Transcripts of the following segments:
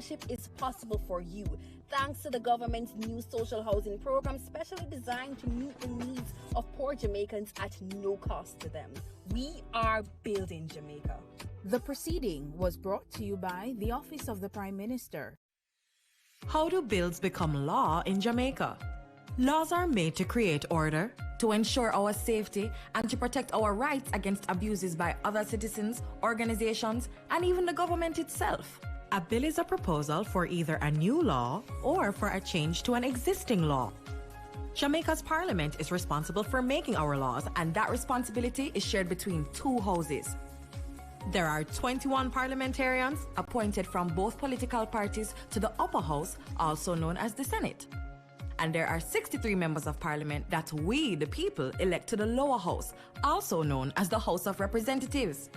ownership is possible for you thanks to the government's new social housing program specially designed to meet the needs of poor Jamaicans at no cost to them. We are building Jamaica. The proceeding was brought to you by the Office of the Prime Minister. How do bills become law in Jamaica? Laws are made to create order, to ensure our safety, and to protect our rights against abuses by other citizens, organizations, and even the government itself. A bill is a proposal for either a new law or for a change to an existing law. Jamaica's Parliament is responsible for making our laws, and that responsibility is shared between two houses. There are 21 parliamentarians appointed from both political parties to the upper house, also known as the Senate. And there are 63 members of parliament that we, the people, elect to the lower house, also known as the House of Representatives.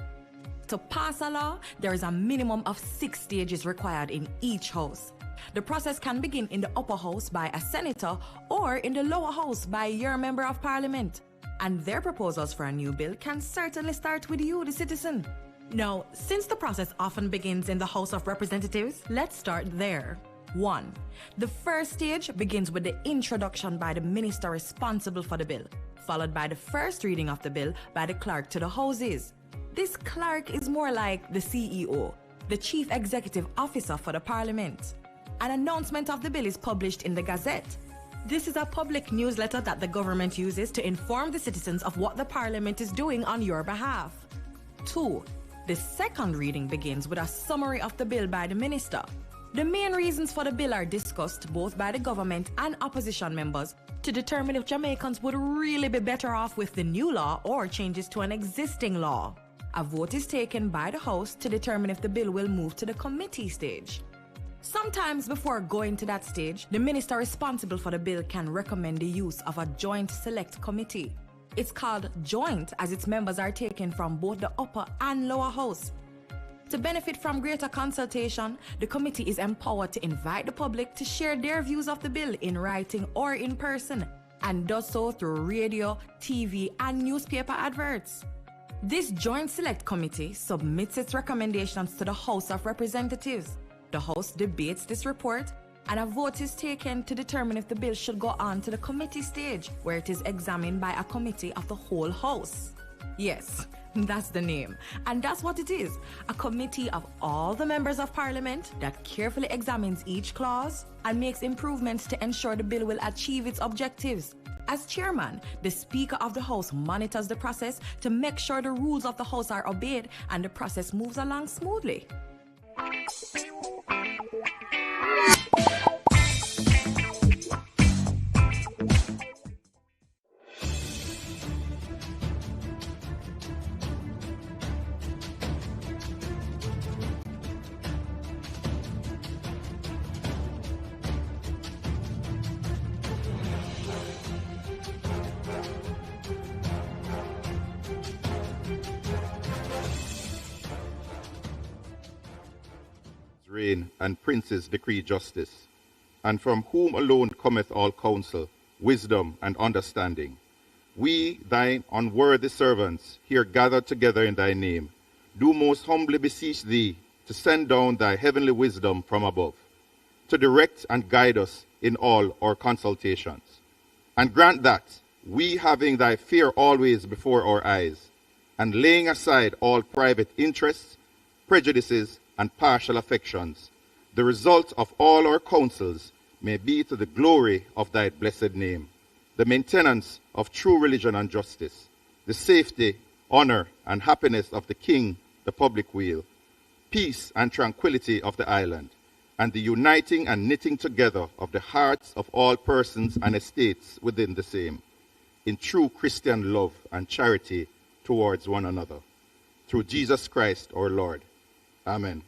To pass a law, there is a minimum of 6 stages required in each house. The process can begin in the upper house by a senator or in the lower house by your member of parliament. And their proposals for a new bill can certainly start with you, the citizen. Now, since the process often begins in the House of Representatives, let's start there. 1. The first stage begins with the introduction by the minister responsible for the bill, followed by the first reading of the bill by the clerk to the houses. This clerk is more like the CEO, the Chief Executive Officer for the Parliament. An announcement of the bill is published in the Gazette. This is a public newsletter that the government uses to inform the citizens of what the Parliament is doing on your behalf. 2. The second reading begins with a summary of the bill by the minister. The main reasons for the bill are discussed both by the government and opposition members to determine if Jamaicans would really be better off with the new law or changes to an existing law. A vote is taken by the House to determine if the bill will move to the committee stage. Sometimes before going to that stage, the minister responsible for the bill can recommend the use of a joint select committee. It's called joint as its members are taken from both the upper and lower house. To benefit from greater consultation, the committee is empowered to invite the public to share their views of the bill in writing or in person, and does so through radio, TV, and newspaper adverts. This Joint Select Committee submits its recommendations to the House of Representatives. The House debates this report, and a vote is taken to determine if the bill should go on to the committee stage, where it is examined by a committee of the whole House. Yes, that's the name. And that's what it is, a committee of all the members of Parliament that carefully examines each clause and makes improvements to ensure the bill will achieve its objectives. As chairman, the Speaker of the House monitors the process to make sure the rules of the House are obeyed and the process moves along smoothly. Reign and princes decree justice, and from whom alone cometh all counsel, wisdom, and understanding. We, thine unworthy servants, here gathered together in thy name, do most humbly beseech thee to send down thy heavenly wisdom from above, to direct and guide us in all our consultations. And grant that, we having thy fear always before our eyes, and laying aside all private interests, prejudices, and partial affections, the result of all our counsels may be to the glory of thy blessed name, the maintenance of true religion and justice, the safety, honor, and happiness of the king, the public weal, peace and tranquility of the island, and the uniting and knitting together of the hearts of all persons and estates within the same, in true Christian love and charity towards one another. Through Jesus Christ our Lord. Amen.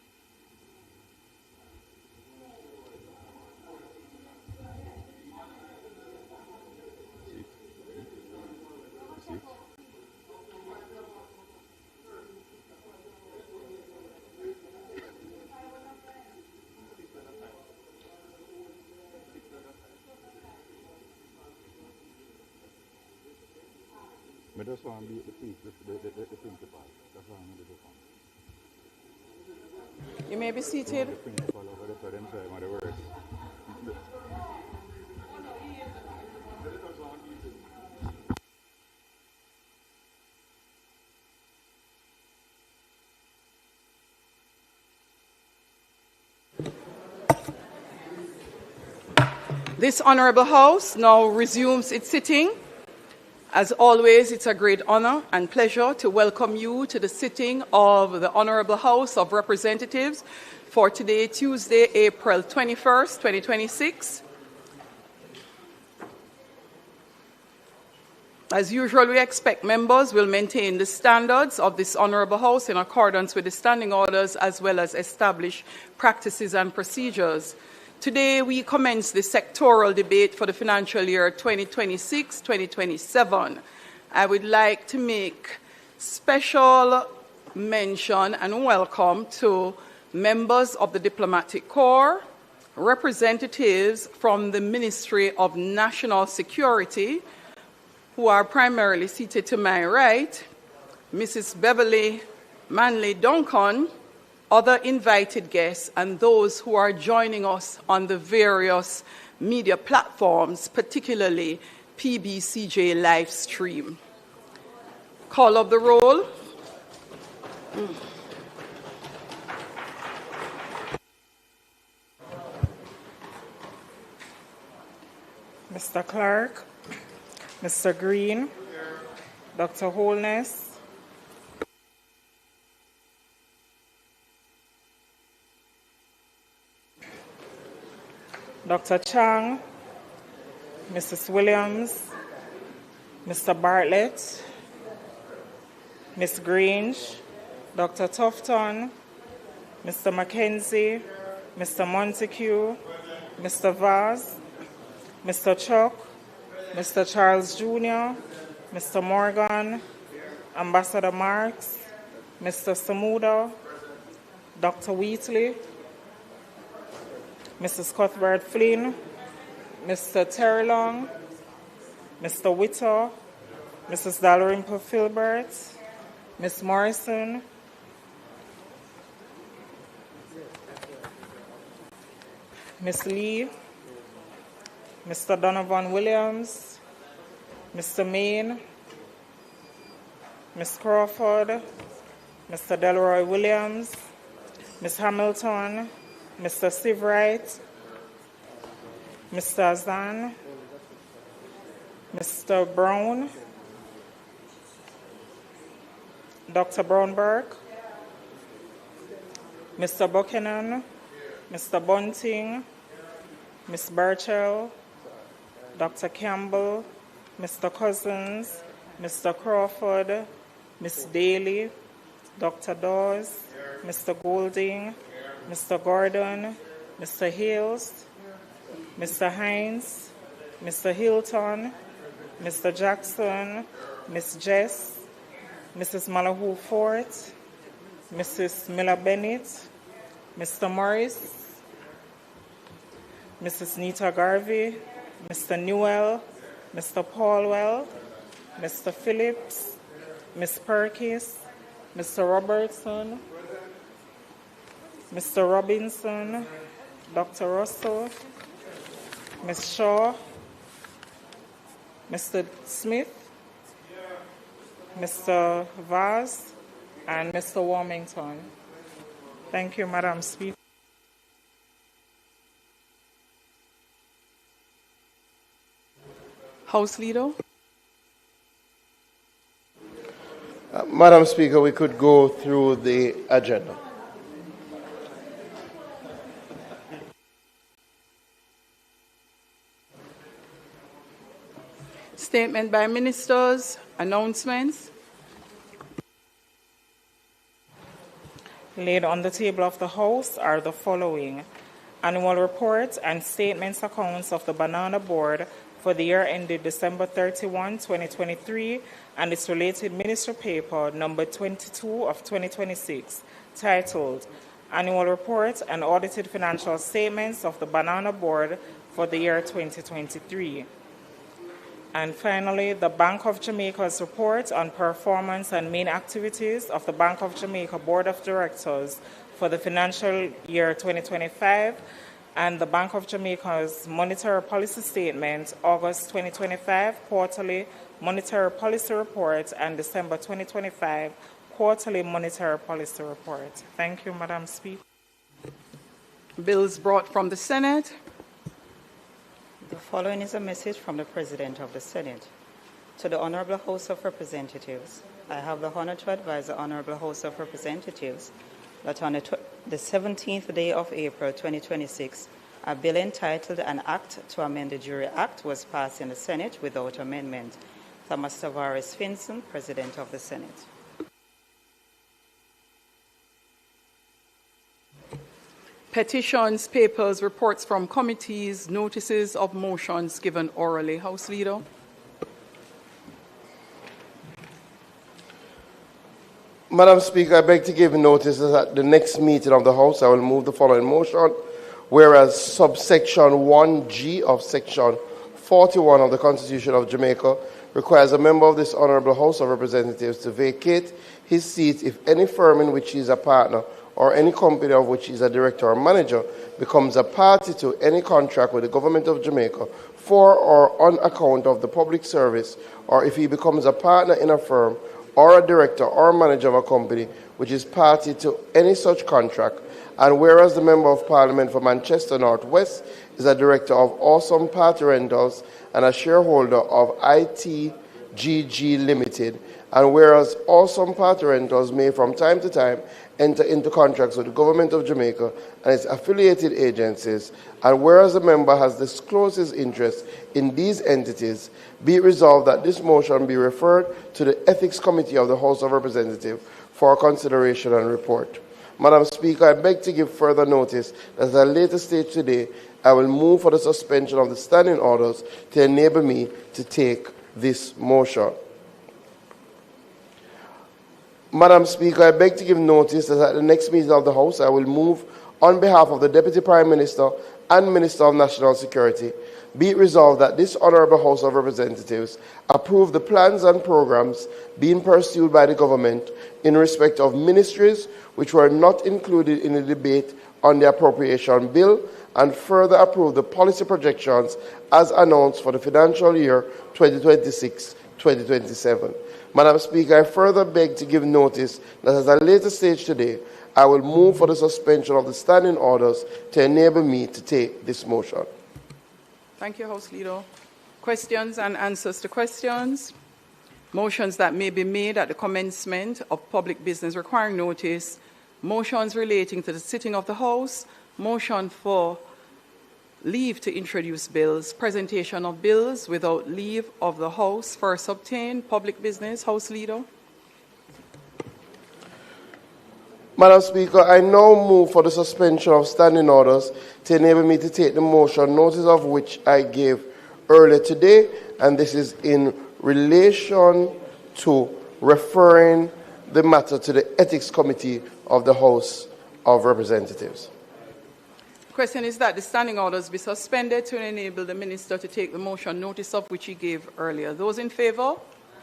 I just want to be the principal. That's why I'm going to do. You may be seated. This Honourable House now resumes its sitting. As always, it's a great honour and pleasure to welcome you to the sitting of the Honourable House of Representatives for today, Tuesday, April 21st, 2026. As usual, we expect members will maintain the standards of this Honourable House in accordance with the standing orders as well as established practices and procedures. Today, we commence the sectoral debate for the financial year 2026-2027. I would like to make special mention and welcome to members of the Diplomatic Corps, representatives from the Ministry of National Security, who are primarily seated to my right, Mrs. Beverly Manley Duncan, other invited guests, and those who are joining us on the various media platforms, particularly PBCJ live stream. Call of the roll. Mr. Clark, Mr. Green, Dr. Holness, Dr. Chang, Mrs. Williams, Mr. Bartlett, Ms. Grange, Dr. Tufton, Mr. Mackenzie, Mr. Montague, Mr. Vaz, Mr. Chuck, Mr. Charles Jr., Mr. Morgan, Ambassador Marks, Mr. Samuda, Dr. Wheatley, Mrs. Cuthbert Flynn, Mr. Terrelong, Mr. Witter, Mrs. Dalrymple Filbert, Ms. Morrison, Ms. Lee, Mr. Donovan Williams, Mr. Main, Ms. Crawford, Mr. Delroy Williams, Ms. Hamilton, Mr. Sivright, Mr. Azan, Mr. Brown, Dr. Brownberg, Mr. Buchanan, Mr. Bunting, Ms. Burchell, Dr. Campbell, Mr. Cousins, Mr. Crawford, Ms. Daly, Dr. Dawes, Mr. Golding, Mr. Gordon, Mr. Hales, Mr. Hines, Mr. Hilton, Mr. Jackson, Ms. Jess, Mrs. Malahoo Fort, Mrs. Miller Bennett, Mr. Morris, Mrs. Nita Garvey, Mr. Newell, Mr. Paulwell, Mr. Phillips, Ms. Perkis, Mr. Robertson, Mr. Robinson, Dr. Russell, Ms. Shaw, Mr. Smith, Mr. Vaz, and Mr. Warmington. Thank you, Madam Speaker. House Leader. Madam Speaker, we could go through the agenda. Statement by ministers, announcements. Laid on the table of the House are the following: annual report and statements accounts of the Banana Board for the year ended December 31, 2023, and its related ministry paper number 22 of 2026, titled Annual Report and Audited Financial Statements of the Banana Board for the year 2023. And finally, the Bank of Jamaica's report on performance and main activities of the Bank of Jamaica Board of Directors for the financial year 2025, and the Bank of Jamaica's Monetary Policy Statement, August 2025, Quarterly Monetary Policy Report, and December 2025, Quarterly Monetary Policy Report. Thank you, Madam Speaker. Bills brought from the Senate. The following is a message from the President of the Senate. To the Honorable House of Representatives, I have the honor to advise the Honorable House of Representatives that on the 17th day of April 2026, a bill entitled An Act to Amend the Jury Act was passed in the Senate without amendment. Thomas Tavares Finson, President of the Senate. Petitions, papers, reports from committees, notices of motions given orally. House Leader. Madam Speaker, I beg to give notice that at the next meeting of the House, I will move the following motion, whereas subsection 1G of section 41 of the Constitution of Jamaica requires a member of this Honourable House of Representatives to vacate his seat if any firm in which he is a partner or any company of which he is a director or manager becomes a party to any contract with the Government of Jamaica for or on account of the public service, or if he becomes a partner in a firm or a director or manager of a company which is party to any such contract, and whereas the Member of Parliament for Manchester North West is a director of Awesome Party Rentals and a shareholder of ITGG Limited, and whereas Awesome Party Rentals may from time to time enter into contracts with the Government of Jamaica and its affiliated agencies, and whereas the member has disclosed his interest in these entities, be it resolved that this motion be referred to the Ethics Committee of the House of Representatives for consideration and report. Madam Speaker, I beg to give further notice that at a later stage today, I will move for the suspension of the standing orders to enable me to take this motion. Madam Speaker, I beg to give notice that at the next meeting of the House, I will move on behalf of the Deputy Prime Minister and Minister of National Security, be it resolved that this Honourable House of Representatives approve the plans and programs being pursued by the government in respect of ministries which were not included in the debate on the appropriation bill, and further approve the policy projections as announced for the financial year 2026-2027. Madam Speaker, I further beg to give notice that at a later stage today, I will move for the suspension of the standing orders to enable me to take this motion. Thank you, House Leader. Questions and answers to questions. Motions that may be made at the commencement of public business requiring notice. Motions relating to the sitting of the House. Motion for leave to introduce bills. Presentation of bills without leave of the House. First obtained. Public business. House Leader. Madam Speaker, I now move for the suspension of standing orders to enable me to take the motion, notice of which I gave earlier today, and this is in relation to referring the matter to the Ethics Committee of the House of Representatives. The question is that the standing orders be suspended to enable the Minister to take the motion, notice of which he gave earlier. Those in favour?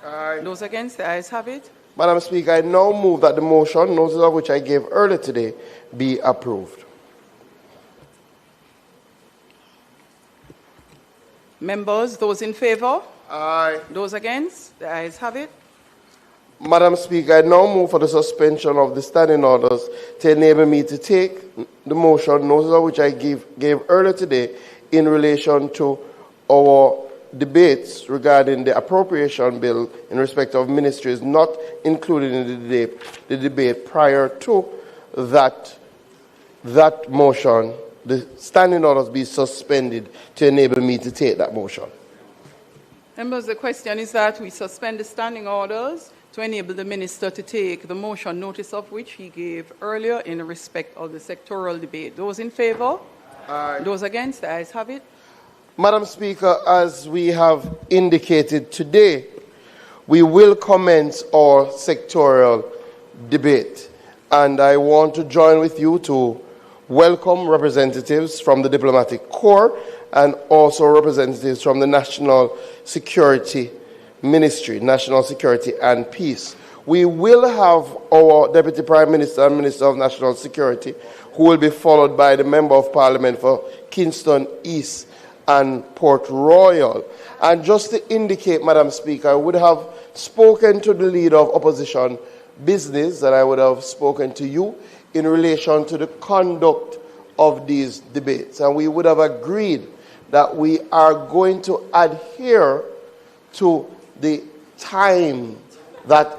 Aye. Those against? The ayes have it. Madam Speaker, I now move that the motion, notice of which I gave earlier today, be approved. Members, those in favour? Aye. Those against? The ayes have it. Madam Speaker, I now move for the suspension of the standing orders to enable me to take the motion, notice of which I gave earlier today, in relation to our debates regarding the appropriation bill in respect of ministries not included in the debate prior to that motion. The standing orders be suspended to enable me to take that motion. Members, the question is that we suspend the standing orders to enable the Minister to take the motion, notice of which he gave earlier in respect of the sectoral debate. Those in favour? Aye. Those against? The ayes have it. Madam Speaker, as we have indicated today, we will commence our sectoral debate. And I want to join with you to welcome representatives from the Diplomatic Corps and also representatives from the National Security Ministry, National Security and Peace. We will have our Deputy Prime Minister and Minister of National Security, who will be followed by the Member of Parliament for Kingston East and Port Royal. And just to indicate, Madam Speaker, I would have spoken to the Leader of Opposition Business, and I would have spoken to you in relation to the conduct of these debates. And we would have agreed that we are going to adhere to the time that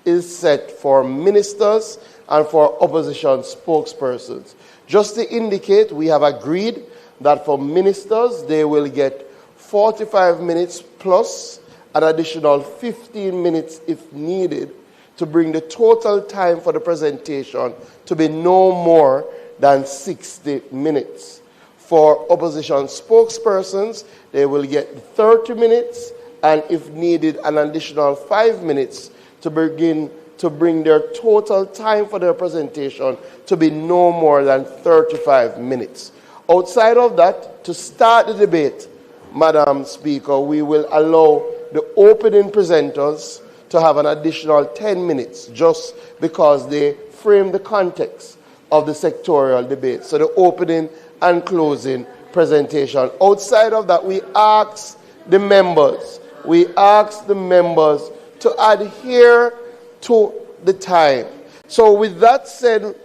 is set for ministers and for opposition spokespersons. Just to indicate, we have agreed that for ministers, they will get 45 minutes plus an additional 15 minutes if needed to bring the total time for the presentation to be no more than 60 minutes. For opposition spokespersons, they will get 30 minutes and if needed an additional 5 minutes to bring their total time for their presentation to be no more than 35 minutes. Outside of that, to start the debate, Madam Speaker, we will allow the opening presenters to have an additional 10 minutes just because they frame the context of the sectorial debate. So the opening and closing presentation. Outside of that, we ask the members to adhere to the time. So with that said,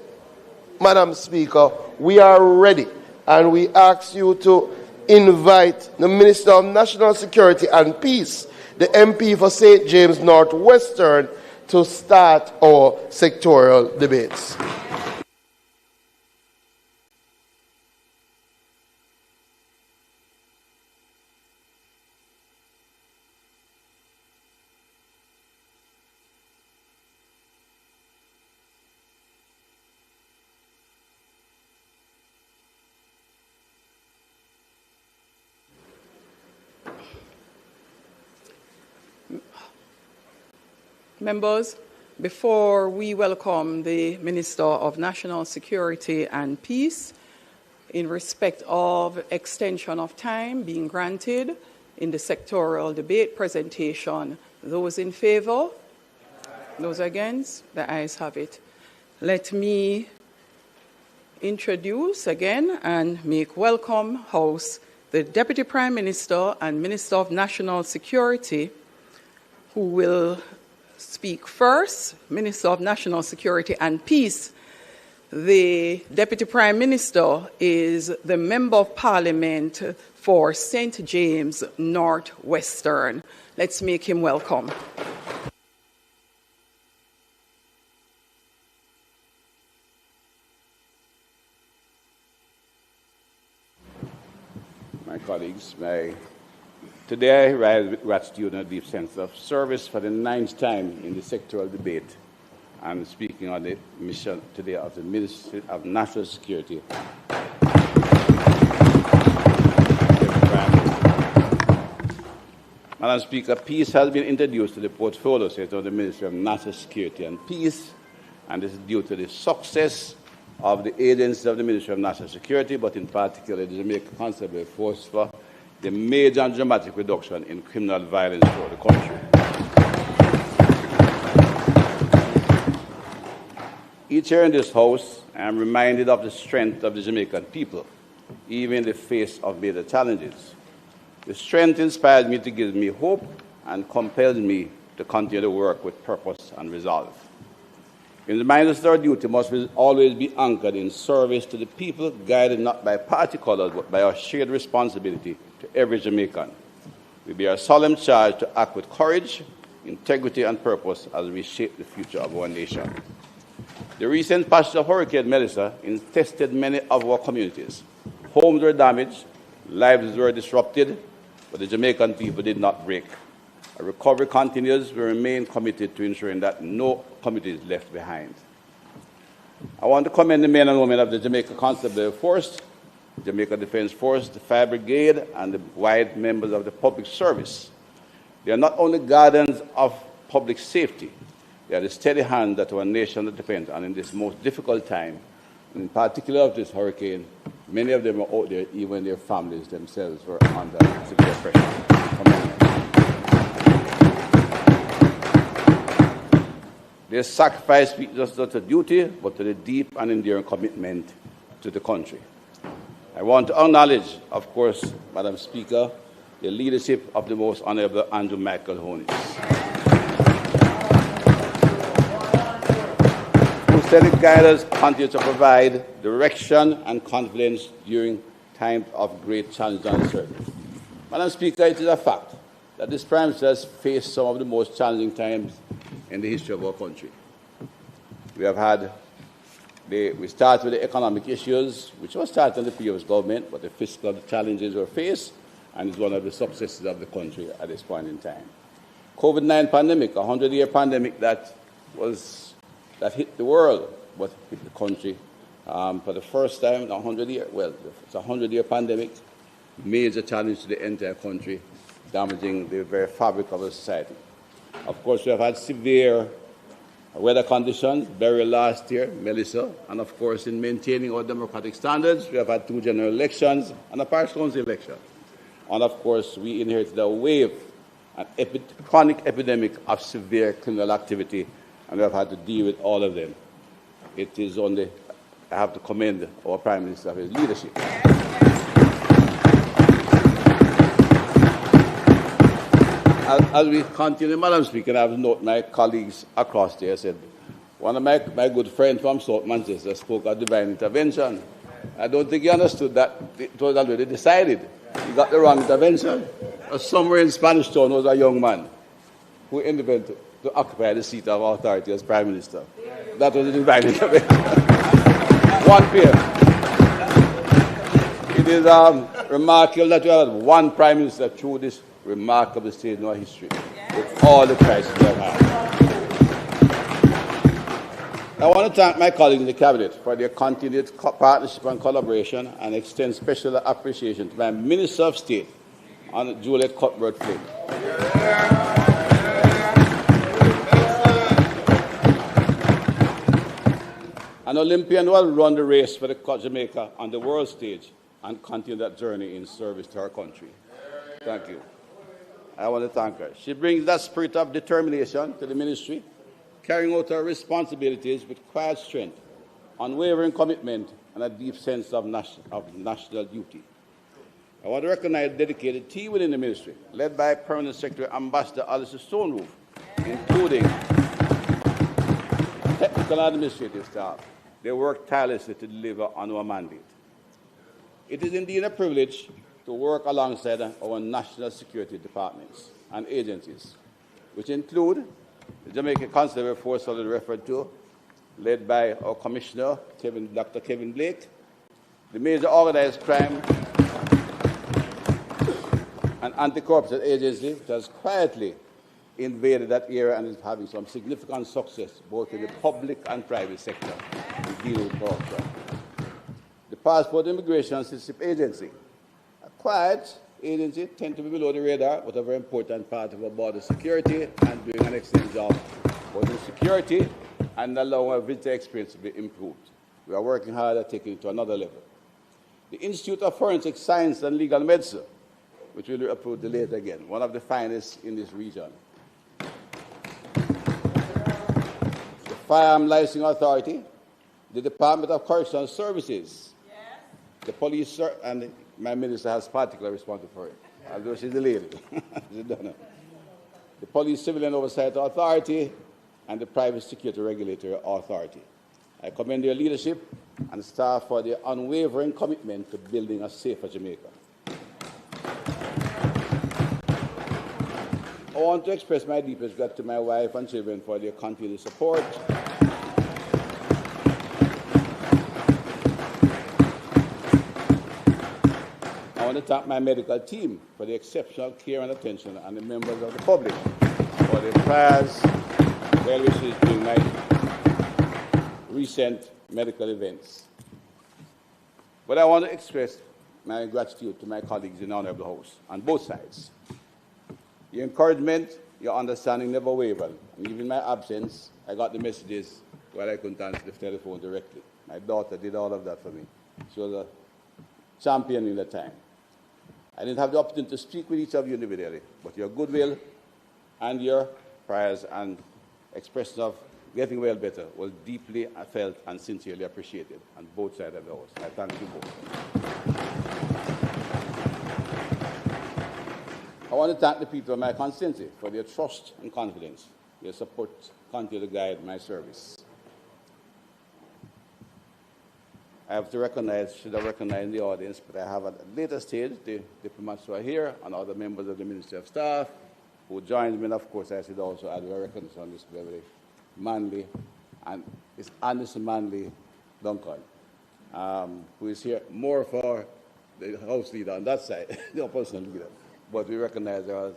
Madam Speaker, we are ready, and we ask you to invite the Minister of National Security and Peace, the MP for St. James Northwestern, to start our sectorial debates. Members, before we welcome the Minister of National Security and Peace, in respect of extension of time being granted in the sectoral debate presentation, those in favour? Those against? The ayes have it. Let me introduce again and make welcome house the Deputy Prime Minister and Minister of National Security, who will speak first. Minister of National Security and Peace. The Deputy Prime Minister is the Member of Parliament for St. James Northwestern. Let's make him welcome. My colleagues, today I rise with gratitude and a deep sense of service for the 9th time in the sectoral debate and speaking on the mission today of the Ministry of National Security. Madam Speaker, peace has been introduced to the portfolio set of the Ministry of National Security and Peace, and this is due to the success of the agencies of the Ministry of National Security, but in particular the Jamaica Constabulary Force, for the major and dramatic reduction in criminal violence throughout the country. Each year in this House, I am reminded of the strength of the Jamaican people, even in the face of major challenges. The strength inspires me to give me hope and compels me to continue to work with purpose and resolve. In the mind that our duty must always be anchored in service to the people, guided not by party colors, but by our shared responsibility to every Jamaican. We bear a solemn charge to act with courage, integrity, and purpose as we shape the future of our nation. The recent passage of Hurricane Melissa infested many of our communities. Homes were damaged, lives were disrupted, but the Jamaican people did not break. Our recovery continues. We remain committed to ensuring that no community is left behind. I want to commend the men and women of the Jamaica Constabulary Force, Jamaica Defence Force, the Fire Brigade, and the wide members of the public service. They are not only guardians of public safety, they are the steady hand that our nation depends on in this most difficult time. And in particular of this hurricane, many of them are out there, even their families themselves were under severe pressure. Their sacrifice speaks not just to duty, but to the deep and enduring commitment to the country. I want to acknowledge, of course, Madam Speaker, the leadership of the Most Honourable Andrew Michael Horace, who steady guidance continue to provide direction and confidence during times of great challenge and uncertainty. Madam Speaker, it is a fact that this Prime Minister has faced some of the most challenging times in the history of our country. We started with the economic issues, which was started in the previous government, but the fiscal challenges were faced, and is one of the successes of the country at this point in time. COVID-19 pandemic, a 100-year pandemic that hit the world, but hit the country for the first time in 100 years. Well, it's a 100-year pandemic, major challenge to the entire country, damaging the very fabric of our society. Of course, we have had severe weather conditions, very last year, Melissa, and of course, in maintaining our democratic standards, we have had 2 general elections and a parish council election. And of course, we inherited a wave, an chronic epidemic of severe criminal activity, and we have had to deal with all of them. It is only, I have to commend our Prime Minister for his leadership. As we continue, Madam Speaker, I have noted my colleagues across there said, one of my good friends from South Manchester spoke of divine intervention. I don't think he understood that it was already decided. He got the wrong intervention. Somewhere in Spanish Town was a young man who invented to occupy the seat of authority as Prime Minister. That was a divine intervention. One pair. It is remarkable that we have one Prime Minister through this remarkable stage in our history, with all the crises we have had. I want to thank my colleagues in the Cabinet for their continued partnership and collaboration, and extend special appreciation to my Minister of State, Juliet Cuthbert-Flynn. An Olympian who will run the race for Jamaica on the world stage and continue that journey in service to our country. Thank you. I want to thank her. She brings that spirit of determination to the ministry, carrying out her responsibilities with quiet strength, unwavering commitment, and a deep sense of national duty. I want to recognize a dedicated team within the ministry, led by Permanent Secretary Ambassador Alistair Stonewall, including technical and administrative staff. They work tirelessly to deliver on our mandate. It is indeed a privilege to work alongside our national security departments and agencies, which include the Jamaica Consular Force already referred to, led by our Commissioner, Dr. Kevin Blake, the major organized crime and anti-corruption agency, which has quietly invaded that area and is having some significant success both in the public and private sector in dealing with corruption. The Passport Immigration and Citizenship Agency, a quiet agency, tend to be below the radar, but a very important part of our border security and doing an excellent job both in security and allowing our visitor experience to be improved. We are working hard at taking it to another level. The Institute of Forensic Science and Legal Medicine, which will be approved later again, one of the finest in this region. The Firearm Licensing Authority, the Department of Correctional Services, the police, and my minister has particular responsibility for it, although she's the lady. The Police Civilian Oversight Authority and the Private Security Regulatory Authority. I commend their leadership and staff for their unwavering commitment to building a safer Jamaica. I want to express my deepest gratitude to my wife and children for their continued support. I want to thank my medical team for the exceptional care and attention, and the members of the public for their prayers, well wishes during my recent medical events. But I want to express my gratitude to my colleagues in the Honourable House on both sides. Your encouragement, your understanding never wavered. And even in my absence, I got the messages where I couldn't answer the telephone directly. My daughter did all of that for me. She was a champion in that time. I didn't have the opportunity to speak with each of you individually, but your goodwill and your prayers and expression of getting well better was deeply felt and sincerely appreciated on both sides of the House. I thank you both. I want to thank the people of my constituency for their trust and confidence. Their support continue to guide my service. I have to recognize, should have recognized the audience, but I have at a later stage the diplomats who are here and other members of the Ministry of Staff who joined me. And of course, I should also add a recognition on this very manly, and it's honest manly Duncan, who is here more for the House leader on that side, the opposition leader. But we recognize her as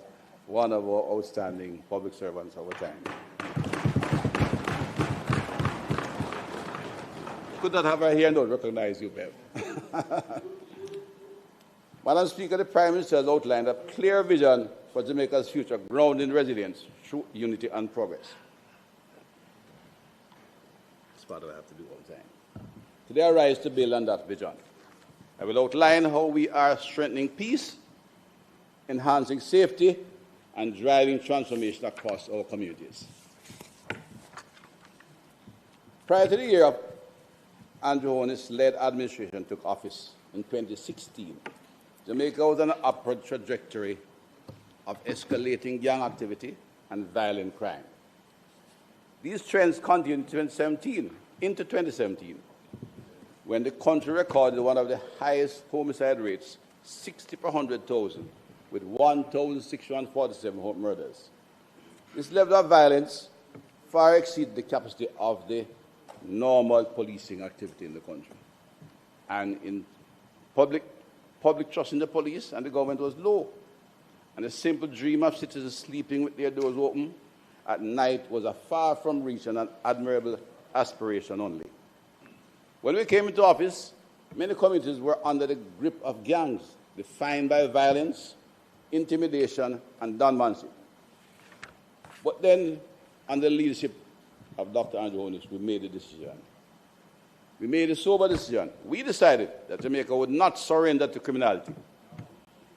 one of our outstanding public servants of our time. Could not have her here and don't recognize you, Bev. Madam Speaker, the Prime Minister has outlined a clear vision for Jamaica's future, grounded in resilience through unity and progress. That's part of what I have to do all the time. Today I rise to build on that vision. I will outline how we are strengthening peace, enhancing safety, and driving transformation across our communities. Prior to the year of Andrew Horace-led administration took office in 2016, Jamaica was on an upward trajectory of escalating gang activity and violent crime. These trends continued into 2017, when the country recorded one of the highest homicide rates, 60 per 100,000, with 1,647 murders. This level of violence far exceeds the capacity of the normal policing activity in the country. And in public trust in the police and the government was low. And the simple dream of citizens sleeping with their doors open at night was a far from reach and an admirable aspiration only. When we came into office, many communities were under the grip of gangs defined by violence, intimidation, and gunmanship. But then, under the leadership of Dr. Andrew Horace, we made a decision. We made a sober decision. We decided that Jamaica would not surrender to criminality.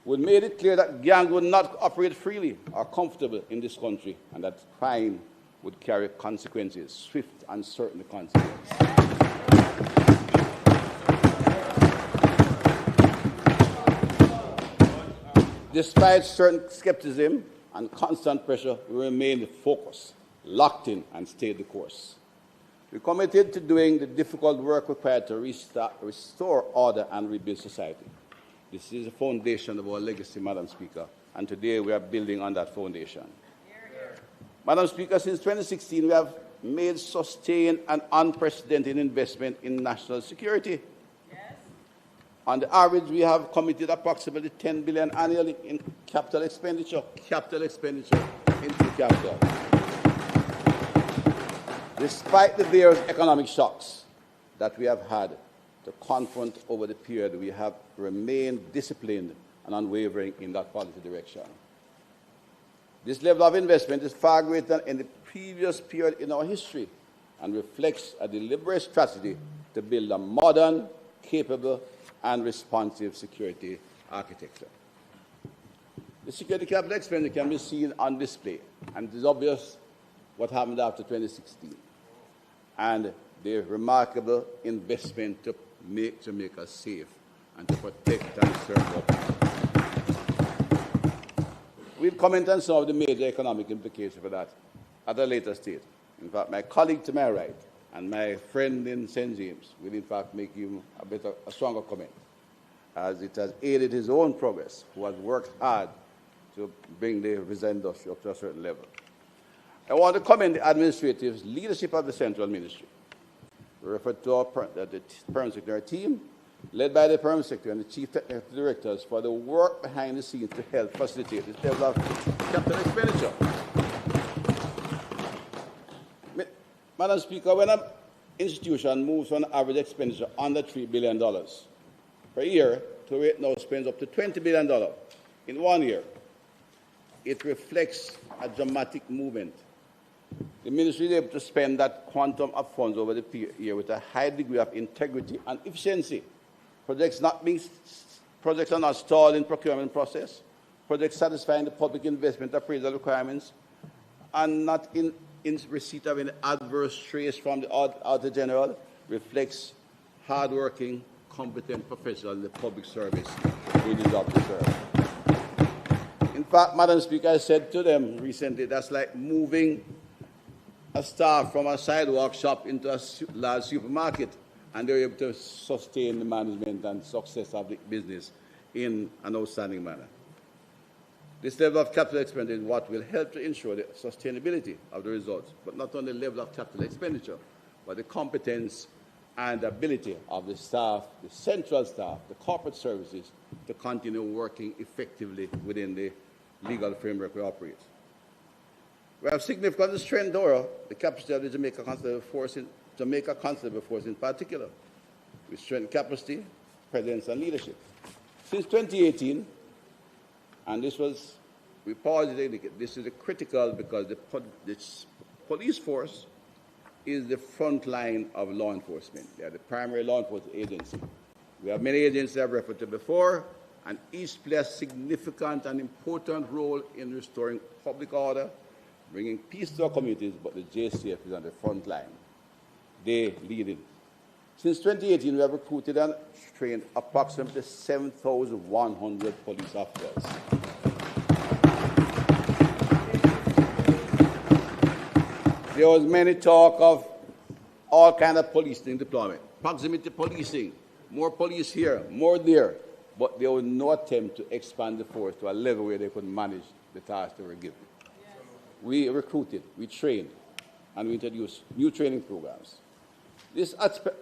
We made it clear that gangs would not operate freely or comfortable in this country, and that crime would carry consequences, swift and certain consequences. Despite certain skepticism and constant pressure, we remained focused, locked in, and stayed the course. We committed to doing the difficult work required to restore order and rebuild society. This is the foundation of our legacy, Madam Speaker, and today we are building on that foundation. Madam Speaker, since 2016, we have made sustained and unprecedented investment in national security. On the average, we have committed approximately 10 billion annually in capital expenditure into capital. Despite the various economic shocks that we have had to confront over the period, we have remained disciplined and unwavering in that policy direction. This level of investment is far greater than any previous period in our history and reflects a deliberate strategy to build a modern, capable, and responsive security architecture. The security capital expenditure can be seen on display, and it is obvious what happened after 2016 and the remarkable investment to make Jamaica safe and to protect and serve our people. We'll comment on some of the major economic implications for that at a later stage. In fact, my colleague to my right and my friend in St. James will in fact make him a stronger comment, as it has aided his own progress, who has worked hard to bring the resin industry up to a certain level. I want to commend the administrative leadership of the Central Ministry. We refer to the Permanent Secretary team, led by the Permanent Secretary and the Chief Technical Directors, for the work behind the scenes to help facilitate this level of capital expenditure. Madam Speaker, when an institution moves from an average expenditure under $3 billion per year to a rate now spends up to $20 billion in 1 year, it reflects a dramatic movement. The Ministry is able to spend that quantum of funds over the year with a high degree of integrity and efficiency. Projects are not stalled in procurement process, projects satisfying the public investment appraisal requirements, and not in in receipt of an adverse trace from the Auditor General reflects hard-working, competent professionals in the public service who deserve to serve. In fact, Madam Speaker, I said to them recently, that's like moving a staff from a sidewalk shop into a large supermarket, and they're able to sustain the management and success of the business in an outstanding manner. This level of capital expenditure is what will help to ensure the sustainability of the results, but not only the level of capital expenditure, but the competence and ability of the staff, the central staff, the corporate services, to continue working effectively within the legal framework we operate. We have significantly strengthened the capacity of the Jamaica Constable Force in particular. We strengthened capacity, presence, and leadership. Since 2018, and this is critical because the police force is the front line of law enforcement. They are the primary law enforcement agency. We have many agencies I've referred to before, and each play a significant and important role in restoring public order, bringing peace to our communities, but the JCF is on the front line. They lead it. Since 2018, we have recruited and trained approximately 7,100 police officers. There was many talk of all kinds of policing deployment, proximity policing, more police here, more there, but there was no attempt to expand the force to a level where they could manage the tasks they were given. Yes. We recruited, we trained, and we introduced new training programs. This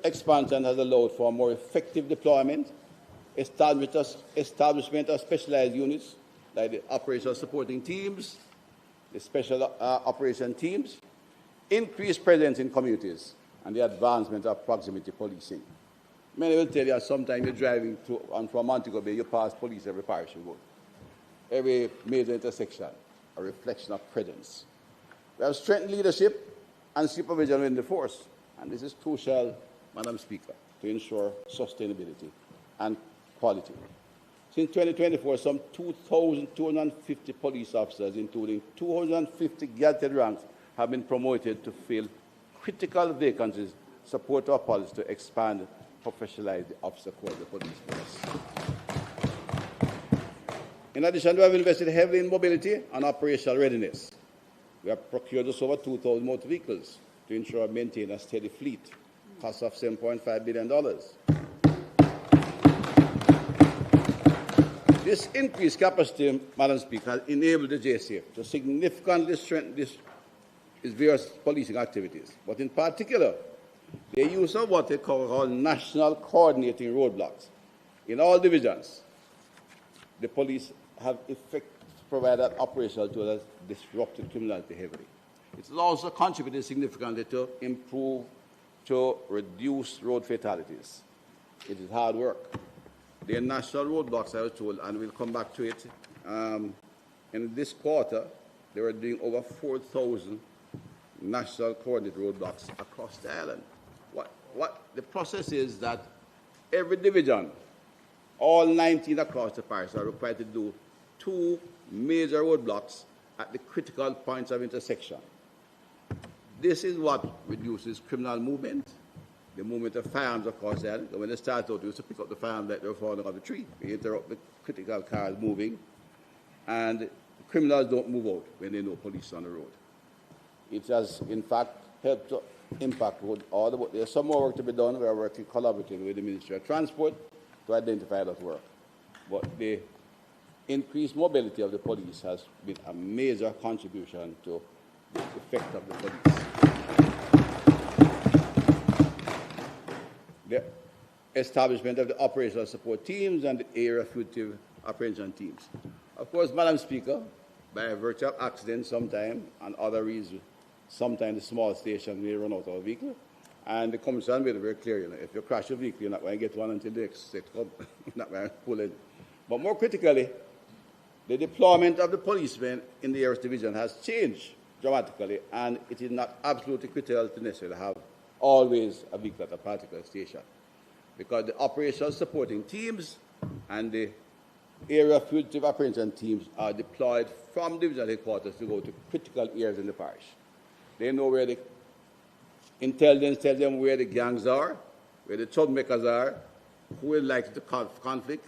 expansion has allowed for a more effective deployment, establishment of specialized units like the operational supporting teams, the special operation teams, increased presence in communities, and the advancement of proximity policing. Many will tell you sometimes you're driving to and from Montego Bay, you pass police every parish you go. Every major intersection, a reflection of presence. We have strengthened leadership and supervision in the force, and this is crucial, Madam Speaker, to ensure sustainability and quality. Since 2024, some 2,250 police officers, including 250 gazetted ranks, have been promoted to fill critical vacancies, support our policy to expand, professionalize the officer corps of the police force. In addition, we have invested heavily in mobility and operational readiness. We have procured just over 2,000 motor vehicles to ensure and maintain a steady fleet, cost of $7.5 billion. This increased capacity, Madam Speaker, has enabled the JCF to significantly strengthen its various policing activities, but in particular, the use of what they call national coordinating roadblocks. In all divisions, the police have provided operational tools that disrupted criminality heavily. It has also contributed significantly to reduce road fatalities. It is hard work. The national roadblocks, I was told, and we'll come back to it, in this quarter, they were doing over 4,000 national coordinated roadblocks across the island. What the process is that every division, all 19 across the parish, are required to do 2 major roadblocks at the critical points of intersection. This is what reduces criminal movement, the movement of firearms across the island. When they start out, we used to pick up the firearms like they were falling off the tree. We interrupt the critical cars moving, and criminals don't move out when they know police on the road. It has, in fact, helped to impact all the work. There's some more work to be done. We are working collaboratively with the Ministerial Transport to identify that work. But the increased mobility of the police has been a major contribution to the effect of the police. The establishment of the operational support teams and the area fugitive operation teams. Of course, Madam Speaker, by virtue of accident sometime and other reasons, sometimes the small station may run out of a vehicle. And the Commission made it very clear, if you crash a vehicle, you're not going to get one until the next set comes. You're not going to pull it. But more critically, the deployment of the policemen in the Horace Division has changed dramatically, and it is not absolutely critical to necessarily have always a vehicle at a particular station. Because the operational supporting teams and the area fugitive operation teams are deployed from divisional headquarters to go to critical areas in the parish. They know where the intelligence tells them where the gangs are, where the troublemakers are, who is likely to cause conflict.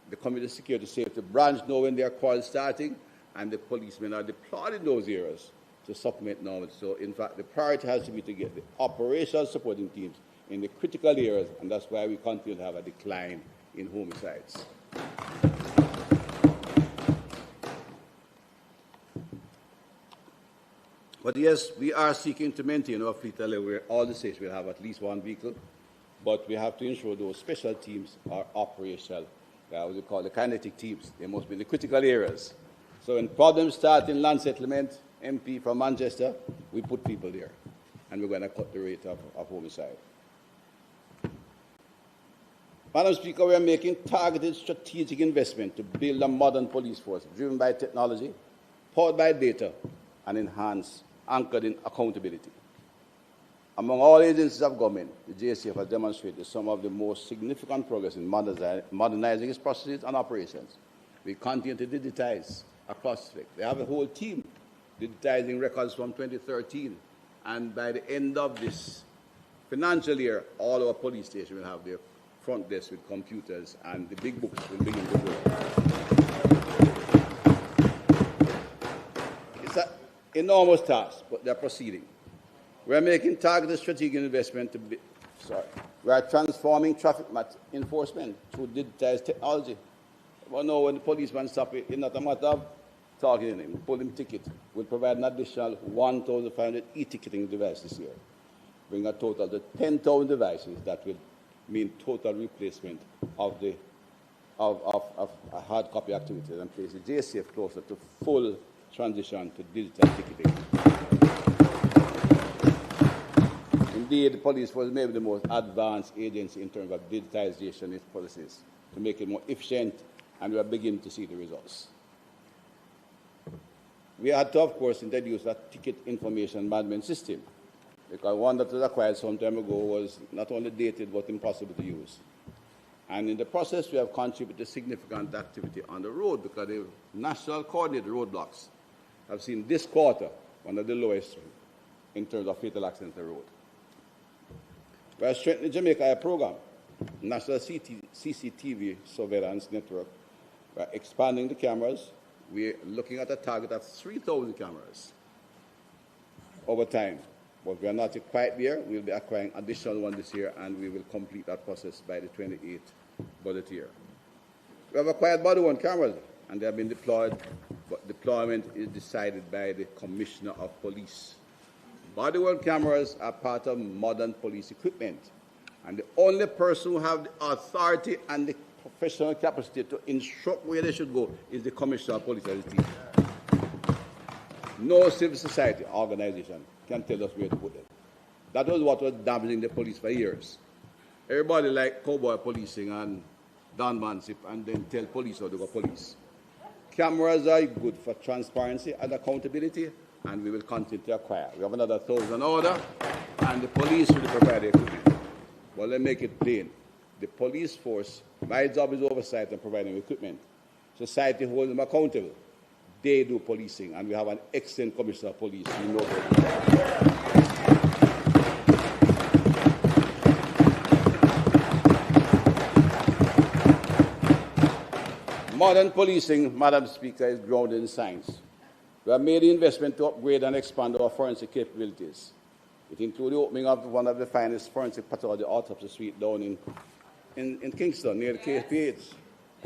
The Community Security Safety Branch know when their quarrels starting, and the policemen are deployed in those areas to supplement normal. So, in fact, the priority has to be to get the operational supporting teams in the critical areas, and that's why we continue to have a decline in homicides. But yes, we are seeking to maintain our fleet level where all the states will have at least one vehicle, but we have to ensure those special teams are operational, what we call the kinetic teams. They must be in the critical areas. So when problems start in land settlement, MP from Manchester, we put people there, and we're going to cut the rate of homicide. Madam Speaker, we are making targeted strategic investment to build a modern police force driven by technology, powered by data, and enhanced, anchored in accountability. Among all agencies of government, the JSF has demonstrated some of the most significant progress in modernizing its processes and operations. We continue to digitize across the They have a whole team digitizing records from 2013, and by the end of this financial year, all our police stations will have their front desk with computers, and the big books will begin to grow. It's an enormous task, but they're proceeding. We're making targeted strategic investment to be, we are transforming traffic enforcement through digitized technology. Well, no, when the policeman stops it, it's not a matter of talking to him, pull him ticket. We'll provide an additional 1,500 e-ticketing devices this year, bring a total to 10,000 devices. That will mean total replacement of hard copy activities and place the JSF closer to full transition to digital ticketing. Indeed, the police force may be the most advanced agency in terms of digitization of its policies to make it more efficient, and we are beginning to see the results. We had to, of course, introduce a ticket information management system, because one that was acquired some time ago was not only dated but impossible to use. And in the process, we have contributed significant activity on the road, because the national coordinated roadblocks have seen this quarter one of the lowest in terms of fatal accidents on the road. We are strengthening the Jamaica program, National CCTV Surveillance Network. We are expanding the cameras. We are looking at a target of 3,000 cameras over time. But we are not quite there. We will be acquiring additional one this year, and we will complete that process by the 28th budget year. We have acquired body-worn cameras, and they have been deployed, but deployment is decided by the Commissioner of Police. Body-worn cameras are part of modern police equipment, and the only person who has the authority and the professional capacity to instruct where they should go is the Commissioner of Police as a team. No civil society organization can tell us where to put them. That was what was damaging the police for years. Everybody liked cowboy policing and downmanship, and then tell police how to go police. Cameras are good for transparency and accountability, and we will continue to acquire. We have another 1,000 order, and the police will provide the equipment. Well, let me make it plain. The police force, my job is oversight and providing equipment. Society holds them accountable. They do policing, and we have an excellent Commissioner of Police. We know that. Modern policing, Madam Speaker, is grounded in science. We have made the investment to upgrade and expand our forensic capabilities. It includes the opening of one of the finest forensic pathology autopsy suite down in Kingston, near the KPH.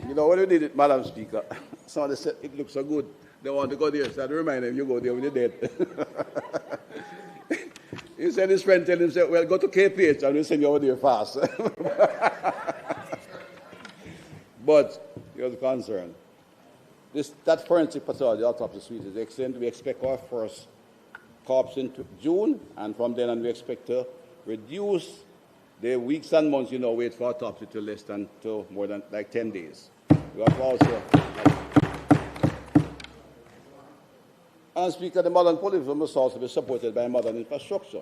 You know, when we did it, Madam Speaker, somebody said it looks so good, they want to go there. So I remind them, you go there when you're dead. He said his friend told him, well, go to KPH and we'll send you over there fast. But he was concerned. That forensic pathology autopsy suite is excellent. We expect our first corpse in June, and from then on we expect to reduce the weeks and months, wait for autopsy to less than to more than like 10 days. We have also, and Speaker, the modern police must also be supported by modern infrastructure.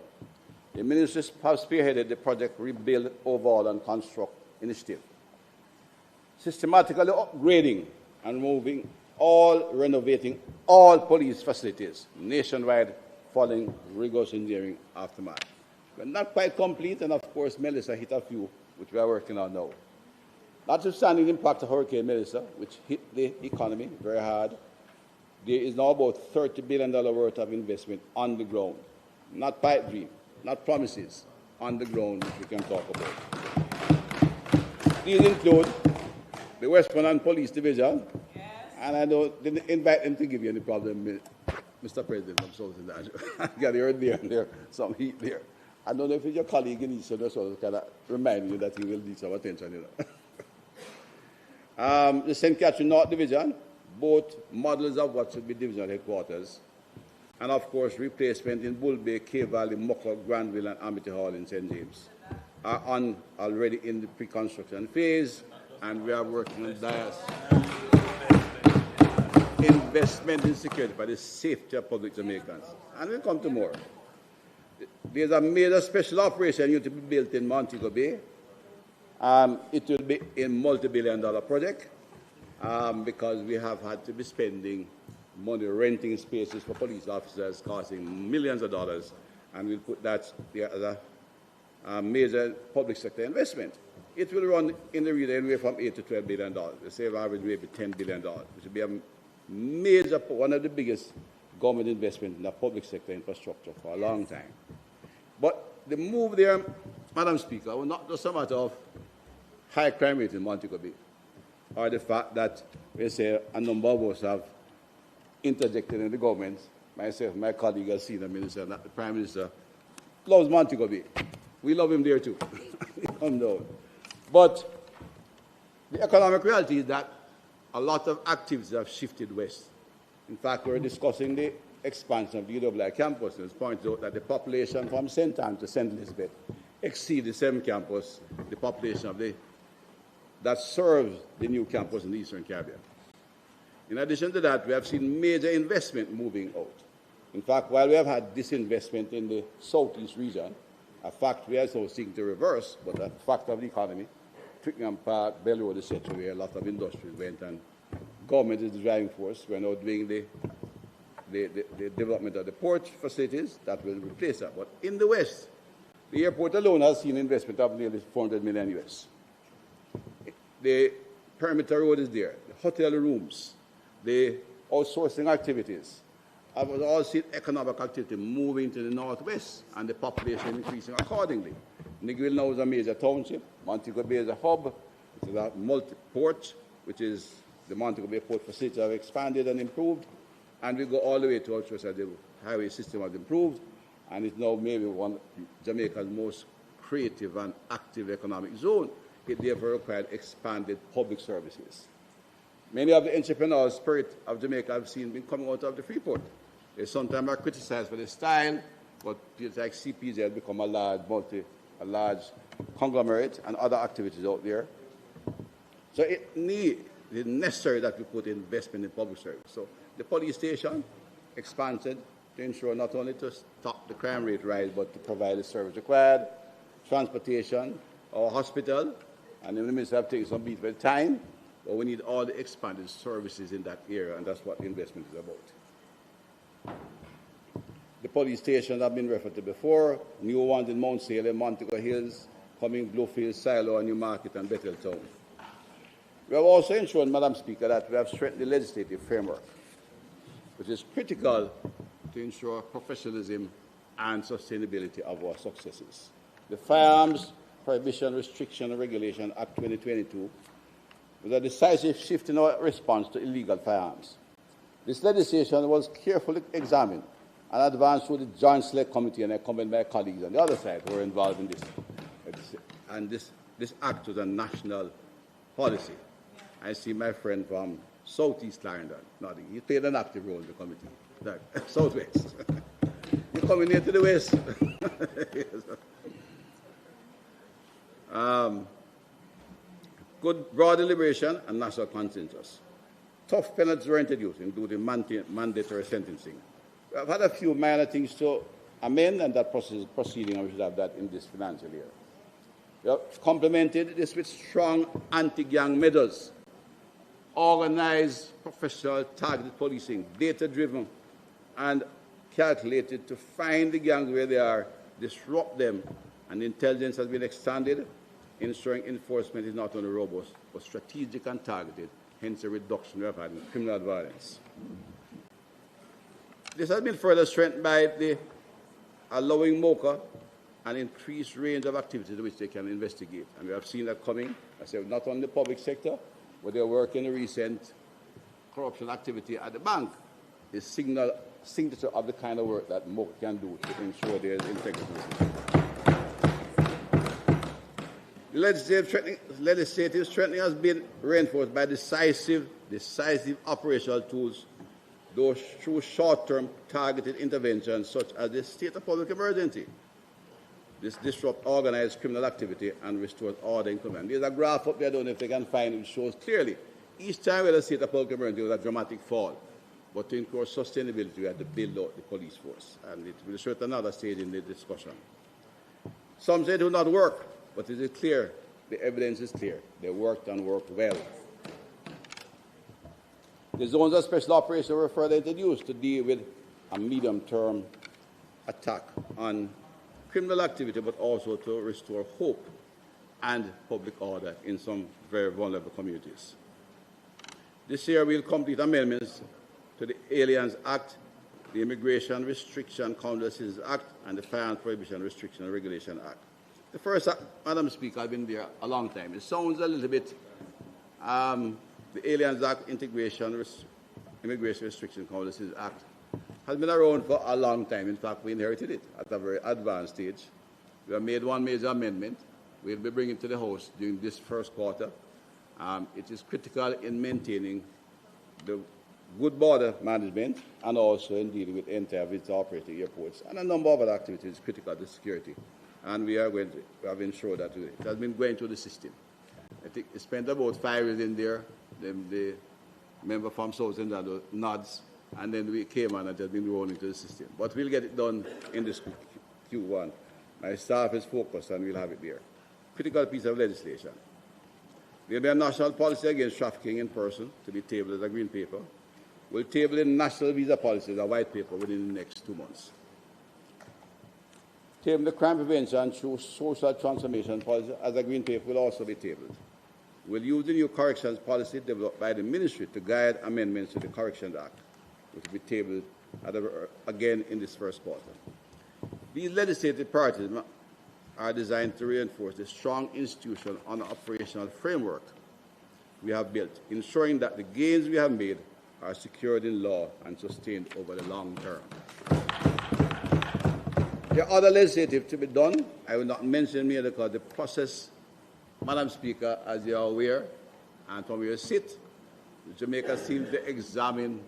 The ministries have spearheaded the project Rebuild, Overhaul and Construct initiative, systematically upgrading and renovating all police facilities nationwide following rigorous engineering aftermath. We're not quite complete, and of course, Melissa hit a few, which we are working on now. Notwithstanding the impact of Hurricane Melissa, which hit the economy very hard, there is now about $30 billion worth of investment on the ground. Not pipe dream, not promises, on the ground, which we can talk about. These include the Westmoreland Police Division, and I didn't invite them to give you any problem, Mr. President. I'm sorry that. I got heard there, some heat there. I don't know if it's your colleague in Eastern or so, kind of remind you that he will need some attention. The St. Catherine North Division, both models of what should be divisional headquarters, and of course replacement in Bull Bay, K Valley, Muckle, Granville, and Amity Hall in St. James are already in the pre-construction phase, and we are working on DIAS. Investment in security for the safety of public Jamaicans. And we'll come to more. There's a major special operation unit to be built in Montego Bay. It will be a multi-billion-dollar project because we have had to be spending money renting spaces for police officers costing millions of dollars, and we'll put that there as a major public sector investment. It will run in the region anywhere from $8 to $12 billion. The same average maybe $10 billion, which will be a major, one of the biggest government investments in the public sector infrastructure for a long time. But the move there, Madam Speaker, was not just a matter of high crime rate in Montego Bay, or the fact that we say a number of us have interjected in the government. Myself, my colleague, as senior minister, and the Prime Minister, loves Montego Bay. We love him there too. But the economic reality is that a lot of activities have shifted west. In fact, we're discussing the expansion of the UWI campus, and it's pointed out that the population from St. Anne to St. Elizabeth exceeds the same campus, the population of that serves the new campus in the Eastern Caribbean. In addition to that, we have seen major investment moving out. In fact, while we have had disinvestment in the southeast region, a fact we are also seeking to reverse, but a fact of the economy, Twickenham Park, Bell Road, etc., where a lot of industries went, and government is the driving force. We're now doing the development of the port facilities that will replace that. But in the West, the airport alone has seen investment of nearly $400 million US. The perimeter road is there, the hotel rooms, the outsourcing activities. I've also seen economic activity moving to the northwest and the population increasing accordingly. Niguel now is a major township. Montego Bay is a hub. It's a multi-port, which is the Montego Bay port facility have expanded and improved. And we go all the way to Ultra, the highway system has improved. And it's now maybe one of Jamaica's most creative and active economic zone. It therefore required expanded public services. Many of the entrepreneurial spirit of Jamaica I've seen been coming out of the Freeport. They sometimes are criticized for the style, but people like CPJ have become a large conglomerate and other activities out there. So it is necessary that we put investment in public service. So the police station expanded to ensure not only to stop the crime rate rise, but to provide the service required, transportation, our hospital, and the minister have taken some beat for time, but we need all the expanded services in that area, and that's what the investment is about. The police stations have been referred to before, new ones in Mount Salem, Montego Hills, coming Bluefield, Silo, and Newmarket, and Betheltown. We have also ensured, Madam Speaker, that we have strengthened the legislative framework, which is critical to ensure professionalism and sustainability of our successes. The Firearms Prohibition, Restriction, and Regulation Act 2022 was a decisive shift in our response to illegal firearms. This legislation was carefully examined and advanced through the Joint Select Committee, and I commend my colleagues on the other side who were involved in this. And this act was a national policy. I see my friend from Southeast Clarendon nodding. He played an active role in the committee. Like, Southwest. You're coming here to the West. Good broad deliberation and national consensus. Tough penalties were introduced, including mandatory sentencing. We've had a few minor things to amend, and that process is proceeding, and we should have that in this financial year. We have complemented this with strong anti-gang measures, organized, professional, targeted policing, data-driven, and calculated to find the gangs where they are, disrupt them, and intelligence has been extended, ensuring enforcement is not only robust, but strategic and targeted, hence a reduction we have had in criminal violence. This has been further strengthened by the allowing MOCA an increased range of activities which they can investigate. And we have seen that coming, I said, not only the public sector, but their work in the recent corruption activity at the bank is signature of the kind of work that MOCA can do to ensure there is integrity. The legislative strengthening has been reinforced by decisive operational tools, those through short-term targeted interventions such as the state of public emergency. This disrupts organized criminal activity and restores order in command. There's a graph up there, I don't know if they can find it, which shows clearly each time we had a state of public emergency, there was a dramatic fall. But to ensure sustainability, we had to build out the police force. And it will show at another stage in the discussion. Some say it will not work, but it is clear, the evidence is clear. They worked and worked well. The zones of special operation were further introduced to deal with a medium-term attack on criminal activity, but also to restore hope and public order in some very vulnerable communities. This year we'll complete amendments to the Aliens Act, the Immigration Restriction Counter-Citizens Act, and the Firearms Prohibition Restriction and Regulation Act. The first act, Madam Speaker, I've been there a long time. It sounds a little bit, the Aliens Act, Immigration Restriction Counter-Citizens Act, has been around for a long time. In fact, we inherited it at a very advanced stage. We have made one major amendment. We'll be bringing it to the House during this first quarter. It is critical in maintaining the good border management and also in dealing with entire visitor operating airports and a number of other activities critical to security. And we are going to have ensured that it has been going through the system. I think it spent about 5 years in there. Then the member from Southend nods, and then we came on and it has been rolling into the system. But we'll get it done in this Q1. My staff is focused and we'll have it there. Critical piece of legislation. There will be a national policy against trafficking in person to be tabled as a green paper. We'll table a national visa policy as a white paper within the next 2 months. Table the crime prevention through social transformation policy as a green paper will also be tabled. We'll use the new corrections policy developed by the Ministry to guide amendments to the Corrections Act, which will be tabled again in this first quarter. These legislative priorities are designed to reinforce the strong institutional and operational framework we have built, ensuring that the gains we have made are secured in law and sustained over the long term. There are other legislative to be done. I will not mention here because the process, Madam Speaker, as you are aware, and from where you sit, Jamaica seems to examine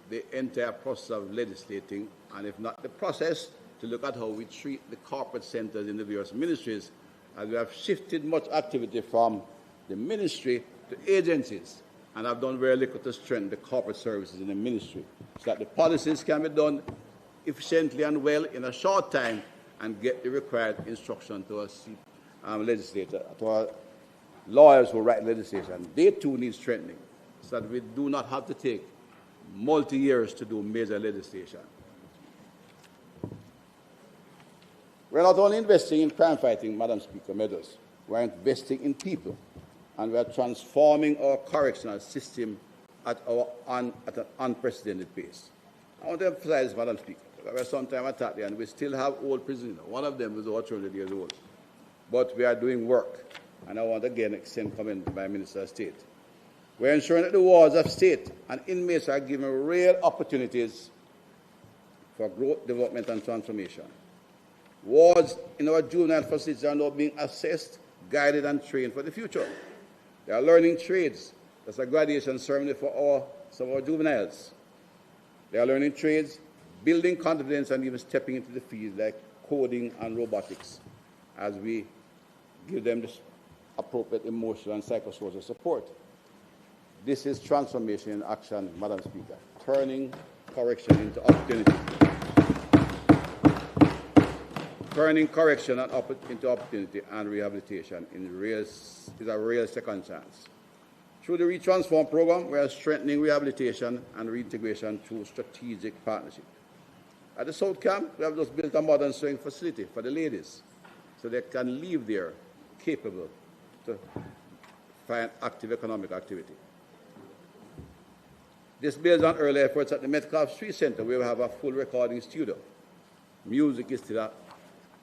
the entire process of legislating, and if not the process, to look at how we treat the corporate centers in the various ministries, as we have shifted much activity from the ministry to agencies, and have done very little to strengthen the corporate services in the ministry, so that the policies can be done efficiently and well in a short time and get the required instruction to our legislator, to our lawyers who write legislation. They too need strengthening, so that we do not have to take multi-years to do major legislation. We're not only investing in crime fighting, Madam Speaker, measures, we're investing in people, and we are transforming our correctional system at an unprecedented pace. I want to emphasize, Madam Speaker, there were some time attacked there, and we still have old prisoners. One of them is over 200 years old. But we are doing work, and I want again extend comment to my Minister of State. We're ensuring that the wards of state and inmates are given real opportunities for growth, development, and transformation. Wards in our juvenile facilities are now being assessed, guided, and trained for the future. They are learning trades. That's a graduation ceremony for some of our juveniles. They are learning trades, building confidence, and even stepping into the field like coding and robotics as we give them the appropriate emotional and psychosocial support. This is transformation in action, Madam Speaker, turning correction into opportunity. Turning correction into opportunity and rehabilitation is a real second chance. Through the Retransform program, we are strengthening rehabilitation and reintegration through strategic partnership. At the South Camp, we have just built a modern sewing facility for the ladies so they can live there capable to find active economic activity. This builds on early efforts at the Metcalfe Street Center, where we have a full recording studio. Music is still a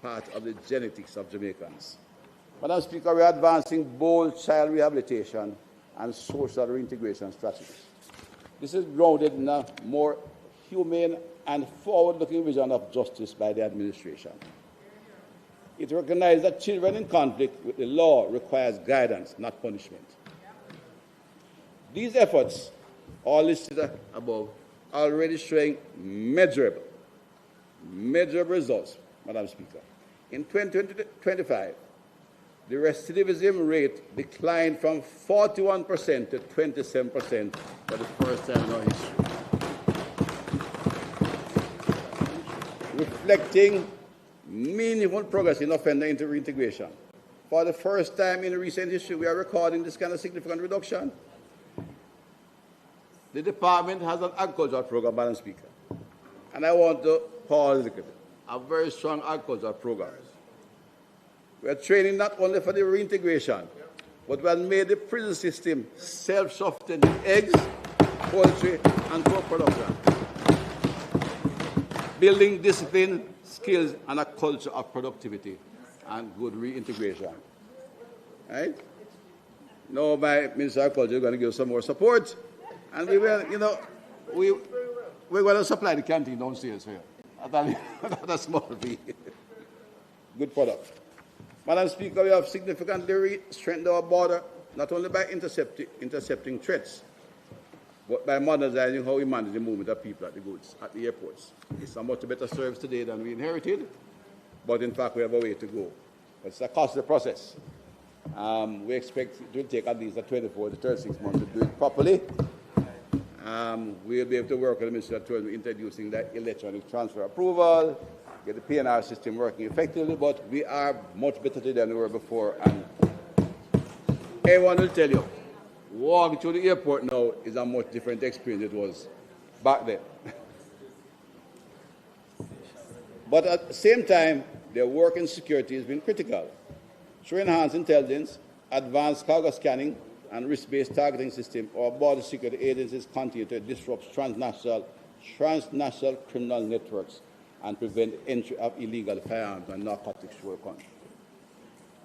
part of the genetics of Jamaicans. Madam Speaker, we are advancing bold child rehabilitation and social reintegration strategies. This is grounded in a more humane and forward-looking vision of justice by the administration. It recognizes that children in conflict with the law requires guidance, not punishment. These efforts, all listed above, are already showing measurable results, Madam Speaker. In 2025, the recidivism rate declined from 41% to 27% for the first time in our history, reflecting meaningful progress in offender reintegration. For the first time in recent history, we are recording this kind of significant reduction. The department has an agricultural program, Madam Speaker, and I want to pause a very strong agricultural program. We are training not only for the reintegration, but we have made the prison system self-sustaining eggs, poultry, and pork production, building discipline, skills, and a culture of productivity and good reintegration. Right? Now, my Minister of Agriculture is going to give some more support, and we will, we're going to supply the canteen downstairs here. That's a small fee. Good product. Madam Speaker, we have significantly strengthened our border, not only by intercepting threats, but by modernizing how we manage the movement of people at the goods at the airports. It's a much better service today than we inherited, but in fact we have a way to go. It's a costly process. We expect it will take at least 24 to 36 months to do it properly. We'll be able to work with the Ministry of Tourism introducing the electronic transfer approval, get the PNR system working effectively, but we are much better today than we were before. And everyone will tell you, walking through the airport now is a much different experience it was back then. But at the same time, their work in security has been critical. Through enhanced intelligence, advanced cargo scanning, and risk-based targeting system, our border security agencies continue to disrupt transnational criminal networks and prevent entry of illegal firearms and narcotics to our country.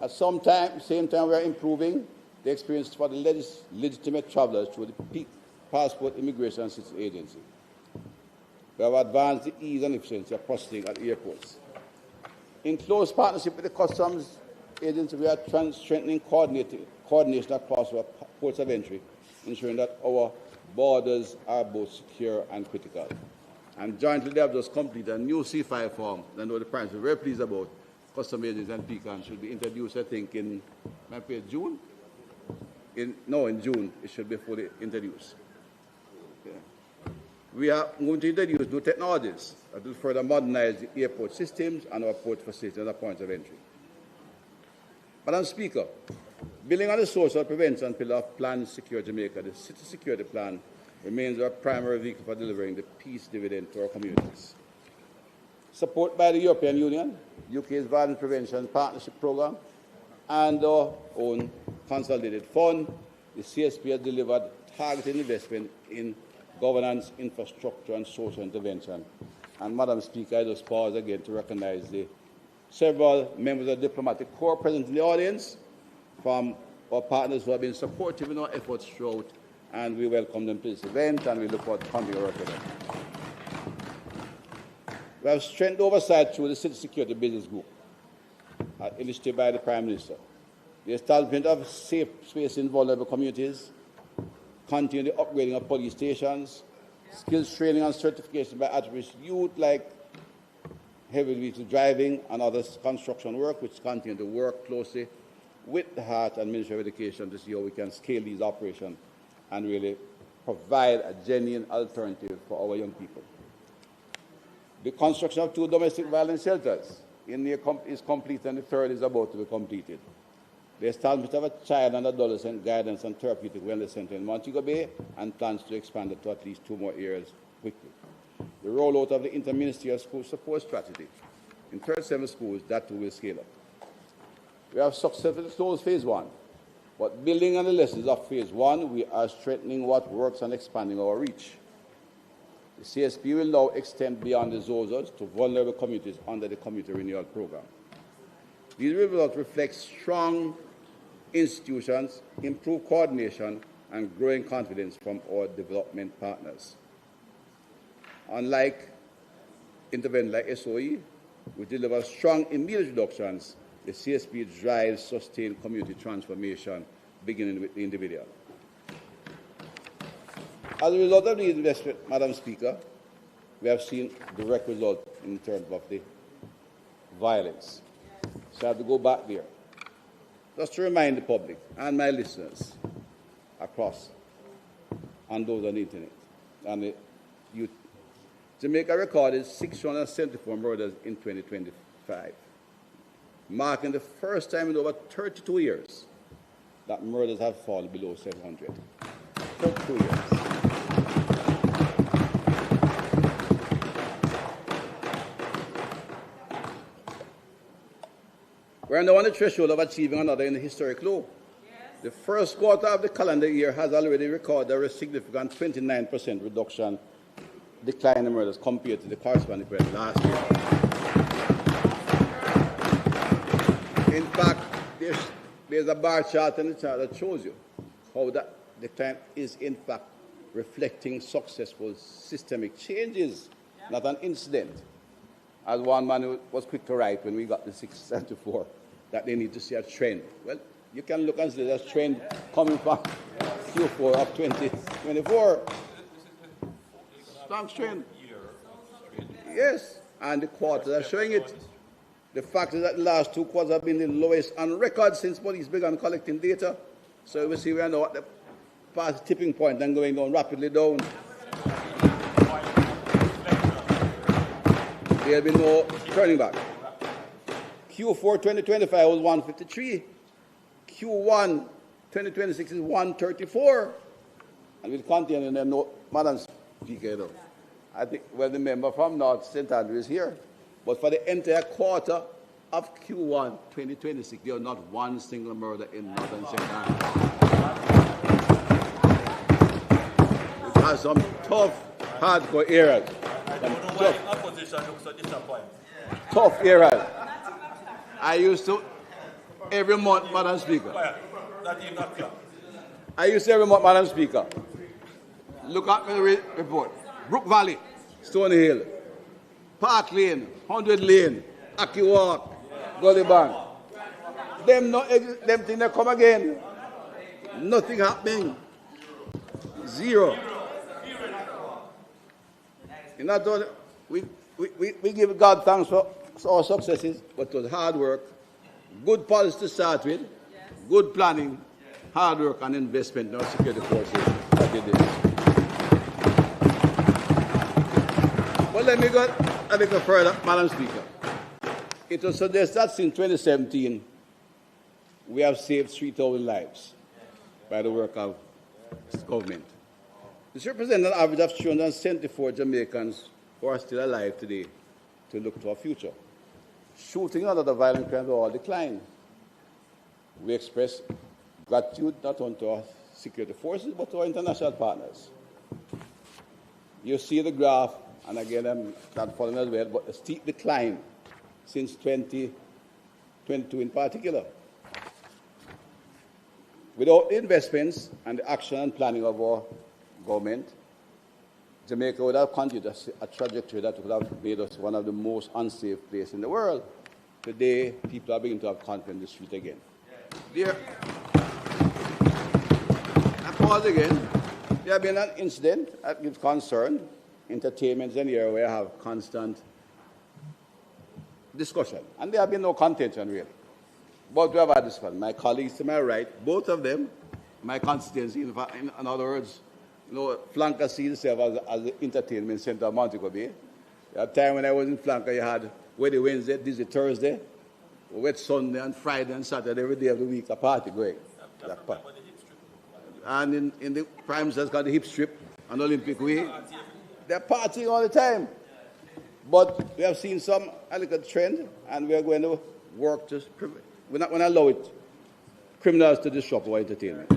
At the same time, we are improving the experience for the legitimate travelers through the Passport Immigration and Citizenship Agency. We have advanced the ease and efficiency of processing at airports. In close partnership with the Customs Agency, we are strengthening coordination across our ports of entry, ensuring that our borders are both secure and critical. And jointly, they have just completed a new C5 form that I know the Prime Minister is very pleased about. Customs Agency and Pecan should be introduced, I think, in June? In June, it should be fully introduced. Okay. We are going to introduce new technologies that will further modernize the airport systems and our port facilities and our points of entry. Madam Speaker, building on the social prevention pillar of Plan Secure Jamaica, the City Security Plan remains our primary vehicle for delivering the peace dividend to our communities. Support by the European Union, UK's Violence Prevention Partnership Programme, and our own consolidated fund, the CSP has delivered targeted investment in governance, infrastructure, and social intervention. And Madam Speaker, I just pause again to recognize the several members of the diplomatic corps present in the audience from our partners who have been supportive in our efforts throughout, and we welcome them to this event, and we look forward to continuing work with them. We have strengthened oversight through the City Security Business Group, initiated by the Prime Minister. The establishment of safe space in vulnerable communities, continue the upgrading of police stations, skills training and certification by at-risk youth like heavy vehicle driving and other construction work, which continue to work closely with the Heart and Ministry of Education to see how we can scale these operations and really provide a genuine alternative for our young people. The construction of 2 domestic violence shelters is complete, and the third is about to be completed. The establishment of a child and adolescent guidance and therapeutic wellness center in Montego Bay, and plans to expand it to at least 2 more areas quickly. the rollout of the Interministerial School Support Strategy in 37 schools, that too will scale up. We have successfully closed Phase 1, but building on the lessons of Phase 1, we are strengthening what works and expanding our reach. The CSP will now extend beyond the ZOZOs to vulnerable communities under the Community Renewal Program. These results reflect strong institutions, improved coordination, and growing confidence from our development partners. Unlike interventions like SOE, which delivers strong immediate reductions, the CSP drives sustained community transformation, beginning with the individual. As a result of the investment, Madam Speaker, we have seen direct result in terms of the violence. So I have to go back there. Just to remind the public and my listeners across and those on the internet and the youth, Jamaica recorded 674 murders in 2025, marking the first time in over 32 years that murders have fallen below 700. 32 years. We are now on the threshold of achieving another in the historic low. Yes. The first quarter of the calendar year has already recorded a significant 29% reduction, decline in murders compared to the corresponding period last year. In fact, there's a bar chart in the chart that shows you how that decline is in fact reflecting successful systemic changes, not an incident. As one man was quick to write when we got the 674, that they need to see a trend. Well, you can look and see there's a trend coming from Q4 of 2024. Strong trend. Yes, and the quarters are showing it. The fact is that the last 2 quarters have been the lowest on record since police began collecting data. So we see we are now at the past tipping point and going down rapidly down. There will be no turning back. Q4 2025 was 153. Q1 2026 is 134. And we'll continue in the note. Madam Speaker, I think, well, the member from North St. Andrew is here. But for the entire quarter of Q1 2026, there was not one single murder in Northern St. Andrew. It has some tough, hardcore areas. Tough areas. I used to, every month, Madam Speaker. I used to every month, Madam Speaker. Look at my report. Brook Valley, Stony Hill, Park Lane, 100 Lane, Aki Walk, Gully Bank. Them things that come again. Nothing happening. Zero. In that order, we give God thanks for our successes, but it was hard work, good policy to start with, good planning, hard work and investment in our security forces that did this. Well, let me go a little further, Madam Speaker. It was suggested that since 2017, we have saved 3,000 lives by the work of this government. This represents an average of 374 Jamaicans who are still alive today to look to our future. Shooting and other violent crimes all decline. We express gratitude not only to our security forces, but to our international partners. You see the graph, and again, I'm not following as well, but a steep decline since 2022 in particular. Without the investments and the action and planning of our government, Jamaica would have continued a trajectory that would have made us one of the most unsafe places in the world. Today, people are beginning to have confidence in the street again. There, I pause again. There has been an incident that gives concern. Entertainment is an area where I have constant discussion. And there have been no contention, really. But we have had discussion. My colleagues to my right, both of them, my constituency, in other words, Flanker sees itself as the entertainment center of Montego Bay. At the time when I was in Flanker, you had Wednesday, Wednesday, Disney Thursday, Wet Sunday, and Friday and Saturday, every day of the week, a party going. And in the Prime Minister's got the hip strip and Olympic Way. They're partying all the time. But we have seen some elegant trend, and we are going to work to. We're not going to allow it, criminals to disrupt our entertainment.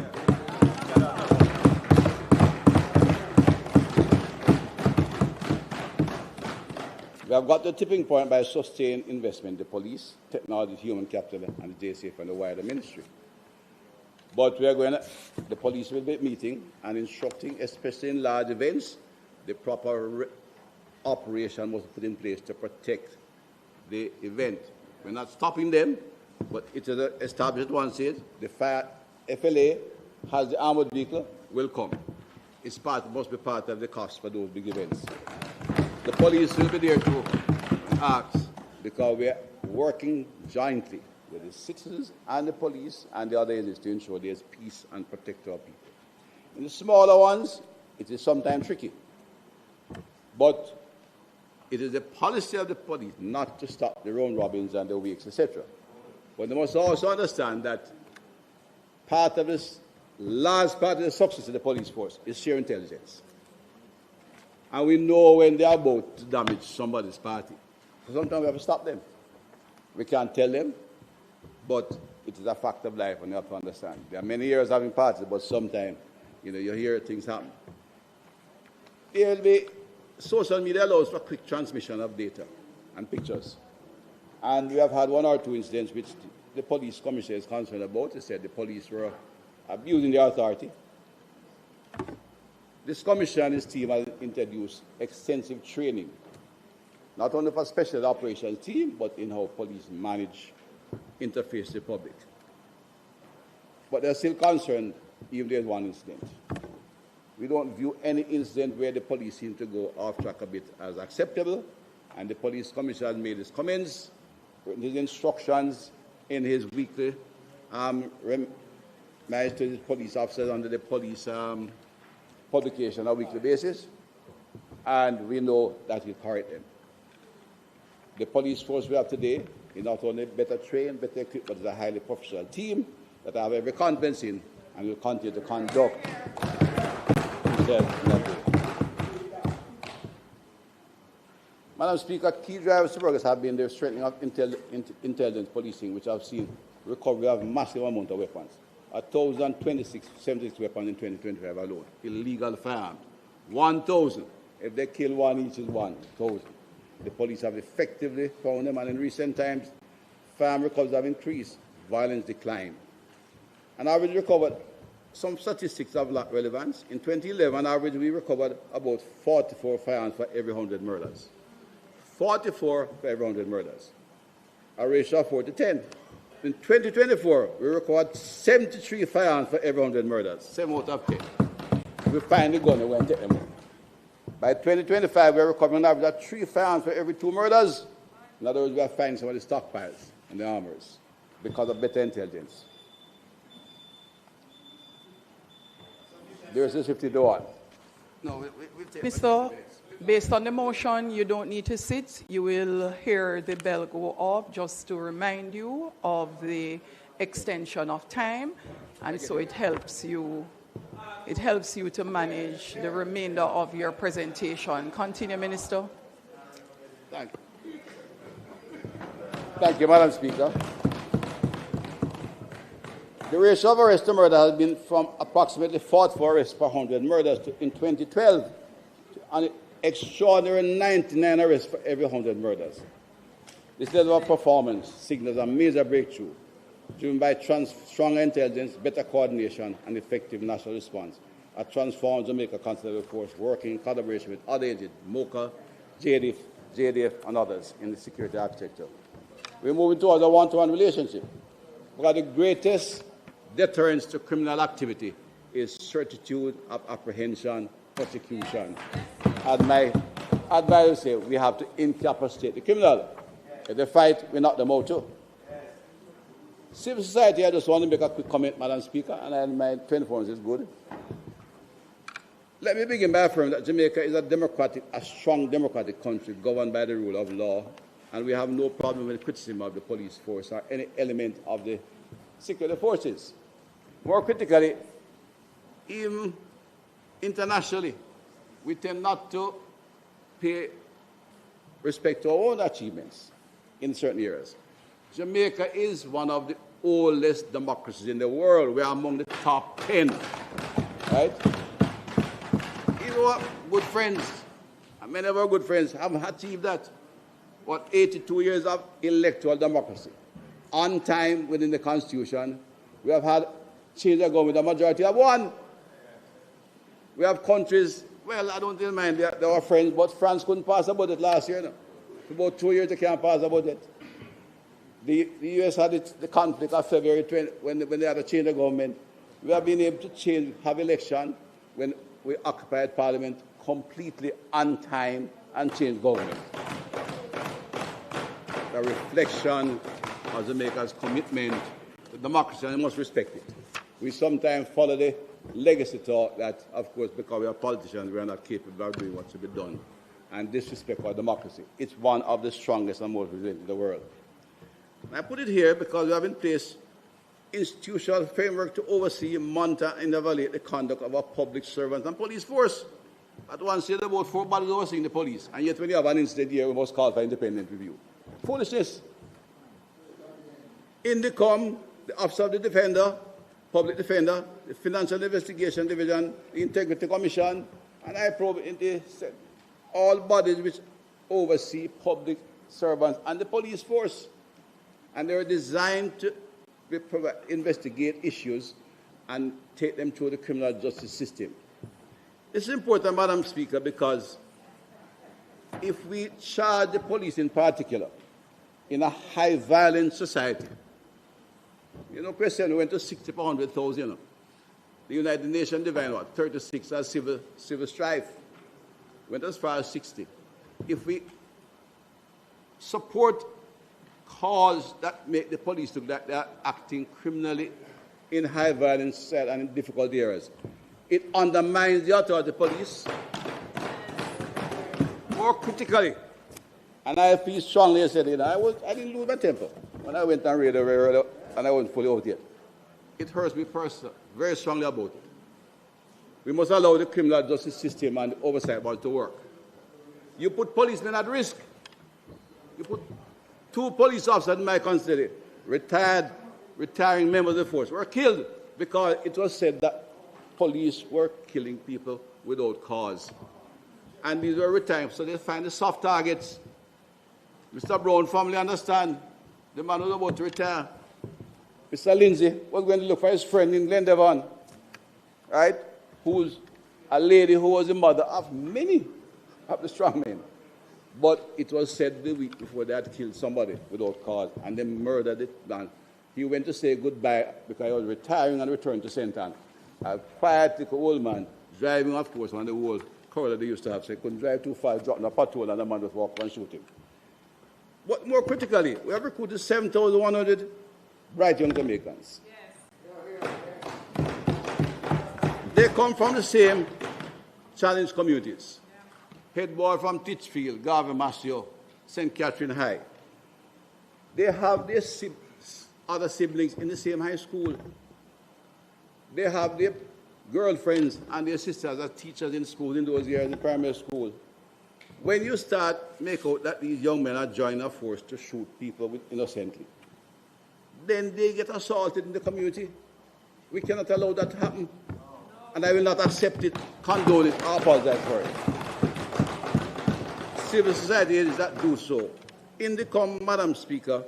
We have got the tipping point by sustained investment in the police, technology, human capital, and the JSF and the wider ministry. But we are going to, the police will be meeting and instructing, especially in large events, the proper operation must be put in place to protect the event. We're not stopping them, but it is established one stage. The FLA has the armored vehicle, will come. It's must be part of the cost for those big events. The police will be there to act because we are working jointly with the citizens and the police and the other agencies to ensure there's peace and protect our people. In the smaller ones, it is sometimes tricky. But it is the policy of the police not to stop the round robins and the wakes, etc. But they must also understand that part of this, large part of the success of the police force is sheer intelligence. And we know when they are about to damage somebody's party. So sometimes we have to stop them. We can't tell them, but it is a fact of life and you have to understand. There are many years having parties, but sometimes, you hear things happen. There will be, social media allows for quick transmission of data and pictures. And we have had one or two incidents which the police commissioner is concerned about. They said the police were abusing their authority. This commissioner and his team has introduced extensive training, not only for special operations team, but in how police manage interface with the public. But they're still concerned if there's one incident. We don't view any incident where the police seem to go off track a bit as acceptable, and the police commissioner has made his comments, written his instructions in his weekly message to his police officers under the police publication on a weekly basis, and we know that will correct them. The police force we have today is not only better trained, better equipped, but it's a highly professional team that I have every confidence in and will continue to conduct themselves in that way. Madam Speaker, key drivers to progress have been the strengthening of intelligence policing, which I've seen recovery of massive amount of weapons. 1,076 weapons in 2025 alone, illegal firearms. 1,000. If they kill one, each is 1,000. The police have effectively found them, and in recent times, firearm recoveries have increased, violence declined. And average recovered, some statistics have relevance. In 2011, on average, we recovered about 44 firearms for every 100 murders. 44 for every 100 murders. A ratio of 4 to 10. In 2024, we recovered 73 firearms for every 100 murders, 7 out of 10. We find the gun and went to take them out. By 2025, we are recovering an average of 3 firearms for every 2 murders. In other words, we are finding some of the stockpiles and the armors because of better intelligence. There is a 50 to 1. No, we'll take Mr. Based on the motion, you don't need to sit. You will hear the bell go off just to remind you of the extension of time, and so it helps you to manage the remainder of your presentation. Continue, Minister. Thank you. Thank you, Madam Speaker. The ratio of arrest to murder has been from approximately 44 arrests per 100 murders in 2012 to an extraordinary 99 arrests for every 100 murders. This level of performance signals a major breakthrough driven by stronger intelligence, better coordination, and effective national response. A transformed Jamaica Constable Force working in collaboration with other agencies, MOCA, JDF, and others in the security architecture. We're moving towards a one-to-one relationship, because the greatest deterrence to criminal activity is certitude of apprehension, prosecution. As my advisors say, we have to incapacitate the criminal. If they fight, we knock them out too. Civil society, I just want to make a quick comment, Madam Speaker, and my 24 is good. Let me begin by affirming that Jamaica is a strong democratic country governed by the rule of law, and we have no problem with criticism of the police force or any element of the security forces. More critically, even internationally, we tend not to pay respect to our own achievements in certain areas. Jamaica is one of the oldest democracies in the world. We are among the top 10, right? Even our good friends, and many of our good friends have achieved that. 82 years of electoral democracy. On time within the Constitution. We have had change of government, the majority have won. We have countries, well, I don't mind, they are friends, but France couldn't pass a budget last year. No? For about 2 years, they can't pass a budget. The U.S. had the conflict of February 20, when they had a change of government. We have been able to have election when we occupied Parliament completely on time and change government. The reflection of Jamaica's commitment to democracy, and we must respect it. We sometimes follow the legacy thought that, of course, because we are politicians, we are not capable of doing what should be done, and disrespect for democracy. It's one of the strongest and most resilient in the world. And I put it here because we have in place institutional framework to oversee, monitor, and evaluate the conduct of our public servants and police force. At one stage, about 4 bodies overseeing the police, and yet when you have an incident here, we must call for independent review. Foolishness. INDECOM, the Office of the Defender, Public Defender, the Financial Investigation Division, the Integrity Commission, and I probe into all bodies which oversee public servants and the police force. And they are designed to investigate issues and take them through the criminal justice system. It's important, Madam Speaker, because if we charge the police in particular in a high-violence society, you know, Christian went to 60 per 100,000, you know. The United Nations defined what? 36 as civil strife. Went as far as 60. If we support cause that make the police look like they are acting criminally in high-violence society and in difficult areas, it undermines the authority of the police. More critically, and I feel strongly, I said, you know, I didn't lose my temper when I went on radio and I wasn't fully out yet. It hurts me personally, very strongly about it. We must allow the criminal justice system and the oversight board to work. You put policemen at risk. You put 2 police officers in my constituency, retiring members of the force, were killed because it was said that police were killing people without cause. And these were retiring, so they find the soft targets. Mr. Brown family understand. The man was about to retire. Mr. Lindsay was going to look for his friend in Glendevon, right, who's a lady who was the mother of many of the strong men. But it was said the week before they had killed somebody without cause, and they murdered the man. He went to say goodbye because he was retiring and returned to St. Anne. A quiet little old man driving, of course, on the old corridor they used to have, so he couldn't drive too far, dropping a patrol, and the man just walked and shoot him. But more critically, we have recruited 7,100 bright young Jamaicans. Yes. They come from the same challenged communities. Yeah. Head boy from Titchfield, Garvey Masio, St. Catherine High. They have their other siblings in the same high school. They have their girlfriends and their sisters as teachers in school in those years in primary school. When you start make out that these young men are joining a force to shoot people innocently, then they get assaulted in the community. We cannot allow that to happen. And I will not accept it, condone it, or apologize for it. Civil society is that do so. INDECOM, Madam Speaker,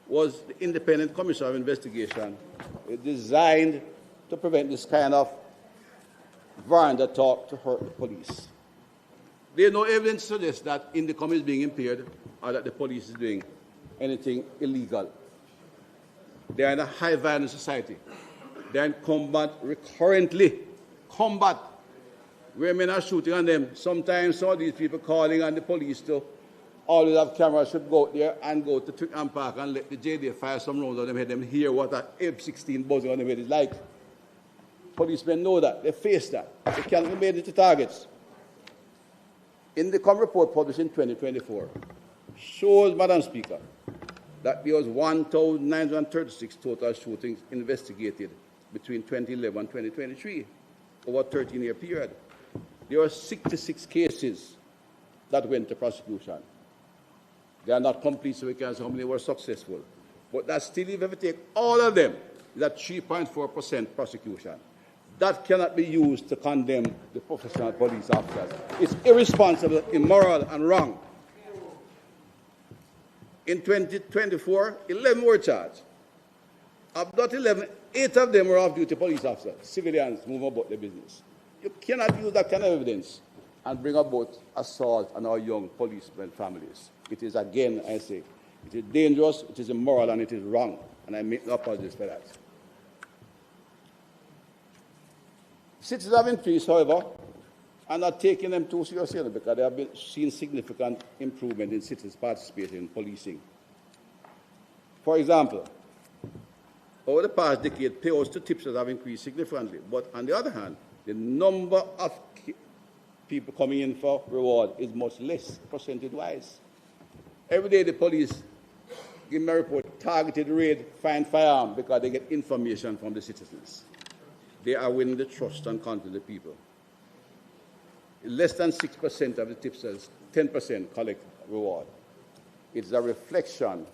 was the Independent Commission of Investigation designed to prevent this kind of veranda talk to hurt the police. There is no evidence to suggest that INDECOM is being impaired or that the police is doing anything illegal. They are in a high-violence society. They are in combat recurrently. Combat. Where men are shooting on them. Sometimes some of these people calling on the police to always have cameras should go out there and go to Twickenham Park and let the JD fire some rounds on them head, them hear what an F-16 buzzing on them head is like. Policemen know that. They face that. They can't be made into targets. INDECOM report published in 2024 shows, Madam Speaker, that there was 1,936 total shootings investigated between 2011 and 2023, over a 13-year period. There were 66 cases that went to prosecution. They are not complete, so we can't say how many were successful. But that still, if you take all of them, is at 3.4% prosecution. That cannot be used to condemn the professional police officers. It's irresponsible, immoral, and wrong. In 2024, 11 were charged. Of that 11, 8 of them were off-duty police officers, civilians moving about their business. You cannot use that kind of evidence and bring about assault on our young policemen families. It is, again, I say, it is dangerous, it is immoral, and it is wrong. And I make no apologies for that. Citizens have increased, however, and not taking them too seriously because they have seen significant improvement in citizens' participation in policing. For example, over the past decade, payouts to tipsters have increased significantly. But on the other hand, the number of people coming in for reward is much less percentage-wise. Every day the police give me a report, targeted raid, find firearm because they get information from the citizens. They are winning the trust and confidence of the people. Less than 6% of the tipsters, 10% collect reward. It's a reflection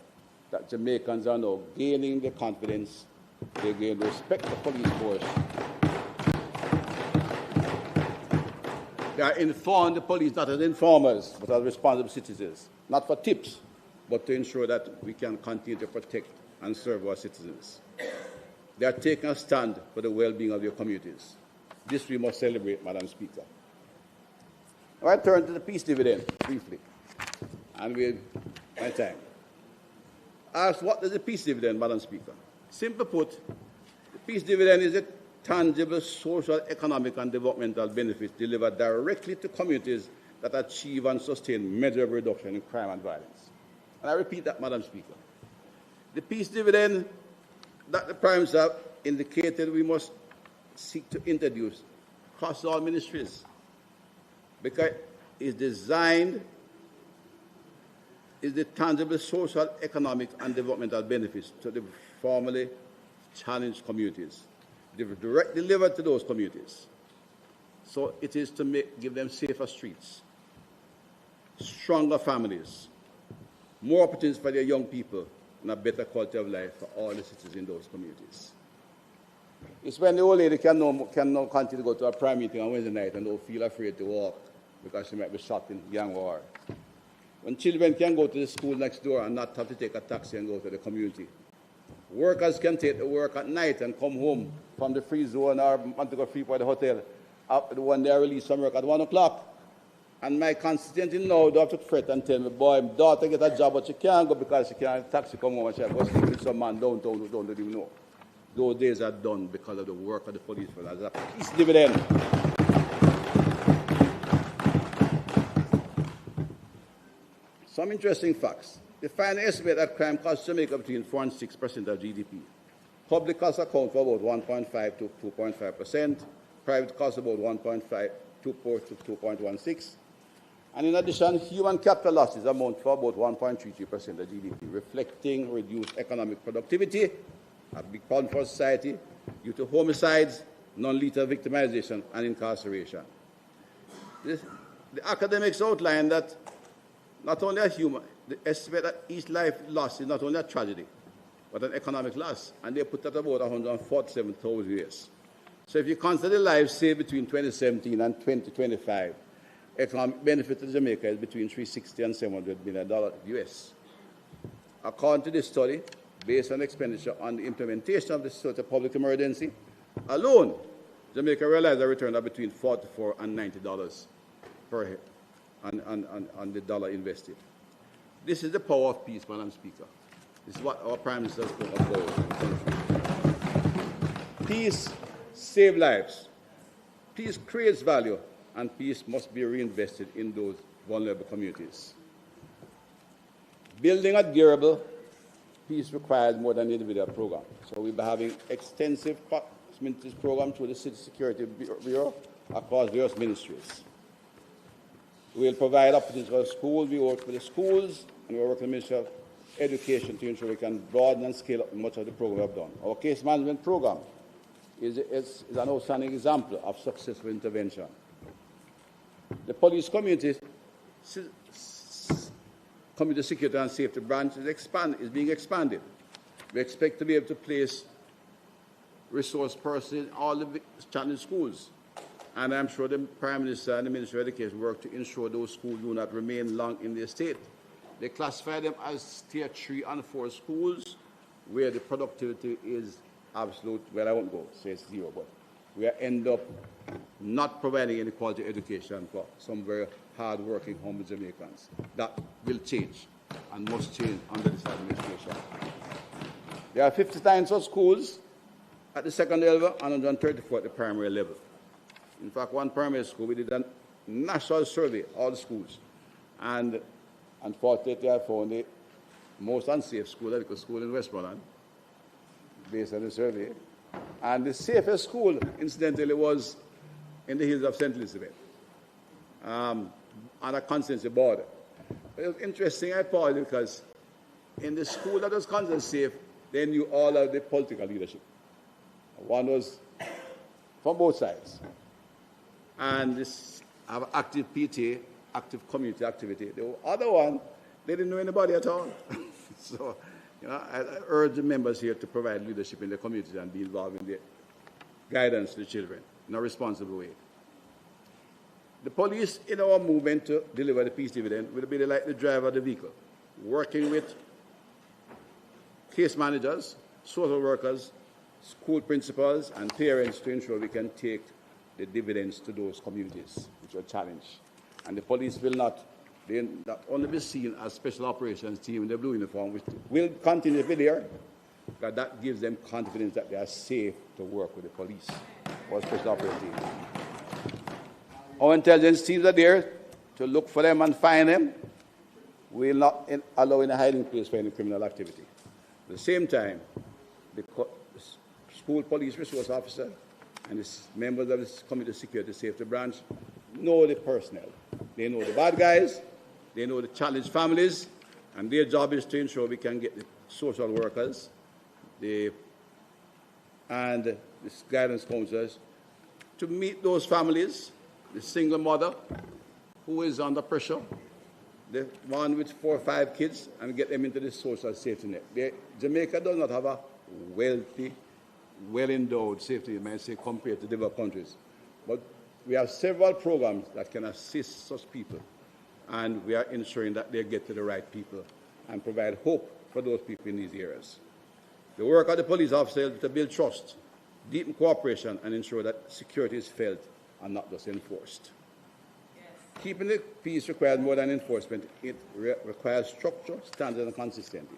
that Jamaicans are now gaining the confidence, they gain respect for police force. They are informed the police not as informers, but as responsible citizens, not for tips, but to ensure that we can continue to protect and serve our citizens. They are taking a stand for the well-being of their communities. This we must celebrate, Madam Speaker. Now I turn to the peace dividend briefly, and with my time. Ask, what is the peace dividend, Madam Speaker? Simply put, the peace dividend is a tangible social, economic, and developmental benefits delivered directly to communities that achieve and sustain measurable reduction in crime and violence. And I repeat that, Madam Speaker. The peace dividend that the Prime Minister have indicated we must seek to introduce across all ministries, because it's designed is the tangible social, economic, and developmental benefits to the formerly challenged communities. They're directly delivered to those communities. So it is to give them safer streets, stronger families, more opportunities for their young people, and a better quality of life for all the citizens in those communities. It's when the old lady can now continue to go to a prayer meeting on Wednesday night and don't feel afraid to walk because she might be shot in gang war. When children can go to the school next door and not have to take a taxi and go to the community. Workers can take the work at night and come home from the free zone or want to go free for the hotel when they are released from work at 1 o'clock. And my constituent now do have to fret and tell me, boy, my daughter get a job, but she can't go because she can't taxi come home and she has to go sleep with some man downtown who don't even know. Those days are done because of the work of the police force. As a peace dividend. Some interesting facts. The final estimate that crime costs Jamaica between 4 and 6% of GDP. Public costs account for about 1.5 to 2.5%. Private costs about 1.5, 2.4 to 2.16. And in addition, human capital losses amount for about 1.33% of GDP, reflecting reduced economic productivity, a big problem for society, due to homicides, non-lethal victimization, and incarceration. The academics outline that not only a human, the estimate that each life lost is not only a tragedy, but an economic loss, and they put that about 147,000 years. So if you consider lives saved between 2017 and 2025, economic benefit to Jamaica is between $360 and $700 million US. According to this study, based on expenditure on the implementation of the state of public emergency alone, Jamaica realized a return of between $44 and $90 per head on the dollar invested. This is the power of peace, Madam Speaker. This is what our Prime Minister spoke about. Peace saves lives. Peace creates value, and peace must be reinvested in those vulnerable communities. Building a durable peace requires more than an individual program. So we'll be having extensive program through the City Security Bureau across various ministries. We'll provide opportunities for the schools. We work with the schools, and we work with the Ministry of Education to ensure we can broaden and scale up much of the program we have done. Our case management program is an outstanding example of successful intervention. The police community Community Security and Safety branch is being expanded. We expect to be able to place resource persons in all the challenged schools. And I'm sure the Prime Minister and the Ministry of Education work to ensure those schools do not remain long in their state. They classify them as Tier 3 and 4 schools where the productivity is absolute, well, I won't go say it's zero, but we end up not providing any quality education for some very hard-working humble Jamaicans. That will change and must change under this administration. There are 59 such schools at the secondary level and 134 at the primary level. In fact, one primary school, we did a national survey, all the schools, and unfortunately I found the most unsafe school, medical school in Westmoreland, based on the survey. And the safest school, incidentally, was in the hills of St. Elizabeth, on a constituency border. It was interesting, I thought, because in the school that was considered safe, they knew all of the political leadership. One was from both sides. And this have active PTA, active community activity. The other one, they didn't know anybody at all. So, I urge the members here to provide leadership in the community and be involved in the guidance to the children in a responsible way. The police, in our movement to deliver the peace dividend, will be like the driver of the vehicle, working with case managers, social workers, school principals, and parents to ensure we can take the dividends to those communities which are challenged. And the police will not only be seen as special operations team in the blue uniform, which will continue to be there, but that gives them confidence that they are safe to work with the police or special operations team. Our intelligence teams are there to look for them and find them. We will not allow any hiding place for any criminal activity. At the same time, the school police resource officer and the members of the Community Security Safety branch know the personnel. They know the bad guys, they know the challenged families, and their job is to ensure we can get the social workers and the guidance counselors to meet those families, the single mother who is under pressure, the one with 4 or 5 kids, and get them into the social safety net. Jamaica does not have a wealthy, well-endowed safety net, say, compared to developed countries. But we have several programs that can assist such people, and we are ensuring that they get to the right people and provide hope for those people in these areas. The work of the police officer is to build trust, deepen cooperation, and ensure that security is felt and not just enforced. Yes. Keeping the peace requires more than enforcement. It requires structure, standard, and consistency.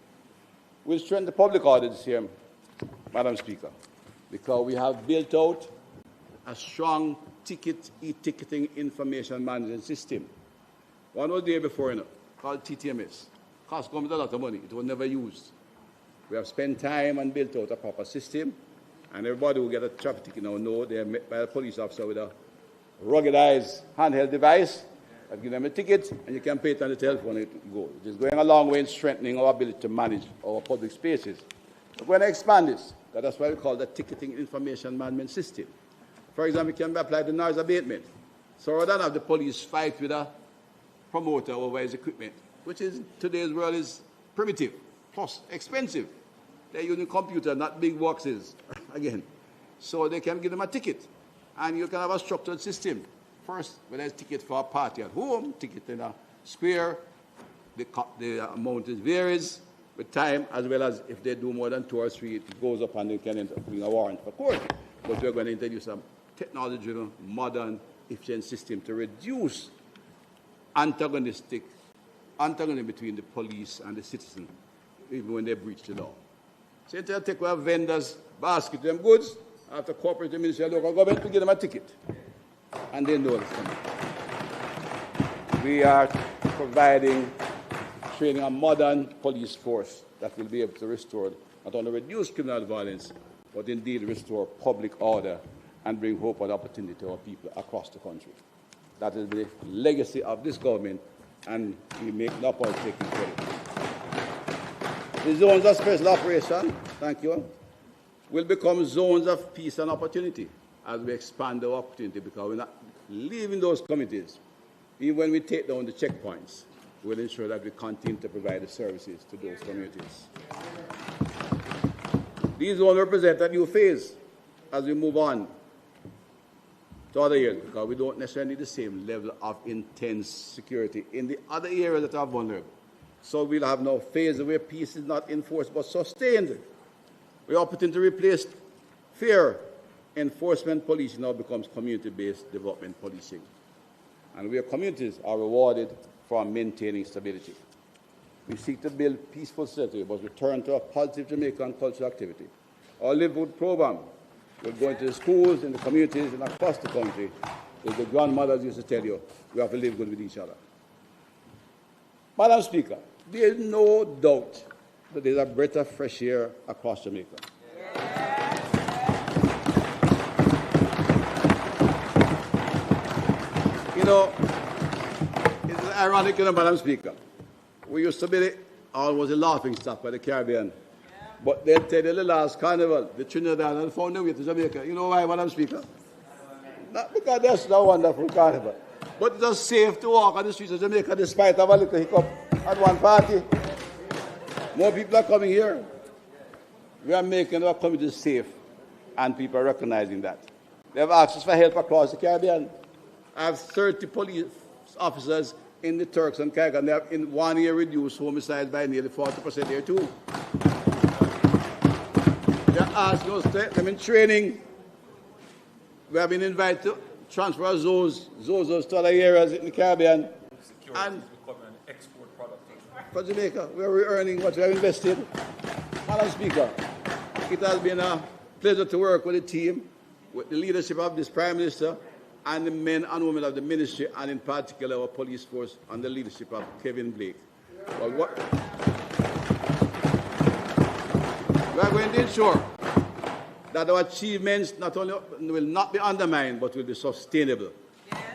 We'll strengthen the public order this year, Madam Speaker, because we have built out a strong e-ticketing information management system. One was there before, called TTMS. Cost government a lot of money. It was never used. We have spent time and built out a proper system, and everybody who get a traffic ticket now know they are met by a police officer with a ruggedized handheld device that gives them a ticket, and you can pay it on the telephone and it goes. It is going a long way in strengthening our ability to manage our public spaces. We're going to expand this. That's why we call the ticketing information management system. For example, it can be applied to noise abatement. So rather than have the police fight with a promoter over his equipment, which is today's world is primitive, plus expensive. They're using computers, not big boxes, again. So they can give them a ticket, and you can have a structured system. First, whether it's a ticket for a party at home, ticket in a square, the amount varies with time, as well as if they do more than 2 or 3, it goes up and they can end up being a warrant for court. But we're going to introduce a technology-driven, modern, efficient system to reduce antagonism between the police and the citizen, even when they breach the law. So they'll take our vendors' basket them goods, after cooperating with the Ministerial local government to give them a ticket. And they know it's coming. We are providing training a modern police force that will be able to restore, not only reduce criminal violence, but indeed restore public order and bring hope and opportunity to our people across the country. That is the legacy of this government, and we make no point taking credit. The zones of special operation, thank you, will become zones of peace and opportunity as we expand our opportunity, because we're not leaving those communities. Even when we take down the checkpoints, will ensure that we continue to provide the services to those communities. These will represent a new phase as we move on to other areas, because we don't necessarily need the same level of intense security in the other areas that are vulnerable. So we'll have now phase where peace is not enforced but sustained. We're opting to replace fear. Enforcement policing now becomes community-based development policing, and where communities are rewarded for maintaining stability. We seek to build peaceful society, but return to a positive Jamaican cultural activity. Our Live Good program will go into the schools, in the communities, and across the country. As the grandmothers used to tell you, we have to live good with each other. Madam Speaker, there is no doubt that there is a breath of fresh air across Jamaica. You know, it's ironic, Madam Speaker. We used to be always a laughing stock by the Caribbean. But they'll tell you the last carnival, the Trinidad and found their way to Jamaica. You know why, Madam Speaker? Not because that's a wonderful carnival, but it's just safe to walk on the streets of Jamaica despite of a little hiccup at one party. More people are coming here. We are making our communities safe, and people are recognizing that. They have asked us for help across the Caribbean. I have 30 police officers in the Turks and Caicos, and they have in 1 year reduced homicide by nearly 40% there too. They're asking us to them in training. We have been invited to transfer those to other areas in the Caribbean. And becoming an export product for Jamaica, where we're earning what we have invested. Madam Speaker, it has been a pleasure to work with the team, with the leadership of this Prime Minister, and the men and women of the ministry, and in particular our police force under the leadership of Kevin Blake. Well, we are going to ensure that our achievements not only will not be undermined, but will be sustainable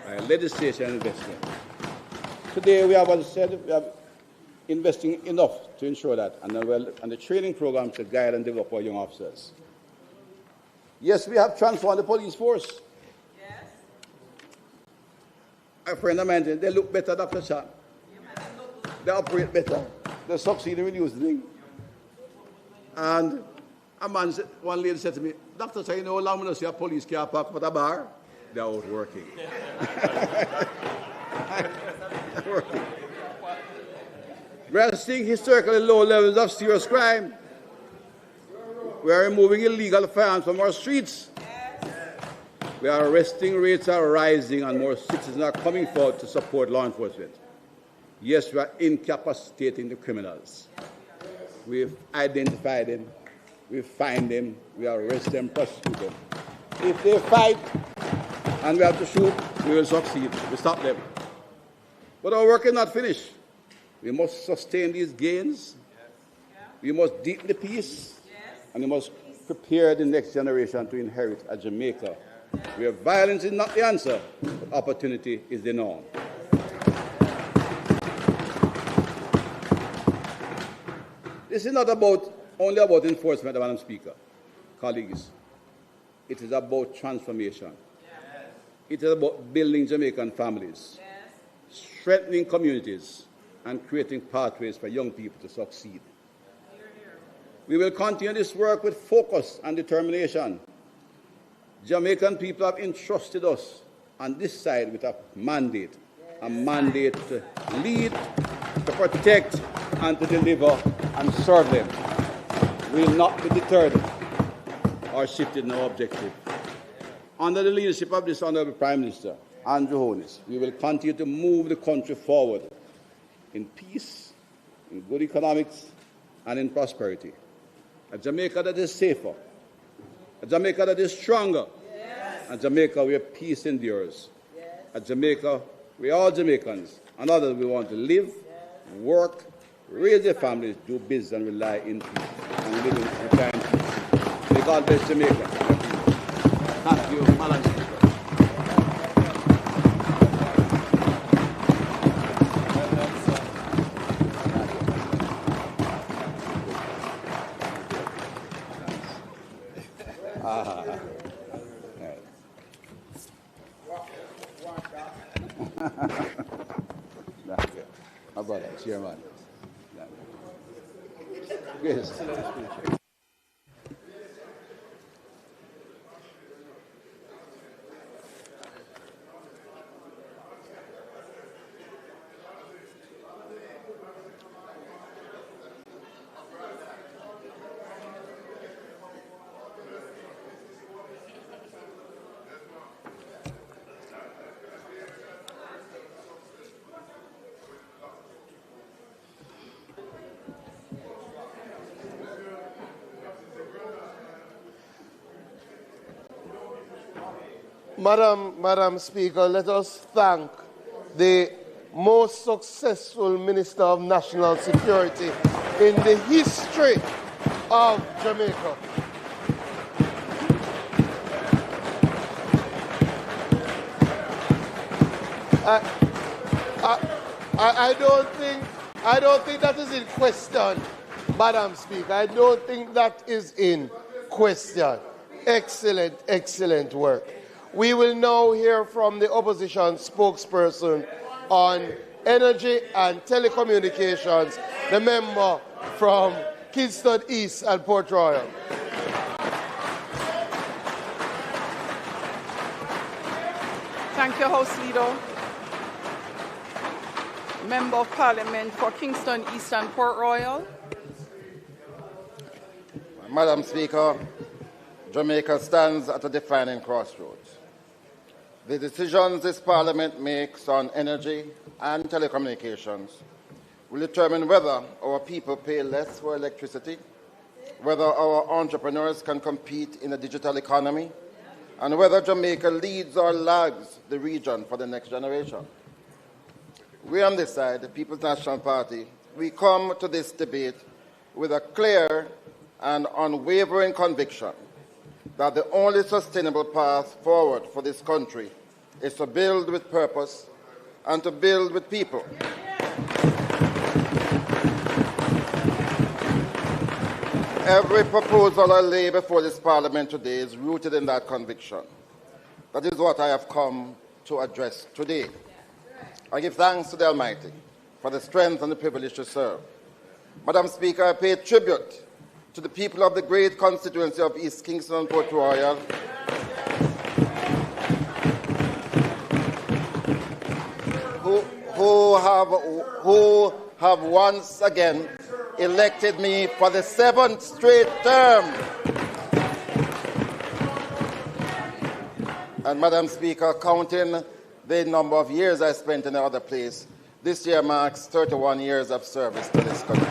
by legislation and investment. Today, we have, as I said, we are investing enough to ensure that, and the training program to guide and develop our young officers. Yes, we have transformed the police force. Yes. A friend of mine said, they look better, Dr. Chang. They operate better. They succeed in reducing. And one lady said to me, Dr. Chang, you know how long we see a police car parked at a bar? They're out working. Working. We are seeing historically low levels of serious crime. We are removing illegal firearms from our streets. Our arresting rates are rising, and more citizens are coming forward to support law enforcement. Yes, we are incapacitating the criminals. We've identified them, we find them, we arrest them, prosecute them. If they fight and we have to shoot, we will succeed. We stop them. But our work is not finished. We must sustain these gains. We must deepen the peace. And we must prepare the next generation to inherit a Jamaica where violence is not the answer, but opportunity is the norm. This is not only about enforcement, Madam Speaker, colleagues. It is about transformation. Yes. It is about building Jamaican families, yes, strengthening communities, and creating pathways for young people to succeed. We will continue this work with focus and determination. Jamaican people have entrusted us on this side with a mandate to lead, to protect, and to deliver and serve them. We will not be deterred or shifted in our objective. Under the leadership of this Honourable Prime Minister, Andrew Horace, we will continue to move the country forward in peace, in good economics, and in prosperity. A Jamaica that is safer, a Jamaica that is stronger, yes, a Jamaica where peace endures, yes, a Jamaica where all Jamaicans and others we want to live, yes, work, raise their families, do business, and rely in peace, and live in peace. May God bless Jamaica. Thank you, Madam Speaker. My brother, Chairman. Yes. Madam Speaker, let us thank the most successful Minister of National Security in the history of Jamaica. I don't think that is in question, Madam Speaker. I don't think that is in question. Excellent, excellent work. We will now hear from the opposition spokesperson on energy and telecommunications, the member from Kingston East and Port Royal. Thank you, House Leader. Member of Parliament for Kingston East and Port Royal. Madam Speaker, Jamaica stands at a defining crossroads. The decisions this Parliament makes on energy and telecommunications will determine whether our people pay less for electricity, whether our entrepreneurs can compete in a digital economy, and whether Jamaica leads or lags the region for the next generation. We on this side, the People's National Party, we come to this debate with a clear and unwavering conviction that the only sustainable path forward for this country is to build with purpose and to build with people. Every proposal I lay before this Parliament today is rooted in that conviction. That is what I have come to address today. I give thanks to the Almighty for the strength and the privilege to serve. Madam Speaker, I pay tribute to the people of the great constituency of East Kingston and Port Royal who have once again elected me for the 7th straight term. And Madam Speaker, counting the number of years I spent in the other place, this year marks 31 years of service to this country.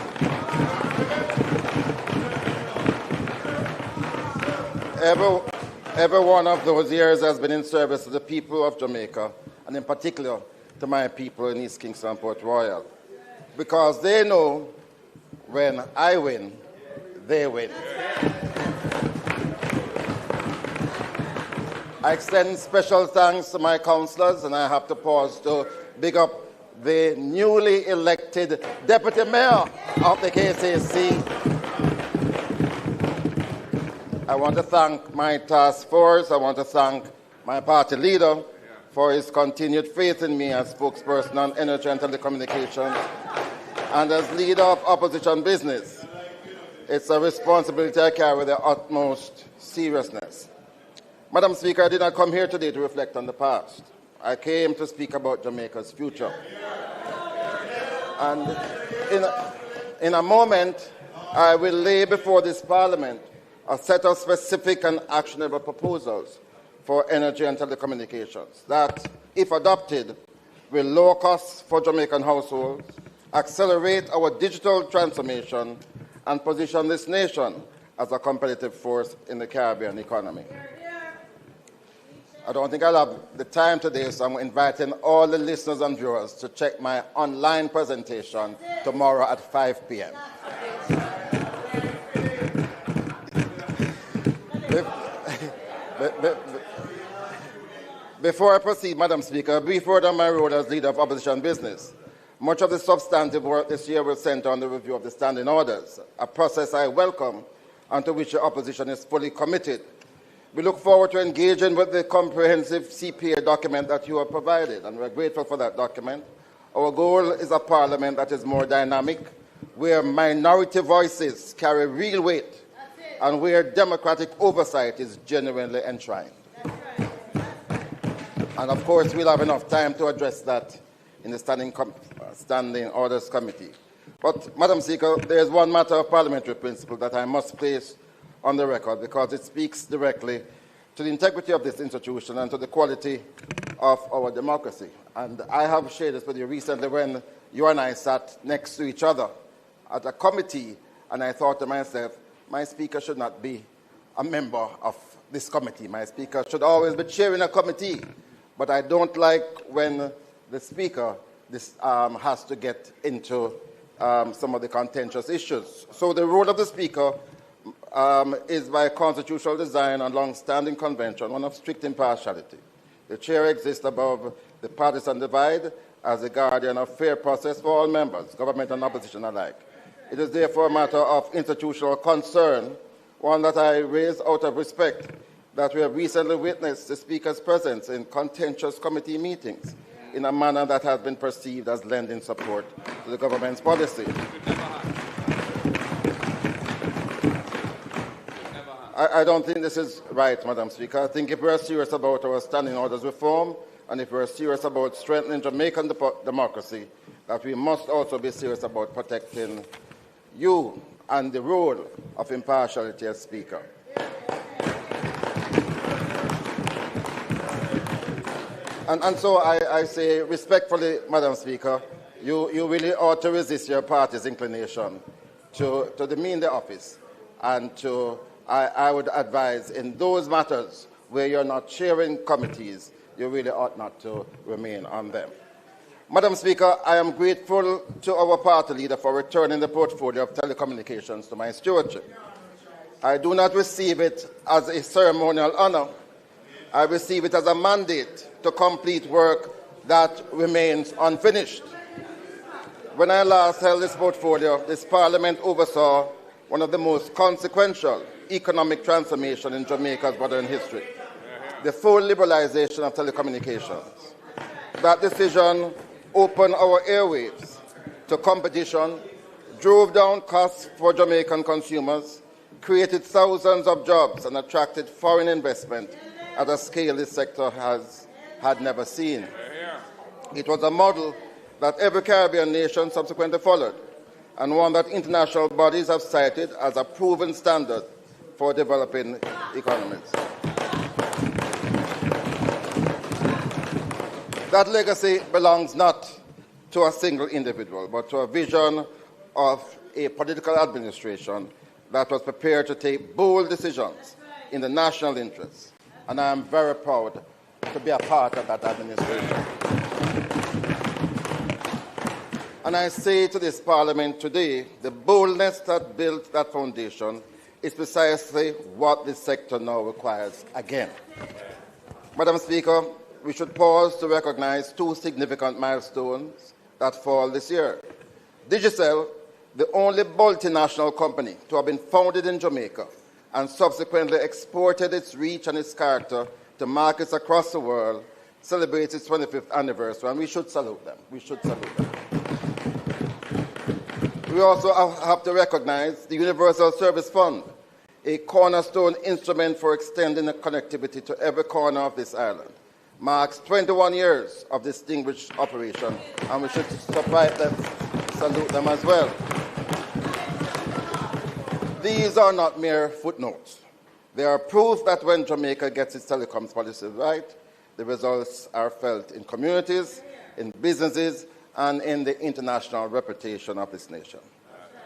Every one of those years has been in service to the people of Jamaica, and in particular to my people in East Kingston and Port Royal, because they know when I win, they win. I extend special thanks to my councillors, and I have to pause to big up the newly elected Deputy Mayor of the KCC. I want to thank my task force. I want to thank my party leader for his continued faith in me as spokesperson on energy and telecommunications and as leader of opposition business. It's a responsibility I carry with the utmost seriousness. Madam Speaker, I did not come here today to reflect on the past. I came to speak about Jamaica's future. And in a moment, I will lay before this Parliament a set of specific and actionable proposals for energy and telecommunications that, if adopted, will lower costs for Jamaican households, accelerate our digital transformation, and position this nation as a competitive force in the Caribbean economy. I don't think I'll have the time today, so I'm inviting all the listeners and viewers to check my online presentation tomorrow at 5 p.m. Before I proceed, Madam Speaker, a brief word on my role as leader of opposition business. Much of the substantive work this year will center on the review of the standing orders, a process I welcome and to which the opposition is fully committed. We look forward to engaging with the comprehensive CPA document that you have provided, and we're grateful for that document. Our goal is a parliament that is more dynamic, where minority voices carry real weight, and where democratic oversight is genuinely enshrined. And of course, we'll have enough time to address that in the Standing Orders Committee. But, Madam Speaker, there is one matter of parliamentary principle that I must place on the record, because it speaks directly to the integrity of this institution and to the quality of our democracy. And I have shared this with you recently when you and I sat next to each other at a committee, and I thought to myself, my speaker should not be a member of this committee. My speaker should always be chairing a committee. But I don't like when the speaker has to get into some of the contentious issues. So the role of the speaker is by constitutional design and long-standing convention, one of strict impartiality. The chair exists above the partisan divide as a guardian of fair process for all members, government and opposition alike. It is therefore a matter of institutional concern, one that I raise out of respect, that we have recently witnessed the Speaker's presence in contentious committee meetings in a manner that has been perceived as lending support to the government's policy. I don't think this is right, Madam Speaker. I think if we are serious about our standing orders reform, and if we are serious about strengthening Jamaican democracy, that we must also be serious about protecting you and the role of impartiality as Speaker. And so I say respectfully, Madam Speaker, you really ought to resist your party's inclination to demean the office. And I would advise in those matters where you're not chairing committees, you really ought not to remain on them. Madam Speaker, I am grateful to our party leader for returning the portfolio of telecommunications to my stewardship. I do not receive it as a ceremonial honor. I receive it as a mandate to complete work that remains unfinished. When I last held this portfolio, this Parliament oversaw one of the most consequential economic transformations in Jamaica's modern history, the full liberalization of telecommunications. That decision opened our airwaves to competition, drove down costs for Jamaican consumers, created thousands of jobs, and attracted foreign investment at a scale this sector had never seen. It was a model that every Caribbean nation subsequently followed, and one that international bodies have cited as a proven standard for developing economies. That legacy belongs not to a single individual, but to a vision of a political administration that was prepared to take bold decisions in the national interest. And I am very proud to be a part of that administration. And I say to this Parliament today, the boldness that built that foundation is precisely what this sector now requires again. Madam Speaker, we should pause to recognize two significant milestones that fall this year. Digicel, the only multinational company to have been founded in Jamaica and subsequently exported its reach and its character to markets across the world, celebrates its 25th anniversary, and we should salute them. We should salute them. We also have to recognize the Universal Service Fund, a cornerstone instrument for extending the connectivity to every corner of this island. Marks 21 years of distinguished operation, and we should salute them as well. These are not mere footnotes. They are proof that when Jamaica gets its telecoms policy right, the results are felt in communities, in businesses, and in the international reputation of this nation.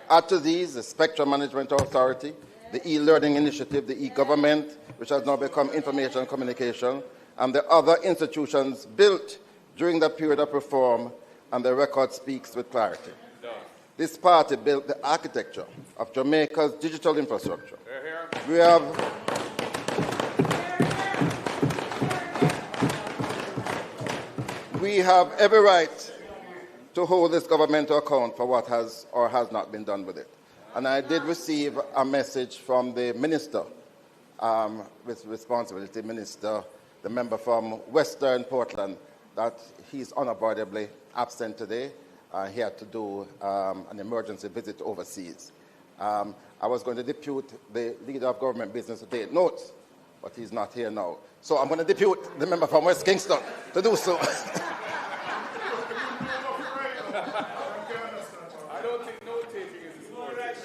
Add to these the Spectrum Management Authority, the e-learning initiative, the e-government, which has now become information and communication, and the other institutions built during the period of reform, and the record speaks with clarity. This party built the architecture of Jamaica's digital infrastructure. We have every right to hold this government to account for what has or has not been done with it. And I did receive a message from the minister with responsibility, the member from Western Portland, that he's unavoidably absent today. He had to do an emergency visit overseas. I was going to depute the leader of government business to take notes, but he's not here now. So I'm going to depute the member from West Kingston to do so. I don't think note-taking is important.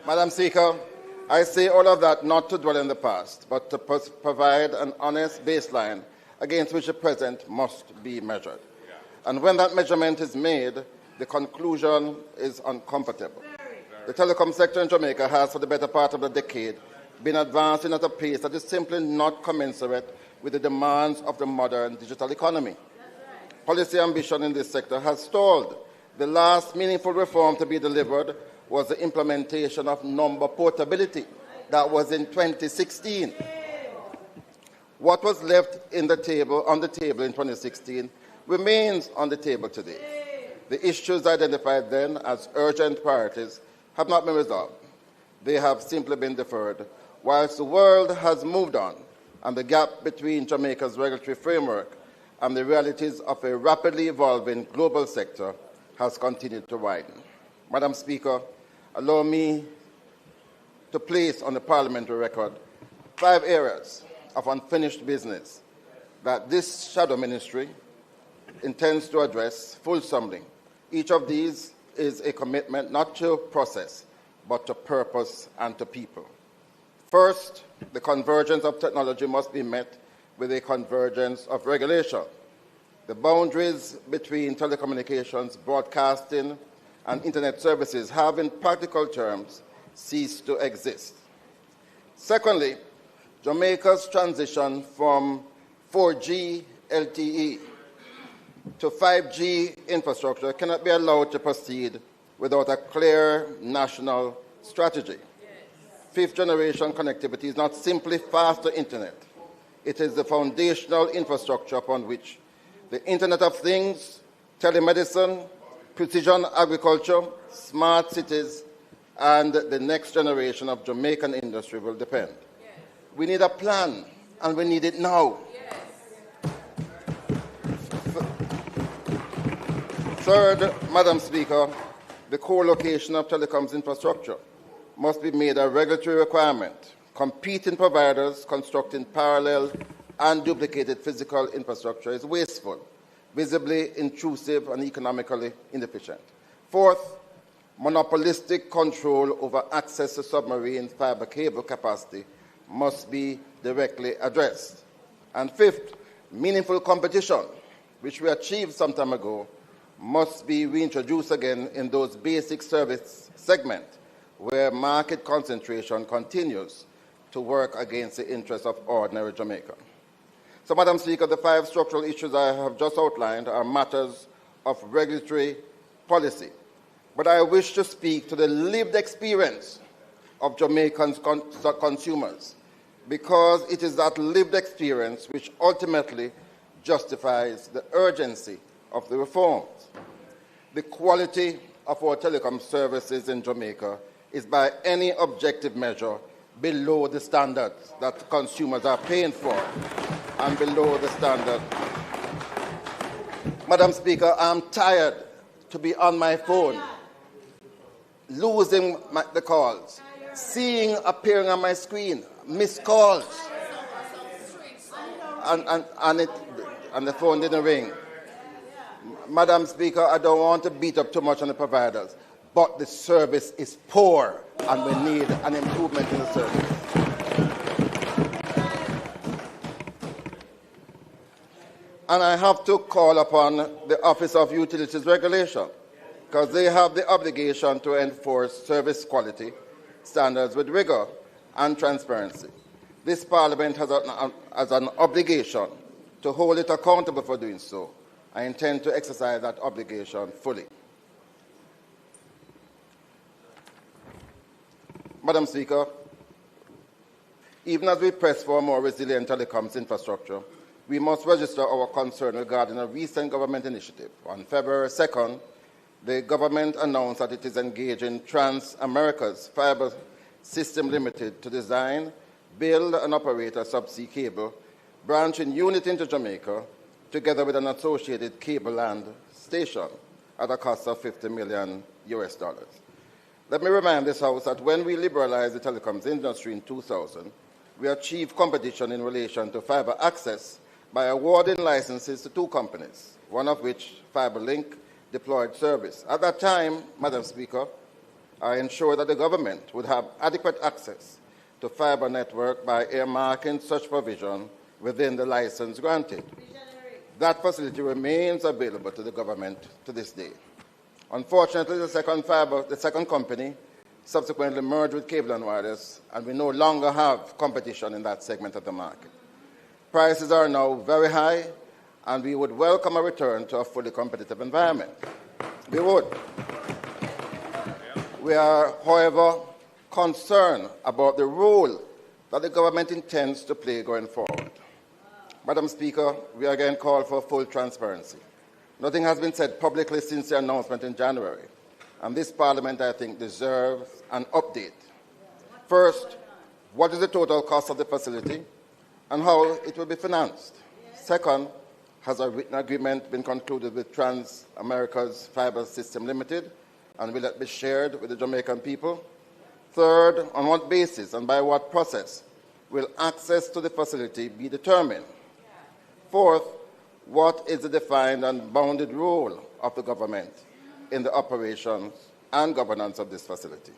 Madam Speaker, I say all of that not to dwell in the past, but to provide an honest baseline against which the present must be measured. And when that measurement is made, the conclusion is uncomfortable. The telecom sector in Jamaica has, for the better part of a decade, been advancing at a pace that is simply not commensurate with the demands of the modern digital economy. Policy ambition in this sector has stalled. The last meaningful reform to be delivered was the implementation of number portability. That was in 2016. What was left on the table in 2016 remains on the table today. The issues identified then as urgent priorities have not been resolved. They have simply been deferred, whilst the world has moved on and the gap between Jamaica's regulatory framework and the realities of a rapidly evolving global sector has continued to widen. Madam Speaker, allow me to place on the parliamentary record 5 areas of unfinished business that this shadow ministry intends to address fulsomely. Each of these is a commitment not to process, but to purpose and to people. First, the convergence of technology must be met with a convergence of regulation. The boundaries between telecommunications, broadcasting, and internet services have, in practical terms, ceased to exist. Secondly, Jamaica's transition from 4G LTE to 5G infrastructure cannot be allowed to proceed without a clear national strategy. Fifth-generation connectivity is not simply faster internet. It is the foundational infrastructure upon which the Internet of Things, telemedicine, precision agriculture, smart cities, and the next generation of Jamaican industry will depend. We need a plan, and we need it now. Third, Madam Speaker, the co-location of telecoms infrastructure must be made a regulatory requirement. Competing providers constructing parallel and duplicated physical infrastructure is wasteful, visibly intrusive, and economically inefficient. Fourth, monopolistic control over access to submarine fiber cable capacity must be directly addressed. And fifth, meaningful competition, which we achieved some time ago, must be reintroduced again in those basic service segments where market concentration continues to work against the interests of ordinary Jamaica. So, Madam Speaker, the 5 structural issues I have just outlined are matters of regulatory policy. But I wish to speak to the lived experience of Jamaican consumers, because it is that lived experience which ultimately justifies the urgency of the reforms. The quality of our telecom services in Jamaica is by any objective measure below the standards that consumers are paying for and below the standard. Madam Speaker, I'm tired to be on my phone, losing the calls, seeing appearing on my screen, missed calls, and the phone didn't ring. Madam Speaker, I don't want to beat up too much on the providers, but the service is poor and we need an improvement in the service. And I have to call upon the Office of Utilities Regulation, because they have the obligation to enforce service quality standards with rigor and transparency. This Parliament has an obligation to hold it accountable for doing so. I intend to exercise that obligation fully. Madam Speaker, even as we press for a more resilient telecoms infrastructure, we must register our concern regarding a recent government initiative. On February 2nd, the government announced that it is engaging Trans America's Fiber System Limited to design, build and operate a subsea cable branching unit into Jamaica, together with an associated cable land station at a cost of $50 million. Let me remind this House that when we liberalized the telecoms industry in 2000, we achieved competition in relation to fiber access by awarding licenses to two companies, one of which, FiberLink, deployed service. At that time, Madam Speaker, I ensured that the government would have adequate access to fiber network by earmarking such provision within the license granted. That facility remains available to the government to this day. Unfortunately, the second company subsequently merged with Cable and Wireless, and we no longer have competition in that segment of the market. Prices are now very high, and we would welcome a return to a fully competitive environment. We would. We are, however, concerned about the role that the government intends to play going forward. Madam Speaker, we again call for full transparency. Nothing has been said publicly since the announcement in January, and this Parliament, I think, deserves an update. First, what is the total cost of the facility and how it will be financed? Second, has a written agreement been concluded with Trans-America's Fiber System Limited, and will it be shared with the Jamaican people? Third, on what basis and by what process will access to the facility be determined? Fourth, what is the defined and bounded role of the government in the operations and governance of this facility?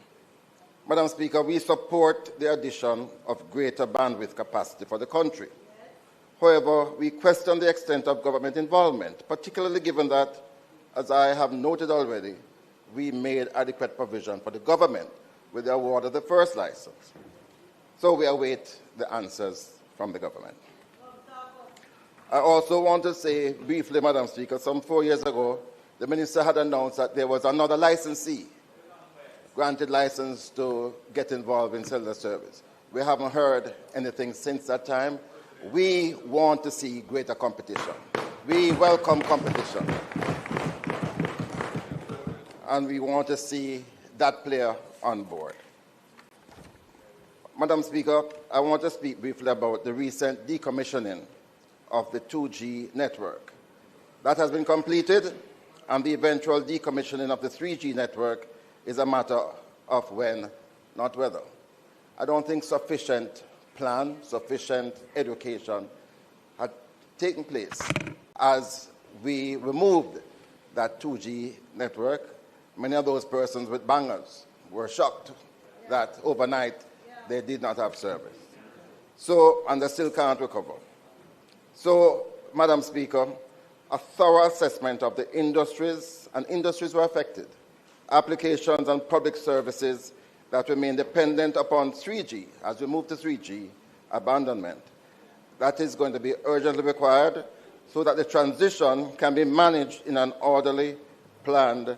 Madam Speaker, we support the addition of greater bandwidth capacity for the country. However, we question the extent of government involvement, particularly given that, as I have noted already, we made adequate provision for the government with the award of the first license. So we await the answers from the government. I also want to say briefly, Madam Speaker, some 4 years ago, the Minister had announced that there was another licensee granted license to get involved in cellular service. We haven't heard anything since that time. We want to see greater competition. We welcome competition. And we want to see that player on board. Madam Speaker, I want to speak briefly about the recent decommissioning of the 2G network. That has been completed, and the eventual decommissioning of the 3G network is a matter of when, not whether. I don't think sufficient plan, sufficient education had taken place as we removed that 2G network. Many of those persons with bangers were shocked that overnight they did not have service. So, and they still can't recover. So, Madam Speaker, a thorough assessment of the industries were affected, applications and public services that remain dependent upon 3G, as we move to 3G, abandonment. That is going to be urgently required so that the transition can be managed in an orderly, planned,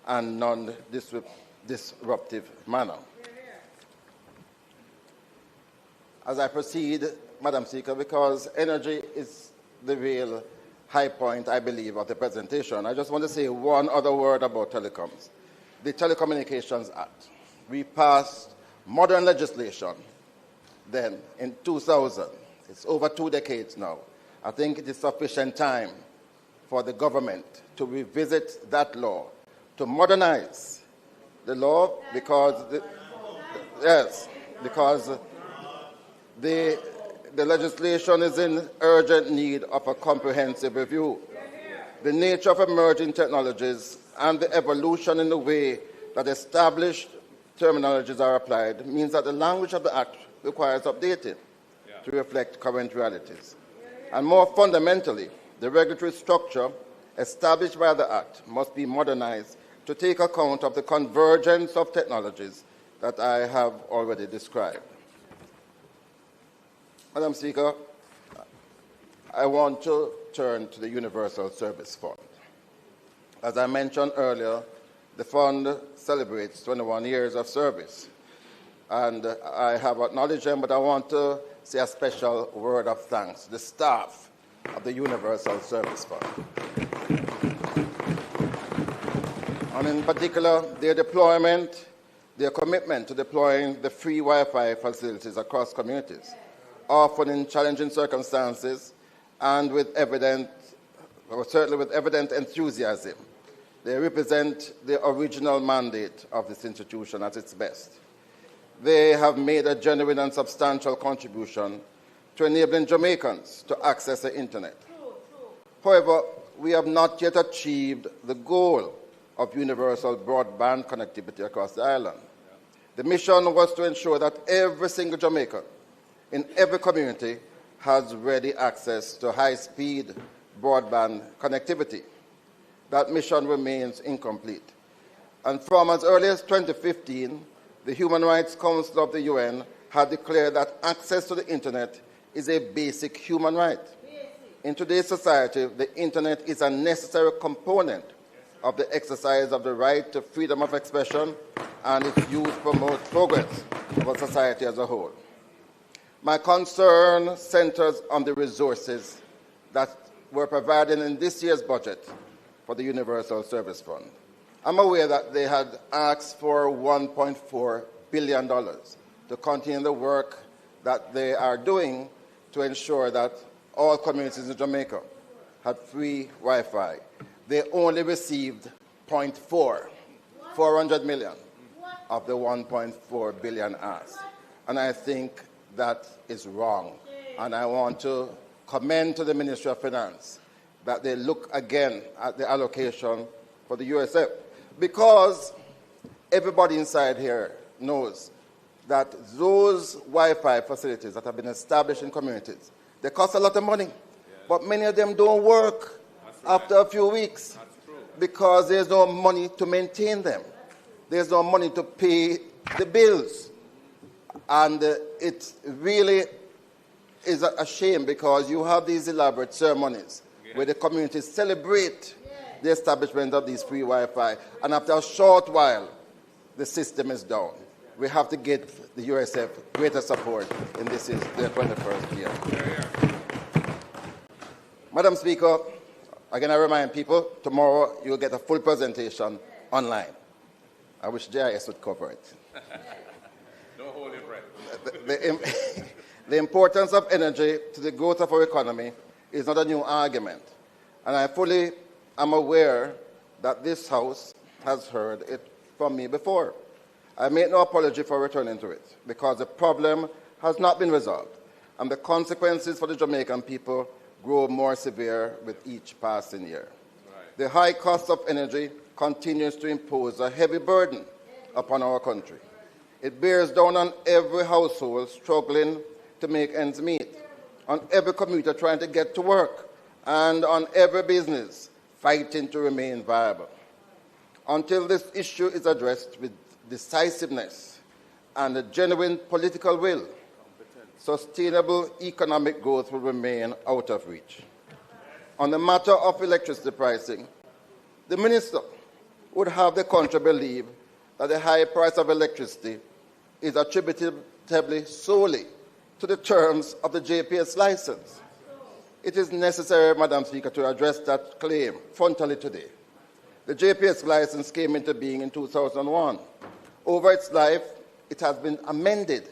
and non-disruptive manner. As I proceed, Madam Speaker, because energy is the real high point, I believe, of the presentation, I just want to say one other word about telecoms. The Telecommunications Act. We passed modern legislation then in 2000. It's over 2 decades now. I think it is sufficient time for the government to revisit that law, to modernize the law, because the legislation is in urgent need of a comprehensive review. The nature of emerging technologies and the evolution in the way that established terminologies are applied means that the language of the Act requires updating to reflect current realities. And more fundamentally, the regulatory structure established by the Act must be modernized to take account of the convergence of technologies that I have already described. Madam Speaker, I want to turn to the Universal Service Fund. As I mentioned earlier, the fund celebrates 21 years of service, and I have acknowledged them, but I want to say a special word of thanks to the staff of the Universal Service Fund. And in particular, their deployment, their commitment to deploying the free Wi-Fi facilities across communities, often in challenging circumstances and certainly with evident enthusiasm. They represent the original mandate of this institution at its best. They have made a genuine and substantial contribution to enabling Jamaicans to access the internet. However, we have not yet achieved the goal of universal broadband connectivity across the island. The mission was to ensure that every single Jamaican in every community has ready access to high-speed broadband connectivity. That mission remains incomplete. And from as early as 2015, the Human Rights Council of the UN had declared that access to the internet is a basic human right. In today's society, the internet is a necessary component of the exercise of the right to freedom of expression, and its use promotes progress of a society as a whole. My concern centers on the resources that were provided in this year's budget for the Universal Service Fund. I'm aware that they had asked for $1.4 billion to continue the work that they are doing to ensure that all communities in Jamaica had free Wi-Fi. They only received 400 million of the 1.4 billion asked. And I think that is wrong. And I want to commend to the Ministry of Finance that they look again at the allocation for the USF, because everybody inside here knows that those Wi-Fi facilities that have been established in communities, they cost a lot of money, but many of them don't work after a few weeks because there's no money to maintain them. There's no money to pay the bills. And it really is a shame, because you have these elaborate ceremonies where the communities celebrate the establishment of these free Wi-Fi, and after a short while, the system is down. We have to get the USF greater support in this is their 21st year. Madam Speaker, again I remind people, tomorrow you'll get a full presentation online. I wish JIS would cover it. No holy breath. The importance of energy to the growth of our economy is not a new argument, and I fully am aware that this House has heard it from me before. I make no apology for returning to it, because the problem has not been resolved, and the consequences for the Jamaican people grow more severe with each passing year. Right. The high cost of energy continues to impose a heavy burden upon our country. It bears down on every household struggling to make ends meet, on every commuter trying to get to work, and on every business fighting to remain viable. Until this issue is addressed with decisiveness and a genuine political will, sustainable economic growth will remain out of reach. On the matter of electricity pricing, the Minister would have the country believe that the high price of electricity is attributable solely to the terms of the JPS license. It is necessary, Madam Speaker, to address that claim frontally today. The JPS license came into being in 2001. Over its life, it has been amended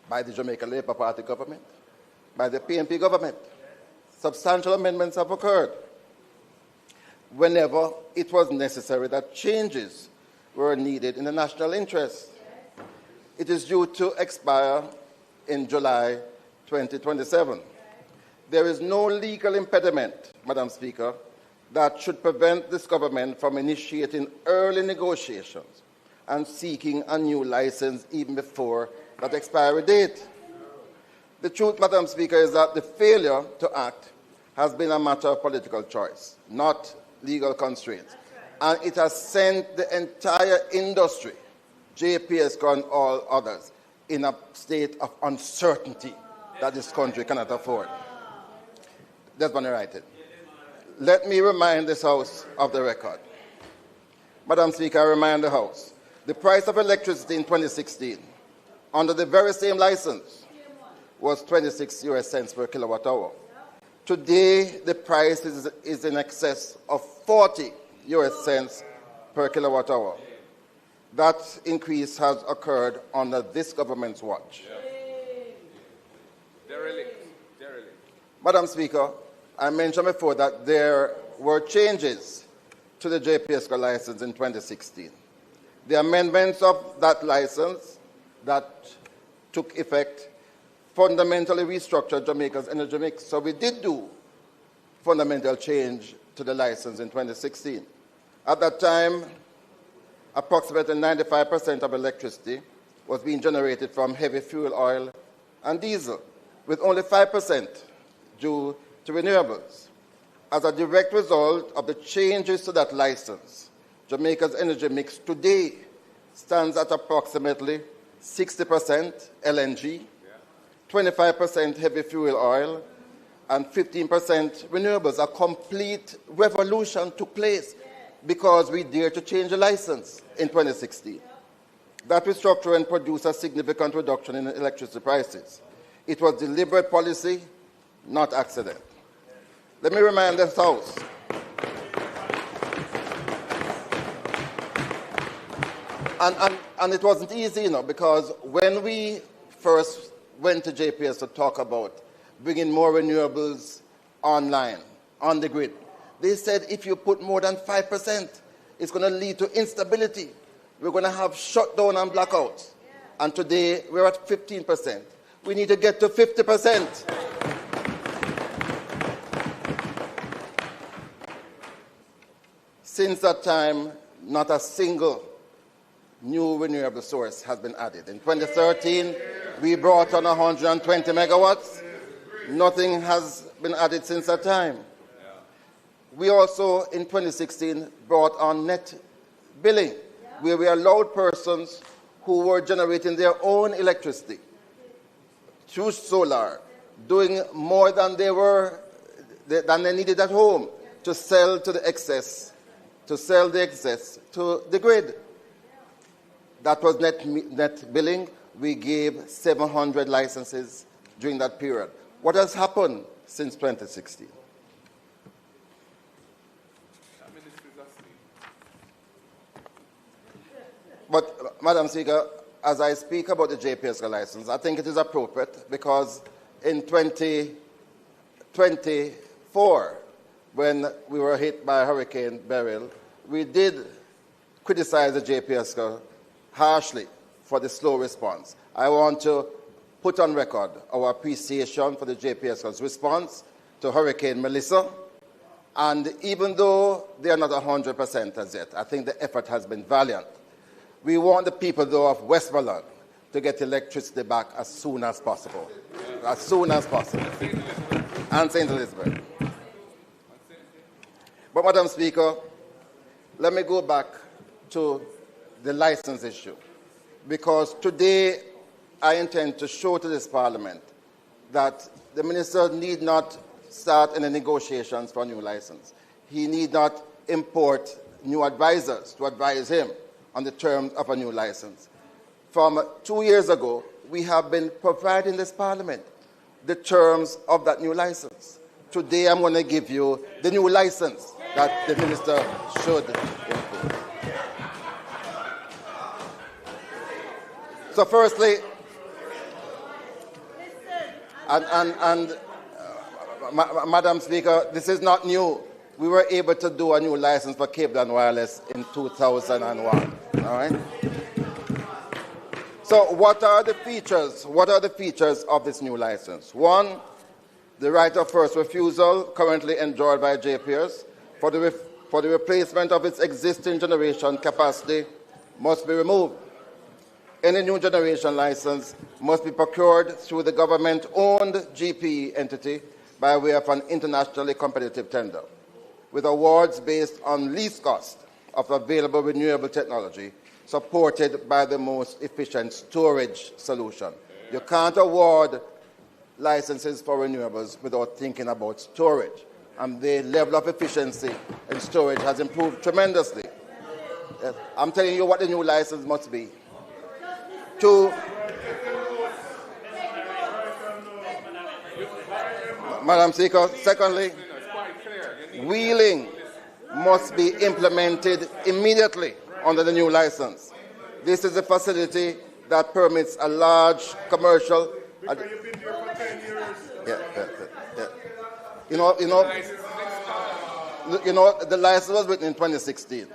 by the Jamaica Labour Party government, by the PNP government. Substantial amendments have occurred. Whenever it was necessary that changes were needed in the national interest. It is due to expire in July 2027. There is no legal impediment, Madam Speaker, that should prevent this government from initiating early negotiations and seeking a new license even before that expiry date. The truth, Madam Speaker, is that the failure to act has been a matter of political choice, not legal constraints. And it has sent the entire industry, JPS and all others, in a state of uncertainty that this country cannot afford. That's when I write it. Let me remind this House of the record. Madam Speaker, I remind the House, the price of electricity in 2016, under the very same license, was 26 US cents per kilowatt hour. Today, the price is in excess of 40 US cents per kilowatt hour. That increase has occurred under this government's watch. Derelict. Madam Speaker, I mentioned before that there were changes to the JPSCO license in 2016. The amendments of that license that took effect fundamentally restructured Jamaica's energy mix. So we did do fundamental change to the license in 2016. At that time, approximately 95% of electricity was being generated from heavy fuel oil and diesel, with only 5% due to renewables. As a direct result of the changes to that license, Jamaica's energy mix today stands at approximately 60% LNG, 25% heavy fuel oil, and 15% renewables. A complete revolution took place because we dared to change the license in 2016. That restructuring produced a significant reduction in electricity prices. It was deliberate policy, not accident. Let me remind this House and it wasn't easy, because when we first went to JPS to talk about bringing more renewables online, on the grid, they said if you put more than 5%, it's going to lead to instability. We're going to have shutdown and blackouts. And today, we're at 15%. We need to get to 50%. Since that time, not a single new renewable source has been added. In 2013, we brought on 120 megawatts. Nothing has been added since that time. We also, in 2016, brought on net billing, where we allowed persons who were generating their own electricity through solar, doing more than they needed at home, to sell the excess to the grid. That was net billing. We gave 700 licenses during that period. What has happened since 2016? But, Madam Speaker, as I speak about the JPSCO license, I think it is appropriate because in 2024, when we were hit by Hurricane Beryl, we did criticize the JPSCO harshly for the slow response. I want to put on record our appreciation for the JPSCO's response to Hurricane Melissa. And even though they are not 100% as yet, I think the effort has been valiant. We want the people, though, of Westmoreland to get electricity back as soon as possible. As soon as possible. And St. Elizabeth. But, Madam Speaker, let me go back to the license issue. Because today I intend to show to this Parliament that the Minister need not start any negotiations for a new license. He need not import new advisors to advise him on the terms of a new license. From 2 years ago, we have been providing this Parliament the terms of that new license. Today, I'm going to give you the new license that the Minister should import. So firstly, Madam Speaker, this is not new. We were able to do a new license for cable and wireless in 2001. All right? So what are the features? What are the features of this new license? One, the right of first refusal currently enjoyed by JPS for the replacement of its existing generation capacity must be removed. Any new generation license must be procured through the government-owned GPE entity by way of an internationally competitive tender, with awards based on least cost of available renewable technology supported by the most efficient storage solution. You can't award licenses for renewables without thinking about storage. And the level of efficiency in storage has improved tremendously. I'm telling you what the new license must be. Two, Madam Speaker, secondly, wheeling must be implemented immediately under the new license. This is a facility that permits a large commercial. Because you've been there for 10 years. Yeah. The license was written in 2016.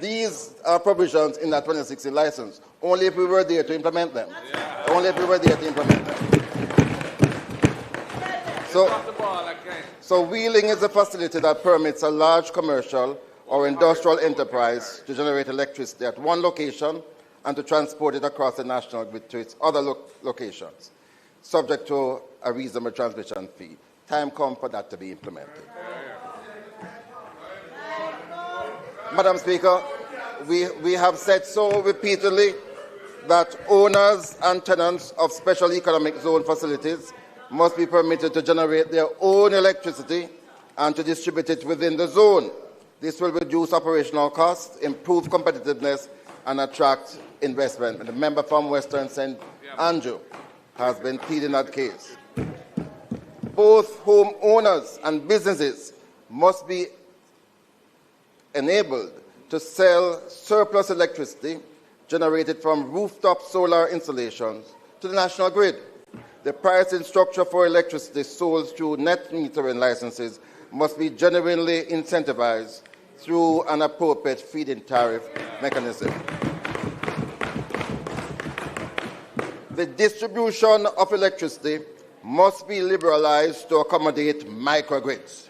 These are provisions in that 2016 license. Only if we were there to implement them. Only if we were there to implement them. So wheeling is a facility that permits a large commercial or industrial enterprise to generate electricity at one location and to transport it across the national grid to its other locations, subject to a reasonable transmission fee. Time comes for that to be implemented. Madam Speaker, we have said so repeatedly that owners and tenants of special economic zone facilities must be permitted to generate their own electricity and to distribute it within the zone. This will reduce operational costs, improve competitiveness, and attract investment. And the member from Western St. Andrew has been pleading that case. Both homeowners and businesses must be enabled to sell surplus electricity generated from rooftop solar installations to the national grid. The pricing structure for electricity sold through net metering licenses must be genuinely incentivized through an appropriate feed-in tariff mechanism. The distribution of electricity must be liberalized to accommodate microgrids.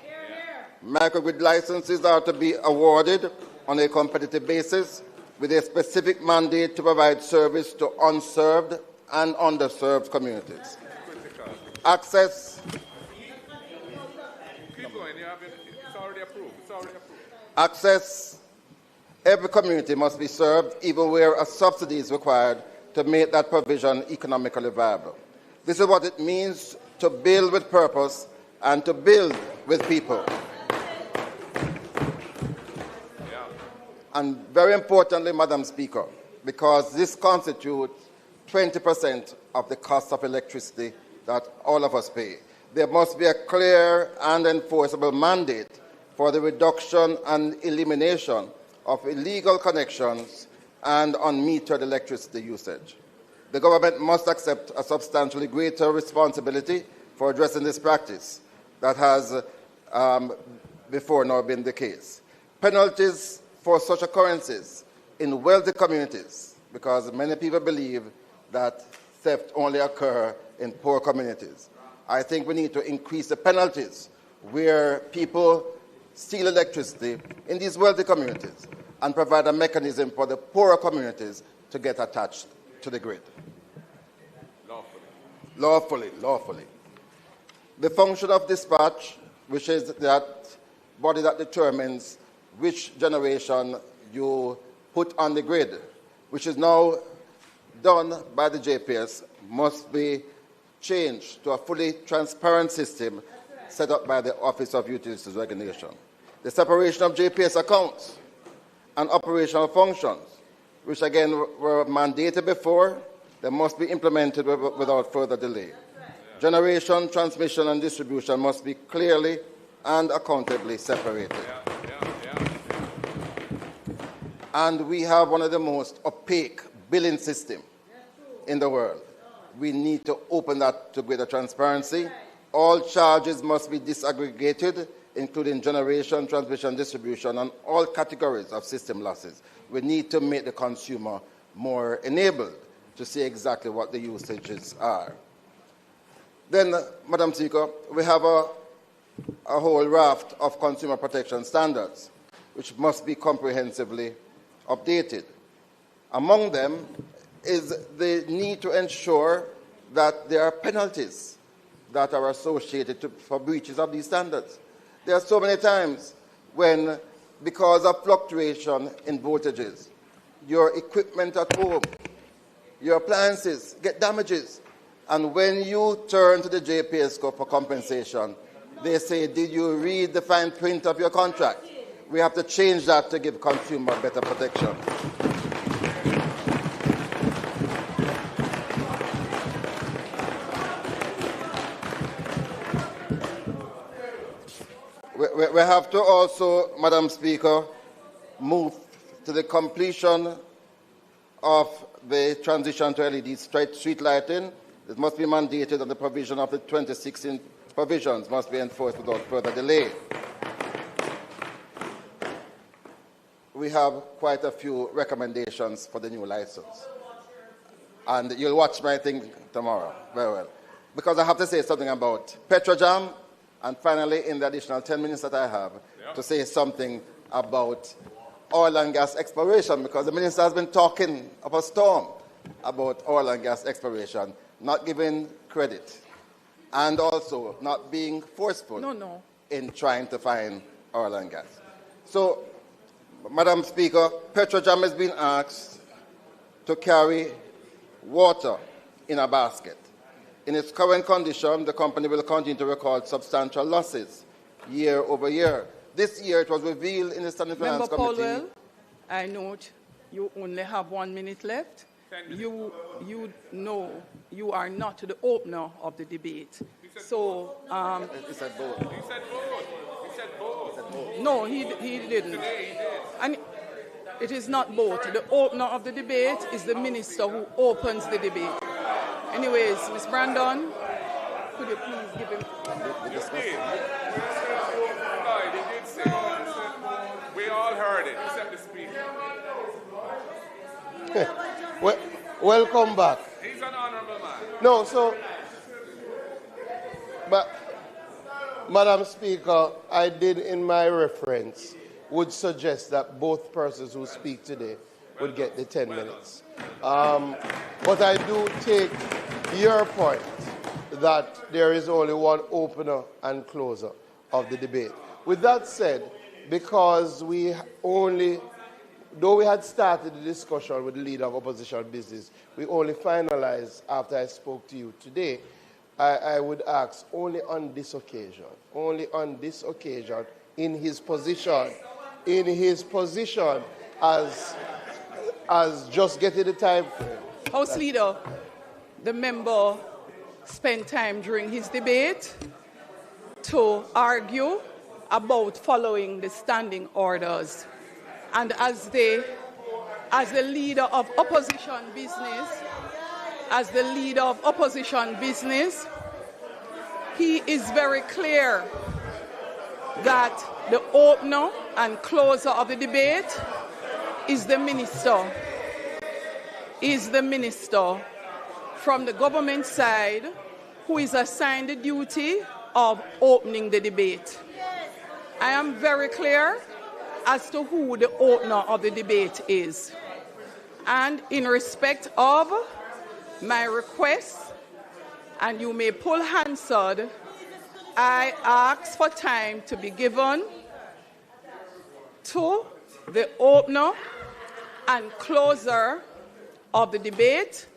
Microgrid licenses are to be awarded on a competitive basis with a specific mandate to provide service to unserved and underserved communities. Access. Keep going. It's already approved. Access. Every community must be served, even where a subsidy is required to make that provision economically viable. This is what it means to build with purpose and to build with people. And very importantly, Madam Speaker, because this constitutes 20% of the cost of electricity that all of us pay, there must be a clear and enforceable mandate for the reduction and elimination of illegal connections and unmetered electricity usage. The government must accept a substantially greater responsibility for addressing this practice that has before now been the case. Penalties for such occurrences in wealthy communities, because many people believe that theft only occurs in poor communities. I think we need to increase the penalties where people steal electricity in these wealthy communities and provide a mechanism for the poorer communities to get attached to the grid. Lawfully. The function of dispatch, which is that body that determines which generation you put on the grid, which is now done by the JPS, must be changed to a fully transparent system set up by the Office of Utilities Regulation. The separation of JPS accounts and operational functions, which again were mandated before, they must be implemented without further delay. Generation, transmission, and distribution must be clearly and accountably separated. And we have one of the most opaque billing systems in the world. We need to open that to greater transparency. All charges must be disaggregated, including generation, transmission, distribution, and all categories of system losses. We need to make the consumer more enabled to see exactly what the usages are. Then, Madam Speaker, we have a whole raft of consumer protection standards, which must be comprehensively updated. Among them is the need to ensure that there are penalties that are associated for breaches of these standards. There are so many times when, because of fluctuation in voltages, your equipment at home, your appliances get damages. And when you turn to the JPS for compensation, they say, did you read the fine print of your contract? We have to change that to give consumer better protection. We have to also, Madam Speaker, move to the completion of the transition to LED street lighting, it must be mandated that the provision of the 2016 provisions must be enforced without further delay. We have quite a few recommendations for the new license. And you'll watch my thing tomorrow, very well. Because I have to say something about Petrojam, and finally, in the additional 10 minutes that I have, to say something about oil and gas exploration, because the minister has been talking up a storm about oil and gas exploration, not giving credit, and also not being forceful in trying to find oil and gas. So, Madam Speaker, Petrojam has been asked to carry water in a basket. In its current condition, the company will continue to record substantial losses year over year. This year, it was revealed in the Standing Finance Committee. Paulwell, I note you only have 1 minute left. You know you are not the opener of the debate. So, he said both. He said both. He said both. No, he didn't. And it is not both. The opener of the debate is the minister who opens the debate. Anyways, Ms. Brandon, could you please give him He did say, we all heard it, except the speaker. Welcome back. He's an honorable man. No, so, but, Madam Speaker, I did in my reference would suggest that both persons who speak today would get the 10 minutes. But I do take your point that there is only one opener and closer of the debate. With that said, because though we had started the discussion with the leader of opposition business, we only finalized after I spoke to you today, I would ask only on this occasion, in his position as just getting the time frame. House Leader, the member spent time during his debate to argue about following the standing orders. And as the leader of opposition business, he is very clear that the opener and closer of the debate is the minister. From the government side who is assigned the duty of opening the debate. I am very clear as to who the opener of the debate is. And in respect of my request, and you may pull Hansard, I ask for time to be given to the opener and closer of the debate,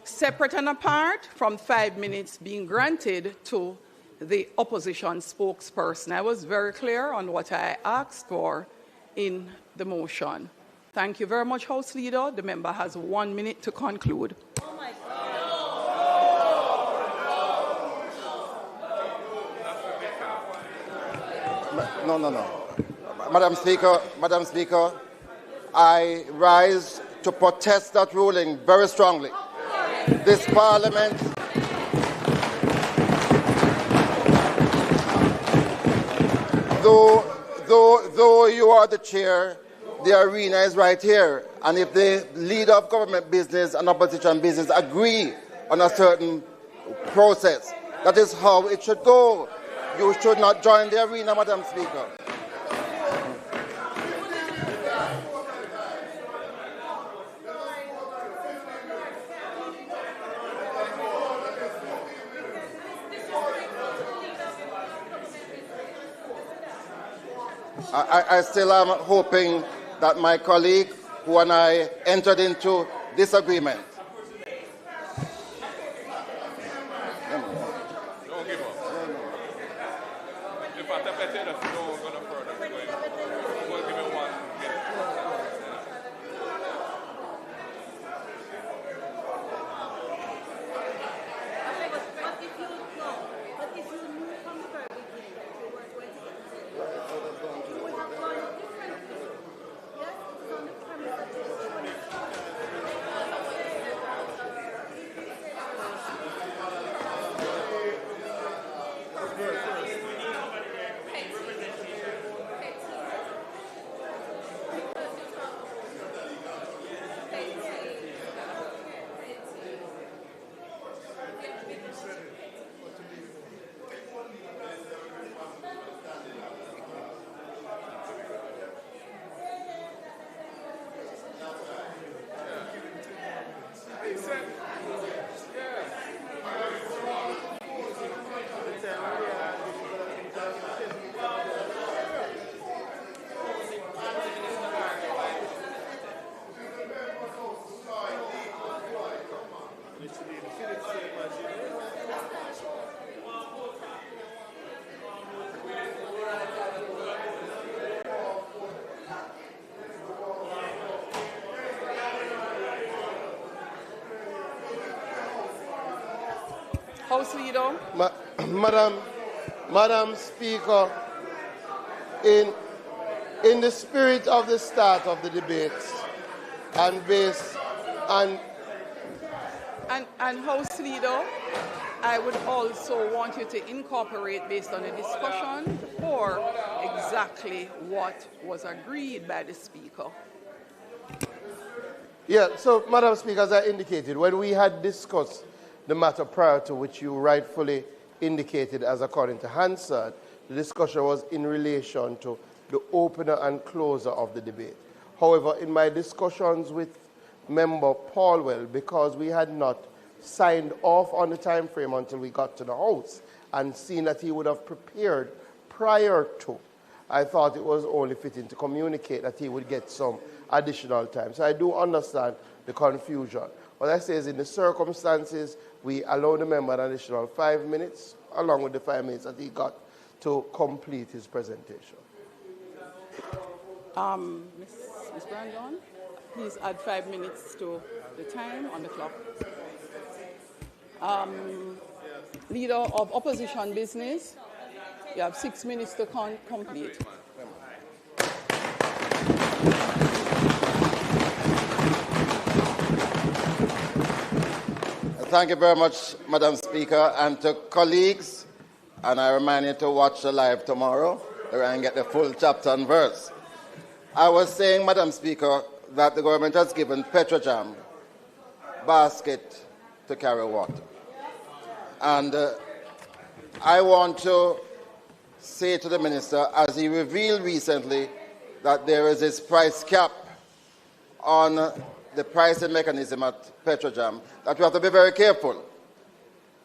separate and apart from 5 minutes being granted to the opposition spokesperson. I was very clear on what I asked for in the motion. Thank you very much, House Leader. The member has 1 minute to conclude. No. Madam Speaker, I rise to protest that ruling very strongly. This Parliament though you are the chair, the arena is right here. And if the leader of government business and opposition business agree on a certain process, that is how it should go. You should not join the arena, Madam Speaker. I still am hoping that my colleague, who and I entered into this agreement. Don't give up. If I tap it, don't go no further. We'll give it 1 minute. House Leader. Madam Speaker, in the spirit of the start of the debates and based on... And House Leader, I would also want you to incorporate, based on the discussion, or exactly what was agreed by the Speaker. Yeah, so, Madam Speaker, as I indicated, when we had discussed the matter prior to which you rightfully indicated as according to Hansard, the discussion was in relation to the opener and closer of the debate. However, in my discussions with Member Paulwell, because we had not signed off on the time frame until we got to the House and seen that he would have prepared prior to, I thought it was only fitting to communicate that he would get some additional time. So I do understand the confusion. What I say is, in the circumstances, we allow the member an additional 5 minutes, along with the 5 minutes that he got to complete his presentation. Ms. Brandon, please add 5 minutes to the time on the clock. Leader of Opposition Business, you have 6 minutes to complete. Thank you very much, Madam Speaker, and to colleagues, and I remind you to watch the live tomorrow and get the full chapter and verse. I was saying, Madam Speaker, that the government has given Petrojam basket to carry water. And I want to say to the Minister, as he revealed recently that there is this price cap on the pricing mechanism at Petrojam, that we have to be very careful,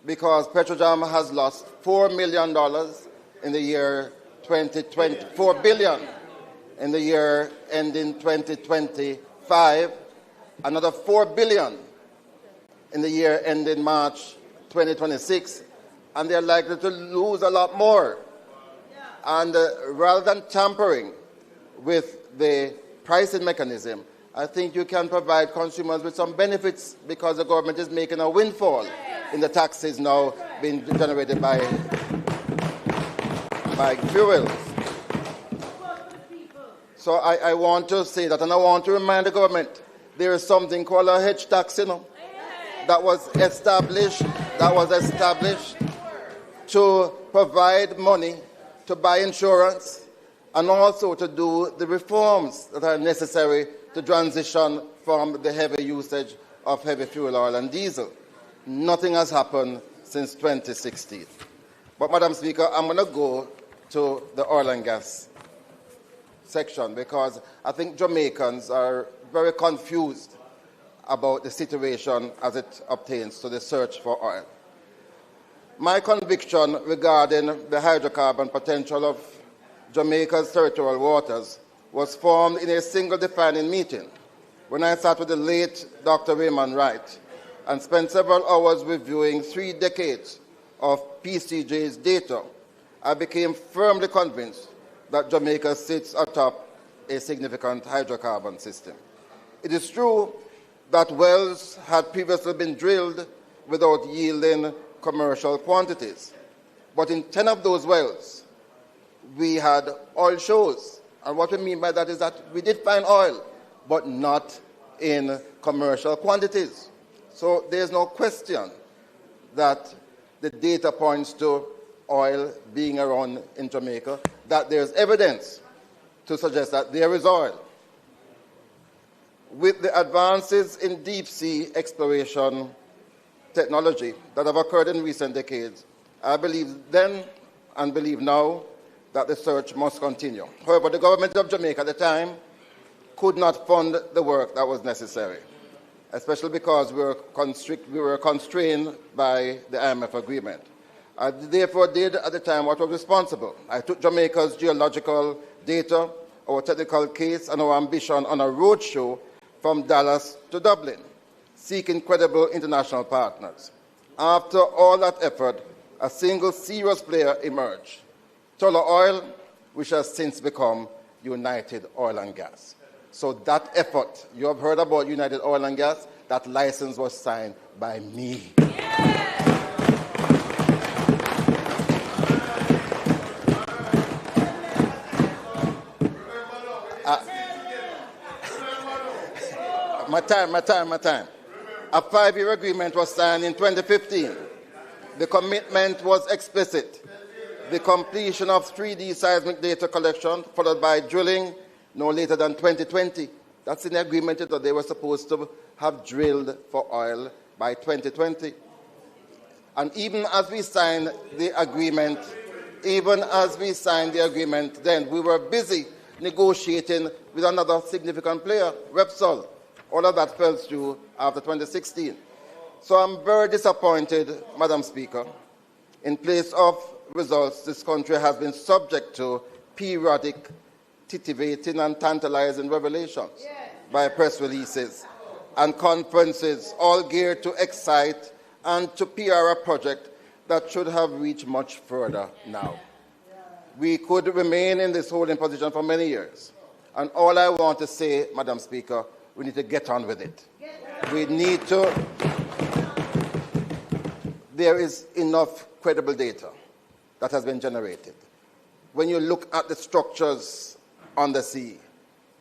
because Petrojam has lost $4 million in the year 2020, $4 billion in the year ending 2025, another $4 billion in the year ending March 2026, and they're likely to lose a lot more. And rather than tampering with the pricing mechanism, I think you can provide consumers with some benefits, because the government is making a windfall in the taxes now being generated by fuels. So I want to say that, and I want to remind the government, there is something called a hedge tax, that was established to provide money to buy insurance and also to do the reforms that are necessary to transition from the heavy usage of heavy fuel oil and diesel. Nothing has happened since 2016. But, Madam Speaker, I'm going to go to the oil and gas section, because I think Jamaicans are very confused about the situation as it obtains to the search for oil. My conviction regarding the hydrocarbon potential of Jamaica's territorial waters was formed in a single defining meeting when I sat with the late Dr. Raymond Wright and spent several hours reviewing 3 decades of PCJ's data. I became firmly convinced that Jamaica sits atop a significant hydrocarbon system. It is true that wells had previously been drilled without yielding commercial quantities, but in 10 of those wells, we had oil shows. And what we mean by that is that we did find oil, but not in commercial quantities. So there's no question that the data points to oil being around in Jamaica, that there's evidence to suggest that there is oil. With the advances in deep-sea exploration technology that have occurred in recent decades, I believe then and believe now that the search must continue. However, the government of Jamaica at the time could not fund the work that was necessary, especially because we were constrained by the IMF agreement. I therefore did at the time what was responsible. I took Jamaica's geological data, our technical case, and our ambition on a roadshow from Dallas to Dublin, seeking credible international partners. After all that effort, a single serious player emerged, Tullow Oil, which has since become United Oil and Gas. So that effort, you have heard about United Oil and Gas, that license was signed by me. Yeah. My time. A 5-year agreement was signed in 2015. The commitment was explicit. The completion of 3D seismic data collection, followed by drilling no later than 2020. That's in the agreement that they were supposed to have drilled for oil by 2020. And even as we signed the agreement, then we were busy negotiating with another significant player, Repsol. All of that fell through after 2016. So I'm very disappointed, Madam Speaker. In place of results, this country has been subject to periodic, titivating and tantalizing revelations by press releases and conferences, all geared to excite and to PR a project that should have reached much further now. We could remain in this holding position for many years. And all I want to say, Madam Speaker, we need to get on with it. We need to. There is enough credible data that has been generated. When you look at the structures on the sea,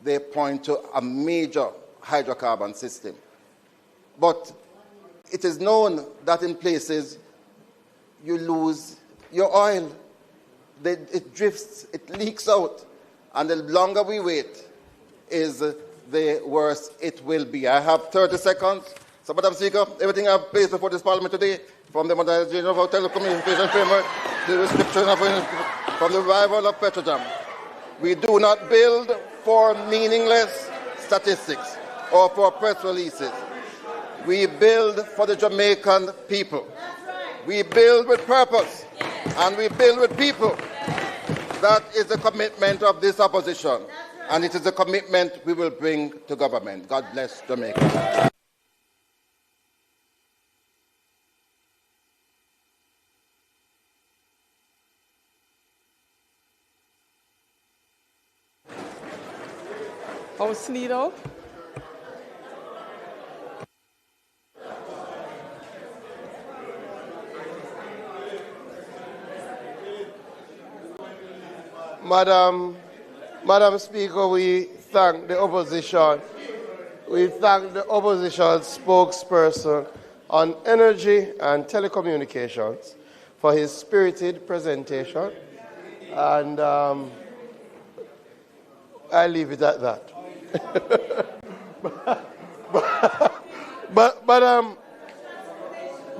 they point to a major hydrocarbon system. But it is known that in places you lose your oil. It drifts, it leaks out. And the longer we wait is the worse it will be. I have 30 seconds. So, Madam Speaker, everything I've placed before this Parliament today, from the modernization of our telecommunication framework, the restriction of from the revival of Petrojam. We do not build for meaningless statistics or for press releases. We build for the Jamaican people. We build with purpose, and we build with people. That is the commitment of this opposition, and it is a commitment we will bring to government. God bless Jamaica. House Leader. Madam Speaker, we thank the opposition. We thank the opposition spokesperson on energy and telecommunications for his spirited presentation. And I leave it at that.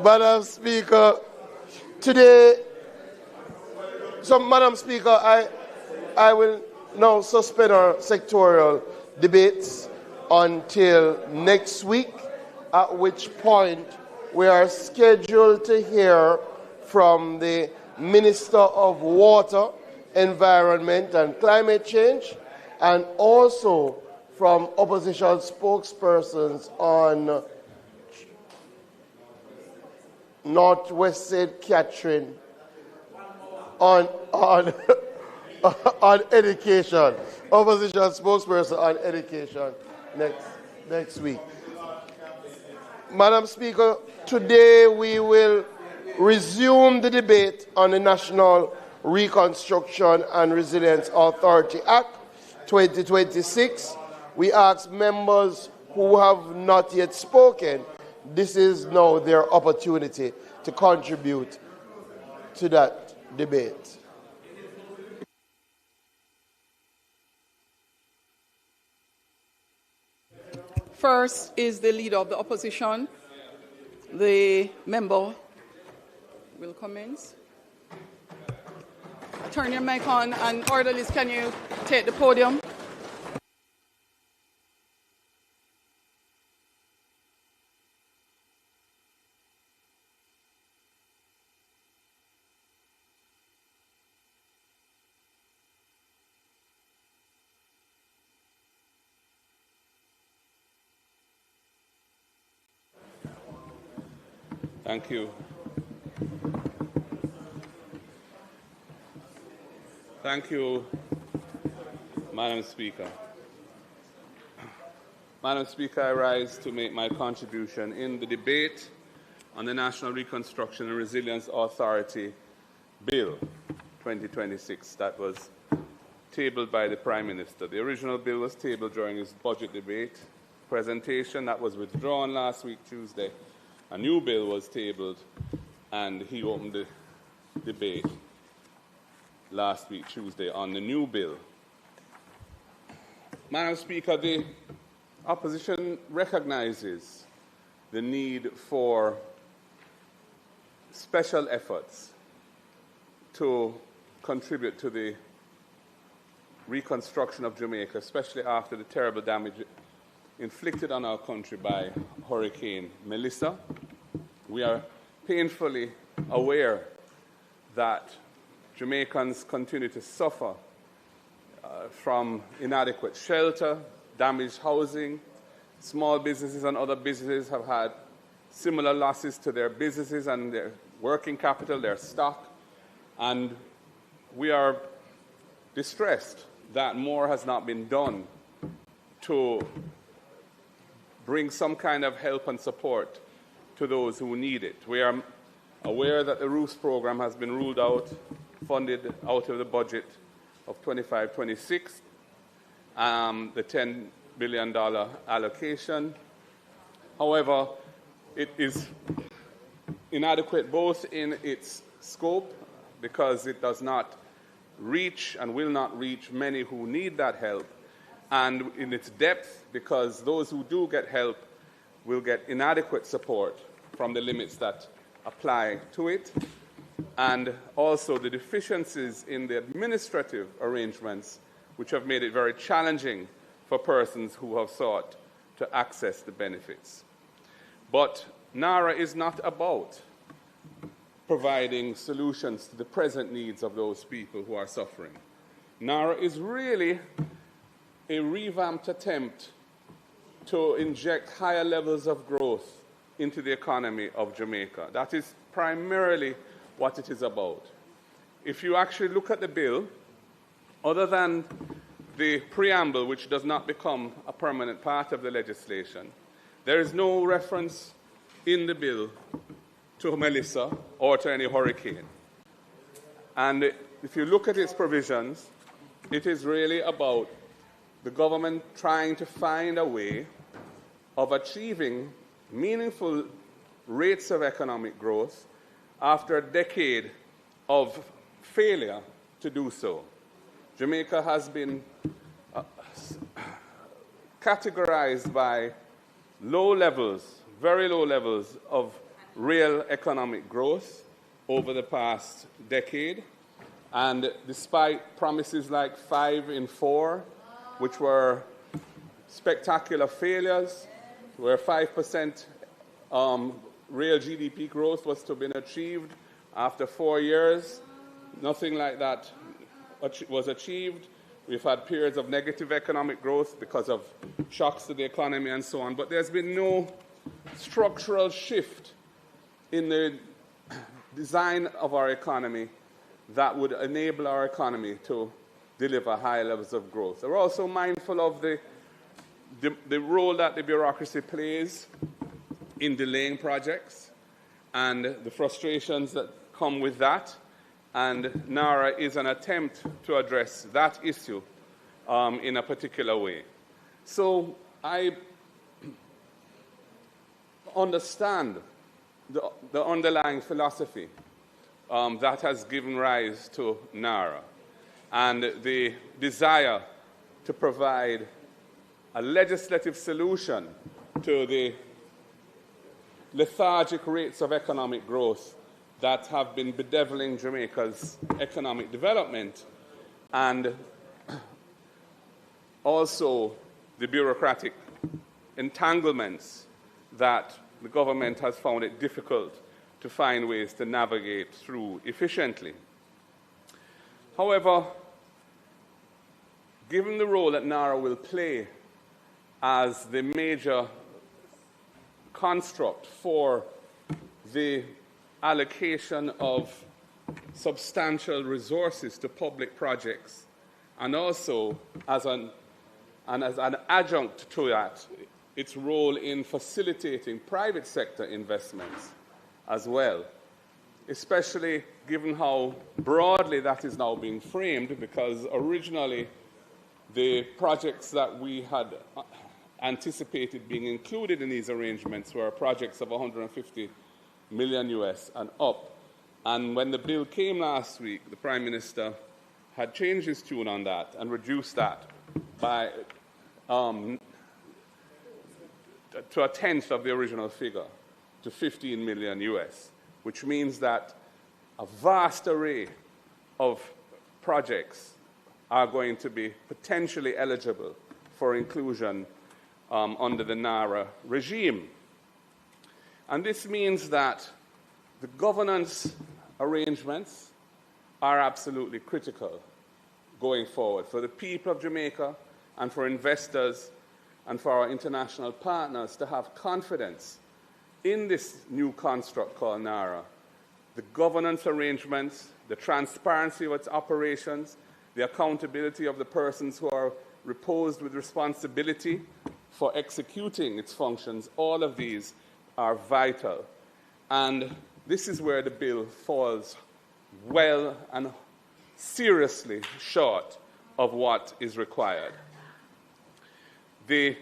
Madam Speaker, today, Madam Speaker, I will now suspend our sectoral debates until next week, at which point we are scheduled to hear from the Minister of Water, Environment and Climate Change, and also from opposition spokespersons on Northwest St. Catherine, on education. Opposition spokesperson on education next week. Madam Speaker, today we will resume the debate on the National Reconstruction and Resilience Authority Act 2026. We ask members who have not yet spoken, this is now their opportunity to contribute to that debate. First is the Leader of the Opposition. The member will commence. Turn your mic on, and orderlies, can you take the podium? Thank you. Thank you, Madam Speaker. Madam Speaker, I rise to make my contribution in the debate on the National Reconstruction and Resilience Authority Bill 2026 that was tabled by the Prime Minister. The original bill was tabled during his budget debate presentation that was withdrawn last week, Tuesday. A new bill was tabled, and he opened the debate last week, Tuesday, on the new bill. Madam Speaker, the opposition recognizes the need for special efforts to contribute to the reconstruction of Jamaica, especially after the terrible damage inflicted on our country by Hurricane Melissa. We are painfully aware that Jamaicans continue to suffer from inadequate shelter, damaged housing. Small businesses and other businesses have had similar losses to their businesses and their working capital, their stock, and we are distressed that more has not been done to bring some kind of help and support to those who need it. We are aware that the ROOFs program has been ruled out, funded out of the budget of 25-26, the $10 billion allocation. However, it is inadequate both in its scope, because it does not reach and will not reach many who need that help, and in its depth, because those who do get help will get inadequate support from the limits that apply to it, and also the deficiencies in the administrative arrangements, which have made it very challenging for persons who have sought to access the benefits. But NaRRA is not about providing solutions to the present needs of those people who are suffering. NaRRA is really a revamped attempt to inject higher levels of growth into the economy of Jamaica. That is primarily what it is about. If you actually look at the bill, other than the preamble, which does not become a permanent part of the legislation, there is no reference in the bill to Melissa or to any hurricane. And if you look at its provisions, it is really about the government trying to find a way of achieving meaningful rates of economic growth after a decade of failure to do so. Jamaica has been categorized by low levels, very low levels of real economic growth over the past decade. And despite promises like 5 in 4, which were spectacular failures, where 5% real GDP growth was to have been achieved after 4 years, nothing like that was achieved. We've had periods of negative economic growth because of shocks to the economy and so on, but there's been no structural shift in the design of our economy that would enable our economy to deliver high levels of growth. We're also mindful of the role that the bureaucracy plays in delaying projects and the frustrations that come with that. And NaRRA is an attempt to address that issue in a particular way. So I understand the underlying philosophy that has given rise to NaRRA and the desire to provide a legislative solution to the lethargic rates of economic growth that have been bedeviling Jamaica's economic development, and also the bureaucratic entanglements that the government has found it difficult to find ways to navigate through efficiently. However, given the role that NaRRA will play as the major construct for the allocation of substantial resources to public projects, and also as an adjunct to that, its role in facilitating private sector investments as well, especially given how broadly that is now being framed, because originally the projects that we had anticipated being included in these arrangements were projects of 150 million US and up. And when the bill came last week, the Prime Minister had changed his tune on that and reduced that by to a tenth of the original figure, to 15 million US, which means that a vast array of projects are going to be potentially eligible for inclusion under the NaRRA regime. And this means that the governance arrangements are absolutely critical going forward for the people of Jamaica and for investors and for our international partners to have confidence in this new construct called NaRRA. The governance arrangements, the transparency of its operations, the accountability of the persons who are reposed with responsibility for executing its functions, all of these are vital. And this is where the bill falls well and seriously short of what is required. The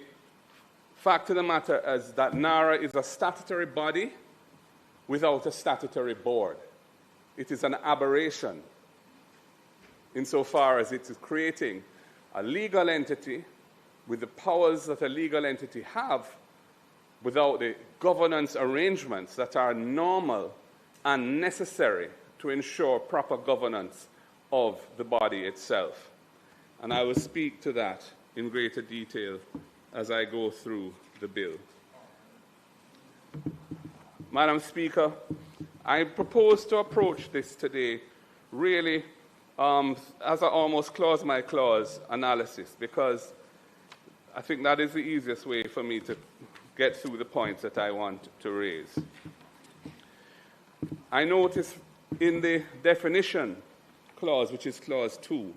fact of the matter is that NaRRA is a statutory body without a statutory board. It is an aberration insofar as it is creating a legal entity with the powers that a legal entity have without the governance arrangements that are normal and necessary to ensure proper governance of the body itself. And I will speak to that in greater detail as I go through the bill. Madam Speaker, I propose to approach this today really as an almost clause-by-clause analysis, because I think that is the easiest way for me to get through the points that I want to raise. I notice in the definition clause, which is clause 2,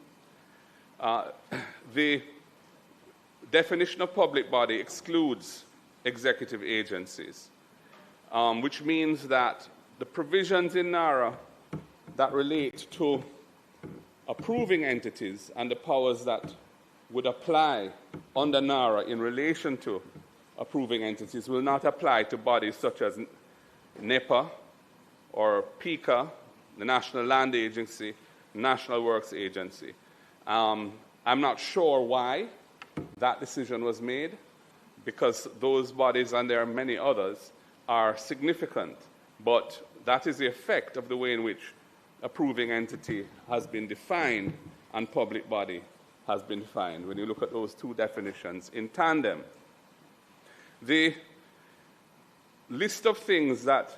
the definition of public body excludes executive agencies, which means that the provisions in NaRRA that relate to approving entities and the powers that would apply under NaRRA in relation to approving entities will not apply to bodies such as NEPA or PICA, the National Land Agency, National Works Agency. I'm not sure why that decision was made, because those bodies, and there are many others, are significant, but that is the effect of the way in which approving entity has been defined and public body has been defined when you look at those two definitions in tandem. The list of things that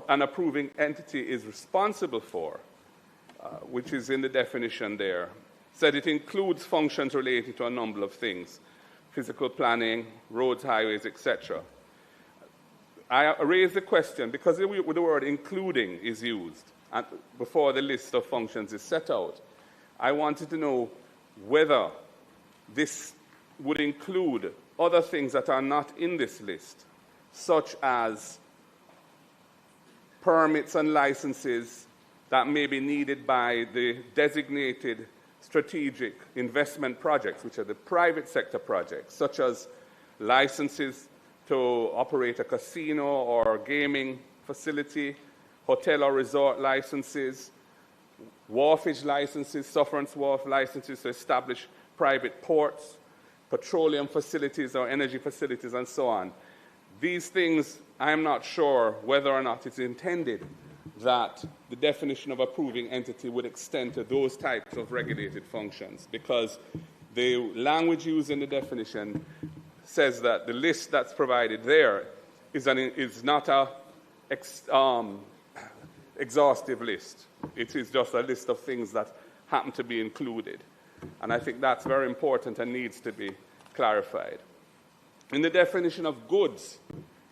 an approving entity is responsible for, which is in the definition there, said it includes functions related to a number of things: physical planning, roads, highways, etc. I raise the question because the word including is used before the list of functions is set out. I wanted to know whether this would include other things that are not in this list, such as permits and licenses that may be needed by the designated strategic investment projects, which are the private sector projects, such as licenses to operate a casino or gaming facility, hotel or resort licenses, wharfage licenses, sufferance wharf licenses to establish private ports, petroleum facilities or energy facilities, and so on. These things, I'm not sure whether or not it's intended that the definition of approving entity would extend to those types of regulated functions, because the language used in the definition says that the list that's provided there is not a exhaustive list. It is just a list of things that happen to be included. And I think that's very important and needs to be clarified. In the definition of goods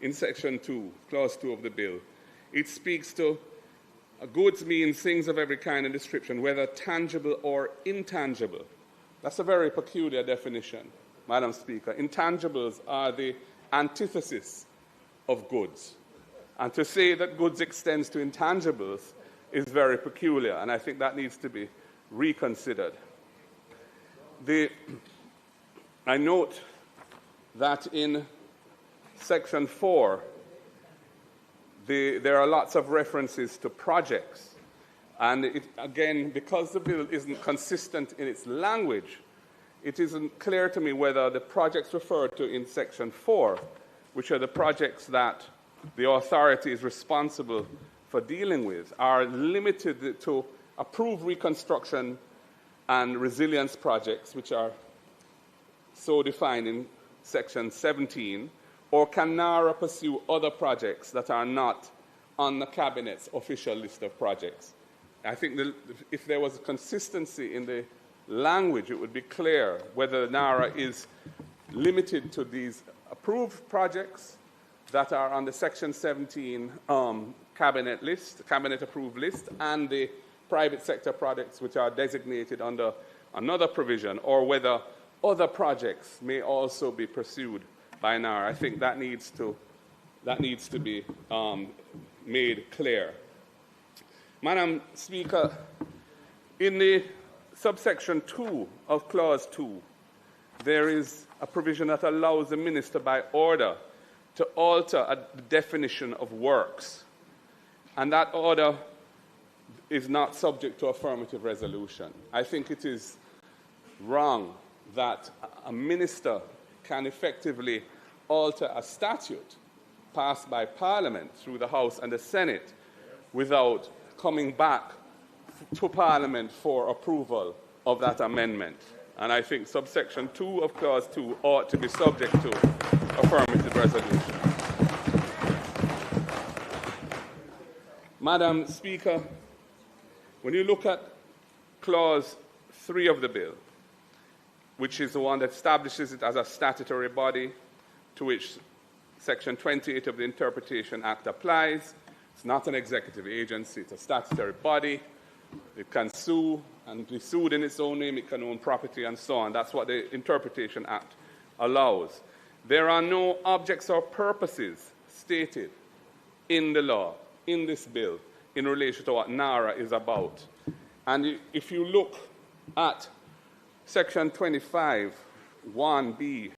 in Section 2, Clause 2 of the bill, it speaks to goods means things of every kind and description, whether tangible or intangible. That's a very peculiar definition, Madam Speaker. Intangibles are the antithesis of goods. And to say that goods extends to intangibles is very peculiar, and I think that needs to be reconsidered. I note that in Section 4, there are lots of references to projects. And again, because the bill isn't consistent in its language, it isn't clear to me whether the projects referred to in Section 4, which are the projects that the authority is responsible for dealing with, are limited to approved reconstruction and resilience projects, which are so defined in Section 17, or can NARRA pursue other projects that are not on the Cabinet's official list of projects? I think if there was consistency in the language, it would be clear whether NARRA is limited to these approved projects that are on the Section 17 Cabinet approved list, and the private sector projects which are designated under another provision, or whether other projects may also be pursued by NARRA. I think that needs to be made clear. Madam Speaker, in the subsection 2 of Clause 2, there is a provision that allows the Minister by order to alter the definition of works. And that order is not subject to affirmative resolution. I think it is wrong that a minister can effectively alter a statute passed by Parliament through the House and the Senate without coming back to Parliament for approval of that amendment. And I think subsection 2 of Clause 2 ought to be subject to affirmative resolution. Madam Speaker, when you look at Clause 3 of the bill, which is the one that establishes it as a statutory body to which Section 28 of the Interpretation Act applies, it's not an executive agency, it's a statutory body. It can sue and be sued in its own name, it can own property and so on. That's what the Interpretation Act allows. There are no objects or purposes stated in the law, in this bill, in relation to what NARRA is about. And if you look at Section 25, 1B,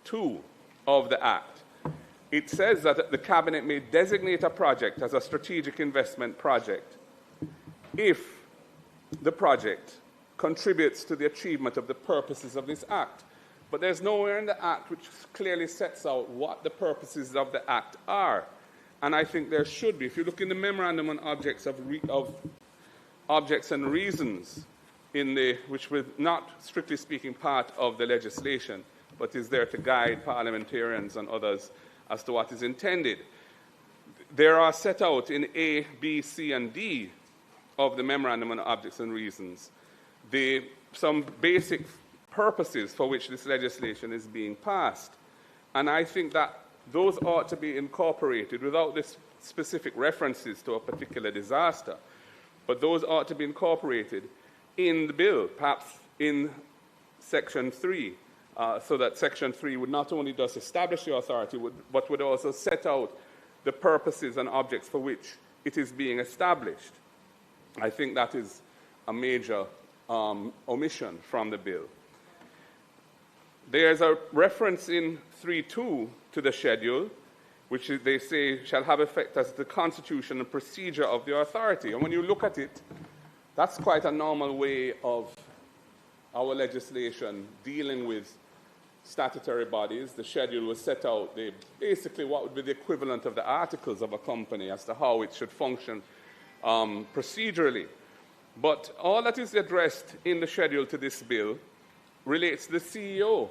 2 of the Act, it says that the Cabinet may designate a project as a strategic investment project if the project contributes to the achievement of the purposes of this Act. But there's nowhere in the Act which clearly sets out what the purposes of the Act are. And I think there should be. If you look in the Memorandum on Objects of Objects and Reasons, which was not strictly speaking part of the legislation, but is there to guide parliamentarians and others as to what is intended. There are set out in A, B, C, and D of the Memorandum on Objects and Reasons some basic purposes for which this legislation is being passed. And I think that those ought to be incorporated without this specific references to a particular disaster, but those ought to be incorporated in the bill, perhaps in Section 3, so that Section 3 would not only just establish the authority, but would also set out the purposes and objects for which it is being established. I think that is a major omission from the bill. There's a reference in 3.2 to the schedule, which they say shall have effect as the constitution and procedure of the authority. And when you look at it, that's quite a normal way of our legislation dealing with statutory bodies. The schedule was set out, basically what would be the equivalent of the articles of a company as to how it should function procedurally. But all that is addressed in the schedule to this bill relates to the CEO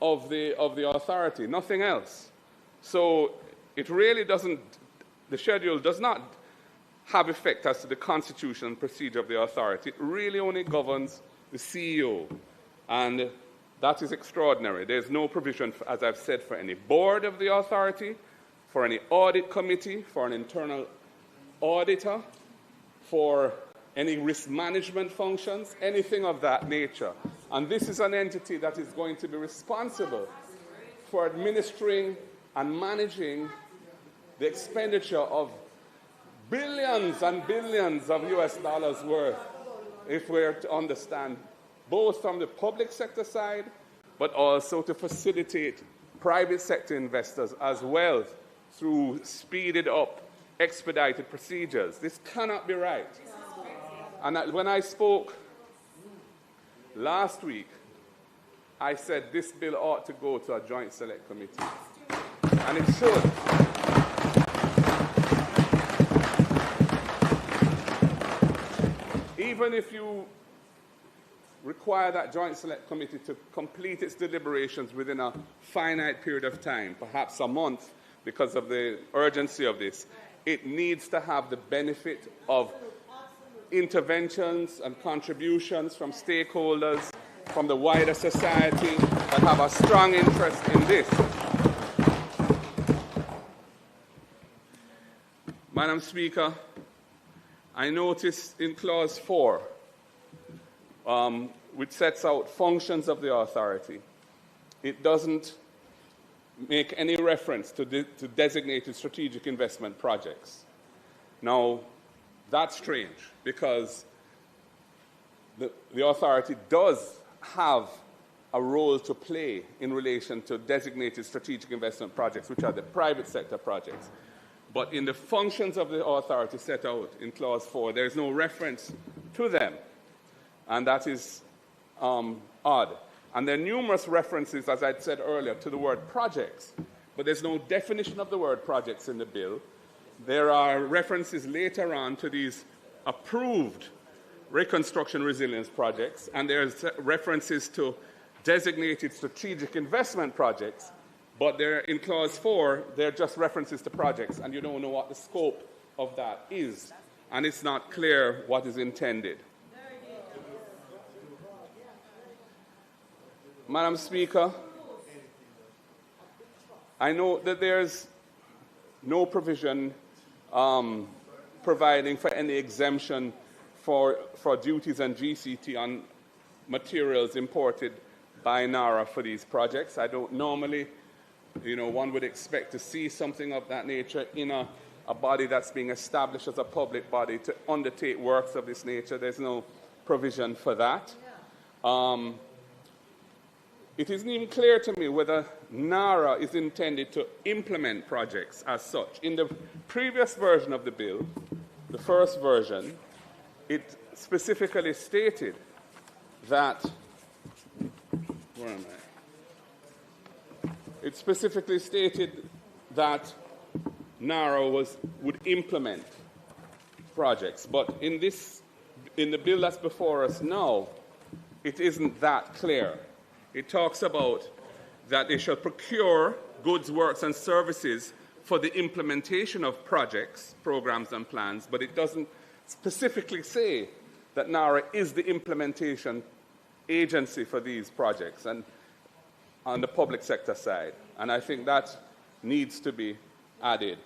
of the authority, nothing else. So it really doesn't, the schedule does not have effect as to the constitution and procedure of the authority. It really only governs the CEO. And that is extraordinary. There's no provision, as I've said, for any board of the authority, for any audit committee, for an internal auditor, for any risk management functions, anything of that nature. And this is an entity that is going to be responsible for administering and managing the expenditure of billions and billions of US dollars worth, if we're to understand, both from the public sector side but also to facilitate private sector investors as well through speeded up, expedited procedures. This cannot be right. And when I spoke last week, I said this bill ought to go to a joint select committee. And it should. Even if you require that joint select committee to complete its deliberations within a finite period of time, perhaps a month because of the urgency of this, it needs to have the benefit of interventions and contributions from stakeholders, from the wider society that have a strong interest in this. Madam Speaker, I noticed in Clause 4, which sets out functions of the authority, it doesn't make any reference to designated strategic investment projects. Now, that's strange because the authority does have a role to play in relation to designated strategic investment projects, which are the private sector projects. But in the functions of the authority set out in Clause 4, there is no reference to them. And that is odd. And there are numerous references, as I said earlier, to the word projects. But there's no definition of the word projects in the bill. There are references later on to these approved reconstruction resilience projects, and there's references to designated strategic investment projects, but they're in Clause 4, they're just references to projects, and you don't know what the scope of that is, and it's not clear what is intended. Madam Speaker, I know that there's no provision providing for any exemption for duties and GCT on materials imported by NaRRA for these projects. I don't normally, one would expect to see something of that nature in a body that's being established as a public body to undertake works of this nature. There's no provision for that. It isn't even clear to me whether NaRRA is intended to implement projects as such. In the previous version of the bill, the first version, it specifically stated that, where am I? It specifically stated that NaRRA would implement projects. But in the bill that's before us now, it isn't that clear. It talks about that they shall procure goods, works, and services for the implementation of projects, programs, and plans, but it doesn't specifically say that NaRRA is the implementation agency for these projects and on the public sector side. And I think that needs to be added.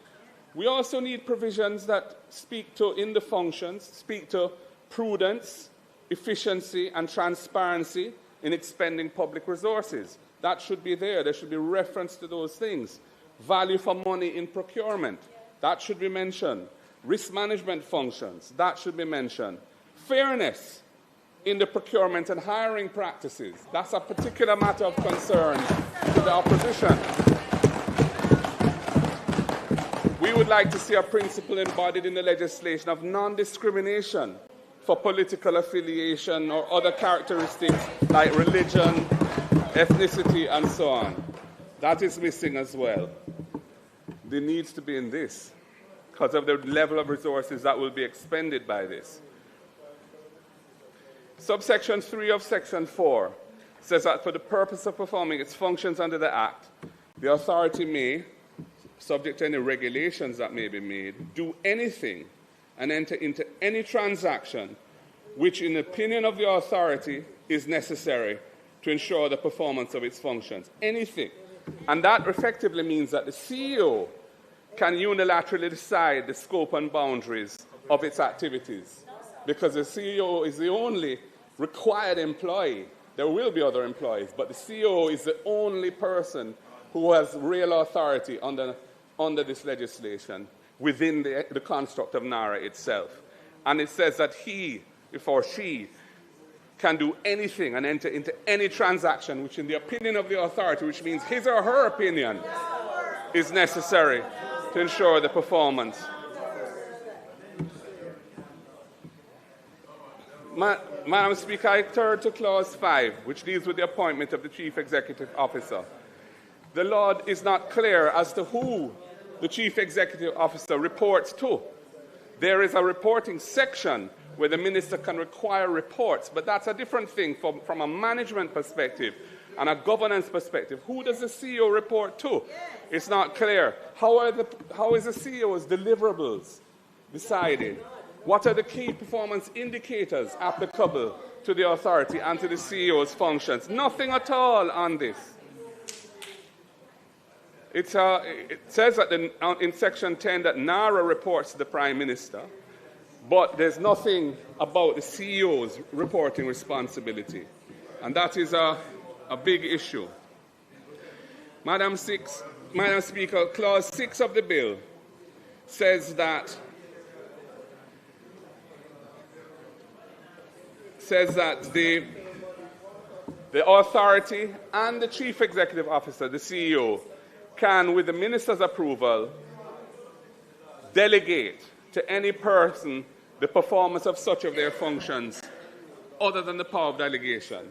We also need provisions that speak to, in the functions, speak to prudence, efficiency, and transparency in expending public resources. That should be there. There should be reference to those things. Value for money in procurement. That should be mentioned. Risk management functions. That should be mentioned. Fairness in the procurement and hiring practices. That's a particular matter of concern to the opposition. We would like to see a principle embodied in the legislation of non-discrimination for political affiliation or other characteristics like religion, ethnicity, and so on. That is missing as well. There needs to be in this because of the level of resources that will be expended by this. Subsection 3 of Section 4 says that for the purpose of performing its functions under the Act, the authority may, subject to any regulations that may be made, do anything and enter into any transaction which, in the opinion of the authority, is necessary to ensure the performance of its functions. Anything. And that effectively means that the CEO can unilaterally decide the scope and boundaries of its activities, because the CEO is the only required employee. There will be other employees, but the CEO is the only person who has real authority under this legislation within the construct of NaRRA itself. And it says that he, or she, can do anything and enter into any transaction which, in the opinion of the authority, which means his or her opinion, is necessary to ensure the performance. Madam Speaker, I turn to Clause 5, which deals with the appointment of the Chief Executive Officer. The law is not clear as to who the Chief Executive Officer reports to. There is a reporting section where the minister can require reports, but that's a different thing from a management perspective and a governance perspective. Who does the CEO report to? It's not clear. How is the CEO's deliverables decided? What are the key performance indicators applicable to the authority and to the CEO's functions? Nothing at all on this. It says that in Section 10 that NaRRA reports to the Prime Minister, but there's nothing about the CEO's reporting responsibility. And that is a big issue. Madam Speaker, Clause 6 of the bill says that the authority and the Chief Executive Officer, the CEO, can, with the minister's approval, delegate to any person the performance of such of their functions other than the power of delegation,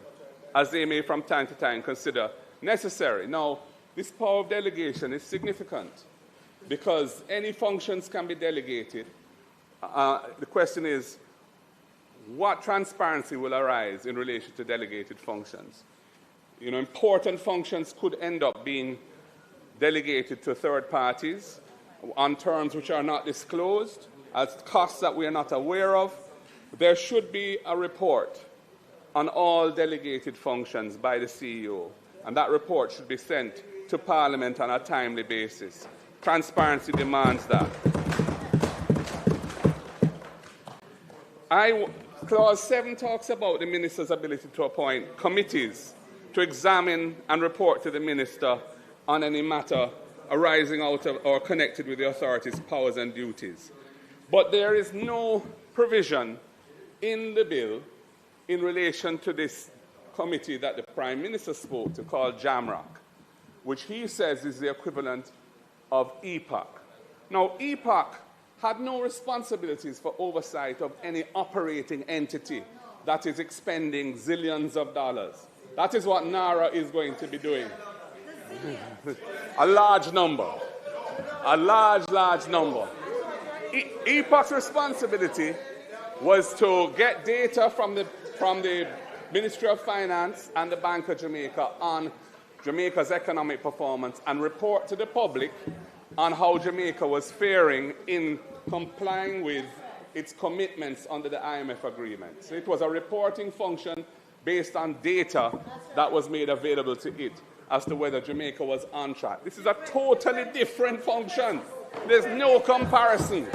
as they may from time to time consider necessary. Now, this power of delegation is significant because any functions can be delegated. The question is, what transparency will arise in relation to delegated functions? You know, important functions could end up being delegated to third parties on terms which are not disclosed, as costs that we are not aware of. There should be a report on all delegated functions by the CEO, and that report should be sent to Parliament on a timely basis. Transparency demands that. Clause 7 talks about the minister's ability to appoint committees to examine and report to the minister on any matter arising out of or connected with the authority's powers and duties. But there is no provision in the bill in relation to this committee that the Prime Minister spoke to, called JAMROC, which he says is the equivalent of EPOC. Now, EPOC had no responsibilities for oversight of any operating entity that is expending zillions of dollars. That is what NARRA is going to be doing. A large number. A large number. EPOC's responsibility was to get data from the Ministry of Finance and the Bank of Jamaica on Jamaica's economic performance and report to the public on how Jamaica was faring in complying with its commitments under the IMF agreement. So it was a reporting function based on data that was made available to it as to whether Jamaica was on track. This is a totally different function. There's no comparison.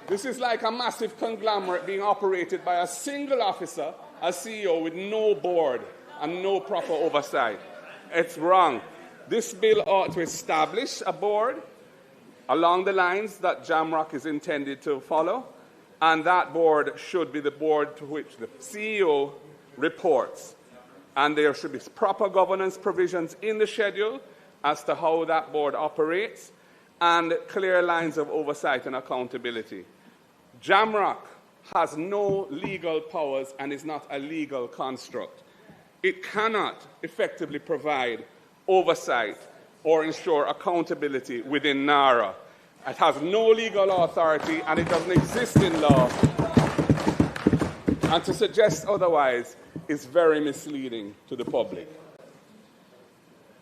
This is like a massive conglomerate being operated by a single officer, a CEO, with no board and no proper oversight. It's wrong. This bill ought to establish a board along the lines that JAMROC is intended to follow, and that board should be the board to which the CEO reports. And there should be proper governance provisions in the schedule as to how that board operates and clear lines of oversight and accountability. JAMROC has no legal powers and is not a legal construct. It cannot effectively provide oversight or ensure accountability within NARRA. It has no legal authority and it doesn't exist in law. And to suggest otherwise is very misleading to the public.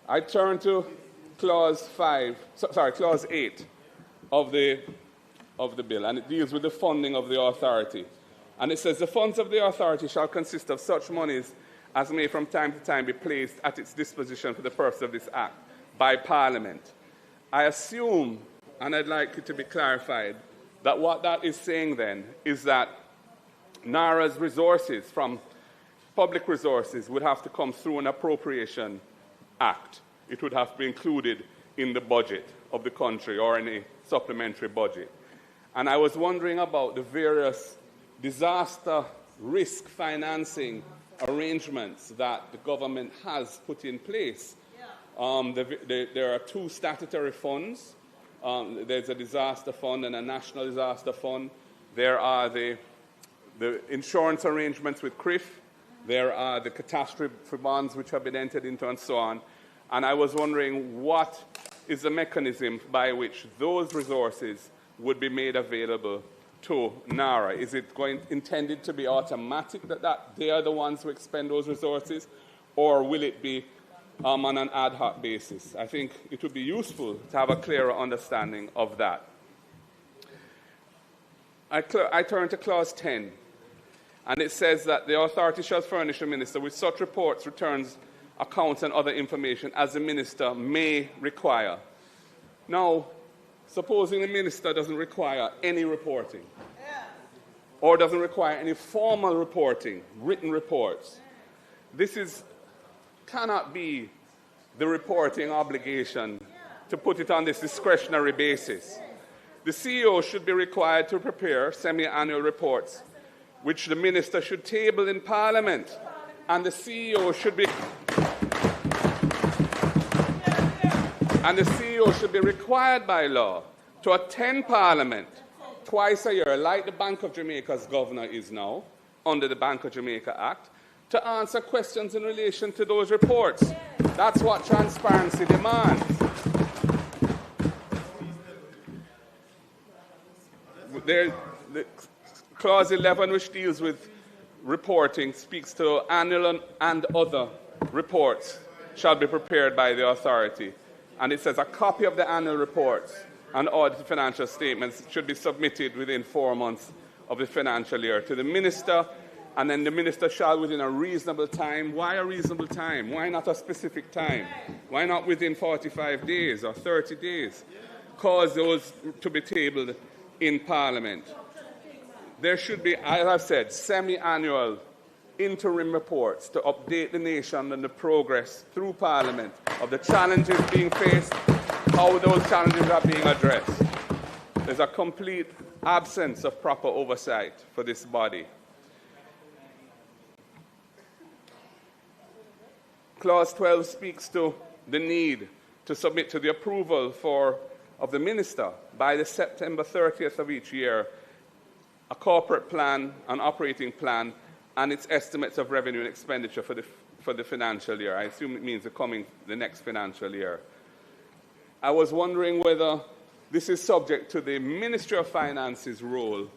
I turn to Clause 8 of the bill, and it deals with the funding of the authority. And it says, the funds of the authority shall consist of such monies as may from time to time be placed at its disposition for the purpose of this Act by Parliament. I assume, and I'd like it to be clarified, that what that is saying then is that NARRA's resources from public resources would have to come through an appropriation act. It would have to be included in the budget of the country or in a supplementary budget. And I was wondering about the various disaster risk financing arrangements that the government has put in place. There are two statutory funds. There's a disaster fund and a national disaster fund. There are the insurance arrangements with CRIF. There are the catastrophe bonds which have been entered into and so on. And I was wondering what is the mechanism by which those resources would be made available to NaRRA? Is it intended to be automatic that they are the ones who expend those resources, or will it be on an ad hoc basis? I think it would be useful to have a clearer understanding of that. I turn to clause 10, and it says that the authority shall furnish the minister with such reports, returns, accounts, and other information as the minister may require. Now, supposing the minister doesn't require any reporting, or doesn't require any formal reporting, written reports, this cannot be the reporting obligation to put it on this discretionary basis. The CEO should be required to prepare semi-annual reports, which the minister should table in Parliament, and the CEO should be required by law to attend Parliament twice a year, like the Bank of Jamaica's governor is now, under the Bank of Jamaica Act, to answer questions in relation to those reports. That's what transparency demands. The clause 11, which deals with reporting, speaks to annual and other reports shall be prepared by the authority. And it says a copy of the annual reports and audited financial statements should be submitted within 4 months of the financial year to the minister, and then the minister shall, within a reasonable time. Why a reasonable time? Why not a specific time? Why not within 45 days or 30 days? Cause those to be tabled in Parliament. There should be, as I've said, semi-annual interim reports to update the nation on the progress through Parliament of the challenges being faced, how those challenges are being addressed. There's a complete absence of proper oversight for this body. Clause 12 speaks to the need to submit to the approval of the minister by the September 30th of each year a corporate plan, an operating plan, and its estimates of revenue and expenditure for the financial year. I assume it means the next financial year. I was wondering whether this is subject to the Ministry of Finance's role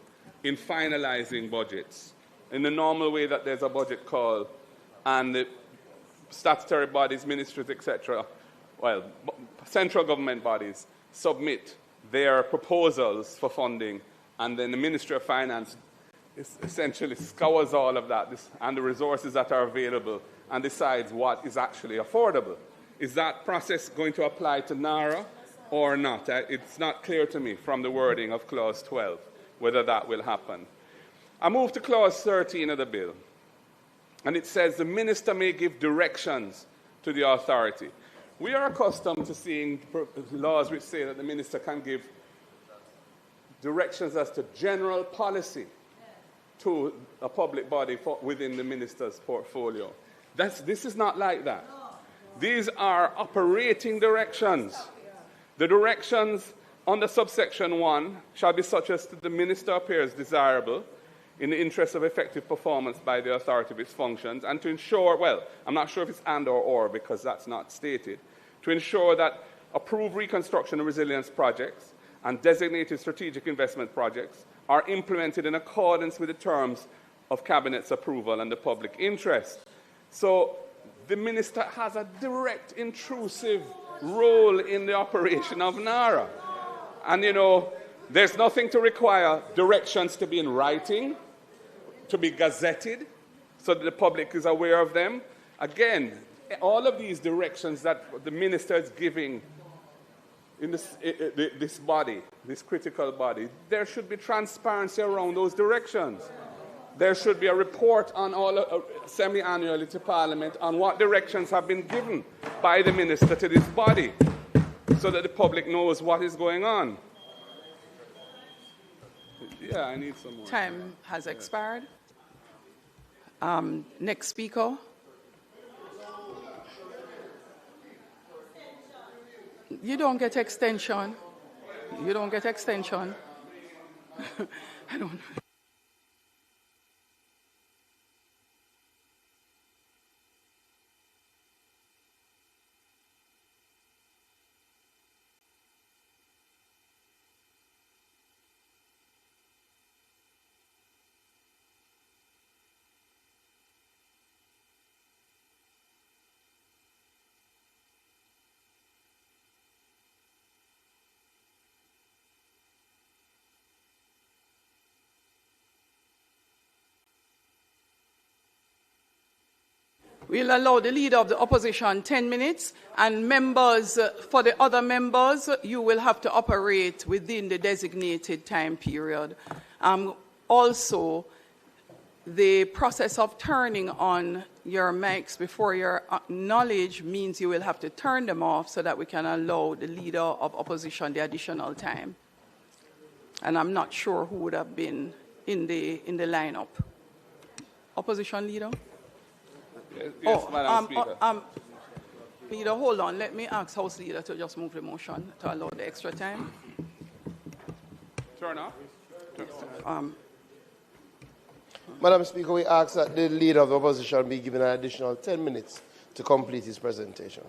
in finalizing budgets, in the normal way that there's a budget call and the statutory bodies, ministries, etc., central government bodies submit their proposals for funding, and then the Ministry of Finance essentially scours all of that and the resources that are available and decides what is actually affordable. Is that process going to apply to NaRRA or not? It's not clear to me from the wording of Clause 12 whether that will happen. I move to Clause 13 of the bill, and it says the minister may give directions to the authority. We are accustomed to seeing laws which say that the minister can give directions as to general policy to a public body within the minister's portfolio. This is not like that. These are operating directions. The directions under subsection 1 shall be such as the minister appears desirable in the interest of effective performance by the authority of its functions, and to ensure, I'm not sure if it's and or because that's not stated, to ensure that approved reconstruction and resilience projects and designated strategic investment projects are implemented in accordance with the terms of Cabinet's approval and the public interest. So the minister has a direct, intrusive role in the operation of NaRRA. And, there's nothing to require directions to be in writing, to be gazetted, so that the public is aware of them. Again, all of these directions that the minister is giving in this body, this critical body, there should be transparency around those directions. There should be a report on semi-annually to Parliament on what directions have been given by the minister to this body, so that the public knows what is going on. Yeah, I need some more. Time has expired. Next speaker. You don't get extension. You don't get extension. I don't know. We'll allow the Leader of the Opposition 10 minutes, and members, for the other members, you will have to operate within the designated time period. Also, the process of turning on your mics before your knowledge means you will have to turn them off so that we can allow the Leader of Opposition the additional time. And I'm not sure who would have been in the lineup. Opposition Leader? Yes, Madam Speaker. Leader, hold on. Let me ask House Leader to just move the motion to allow the extra time. Turn off. Madam Speaker, we ask that the Leader of the Opposition be given an additional 10 minutes to complete his presentation.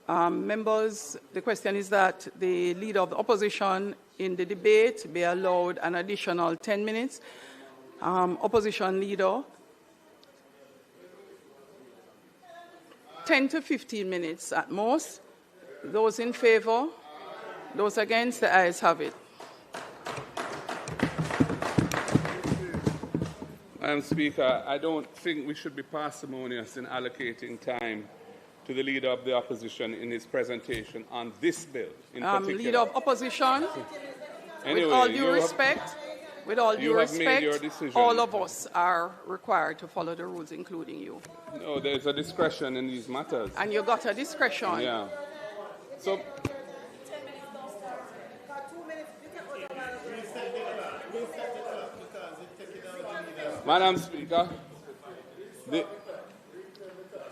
Members, the question is that the Leader of the Opposition in the debate be allowed an additional 10 minutes. Opposition Leader, 10 to 15 minutes at most. Those in favor? Those against? The ayes have it. Madam Speaker, I don't think we should be parsimonious in allocating time to the Leader of the Opposition in his presentation on this bill in particular. Leader of Opposition, anyway, with all due respect, all of us are required to follow the rules, including you. No, there's a discretion in these matters. And you got a discretion. Yeah. So, Madam Speaker,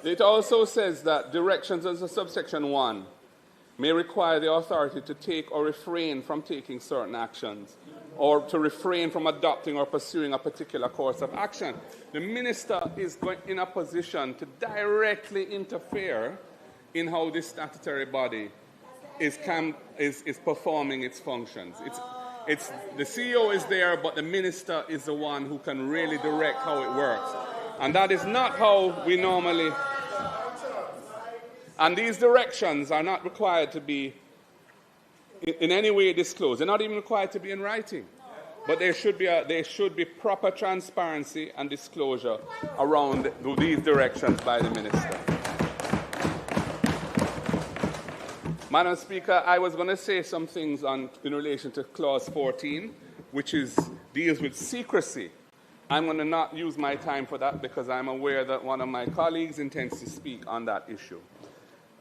it also says that directions under subsection 1 may require the authority to take or refrain from taking certain actions, or to refrain from adopting or pursuing a particular course of action. The minister is in a position to directly interfere in how this statutory body is performing its functions. It's the CEO is there, but the minister is the one who can really direct how it works. And that is not how we normally... And these directions are not required to be in any way disclosed. They're not even required to be in writing. But there should be proper transparency and disclosure around these directions by the minister. Madam Speaker, I was going to say some things in relation to Clause 14, which deals with secrecy. I'm going to not use my time for that because I'm aware that one of my colleagues intends to speak on that issue.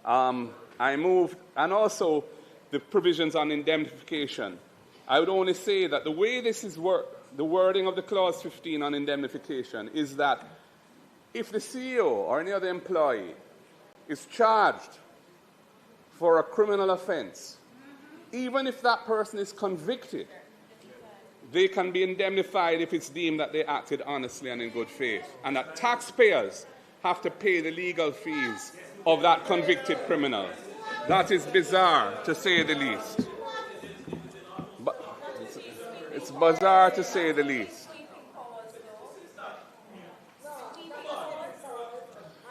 I moved, and also the provisions on indemnification. I would only say that the way this is the wording of the Clause 15 on indemnification is that if the CEO or any other employee is charged for a criminal offense, even if that person is convicted, they can be indemnified if it's deemed that they acted honestly and in good faith, and that taxpayers have to pay the legal fees of that convicted criminal. That is bizarre, to say the least. But it's bizarre, to say the least.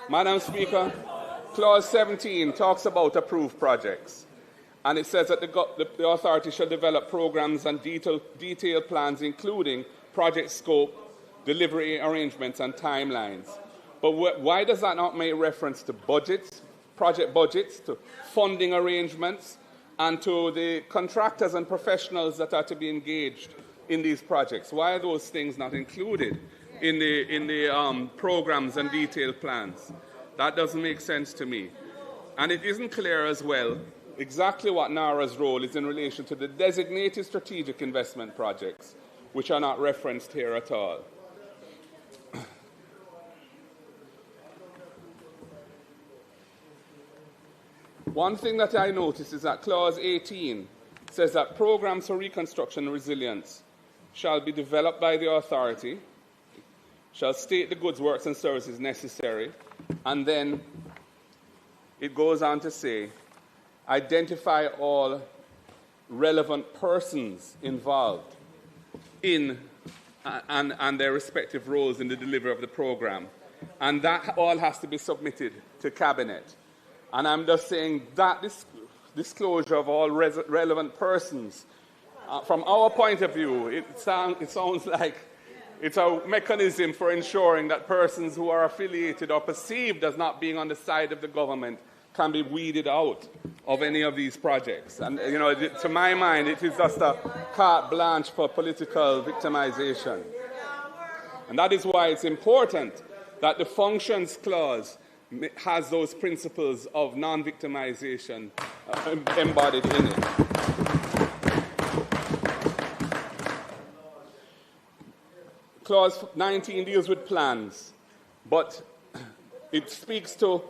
Madam Speaker, Clause 17 talks about approved projects, and it says that the authority shall develop programs and detailed plans, including project scope, delivery arrangements, and timelines. But why does that not make reference to budgets, project budgets, to funding arrangements, and to the contractors and professionals that are to be engaged in these projects? Why are those things not included in the programs and detailed plans? That doesn't make sense to me. And it isn't clear as well exactly what NaRRA's role is in relation to the designated strategic investment projects, which are not referenced here at all. one thing that I noticed is that Clause 18 says that programs for reconstruction and resilience shall be developed by the authority, shall state the goods, works, and services necessary, and then it goes on to say, identify all relevant persons involved in and their respective roles in the delivery of the program. And that all has to be submitted to Cabinet. And I'm just saying that this disclosure of all relevant persons, from our point of view, it sounds like it's a mechanism for ensuring that persons who are affiliated or perceived as not being on the side of the government can be weeded out of any of these projects. And, you know, to my mind, it is just a carte blanche for political victimization. And that is why it's important that the functions clause has those principles of non-victimization embodied in it. Clause 19 deals with plans, but it speaks to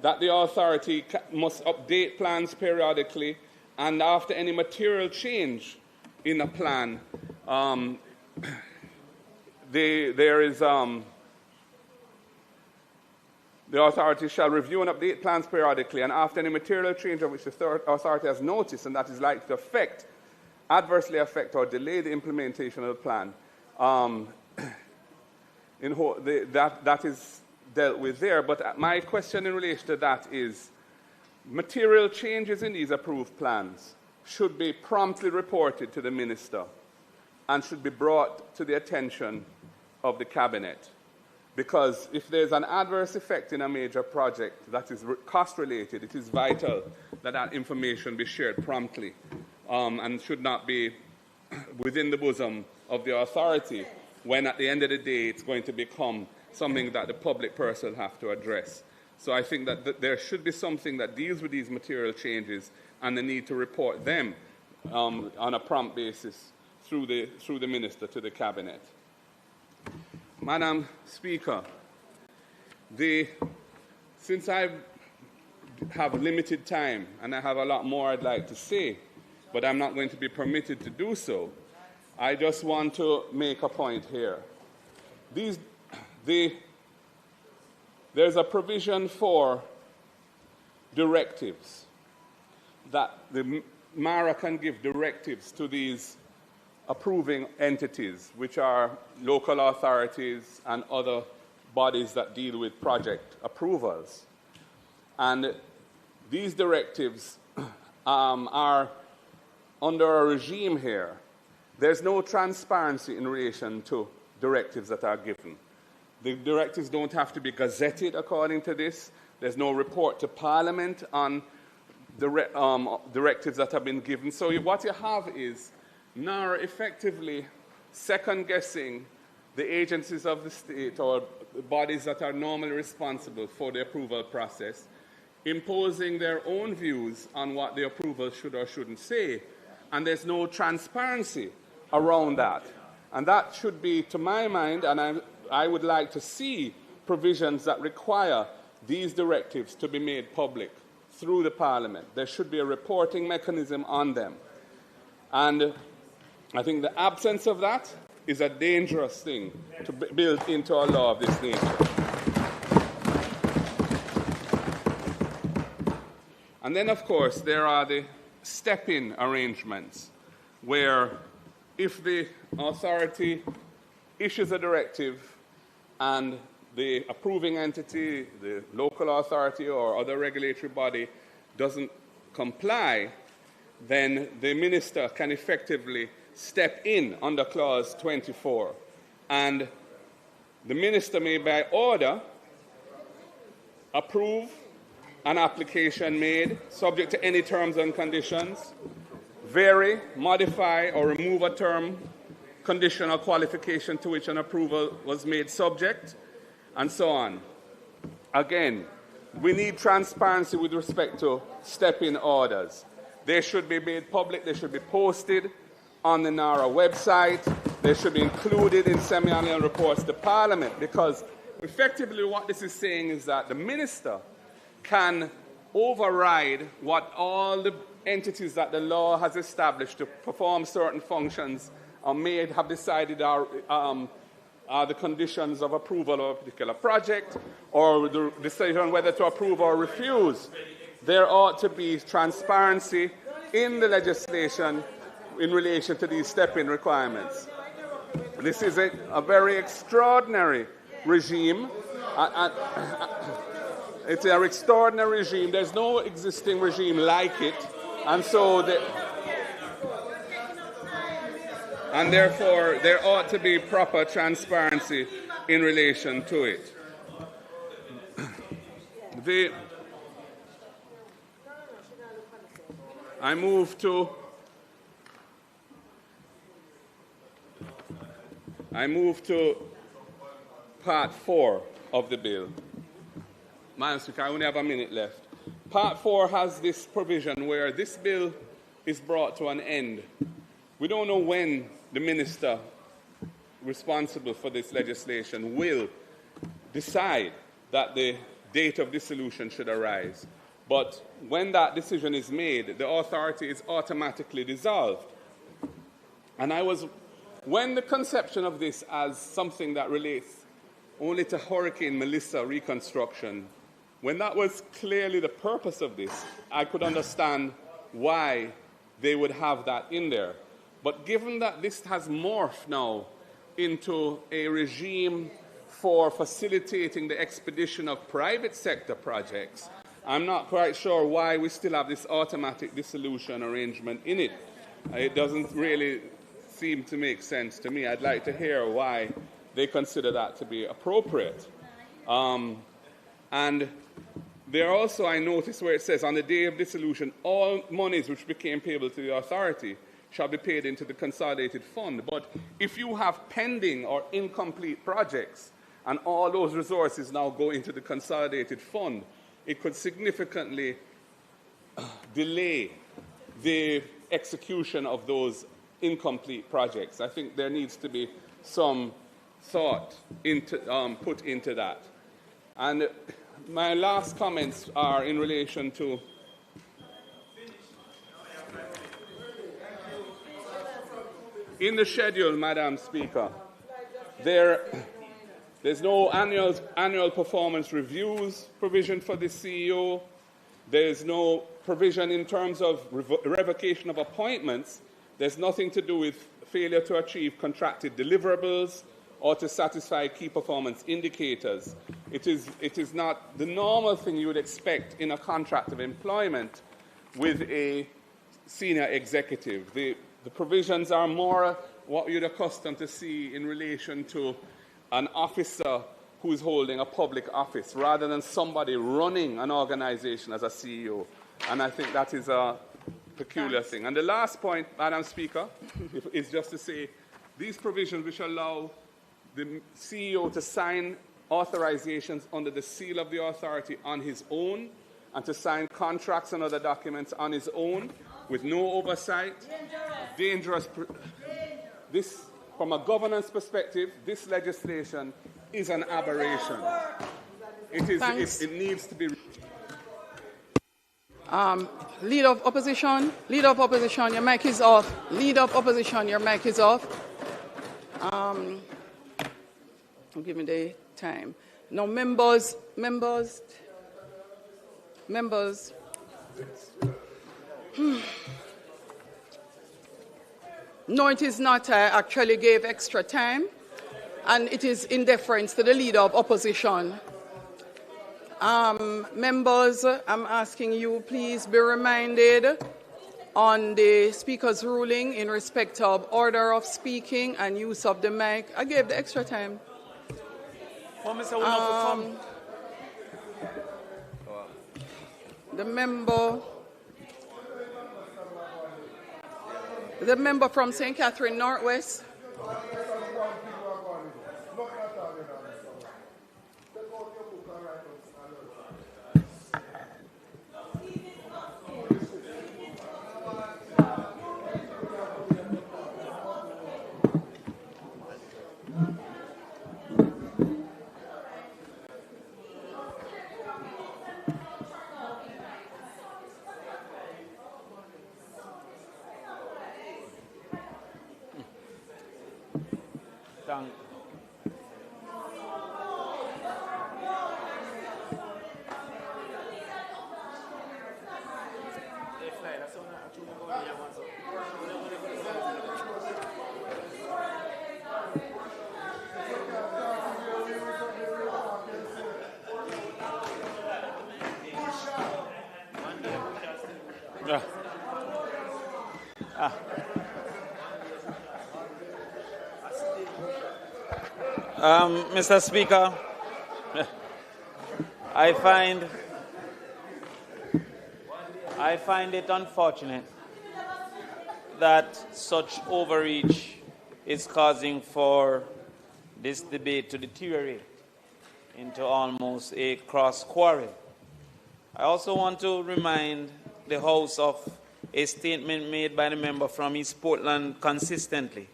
that the authority must update plans periodically, and after any material change in a plan, the authority shall review and update plans periodically, and after any material change of which the authority has noticed and that is likely to adversely affect or delay the implementation of the plan, that is dealt with there. But my question in relation to that is, material changes in these approved plans should be promptly reported to the Minister and should be brought to the attention of the Cabinet. Because if there's an adverse effect in a major project that is cost-related, it is vital that that information be shared promptly and should not be within the bosom of the authority when at the end of the day it's going to become something that the public purse will have to address. So I think that there should be something that deals with these material changes and the need to report them on a prompt basis through the Minister to the Cabinet. Madam Speaker, since I have limited time and I have a lot more I'd like to say, but I'm not going to be permitted to do so, I just want to make a point here. There's a provision for directives, that the NaRRA can give directives to these approving entities, which are local authorities and other bodies that deal with project approvals. And these directives are under a regime here. There's no transparency in relation to directives that are given. The directives don't have to be gazetted according to this. There's no report to Parliament on directives that have been given. So what you have is NaRRA effectively second-guessing the agencies of the state or the bodies that are normally responsible for the approval process, imposing their own views on what the approval should or shouldn't say, and there's no transparency around that. And that should be, to my mind, and I would like to see provisions that require these directives to be made public through the Parliament. There should be a reporting mechanism on them. And I think the absence of that is a dangerous thing to build into a law of this nature. And then, of course, there are the step-in arrangements, where if the authority issues a directive and the approving entity, the local authority or other regulatory body doesn't comply, then the minister can effectively step in under Clause 24. And the minister may, by order, approve an application made subject to any terms and conditions, vary, modify, or remove a term, condition, or qualification to which an approval was made subject, and so on. Again, we need transparency with respect to step-in orders. They should be made public, they should be posted on the NaRRA website, they should be included in semi-annual reports to Parliament, because effectively what this is saying is that the minister can override what all the entities that the law has established to perform certain functions may have decided are the conditions of approval of a particular project, or the decision whether to approve or refuse. There ought to be transparency in the legislation in relation to these step-in requirements. This is a very extraordinary regime. It's an extraordinary regime. There's no existing regime like it, and so and therefore there ought to be proper transparency in relation to it. I move to Part 4 of the bill. Madam Speaker, I only have a minute left. Part 4 has this provision where this bill is brought to an end. We don't know when the minister responsible for this legislation will decide that the date of dissolution should arise. But when that decision is made, the authority is automatically dissolved. And when the conception of this as something that relates only to Hurricane Melissa reconstruction, when that was clearly the purpose of this, I could understand why they would have that in there. But given that this has morphed now into a regime for facilitating the expedition of private sector projects, I'm not quite sure why we still have this automatic dissolution arrangement in it. It doesn't really seem to make sense to me. I'd like to hear why they consider that to be appropriate. And there also, I noticed where it says, on the day of dissolution, all monies which became payable to the authority shall be paid into the consolidated fund. But if you have pending or incomplete projects and all those resources now go into the consolidated fund, it could significantly delay the execution of those incomplete projects. I think there needs to be some thought put into that. And my last comments are in relation to in the schedule, Madam Speaker, there's no annual performance reviews provision for the CEO. There's no provision in terms of revocation of appointments. There's nothing to do with failure to achieve contracted deliverables or to satisfy key performance indicators. It is not the normal thing you would expect in a contract of employment with a senior executive. The provisions are more what you'd accustomed to see in relation to an officer who is holding a public office rather than somebody running an organization as a CEO. And I think that is a peculiar thing. And the last point, Madam Speaker, is just to say these provisions which allow the CEO to sign authorizations under the seal of the authority on his own and to sign contracts and other documents on his own with no oversight. Dangerous. This, from a governance perspective, this legislation is an aberration. It needs to be. Leader of Opposition, your mic is off. Leader of Opposition, your mic is off. Give me the time. Now, members. No, it is not. I actually gave extra time, and it is in deference to the Leader of Opposition. Members, I'm asking you, please be reminded on the Speaker's ruling in respect of order of speaking and use of the mic. I gave the extra time. The member from St. Catherine Northwest. Thank Mr. Speaker, I find it unfortunate that such overreach is causing for this debate to deteriorate into almost a cross quarrel. I also want to remind the House of a statement made by the member from East Portland consistently,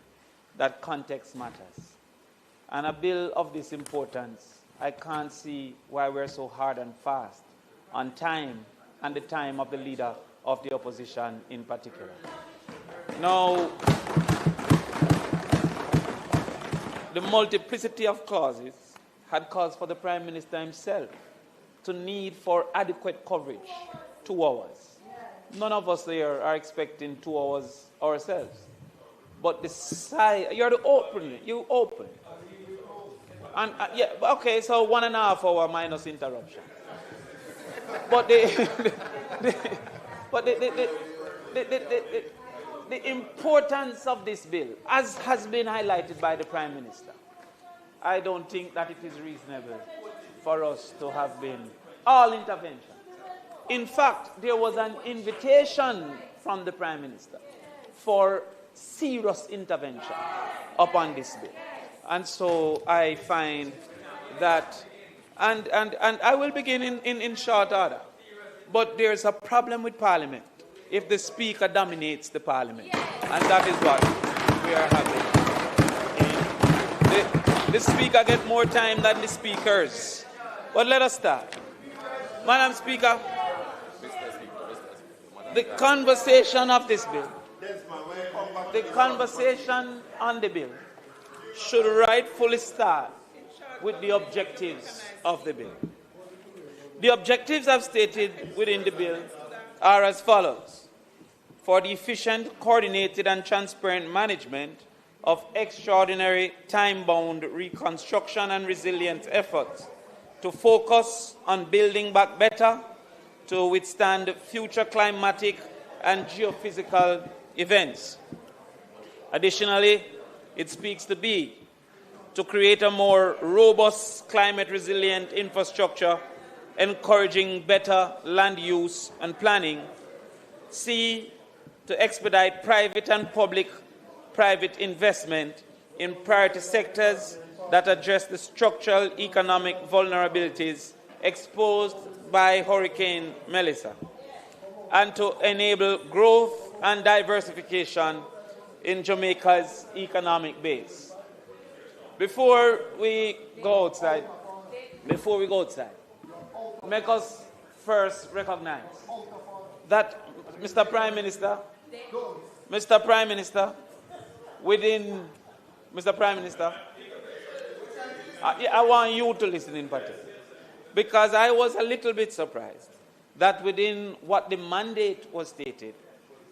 that context matters. And a bill of this importance, I can't see why we're so hard and fast on time and the time of the leader of the opposition in particular. Now, the multiplicity of clauses had caused for the Prime Minister himself to need for adequate coverage 2 hours. None of us here are expecting 2 hours ourselves. But the side, you're the open, you open. And yeah, okay, so 1.5 hours minus interruption. But the importance of this bill, as has been highlighted by the Prime Minister, I don't think that it is reasonable for us to have been all intervention. In fact, there was an invitation from the Prime Minister for serious intervention upon this bill. And so I find that, and I will begin in short order, but there's a problem with Parliament if the Speaker dominates the Parliament. And that is what we are having. The Speaker gets more time than the speakers. But let us start. Madam Speaker, the conversation of this bill, the conversation on the bill should rightfully start with the objectives of the bill. The objectives I've stated within the bill are as follows: for the efficient, coordinated and transparent management of extraordinary time-bound reconstruction and resilience efforts, to focus on building back better, to withstand future climatic and geophysical events. Additionally, it speaks to B, to create a more robust climate-resilient infrastructure, encouraging better land use and planning. C, to expedite private and public-private investment in priority sectors that address the structural economic vulnerabilities exposed by Hurricane Melissa, and to enable growth and diversification in Jamaica's economic base. Before we go outside, make us first recognize that, Mr. Prime Minister, I want you to listen in particular, because I was a little bit surprised that within what the mandate was stated,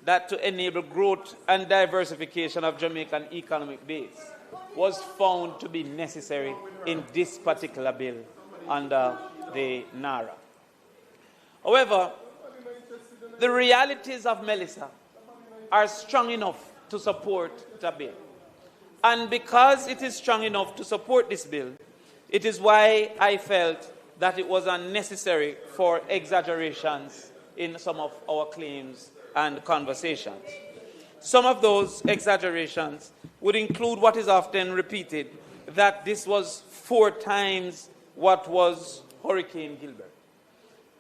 that to enable growth and diversification of Jamaican economic base was found to be necessary in this particular bill under the NaRRA. However, the realities of Melissa are strong enough to support the bill. And because it is strong enough to support this bill, it is why I felt that it was unnecessary for exaggerations in some of our claims and conversations. Some of those exaggerations would include what is often repeated, that this was 4 times what was Hurricane Gilbert.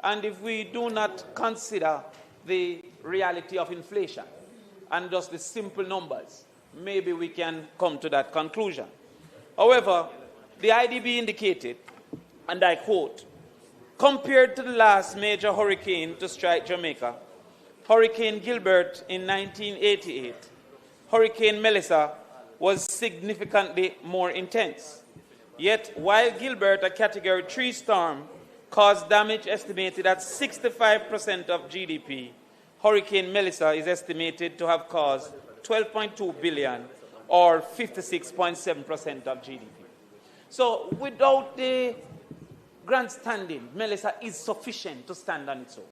And if we do not consider the reality of inflation and just the simple numbers, maybe we can come to that conclusion. However, the IDB indicated, and I quote, compared to the last major hurricane to strike Jamaica, Hurricane Gilbert in 1988, Hurricane Melissa was significantly more intense. Yet, while Gilbert, a Category 3 storm, caused damage estimated at 65% of GDP, Hurricane Melissa is estimated to have caused $12.2 billion, or 56.7% of GDP. So, without the grandstanding, Melissa is sufficient to stand on its own.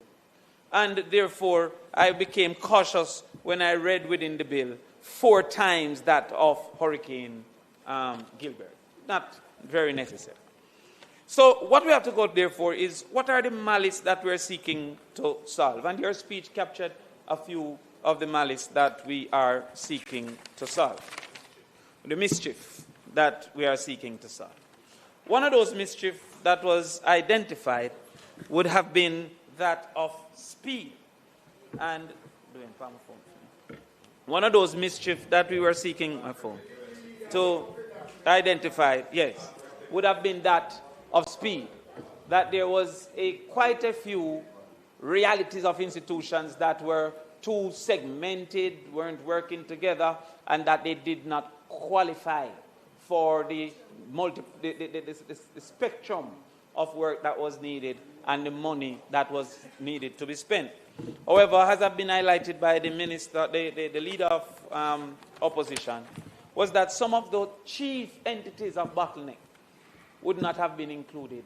And therefore, I became cautious when I read within the bill 4 times that of Hurricane Gilbert. Not very necessary. So what we have to go therefore is, what are the malice that we're seeking to solve? And your speech captured a few of the malice that we are seeking to solve. The mischief that we are seeking to solve. One of those mischief that was identified would have been that of speed. And one of those mischief that we were seeking to identify, yes, would have been that of speed. That there was quite a few realities of institutions that were too segmented, weren't working together, and that they did not qualify for the spectrum of work that was needed and the money that was needed to be spent. However, as has been highlighted by the minister, the leader of opposition, was that some of the chief entities of bottleneck would not have been included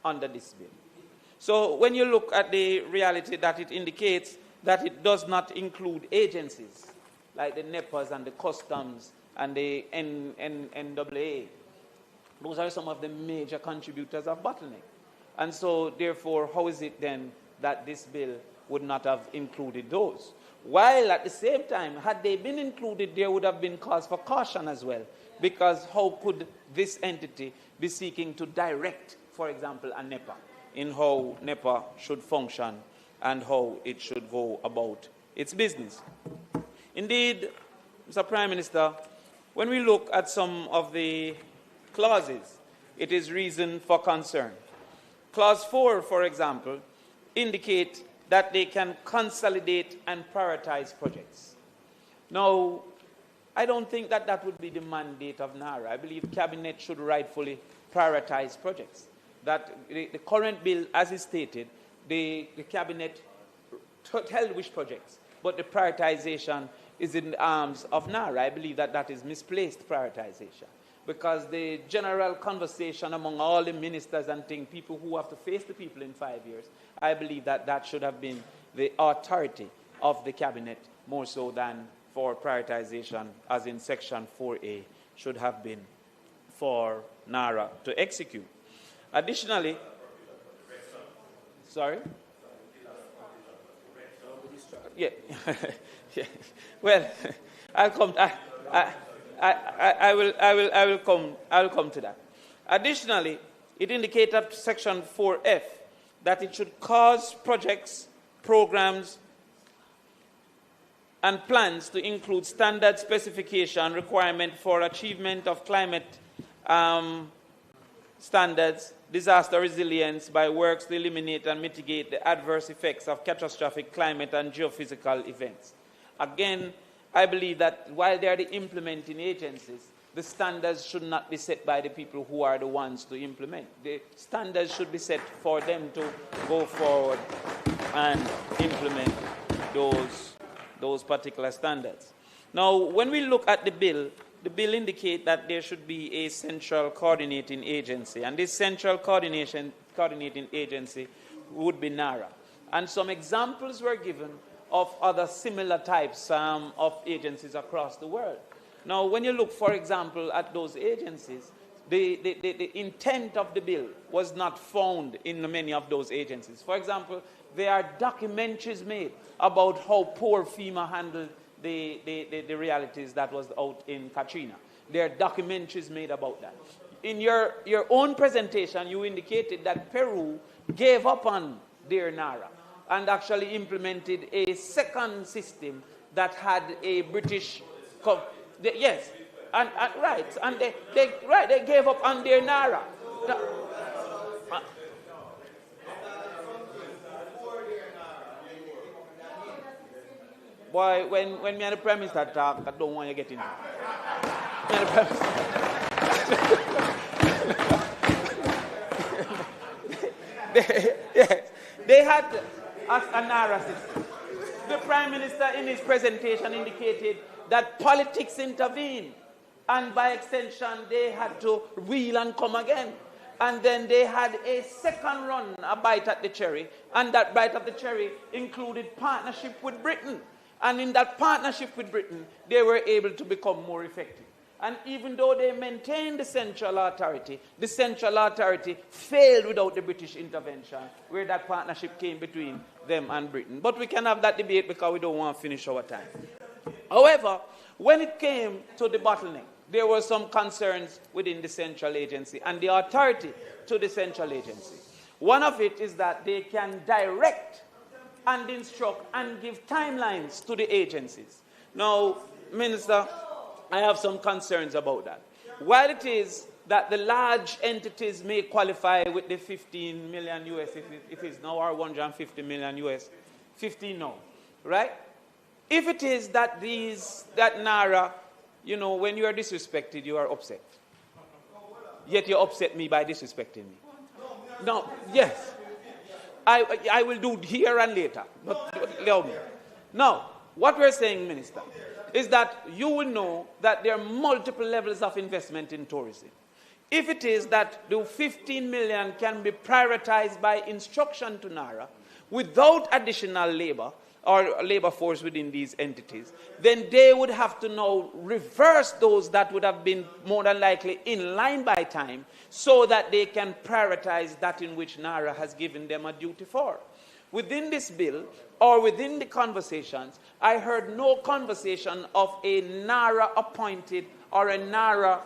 under this bill. So when you look at the reality that it indicates that it does not include agencies like the NEPAs and the customs and the NARRA, those are some of the major contributors of bottleneck. And so, therefore, how is it then that this bill would not have included those? While at the same time, had they been included, there would have been cause for caution as well. Because how could this entity be seeking to direct, for example, a NEPA in how NEPA should function and how it should go about its business? Indeed, Mr. Prime Minister, when we look at some of the clauses, it is reason for concern. Clause 4, for example, indicate that they can consolidate and prioritize projects. Now, I don't think that that would be the mandate of NaRRA. I believe Cabinet should rightfully prioritize projects. That the current bill, as is stated, the Cabinet held which projects, but the prioritization is in the arms of NaRRA. I believe that that is misplaced prioritization, because the general conversation among all the ministers and people who have to face the people in 5 years, I believe that that should have been the authority of the Cabinet more so than for prioritization, as in Section 4A, should have been for NaRRA to execute. Additionally, sorry? Yeah. Yeah. Well, I'll come. I will come to that. Additionally, it indicates at Section 4F that it should cause projects, programs, and plans to include standard specification requirement for achievement of climate standards, disaster resilience by works to eliminate and mitigate the adverse effects of catastrophic climate and geophysical events. Again, I believe that while they are the implementing agencies, the standards should not be set by the people who are the ones to implement. The standards should be set for them to go forward and implement those particular standards. Now, when we look at the bill indicates that there should be a central coordinating agency, and this central coordinating agency would be NaRRA. And some examples were given of other similar types of agencies across the world. Now, when you look, for example, at those agencies, the intent of the bill was not found in many of those agencies. For example, there are documentaries made about how poor FEMA handled the realities that was out in Katrina. There are documentaries made about that. In your own presentation, you indicated that Peru gave up on their NaRRA and actually implemented a second system that had a British... Yes, and right, and they gave up on their NaRRA. Boy, when me and the Prime Minister talk, I don't want you to get in. They had a NaRRA system. The Prime Minister in his presentation indicated that politics intervened, and by extension they had to wheel and come again. And then they had a second run, a bite at the cherry, and that bite of the cherry included partnership with Britain. And in that partnership with Britain, they were able to become more effective. And even though they maintained the central authority failed without the British intervention, where that partnership came between them and Britain. But we can have that debate because we don't want to finish our time. However, when it came to the bottleneck, there were some concerns within the central agency and the authority to the central agency. One of it is that they can direct and instruct and give timelines to the agencies. Now, Minister, I have some concerns about that. While it is that the large entities may qualify with the 15 million US, if it's now, or 150 million US, 15 now, right? If it is that that NaRRA, you know, when you are disrespected, you are upset. Yet you upset me by disrespecting me. No, yes. I will do here and later, but allow me. Now, what we're saying, Minister, is that you will know that there are multiple levels of investment in tourism. If it is that the 15 million can be prioritized by instruction to NaRRA without additional labor, or labor force within these entities, then they would have to now reverse those that would have been more than likely in line by time so that they can prioritize that in which NaRRA has given them a duty for. Within this bill, or within the conversations, I heard no conversation of a NaRRA appointed or a NaRRA,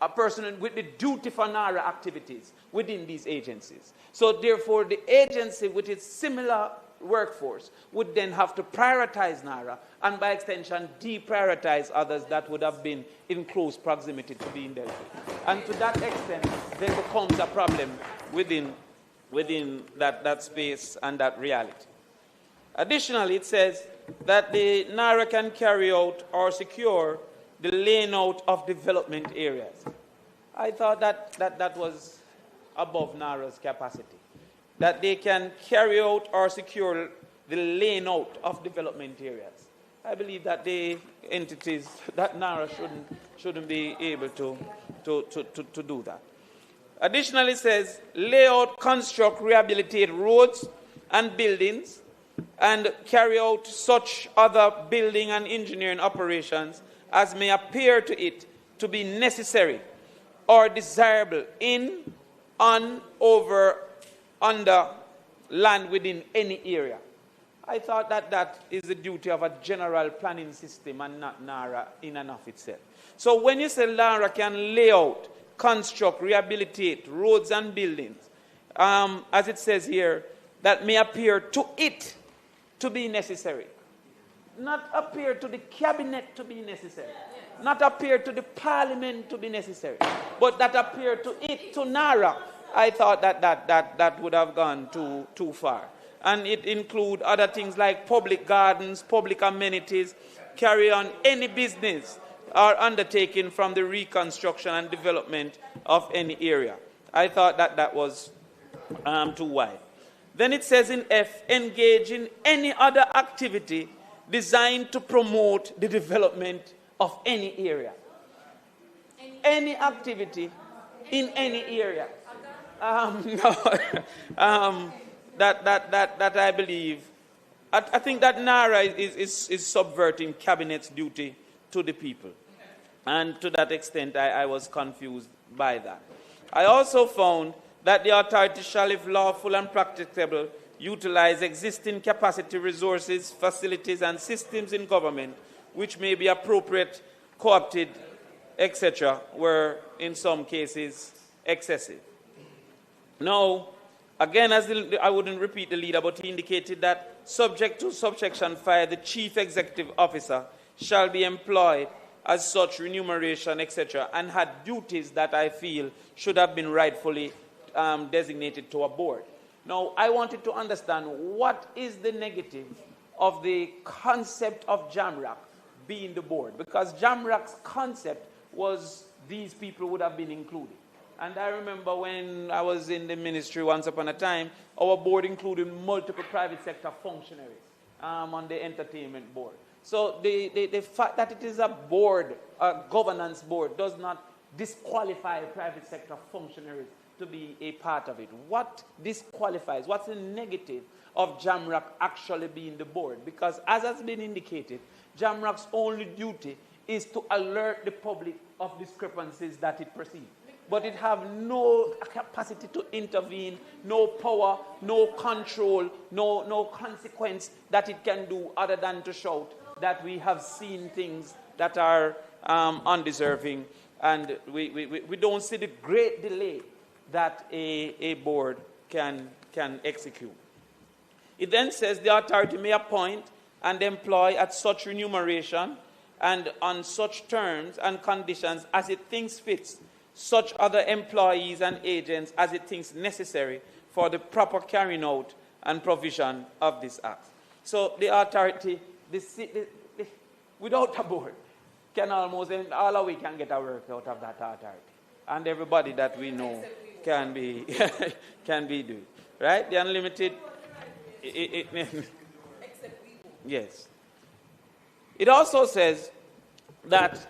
a person with the duty for NaRRA activities within these agencies. So therefore, the agency with its similar workforce would then have to prioritize NaRRA and by extension deprioritize others that would have been in close proximity to being dealt with. And to that extent, there becomes a problem within that space and that reality. Additionally, it says that the NaRRA can carry out or secure the laying out of development areas. I thought that was above NaRRA's capacity. That they can carry out or secure the laying out of development areas. I believe that the entities, that NaRRA shouldn't be able to do that. Additionally, it says, lay out, construct, rehabilitate roads and buildings and carry out such other building and engineering operations as may appear to it to be necessary or desirable in, on, over, under land within any area. I thought that is the duty of a general planning system and not NaRRA in and of itself. So when you say NaRRA can lay out, construct, rehabilitate roads and buildings, as it says here, that may appear to it to be necessary. Not appear to the cabinet to be necessary. Not appear to the parliament to be necessary. But that appear to it, to NaRRA. I thought that would have gone too far. And it include other things like public gardens, public amenities, carry on any business or undertaking from the reconstruction and development of any area. I thought that was too wide. Then it says in F, engage in any other activity designed to promote the development of any area. Any activity in any area. That I believe, I think that NaRRA is subverting cabinet's duty to the people. And to that extent, I was confused by that. I also found that the authority shall, if lawful and practicable, utilize existing capacity, resources, facilities, and systems in government, which may be appropriate, co-opted, etc., were in some cases excessive. Now, again, I wouldn't repeat the leader, but he indicated that subject to subsection 5, the chief executive officer shall be employed as such remuneration, etc., and had duties that I feel should have been rightfully designated to a board. Now, I wanted to understand what is the negative of the concept of JAMRAC be in the board, because Jamrock's concept was these people would have been included. And I remember when I was in the ministry once upon a time, our board included multiple private sector functionaries on the entertainment board. So the fact that it is a board, a governance board, does not disqualify private sector functionaries to be a part of it. What disqualifies, what's the negative of Jamrock actually being the board? Because as has been indicated, Jamrock's only duty is to alert the public of discrepancies that it perceives. But it have no capacity to intervene, no power, no control, no consequence that it can do other than to shout that we have seen things that are undeserving, and we don't see the great delay that a board can execute. It then says the authority may appoint and employ at such remuneration and on such terms and conditions as it thinks fits such other employees and agents as it thinks necessary for the proper carrying out and provision of this act. So the authority, without a board, can almost, all of we can get our work out of that authority. And everybody that we know can be doing. Right? The unlimited... yes. It also says that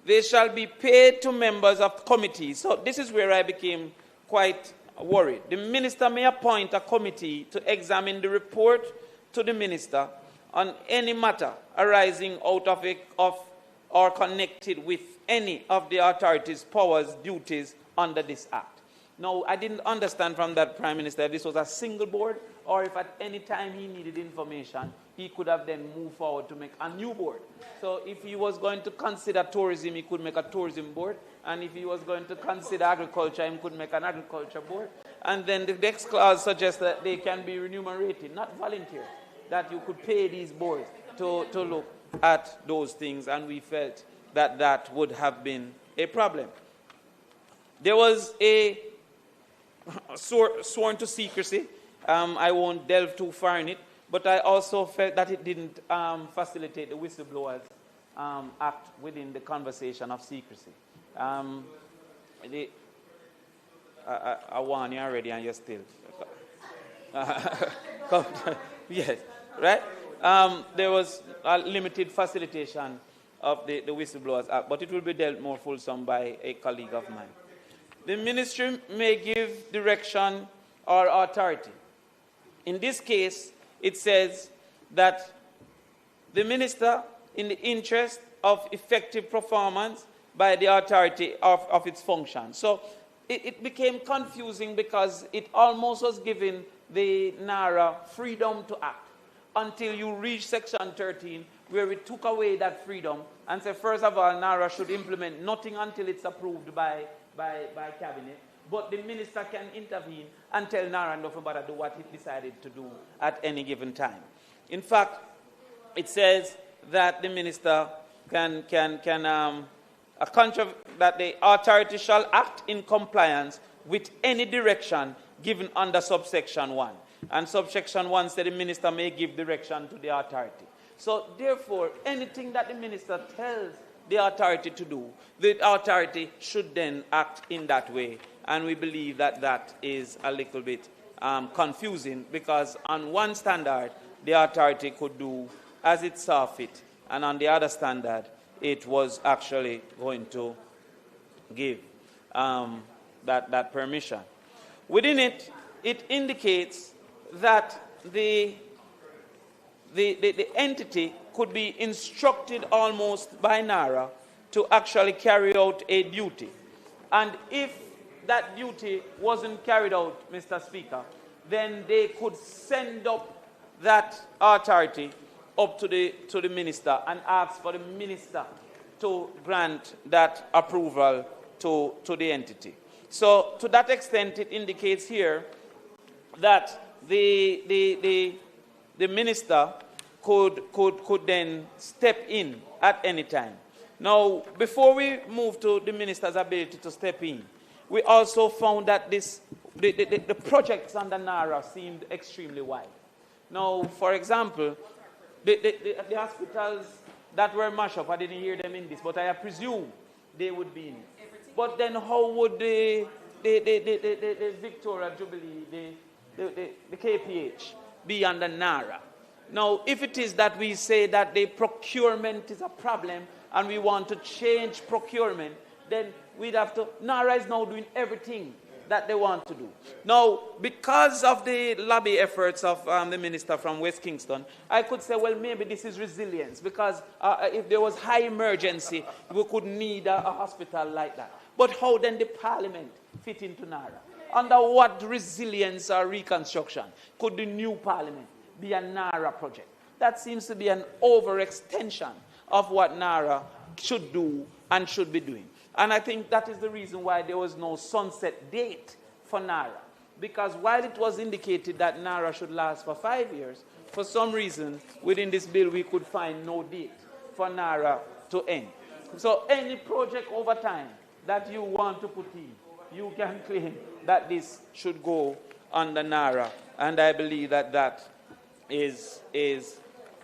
they shall be paid to members of committees. So this is where I became quite worried. The minister may appoint a committee to examine the report to the minister on any matter arising out of or connected with any of the authority's powers, duties under this act. Now, I didn't understand from that Prime Minister if this was a single board or if at any time he needed information, he could have then moved forward to make a new board. So if he was going to consider tourism, he could make a tourism board. And if he was going to consider agriculture, he could make an agriculture board. And then the next clause suggests that they can be remunerated, not volunteer, that you could pay these boards to look at those things. And we felt that that would have been a problem. There was a sworn to secrecy. I won't delve too far in it, but I also felt that it didn't facilitate the Whistleblowers Act within the conversation of secrecy. I warned you already and you're still. Yes, right? There was a limited facilitation of the Whistleblowers Act, but it will be dealt more fulsome by a colleague of mine. The ministry may give direction or authority. In this case, it says that the minister, in the interest of effective performance by the authority of its function. So it became confusing because it almost was giving the NaRRA freedom to act until you reach Section 13, where we took away that freedom and said, first of all, NaRRA should implement nothing until it's approved by cabinet, but the minister can intervene and tell NaRRA nothing but to do what he decided to do at any given time. In fact, it says that the minister that the authority shall act in compliance with any direction given under subsection 1. And subsection 1 said the minister may give direction to the authority. So therefore, anything that the minister tells the authority to do, the authority should then act in that way. And we believe that that is a little bit confusing, because on one standard, the authority could do as it saw fit, and on the other standard, it was actually going to give that permission. Within it, it indicates that the entity could be instructed almost by NaRRA to actually carry out a duty. And if that duty wasn't carried out, Mr. Speaker, then they could send up that authority up to the minister and ask for the minister to grant that approval to the entity. So to that extent, it indicates here that the minister could then step in at any time. Now, before we move to the minister's ability to step in, we also found that the projects under NaRRA seemed extremely wide. Now, for example, the hospitals that were mashed up. I didn't hear them in this, but I presume they would be in it. But then how would the Victoria Jubilee, the KPH, be under NaRRA? Now, if it is that we say that the procurement is a problem and we want to change procurement, then we'd have to, NaRRA is now doing everything that they want to do. Now, because of the lobby efforts of the minister from West Kingston, I could say, well, maybe this is resilience, because if there was high emergency, we could need a hospital like that. But how then the Parliament fit into NaRRA? Under what resilience or reconstruction could the new Parliament be a NaRRA project? That seems to be an overextension of what NaRRA should do and should be doing. And I think that is the reason why there was no sunset date for NaRRA. Because while it was indicated that NaRRA should last for 5 years, for some reason within this bill we could find no date for NaRRA to end. So any project over time that you want to put in, you can claim that this should go under NaRRA. And I believe that that is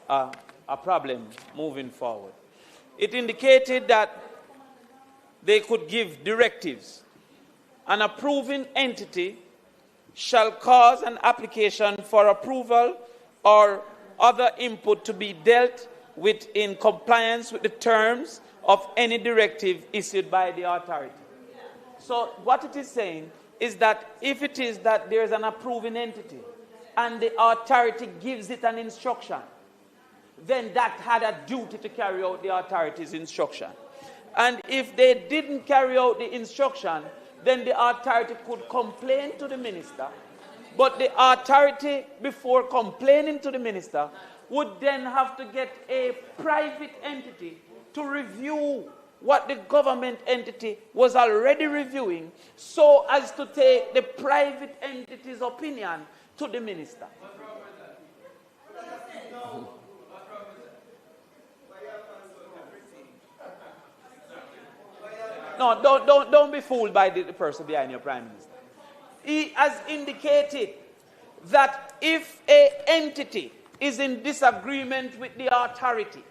a problem moving forward. It indicated that they could give directives. An approving entity shall cause an application for approval or other input to be dealt with in compliance with the terms of any directive issued by the authority. So what it is saying is that if it is that there is an approving entity and the authority gives it an instruction, then that had a duty to carry out the authority's instruction. And if they didn't carry out the instruction, then the authority could complain to the minister. But the authority, before complaining to the minister, would then have to get a private entity to review what the government entity was already reviewing, so as to take the private entity's opinion to the minister. No, don't be fooled by the person behind your prime minister. He has indicated that if an entity is in disagreement with the authority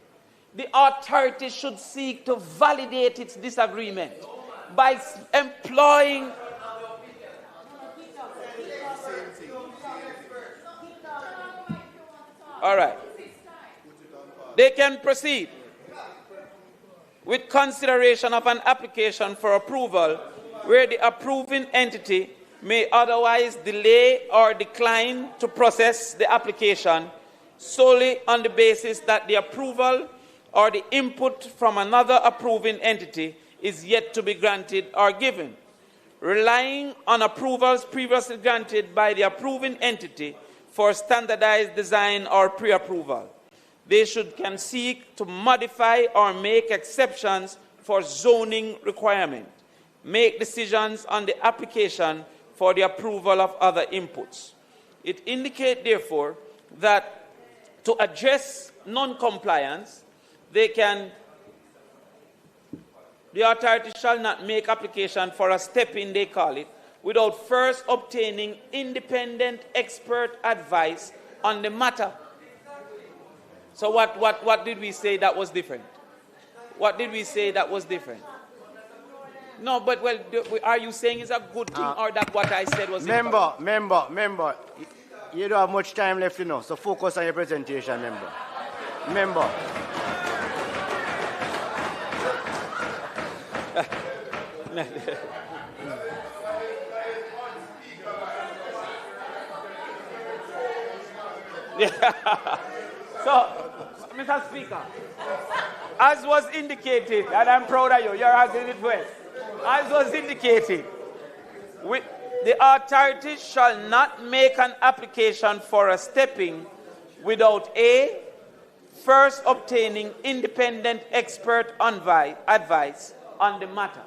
should seek to validate its disagreement by employing. All right. They can proceed with consideration of an application for approval where the approving entity may otherwise delay or decline to process the application solely on the basis that the approval or the input from another approving entity is yet to be granted or given. Relying on approvals previously granted by the approving entity for standardized design or pre-approval, they can seek to modify or make exceptions for zoning requirement, make decisions on the application for the approval of other inputs. It indicates, therefore, that to address non-compliance, the authority shall not make application for a step-in, they call it, without first obtaining independent expert advice on the matter. So what did we say that was different? What did we say that was different? No, but well, are you saying it's a good thing or that what I said was incorrect? Member, you don't have much time left, you know, so focus on your presentation, member. Yeah. So, Mr. Speaker, as was indicated, and I'm proud of you, you're arguing it well. As was indicated, the authority shall not make an application for a stepping without A, first obtaining independent expert advice on the matter.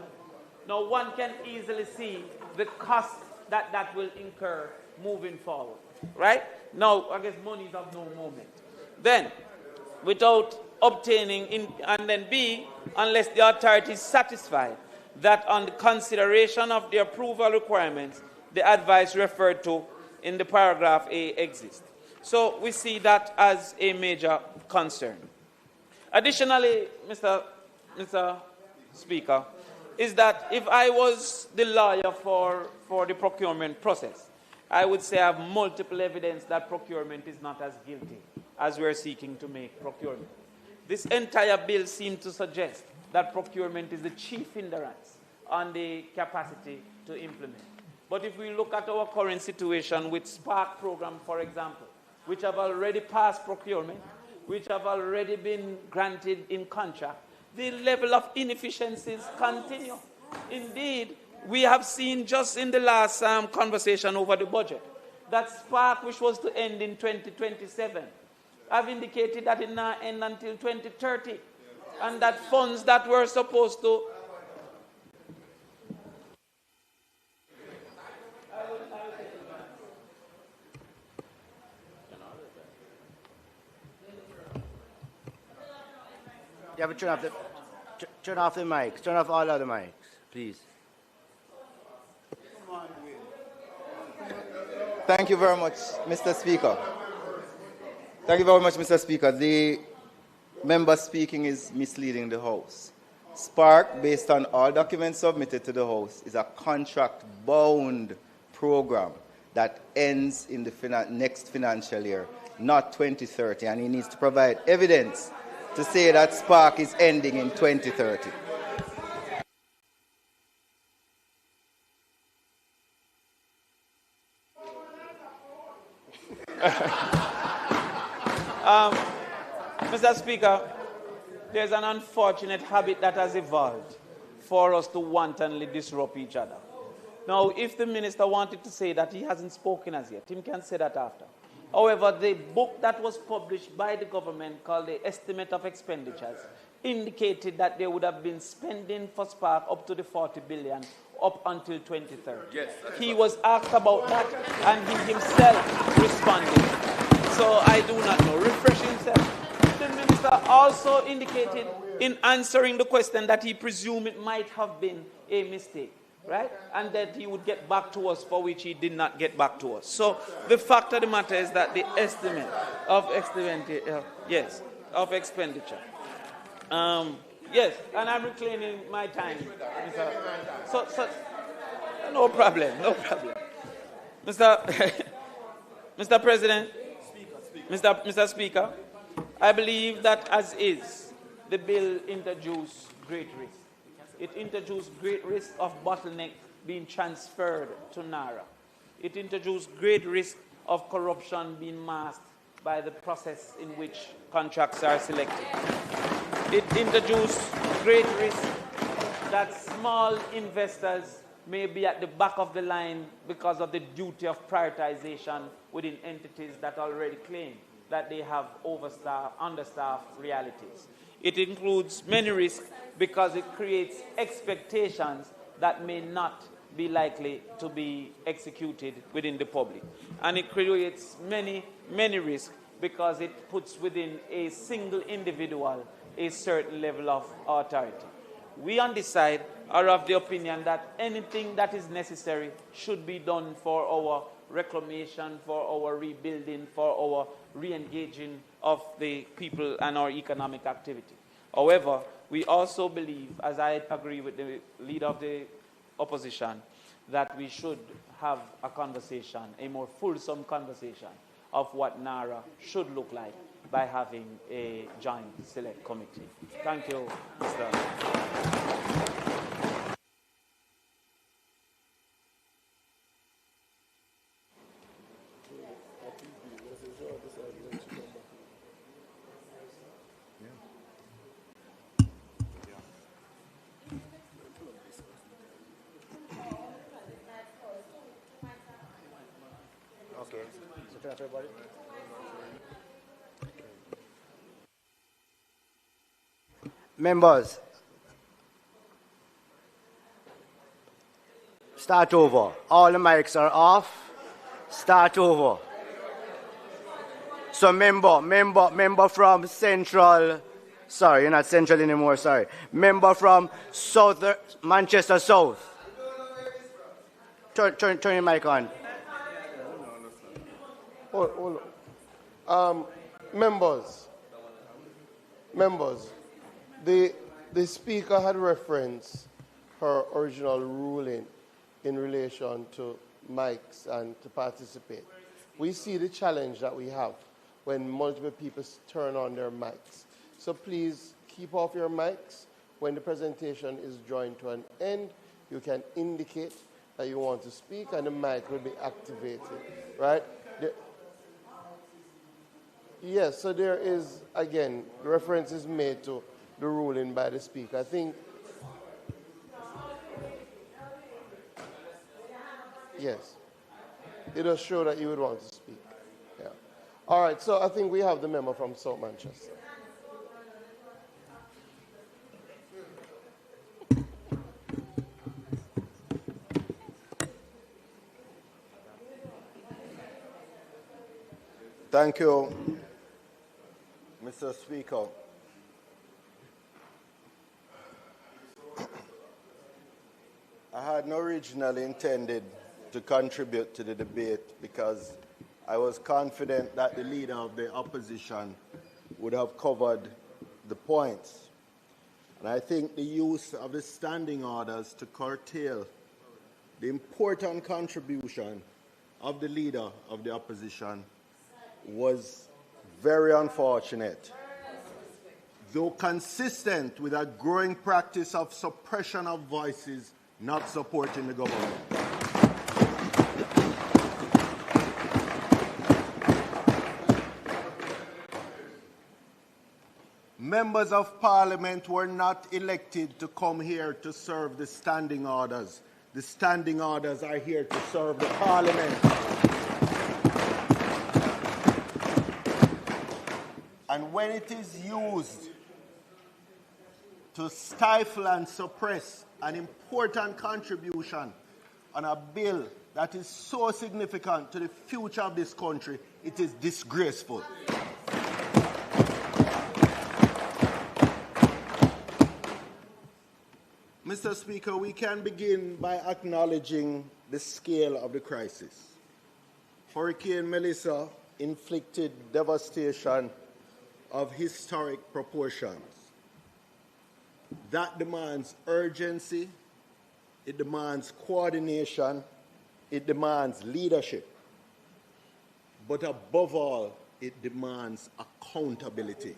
Now, one can easily see the cost that will incur moving forward, right? Now, I guess money is of no moment. Then, without obtaining, and then B, unless the authority is satisfied that on the consideration of the approval requirements, the advice referred to in the paragraph A exists. So we see that as a major concern. Additionally, Mr. Speaker, is that if I was the lawyer for the procurement process, I would say I have multiple evidence that procurement is not as guilty as we're seeking to make procurement. This entire bill seems to suggest that procurement is the chief hindrance on the capacity to implement. But if we look at our current situation with Spark program, for example, which have already passed procurement, which have already been granted in contract, the level of inefficiencies continue. Indeed, we have seen just in the last conversation over the budget that Spark, which was to end in 2027, have indicated that it now end until 2030, and that funds that were supposed to You have to turn off the mics. Turn off all other mics, please. Thank you very much, Mr. Speaker. Thank you very much, Mr. Speaker. The member speaking is misleading the House. Spark, based on all documents submitted to the House, is a contract-bound program that ends in the next financial year, not 2030, and he needs to provide evidence to say that Spark is ending in 2030. Mr. Speaker, there's an unfortunate habit that has evolved for us to wantonly disrupt each other. Now, if the minister wanted to say that he hasn't spoken as yet, he can say that after. However, the book that was published by the government called the Estimate of Expenditures indicated that they would have been spending for Spark up to the 40 billion up until 2030. Yes, he was asked about that and he himself responded. So I do not know. Refresh himself. The minister also indicated in answering the question that he presumed it might have been a mistake, right? And that he would get back to us, for which he did not get back to us. So the fact of the matter is that the estimate of expenditure, yes, yes, and I'm reclaiming my time. So no problem. Mr. President, Mr. Speaker, I believe that as is, the bill introduced great risk. It introduced great risk of bottleneck being transferred to NaRRA. It introduced great risk of corruption being masked by the process in which contracts are selected. It introduced great risk that small investors may be at the back of the line because of the duty of prioritization within entities that already claim that they have understaffed realities. It includes many risks because it creates expectations that may not be likely to be executed within the public. And it creates many risks because it puts within a single individual a certain level of authority. We on this side are of the opinion that anything that is necessary should be done for our reclamation, for our rebuilding, for our re-engaging of the people and our economic activity. However, we also believe, as I agree with the leader of the opposition, that we should have a conversation, a more fulsome conversation of what NaRRA should look like by having a joint select committee. Thank you, Mr. Okay. So turn off everybody. Members, start over. All the mics are off. Start over. So member from Central, sorry, you're not Central anymore, sorry. Member from Manchester South. Turn your mic on. Hold on. Members, Members, the Speaker had referenced her original ruling in relation to mics and to participate. We see the challenge that we have when multiple people turn on their mics. So please keep off your mics. When the presentation is drawing to an end, you can indicate that you want to speak and the mic will be activated, right? Yes, so there is, again, reference is made to the ruling by the Speaker. I think, yes, it does show that you would want to speak. Yeah. All right, so I think we have the member from South Manchester. Thank you, Mr. Speaker. I had not originally intended to contribute to the debate because I was confident that the leader of the opposition would have covered the points. And I think the use of the standing orders to curtail the important contribution of the leader of the opposition was very unfortunate. Though consistent with a growing practice of suppression of voices not supporting the government. Members of Parliament were not elected to come here to serve the standing orders. The standing orders are here to serve the Parliament. And when it is used to stifle and suppress an important contribution on a bill that is so significant to the future of this country, it is disgraceful. Mr. Speaker, we can begin by acknowledging the scale of the crisis. Hurricane Melissa inflicted devastation of historic proportions. That demands urgency, it demands coordination, it demands leadership. But above all, it demands accountability.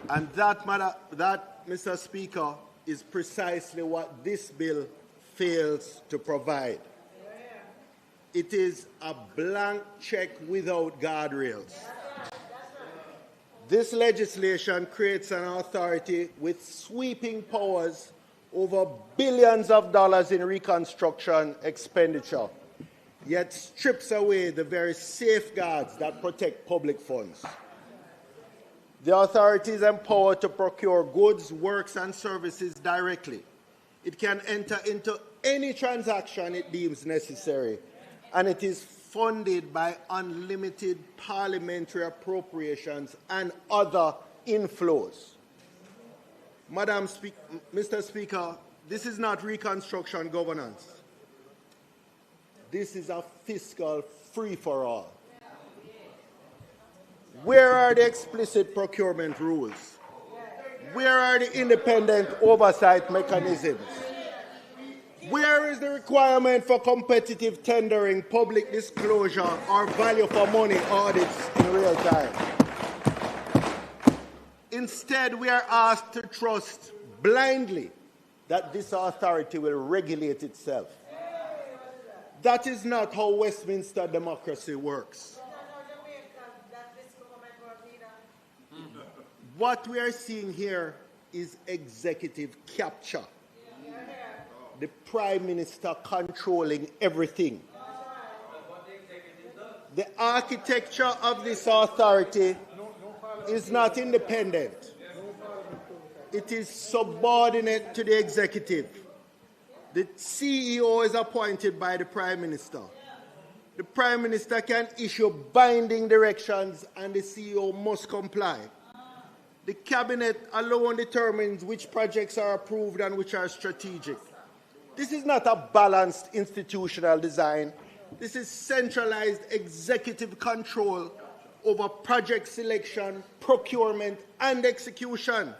And that, Mr. Speaker, is precisely what this bill fails to provide. It is a blank check without guardrails. This legislation creates an authority with sweeping powers over billions of dollars in reconstruction expenditure, yet strips away the very safeguards that protect public funds. The authority is empowered to procure goods, works, and services directly. It can enter into any transaction it deems necessary, and it is funded by unlimited parliamentary appropriations and other inflows. Mr. Speaker, this is not reconstruction governance. This is a fiscal free-for-all. Where are the explicit procurement rules? Where are the independent oversight mechanisms? Where is the requirement for competitive tendering, public disclosure, or value for money audits in real time? Instead, we are asked to trust blindly that this authority will regulate itself. That is not how Westminster democracy works. What we are seeing here is executive capture. The Prime Minister controlling everything. The architecture of this authority is not independent. It is subordinate to the executive. The CEO is appointed by the Prime Minister. The Prime Minister can issue binding directions and the CEO must comply. The Cabinet alone determines which projects are approved and which are strategic. This is not a balanced institutional design. This is centralized executive control over project selection, procurement, and execution.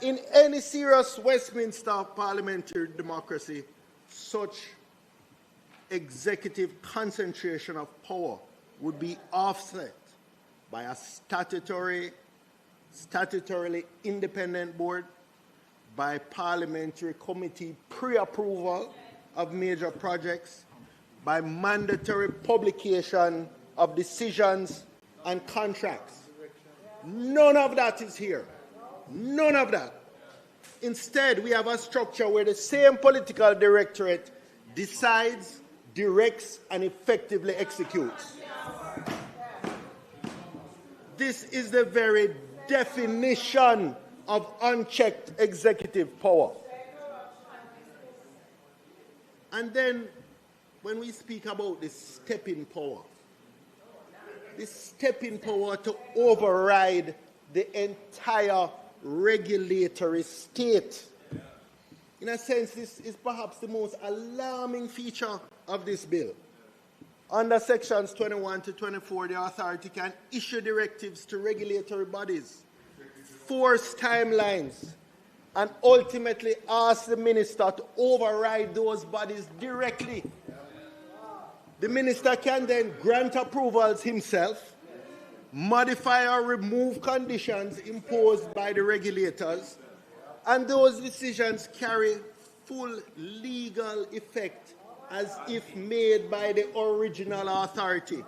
In any serious Westminster parliamentary democracy, such executive concentration of power would be offset by a statutorily independent board, by parliamentary committee pre-approval of major projects, by mandatory publication of decisions and contracts. None of that is here. None of that. Instead, we have a structure where the same political directorate decides, directs, and effectively executes. This is the very definition of unchecked executive power. And then, when we speak about the stepping power to override the entire regulatory state. In a sense, this is perhaps the most alarming feature of this bill. Under sections 21 to 24, the authority can issue directives to regulatory bodies, force timelines, and ultimately ask the minister to override those bodies directly. The minister can then grant approvals himself, modify or remove conditions imposed by the regulators, and those decisions carry full legal effect as if made by the original authority.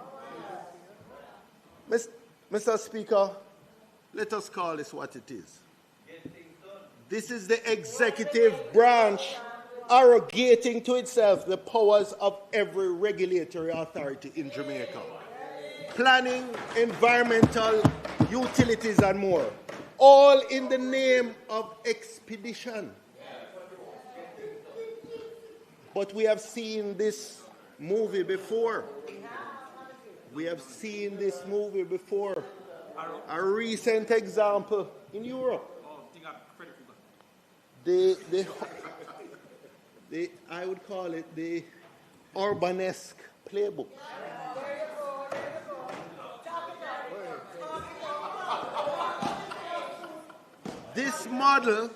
Mr. Speaker, let us call this what it is. This is the executive branch arrogating to itself the powers of every regulatory authority in Jamaica. Planning, environmental, utilities, and more, all in the name of expedition. But we have seen this movie before. We have seen this movie before. A recent example in Europe. I would call it the Orbanesque playbook. This model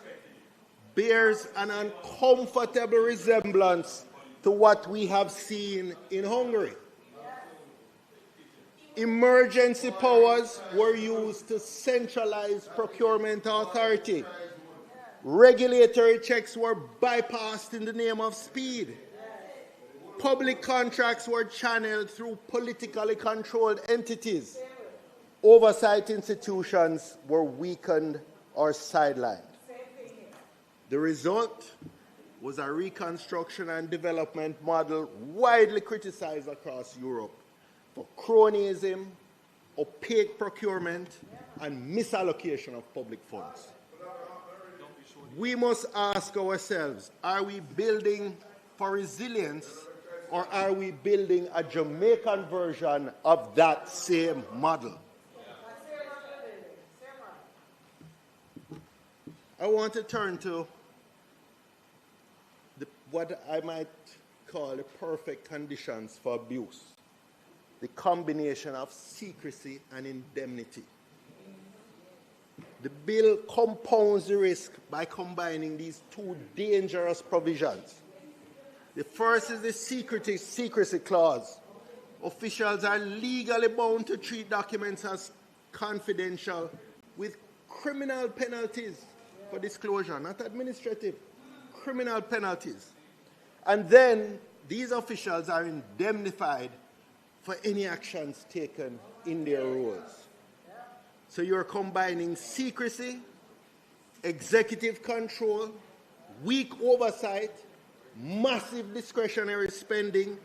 bears an uncomfortable resemblance to what we have seen in Hungary. Emergency powers were used to centralize procurement authority. Regulatory checks were bypassed in the name of speed. Public contracts were channeled through politically controlled entities. Oversight institutions were weakened or sidelined. The result was a reconstruction and development model widely criticized across Europe for cronyism, opaque procurement, and misallocation of public funds. We must ask ourselves, are we building for resilience, or are we building a Jamaican version of that same model? I want to turn to what I might call the perfect conditions for abuse, the combination of secrecy and indemnity. The bill compounds the risk by combining these two dangerous provisions. The first is the secrecy clause. Officials are legally bound to treat documents as confidential with criminal penalties for disclosure, not administrative, criminal penalties. And then these officials are indemnified for any actions taken in their roles. So you're combining secrecy, executive control, weak oversight, massive discretionary spending.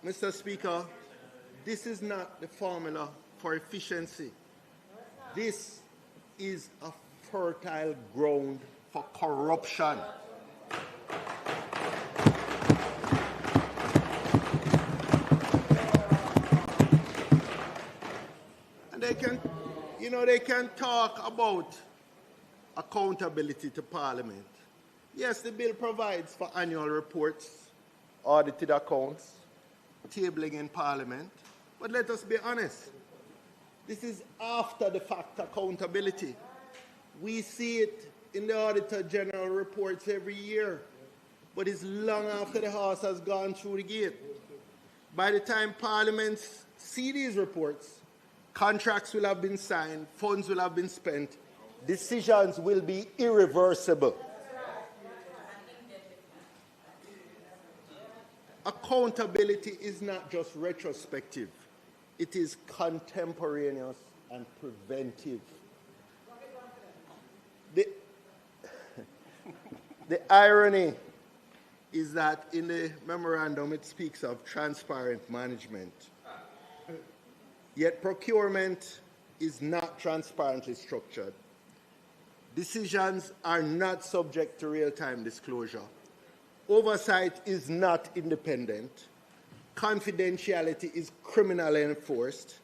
Mr. Speaker, this is not the formula for efficiency. This is a fertile ground for corruption. And they can talk about accountability to Parliament. Yes, the bill provides for annual reports, audited accounts, tabling in Parliament. But let us be honest. This is after the fact accountability. We see it in the Auditor General reports every year, but it's long after the horse has gone through the gate. By the time parliaments see these reports, contracts will have been signed, funds will have been spent, decisions will be irreversible. Accountability is not just retrospective. It is contemporaneous and preventive. The irony is that in the memorandum it speaks of transparent management. Yet procurement is not transparently structured. Decisions are not subject to real-time disclosure. Oversight is not independent. Confidentiality is criminally enforced.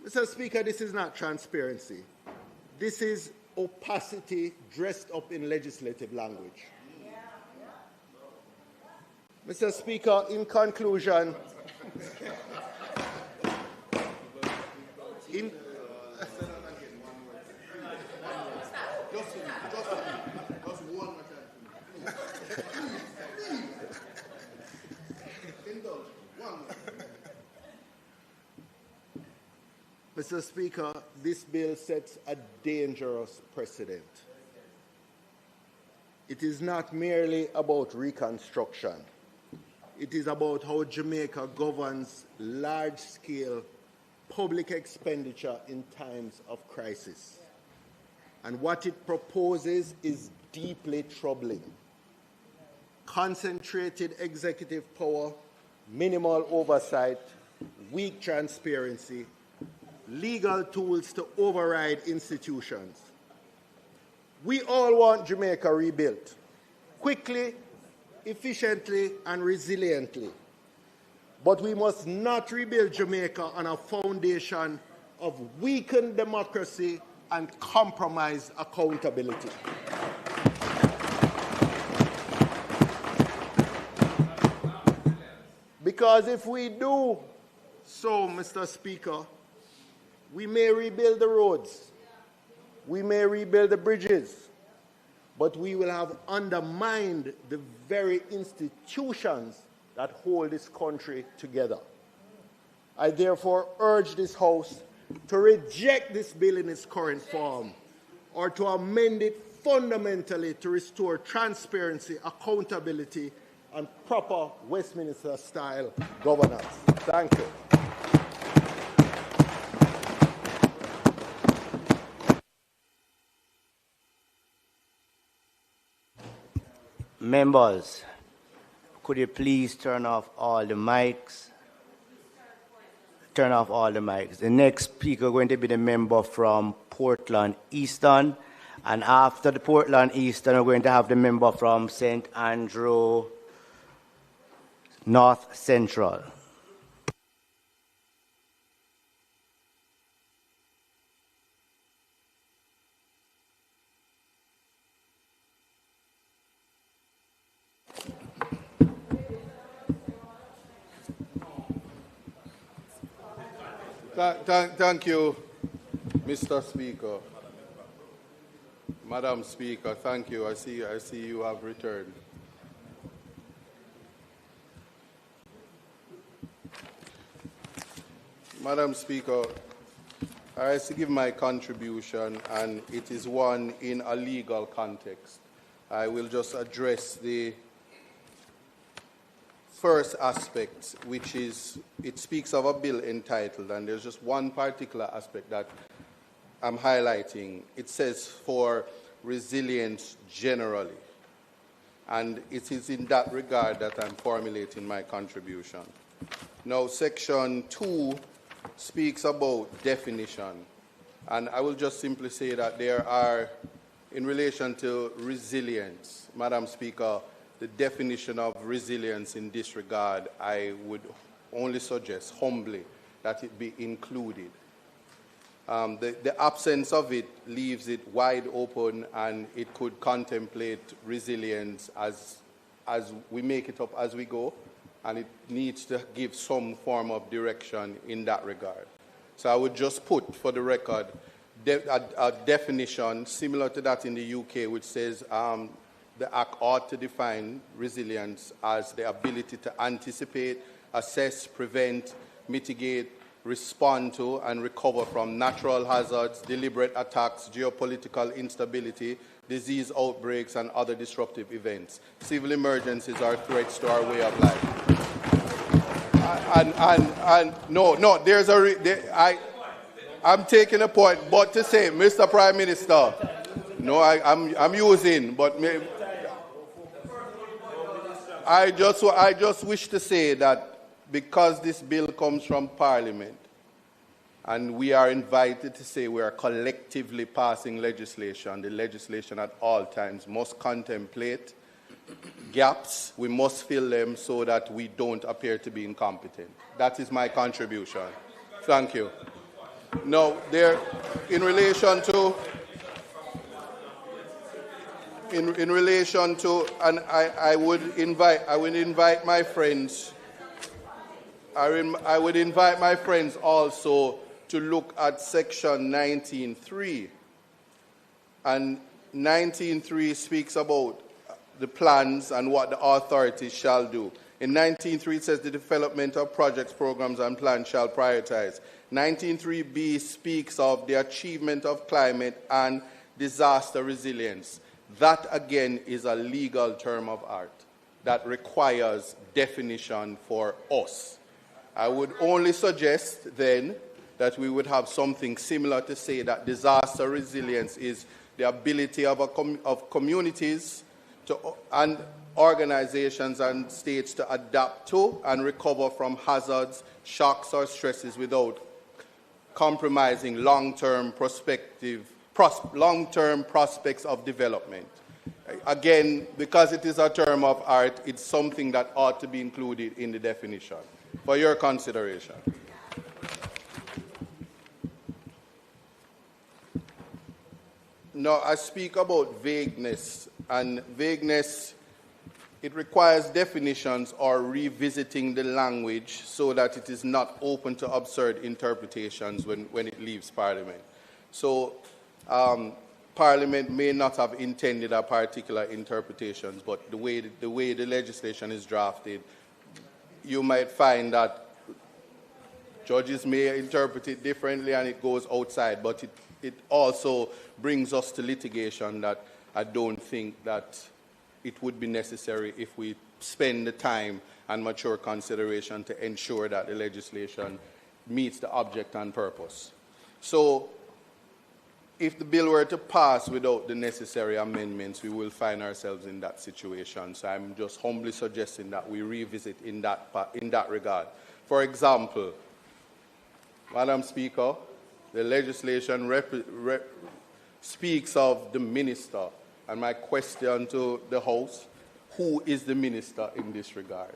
Mr. Speaker, this is not transparency. This is opacity dressed up in legislative language. Mr. Speaker, in conclusion, Mr. Speaker, this bill sets a dangerous precedent. It is not merely about reconstruction. It is about how Jamaica governs large-scale public expenditure in times of crisis. And what it proposes is deeply troubling. Concentrated executive power, minimal oversight, weak transparency, legal tools to override institutions. We all want Jamaica rebuilt, quickly, efficiently, and resiliently. But we must not rebuild Jamaica on a foundation of weakened democracy and compromised accountability. Because if we do so, Mr. Speaker, we may rebuild the roads, we may rebuild the bridges, but we will have undermined the very institutions that hold this country together. I therefore urge this House to reject this bill in its current form or to amend it fundamentally to restore transparency, accountability, and proper Westminster-style governance. Thank you. Members, could you please turn off all the mics? Turn off all the mics. The next speaker is going to be the member from Portland Eastern. And after the Portland Eastern, we're going to have the member from St. Andrew North Central. Thank you, Mr. Speaker. Madam Speaker, thank you. I see you have returned. Madam Speaker, I rise to give my contribution, and it is one in a legal context. I will just address the first aspect, which is, it speaks of a bill entitled, and there's just one particular aspect that I'm highlighting. It says for resilience generally. And it is in that regard that I'm formulating my contribution. Now, Section 2 speaks about definition. And I will just simply say that there are, in relation to resilience, Madam Speaker, the definition of resilience in this regard, I would only suggest humbly that it be included. The absence of it leaves it wide open, and it could contemplate resilience as we make it up as we go. and it needs to give some form of direction in that regard. So I would just put for the record a definition similar to that in the UK, which says the Act ought to define resilience as the ability to anticipate, assess, prevent, mitigate, respond to, and recover from natural hazards, deliberate attacks, geopolitical instability, disease outbreaks, and other disruptive events. Civil emergencies are threats to our way of life. I'm taking a point, but to say, Mr. Prime Minister, no, I'm using, but I just wish to say that because this bill comes from Parliament, and we are invited to say we are collectively passing legislation, the legislation at all times must contemplate gaps. We must fill them so that we don't appear to be incompetent. That is my contribution. Thank you. Now, in relation to, and I would invite my friends. I would invite my friends also to look at section 19.3. And 19.3 speaks about the plans and what the authorities shall do. In 19.3 it says the development of projects, programs, and plans shall prioritize. 19.3b speaks of the achievement of climate and disaster resilience. That again is a legal term of art that requires definition for us. I would only suggest then that we would have something similar to say that disaster resilience is the ability of communities and organizations and states to adapt to and recover from hazards, shocks, or stresses without compromising long-term prospects of development. Again, because it is a term of art, it's something that ought to be included in the definition. For your consideration. Now, I speak about vagueness, and vagueness, it requires definitions or revisiting the language so that it is not open to absurd interpretations when it leaves Parliament. So, Parliament may not have intended a particular interpretation, but the way the legislation is drafted, you might find that judges may interpret it differently and it goes outside, but it also brings us to litigation that I don't think that it would be necessary if we spend the time and mature consideration to ensure that the legislation meets the object and purpose. So, if the bill were to pass without the necessary amendments, we will find ourselves in that situation. So I'm just humbly suggesting that we revisit in that regard. For example, Madam Speaker, the legislation speaks of the minister. And my question to the House, who is the minister in this regard?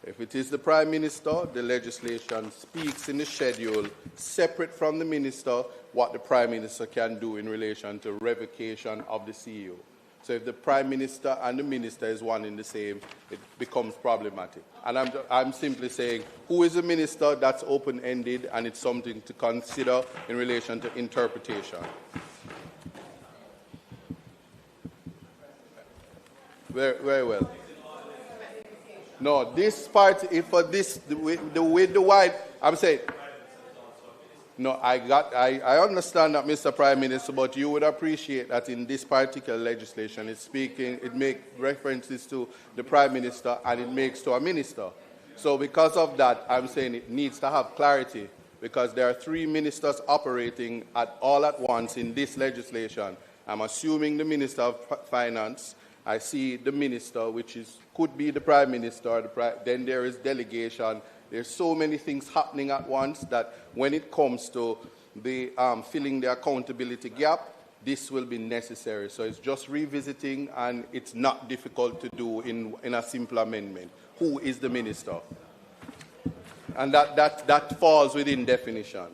If it is the Prime Minister, the legislation speaks in the schedule, separate from the minister, what the Prime Minister can do in relation to revocation of the CEO. So if the Prime Minister and the Minister is one in the same, it becomes problematic. And I'm simply saying, who is the Minister? That's open-ended, and it's something to consider in relation to interpretation. Very well. No, this part, for this, with the white, I'm saying, no, I understand that, Mr. Prime Minister, but you would appreciate that in this particular legislation, it makes references to the Prime Minister and it makes to a minister. So because of that, I'm saying it needs to have clarity, because there are 3 ministers operating all at once in this legislation. I'm assuming the Minister of Finance. I see the minister, which could be the Prime Minister, then there is delegation. There's so many things happening at once that when it comes to the filling the accountability gap, this will be necessary. So it's just revisiting, and it's not difficult to do in a simple amendment. Who is the minister? And that falls within definition.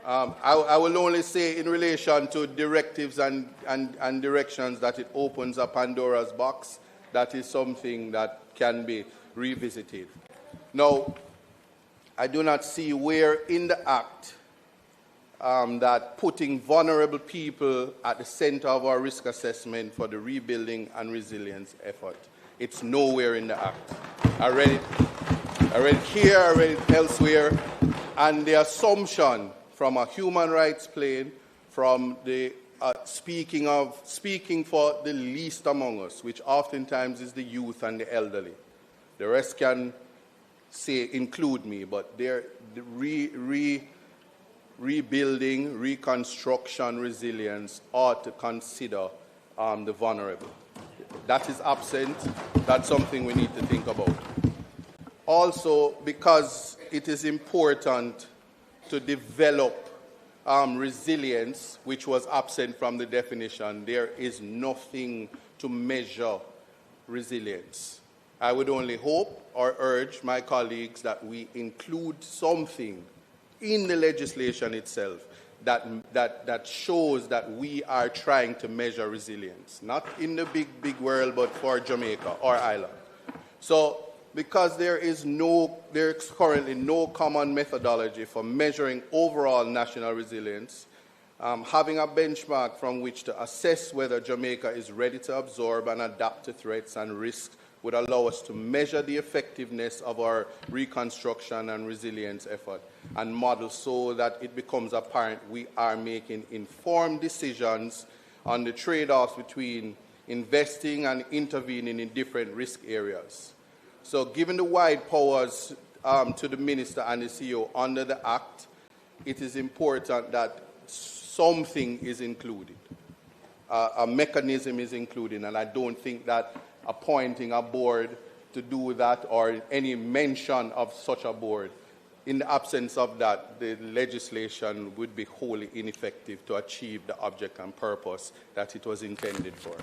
I will only say in relation to directives and directions that it opens a Pandora's box, that is something that can be revisited. Now, I do not see where in the Act that putting vulnerable people at the center of our risk assessment for the rebuilding and resilience effort. It's nowhere in the Act. I read it here, I read it elsewhere, and the assumption from a human rights plane, from the speaking for the least among us, which oftentimes is the youth and the elderly. The rest can say include me, but the rebuilding, reconstruction, resilience ought to consider the vulnerable. That is absent. That's something we need to think about. Also, because it is important to develop resilience, which was absent from the definition, there is nothing to measure resilience. I would only hope or urge my colleagues that we include something in the legislation itself that shows that we are trying to measure resilience, not in the big world, but for Jamaica or Ireland. So, because there is currently no common methodology for measuring overall national resilience, having a benchmark from which to assess whether Jamaica is ready to absorb and adapt to threats and risks would allow us to measure the effectiveness of our reconstruction and resilience effort and model so that it becomes apparent we are making informed decisions on the trade-offs between investing and intervening in different risk areas. So given the wide powers to the Minister and the CEO under the Act, it is important that something is included. A mechanism is included, and I don't think that appointing a board to do that or any mention of such a board, in the absence of that, the legislation would be wholly ineffective to achieve the object and purpose that it was intended for.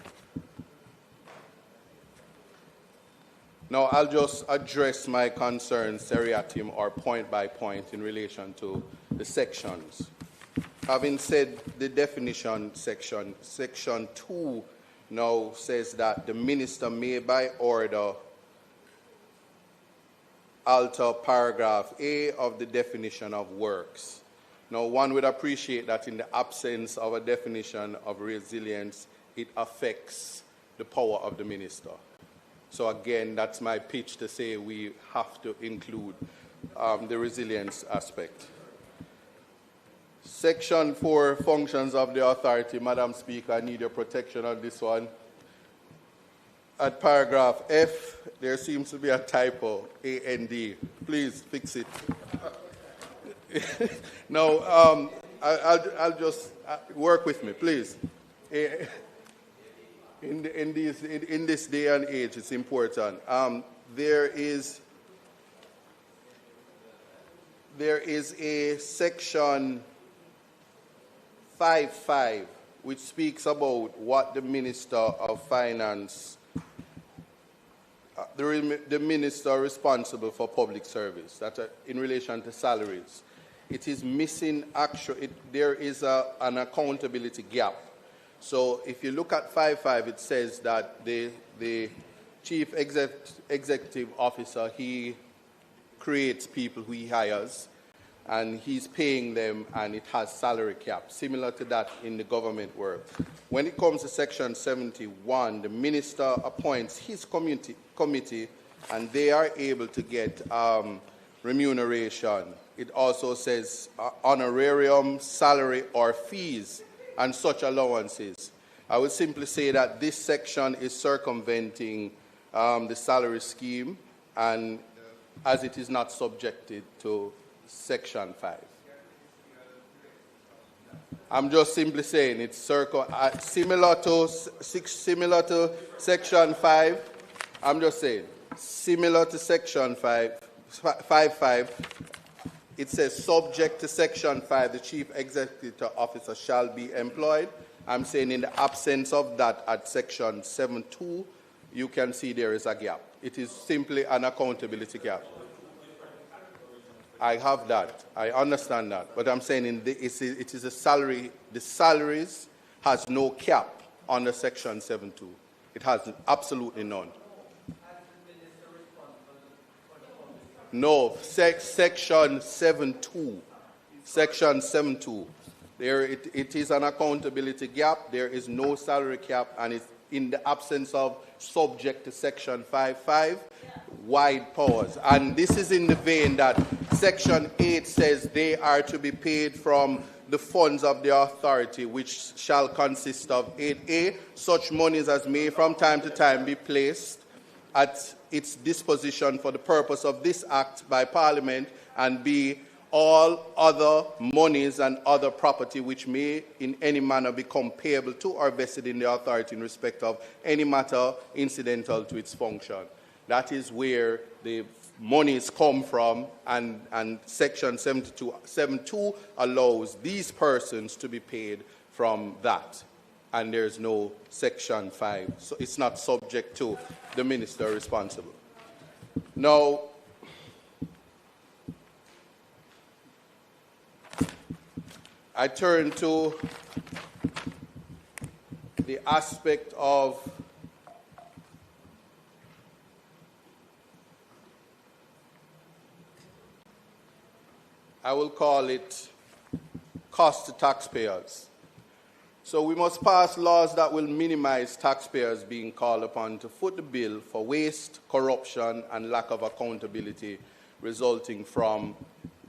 Now, I'll just address my concerns seriatim or point by point in relation to the sections. Having said the definition section, Section 2 now says that the minister may by order alter paragraph A of the definition of works. Now, one would appreciate that in the absence of a definition of resilience, it affects the power of the minister. So again, that's my pitch to say we have to include the resilience aspect. Section 4, functions of the authority. Madam Speaker, I need your protection on this one. At paragraph F, there seems to be a typo, A-N-D. Please fix it. No, I'll just work with me, please. In this day and age, it's important. There is a section 5.5 which speaks about what the Minister of Finance, the minister responsible for public service, that in relation to salaries. It is missing there is an accountability gap. So if you look at 5.5, it says that the chief executive officer, he creates people who he hires, and he's paying them, and it has salary cap, similar to that in the government world. When it comes to Section 71, the minister appoints his committee, and they are able to get remuneration. It also says honorarium, salary, or fees, and such allowances. I would simply say that this section is circumventing the salary scheme, and as it is not subjected to Section 5. I'm just simply saying it's similar to Section 5. I'm just saying similar to Section 5.5. It says subject to Section 5, the chief executive officer shall be employed. I'm saying in the absence of that at Section 7.2, you can see there is a gap. It is simply an accountability gap. I have that. I understand that. But I'm saying it is a salary. The salaries has no cap under Section 7.2. It has absolutely none. No, section 7.2. Section 7.2. It is an accountability gap. There is no salary cap, and it's in the absence of subject to section 5.5, wide powers. And this is in the vein that section 8 says they are to be paid from the funds of the authority, which shall consist of 8A, such monies as may from time to time be placed at its disposition for the purpose of this act by Parliament, and B, all other monies and other property which may in any manner become payable to or vested in the authority in respect of any matter incidental to its function. That is where the monies come from, and section 7.2 allows these persons to be paid from that. And there's no section 5. So it's not subject to the minister responsible. Now, I turn to the aspect of I will call it cost to taxpayers. So we must pass laws that will minimize taxpayers being called upon to foot the bill for waste, corruption, and lack of accountability resulting from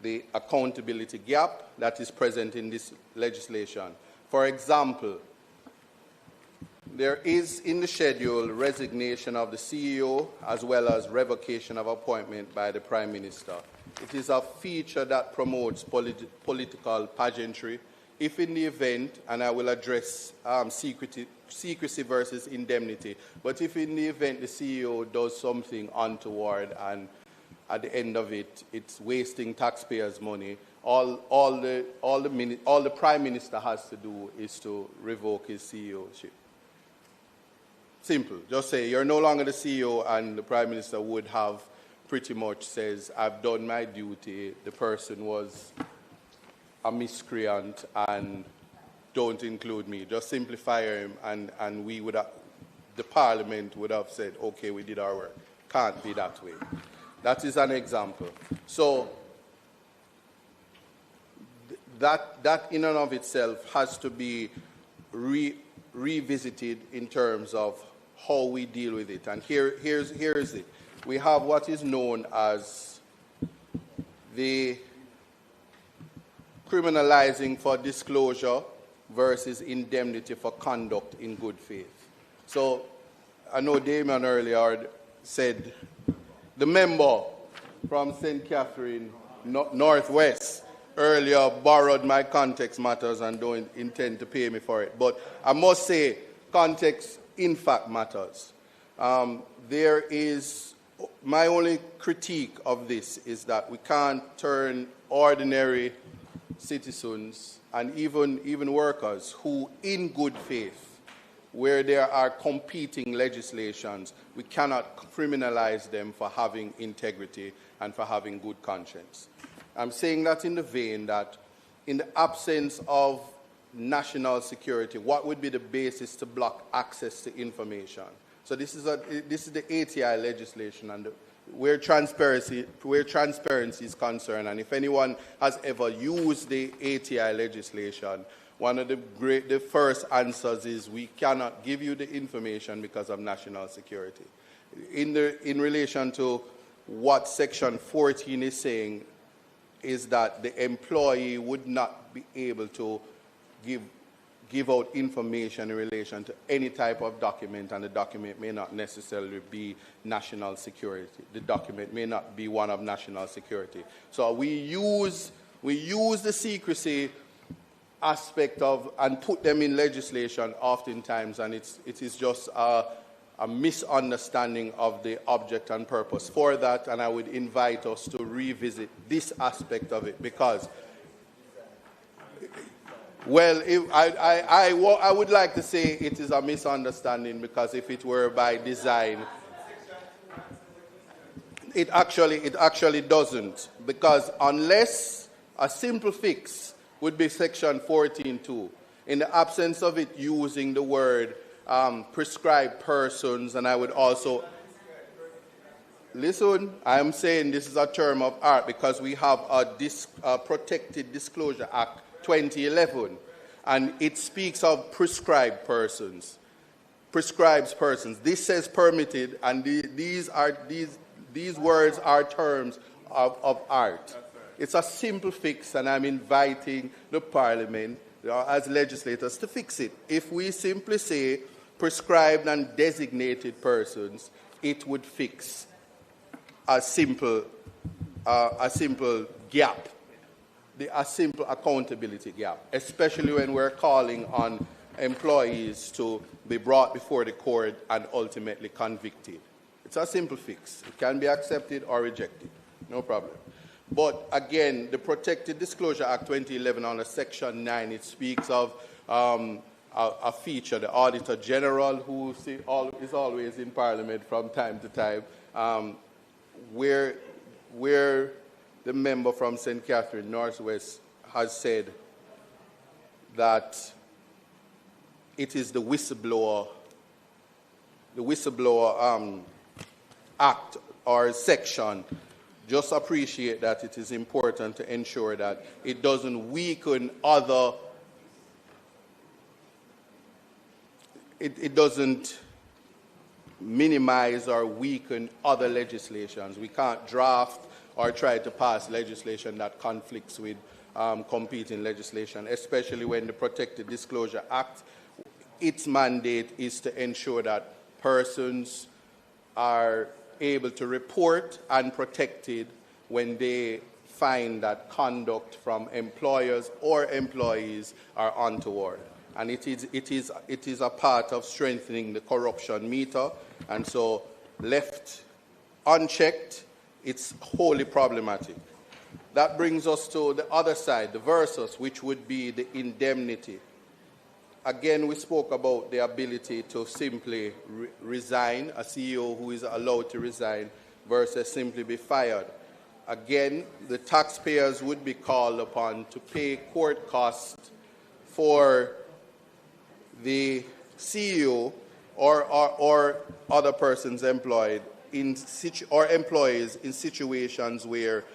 the accountability gap that is present in this legislation. For example, there is in the schedule resignation of the CEO as well as revocation of appointment by the Prime Minister. It is a feature that promotes political pageantry. If in the event, and I will address secrecy versus indemnity, but if in the event the CEO does something untoward and at the end of it, it's wasting taxpayers' money, all the Prime Minister has to do is to revoke his CEOship. Simple. Just say you're no longer the CEO, and the Prime Minister would have pretty much says, I've done my duty, the person was a miscreant, and don't include me. Just simply fire him, and we would have, the Parliament would have said, okay, we did our work. Can't be that way. That is an example. So that in and of itself has to be revisited in terms of how we deal with it. And here's it. We have what is known as the criminalizing for disclosure versus indemnity for conduct in good faith. So I know Damien earlier said the member from St. Catherine Northwest earlier borrowed my context matters and don't intend to pay me for it. But I must say context in fact matters. There is, my only critique of this is that we can't turn ordinary citizens and even workers who in good faith, where there are competing legislations, we cannot criminalize them for having integrity and for having good conscience. I'm saying that in the vein that in the absence of national security, what would be the basis to block access to information? So this is the ATI legislation, and where transparency is concerned, and if anyone has ever used the ATI legislation, one of the first answers is we cannot give you the information because of national security. In relation to what Section 14 is saying, is that the employee would not be able to give out information in relation to any type of document, and the document may not necessarily be national security. The document may not be one of national security. So we use the secrecy aspect of and put them in legislation oftentimes, and it is just a misunderstanding of the object and purpose for that, and I would invite us to revisit this aspect of it, because well, I would like to say it is a misunderstanding, because if it were by design, it actually doesn't, because unless a simple fix would be Section 14.2, in the absence of it using the word prescribed persons, and I would also... Listen, I'm saying this is a term of art because we have a Protected Disclosure Act 2011, and it speaks of prescribed persons. Prescribes persons. This says permitted, and these words are terms of art. It's a simple fix, and I'm inviting the Parliament as legislators to fix it. If we simply say prescribed and designated persons, it would fix a simple gap, a simple accountability gap, especially when we're calling on employees to be brought before the court and ultimately convicted. It's a simple fix. It can be accepted or rejected, no problem. But again, the Protected Disclosure Act 2011 under Section 9, it speaks of a feature, the Auditor General, who is always in Parliament from time to time, where the member from St. Catherine, Northwest, has said that it is the whistleblower act or section. Just appreciate that it is important to ensure that it doesn't weaken other, it doesn't minimize or weaken other legislations. We can't draft or try to pass legislation that conflicts with competing legislation, especially when the Protected Disclosure Act, its mandate is to ensure that persons are able to report and protected when they find that conduct from employers or employees are untoward. And it is a part of strengthening the corruption meter, and so left unchecked, it's wholly problematic. That brings us to the other side, the versus, which would be the indemnity. Again, we spoke about the ability to simply resign, a CEO who is allowed to resign, versus simply be fired. Again, the taxpayers would be called upon to pay court costs for the CEO or other persons employed or employees in situations where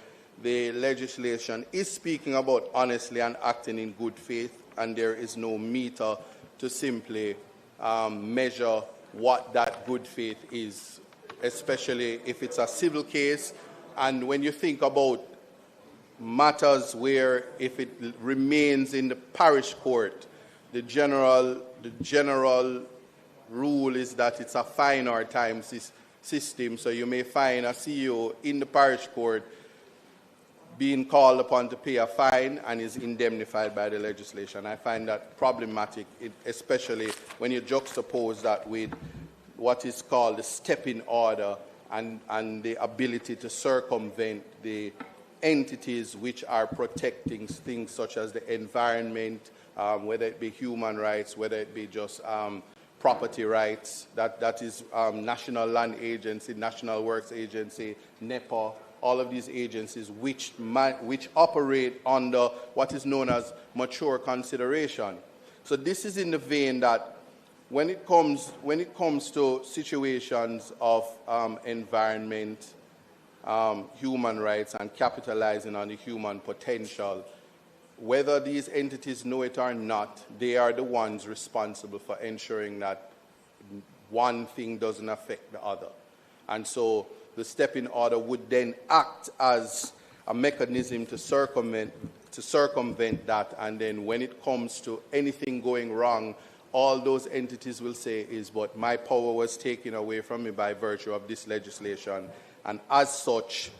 the legislation is speaking about honestly and acting in good faith, and there is no meter to simply measure what that good faith is, especially if it's a civil case. And when you think about matters where if it remains in the parish court, the general rule is that it's a fine or time system. So you may find a CEO in the parish court being called upon to pay a fine and is indemnified by the legislation. I find that problematic, especially when you juxtapose that with what is called the stepping order and the ability to circumvent the entities which are protecting things such as the environment, whether it be human rights, whether it be just property rights. That is National Land Agency, National Works Agency, NEPA, all of these agencies which operate under what is known as mature consideration. So this is in the vein that when it comes to situations of environment, human rights, and capitalizing on the human potential, whether these entities know it or not, they are the ones responsible for ensuring that one thing doesn't affect the other. And so the step-in order would then act as a mechanism to circumvent that, and then when it comes to anything going wrong, all those entities will say is, but my power was taken away from me by virtue of this legislation, and as such,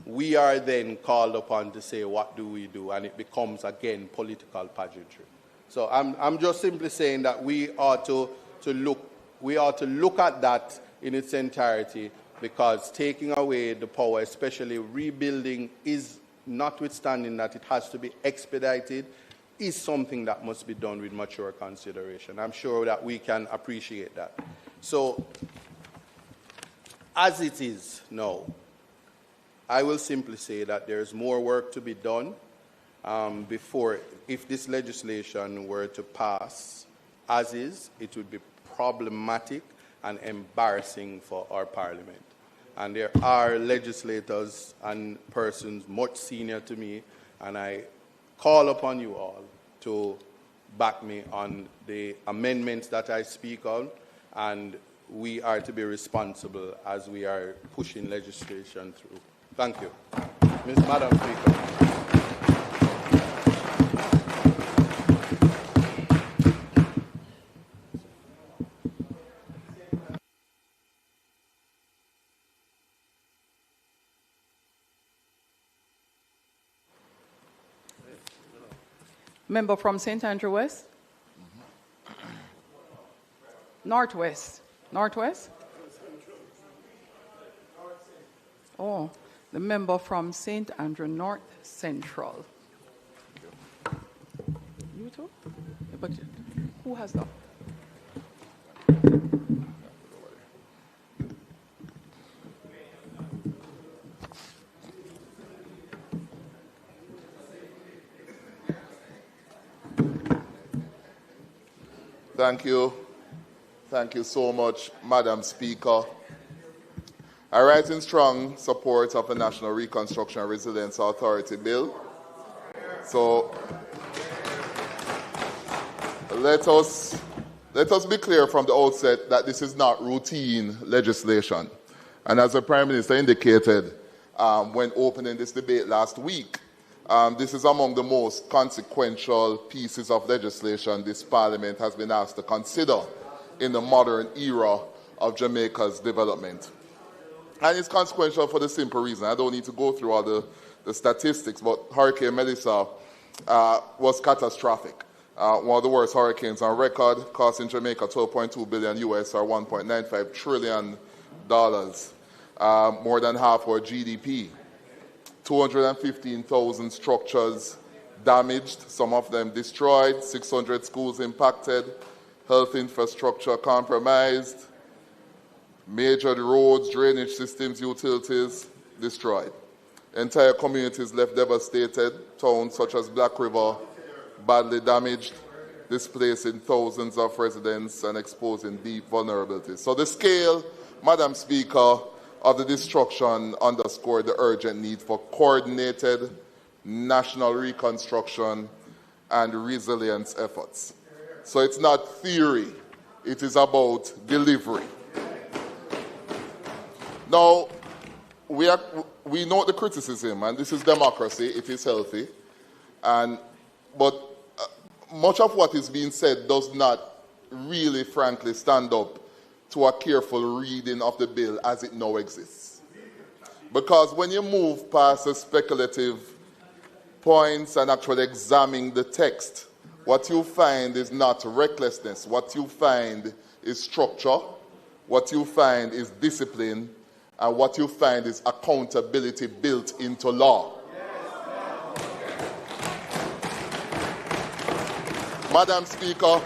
we are then called upon to say, what do we do? And it becomes, again, political pageantry. So I'm just simply saying that we ought to look at that in its entirety, because taking away the power, especially rebuilding, is, notwithstanding that it has to be expedited, is something that must be done with mature consideration. I'm sure that we can appreciate that. So, as it is now, I will simply say that there's more work to be done before, if this legislation were to pass as is, it would be problematic and embarrassing for our Parliament. And there are legislators and persons much senior to me, and I call upon you all to back me on the amendments that I speak on, and we are to be responsible as we are pushing legislation through. Thank you. Madam Speaker. Member from St. Andrew West? Northwest. Northwest? Oh, the member from St. Andrew North Central. You too? But who has that? Thank you. Thank you so much, Madam Speaker. I write in strong support of the National Reconstruction and Resilience Authority Bill. So let us be clear from the outset that this is not routine legislation. And as the Prime Minister indicated when opening this debate last week, this is among the most consequential pieces of legislation this Parliament has been asked to consider in the modern era of Jamaica's development. And it's consequential for the simple reason. I don't need to go through all the statistics, but Hurricane Melissa was catastrophic. One of the worst hurricanes on record, costing Jamaica $12.2 billion US, or $1.95 trillion, more than half our GDP. 215,000 structures damaged, some of them destroyed, 600 schools impacted, health infrastructure compromised, major roads, drainage systems, utilities destroyed. Entire communities left devastated, towns such as Black River badly damaged, displacing thousands of residents and exposing deep vulnerabilities. So the scale, Madam Speaker, of the destruction underscored the urgent need for coordinated national reconstruction and resilience efforts. So it's not theory, it is about delivery. Now, we note the criticism, and this is democracy, it is healthy, but much of what is being said does not really, frankly, stand up to a careful reading of the bill as it now exists. Because when you move past the speculative points and actually examine the text, what you find is not recklessness. What you find is structure. What you find is discipline. And what you find is accountability built into law. Madam Speaker,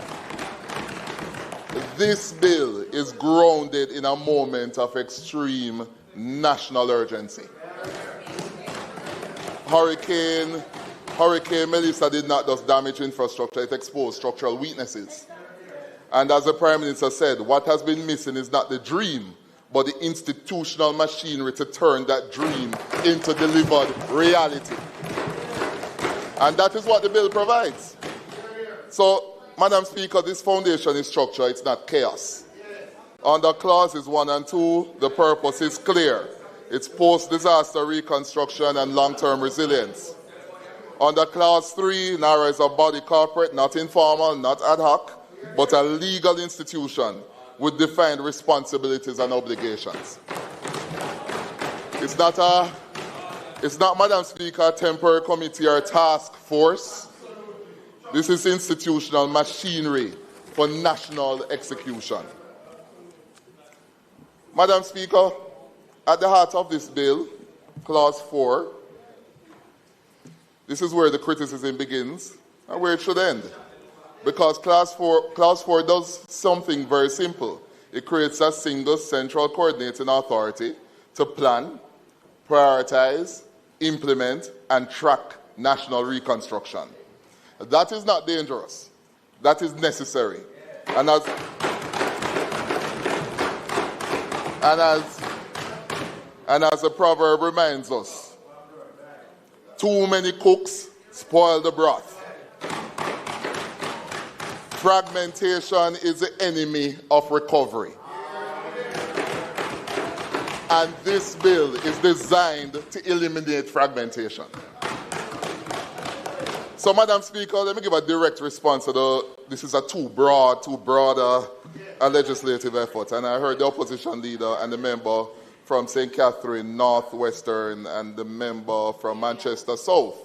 this bill is grounded in a moment of extreme national urgency. Hurricane Melissa did not just damage infrastructure, it exposed structural weaknesses. And as the Prime Minister said, what has been missing is not the dream, but the institutional machinery to turn that dream into delivered reality. And that is what the bill provides. So, Madam Speaker, this foundation is structure, it's not chaos. Under clauses 1 and 2, the purpose is clear. It's post-disaster reconstruction and long-term resilience. Under clause 3, NaRRA is a body corporate, not informal, not ad hoc, but a legal institution with defined responsibilities and obligations. It's not, Madam Speaker, a temporary committee or a task force. This is institutional machinery for national execution. Madam Speaker, at the heart of this bill, clause 4, this is where the criticism begins and where it should end. Because clause 4 does something very simple. It creates a single central coordinating authority to plan, prioritize, implement, and track national reconstruction. That is not dangerous. That is necessary. And And as the proverb reminds us, too many cooks spoil the broth. Fragmentation is the enemy of recovery. And this bill is designed to eliminate fragmentation. So, Madam Speaker, let me give a direct response to this is a too broad a legislative effort. And I heard the opposition leader and the member from St. Catherine, Northwestern, and the member from Manchester South.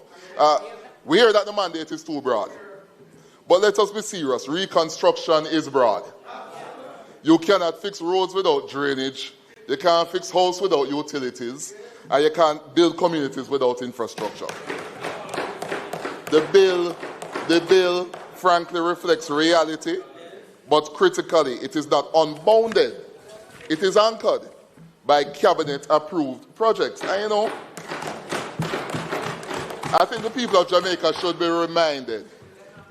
We hear that the mandate is too broad. But let us be serious. Reconstruction is broad. You cannot fix roads without drainage. You can't fix houses without utilities. And you can't build communities without infrastructure. The bill, frankly, reflects reality, but critically, it is not unbounded. It is anchored by cabinet-approved projects. And you know, I think the people of Jamaica should be reminded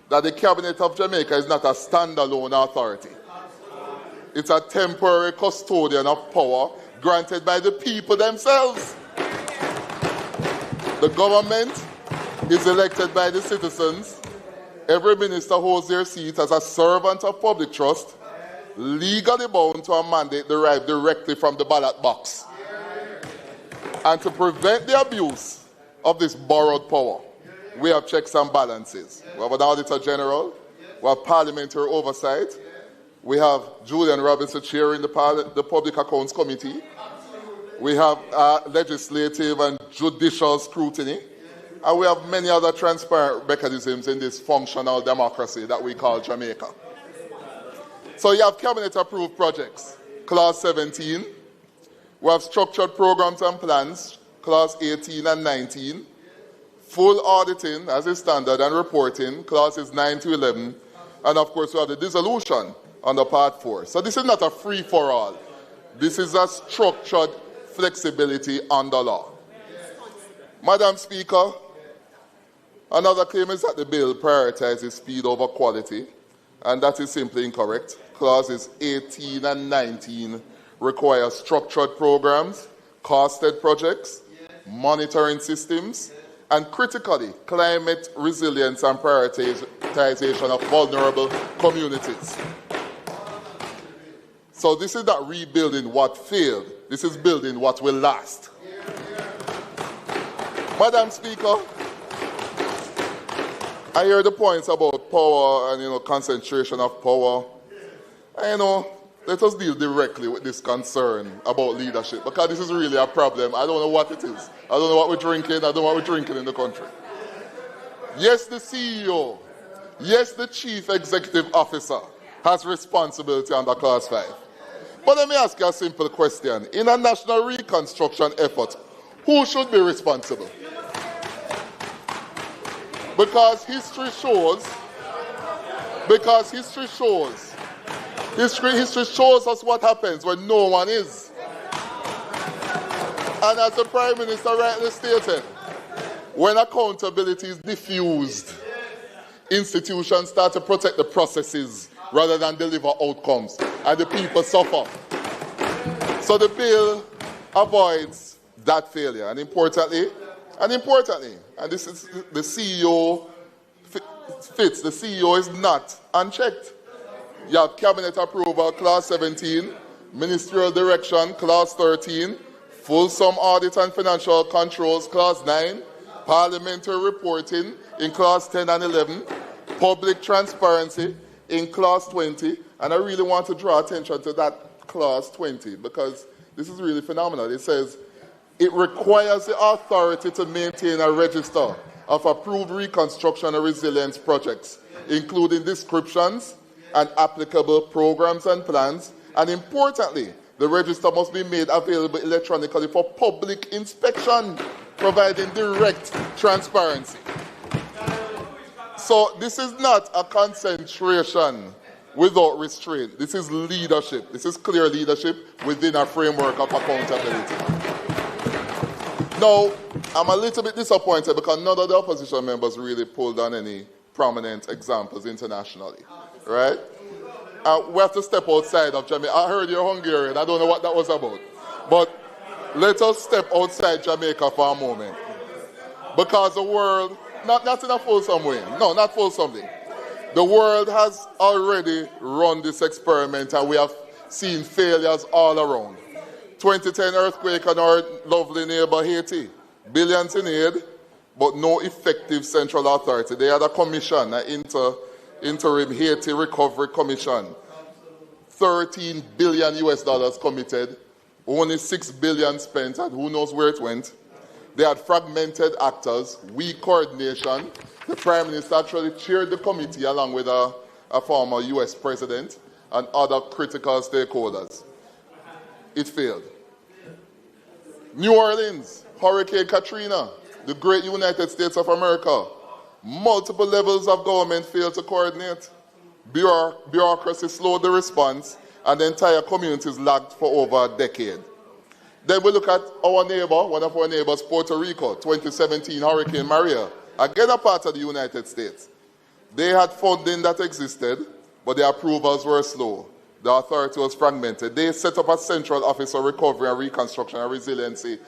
that the Cabinet of Jamaica is not a standalone authority. It's a temporary custodian of power granted by the people themselves. The government is elected by the citizens. Every minister holds their seat as a servant of public trust, legally bound to a mandate derived directly from the ballot box. And to prevent the abuse of this borrowed power, we have checks and balances. We have an Auditor General, we have Parliamentary oversight, we have Julian Robinson chairing the Public Accounts Committee, we have legislative and judicial scrutiny, and we have many other transparent mechanisms in this functional democracy that we call Jamaica. So you have cabinet-approved projects, Clause 17. We have structured programs and plans, Clause 18 and 19. Full auditing as is standard and reporting, Clauses 9 to 11. And of course, we have the dissolution under Part 4. So this is not a free-for-all. This is a structured flexibility under law. Madam Speaker, another claim is that the bill prioritizes speed over quality, and that is simply incorrect. Clauses 18 and 19 require structured programs, costed projects, monitoring systems, and critically, climate resilience and prioritization of vulnerable communities. So this is not rebuilding what failed. This is building what will last. Madam Speaker, I hear the points about power and, concentration of power. And, let us deal directly with this concern about leadership, because this is really a problem. I don't know what it is. I don't know what we're drinking. I don't know what we're drinking in the country. Yes, the CEO, yes, the Chief Executive Officer has responsibility under Clause 5. But let me ask you a simple question. In a national reconstruction effort, who should be responsible? Because history shows us what happens when no one is. And as the Prime Minister rightly stated, when accountability is diffused, institutions start to protect the processes rather than deliver outcomes, and the people suffer. So the bill avoids that failure. And importantly, and this is the CEO fits, the CEO is not unchecked. You have cabinet approval, Clause 17, ministerial direction, Clause 13, fulsome audit and financial controls, Clause 9, parliamentary reporting in Clause 10 and 11, public transparency in Clause 20, and I really want to draw attention to that Clause 20 because this is really phenomenal. It says, it requires the authority to maintain a register of approved reconstruction and resilience projects, including descriptions and applicable programs and plans, and importantly, the register must be made available electronically for public inspection, providing direct transparency. So this is not a concentration without restraint. This is leadership. This is clear leadership within a framework of accountability. Now, I'm a little bit disappointed because none of the opposition members really pulled on any prominent examples internationally, right? we have to step outside of Jamaica. I heard you're Hungarian. I don't know what that was about. But let us step outside Jamaica for a moment. Because the world, not in a fulsome way. No, not fulsomely. The world has already run this experiment and we have seen failures all around. 2010 earthquake on our lovely neighbor Haiti. Billions in aid, but no effective central authority. They had a commission, an interim Haiti Recovery Commission. $13 billion committed, only $6 billion spent, and who knows where it went. They had fragmented actors, weak coordination. The Prime Minister actually chaired the committee along with a former US president and other critical stakeholders. It failed. New Orleans, Hurricane Katrina, the great United States of America. Multiple levels of government failed to coordinate. Bureaucracy slowed the response, and the entire communities lagged for over a decade. Then we look at our neighbor, one of our neighbors, Puerto Rico, 2017 Hurricane Maria, again a part of the United States. They had funding that existed, but the approvals were slow. The authority was fragmented. They set up a Central Office of Recovery and Reconstruction and Resiliency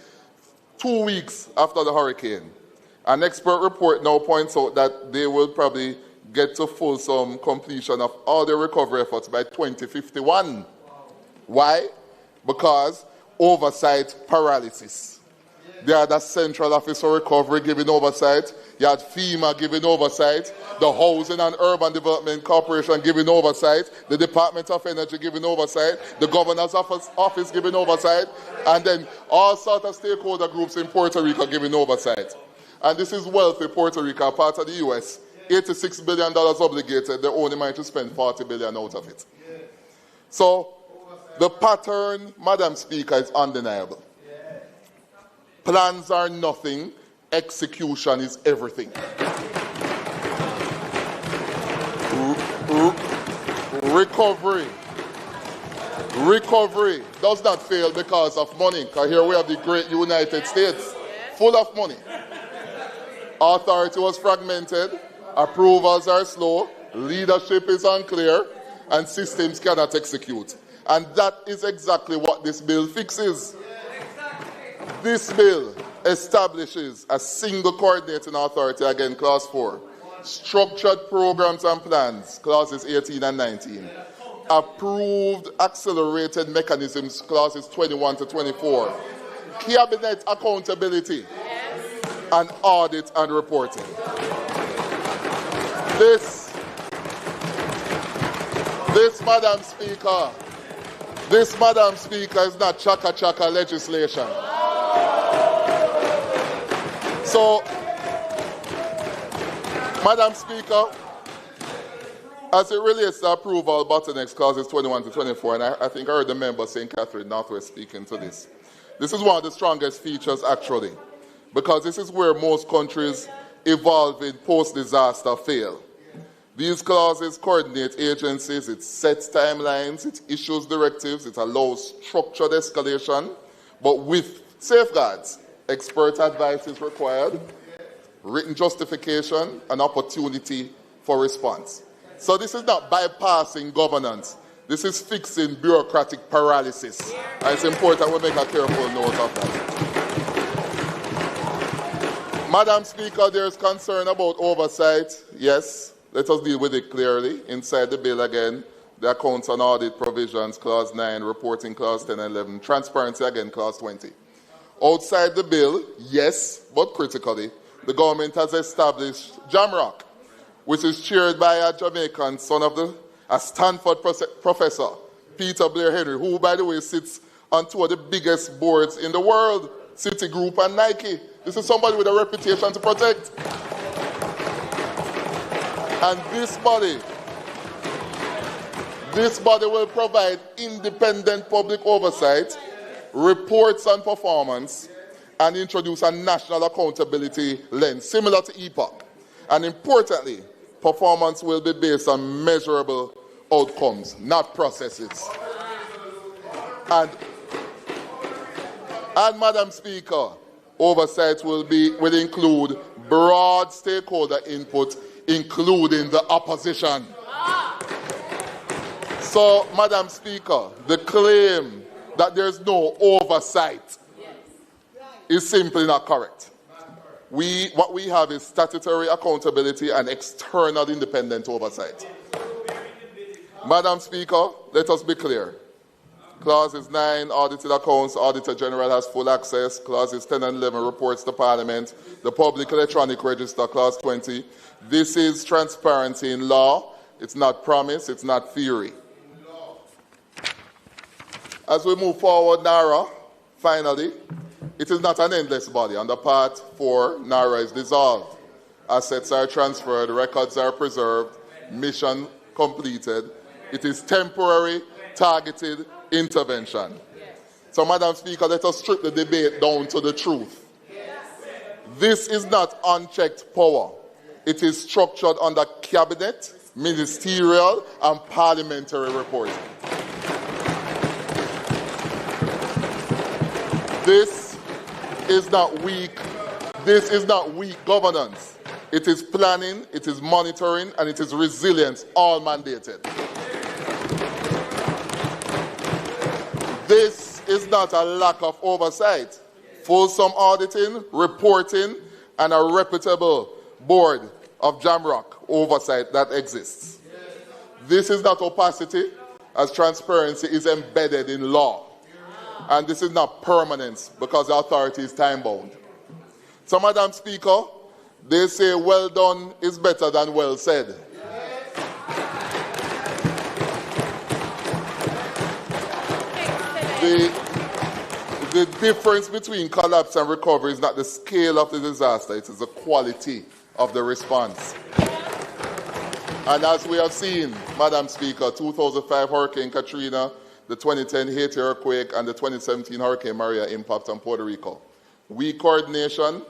2 weeks after the hurricane. An expert report now points out that they will probably get to fulsome completion of all their recovery efforts by 2051. Why? Because oversight paralysis. They had a Central Office of Recovery giving oversight. You had FEMA giving oversight. The Housing and Urban Development Corporation giving oversight. The Department of Energy giving oversight. The Governor's Office giving oversight. And then all sorts of stakeholder groups in Puerto Rico giving oversight. And this is wealthy Puerto Rico, part of the U.S. $86 billion obligated. They only managed to spend $40 billion out of it. So the pattern, Madam Speaker, is undeniable. Plans are nothing. Execution is everything. Recovery does not fail because of money. Because here we have the great United States, full of money. Authority was fragmented. Approvals are slow. Leadership is unclear. And systems cannot execute. And that is exactly what this bill fixes. This bill establishes a single coordinating authority, again, Clause 4. Structured programs and plans, Clauses 18 and 19. Approved accelerated mechanisms, Clauses 21 to 24. Cabinet accountability and audit and reporting. This, Madam Speaker, is not chaka-chaka legislation. So, Madam Speaker, as it relates to approval bottlenecks, clauses 21 to 24, and I think I heard the member saying Catherine Northwest speaking to this. This is one of the strongest features, actually, because this is where most countries evolving post-disaster fail. These clauses coordinate agencies, it sets timelines, it issues directives, it allows structured escalation, but with safeguards. Expert advice is required, written justification, and opportunity for response. So this is not bypassing governance. This is fixing bureaucratic paralysis. And it's important we make a careful note of that. Madam Speaker, there is concern about oversight. Yes, let us deal with it clearly. Inside the bill again, the accounts and audit provisions, Clause 9, reporting, Clause 10 and 11, transparency again, Clause 20. Outside the bill, yes, but critically, the government has established JAMROC, which is chaired by a Jamaican son of a Stanford professor, Peter Blair Henry, who, by the way, sits on two of the biggest boards in the world, Citigroup and Nike. This is somebody with a reputation to protect. And this body will provide independent public oversight, reports on performance, and introduce a national accountability lens, similar to EPOC. And importantly, performance will be based on measurable outcomes, not processes. And Madam Speaker, oversight will include broad stakeholder input, including the opposition. So, Madam Speaker, the claim that there's no oversight is simply not correct. What we have is statutory accountability and external independent oversight. Madam Speaker, let us be clear. Clauses 9, audited accounts, Auditor General has full access. Clauses 10 and 11, reports to Parliament. The Public Electronic Register, Clause 20. This is transparency in law. It's not promise, it's not theory. As we move forward, NARRA, finally, it is not an endless body. Under Part 4, NARRA is dissolved. Assets are transferred, records are preserved, mission completed. It is temporary, targeted intervention. So, Madam Speaker, let us strip the debate down to the truth. This is not unchecked power. It is structured under cabinet, ministerial, and parliamentary reporting. This is not weak. This is not weak governance. It is planning, it is monitoring, and it is resilience, all mandated. This is not a lack of oversight. Fulsome auditing, reporting, and a reputable board of Jamrock oversight that exists. This is not opacity, as transparency is embedded in law. And this is not permanence, because the authority is time-bound. So, Madam Speaker, they say well done is better than well said. The difference between collapse and recovery is not the scale of the disaster, it is the quality of the response. And as we have seen, Madam Speaker, 2005 Hurricane Katrina, the 2010 Haiti earthquake, and the 2017 Hurricane Maria impact on Puerto Rico. Weak coordination,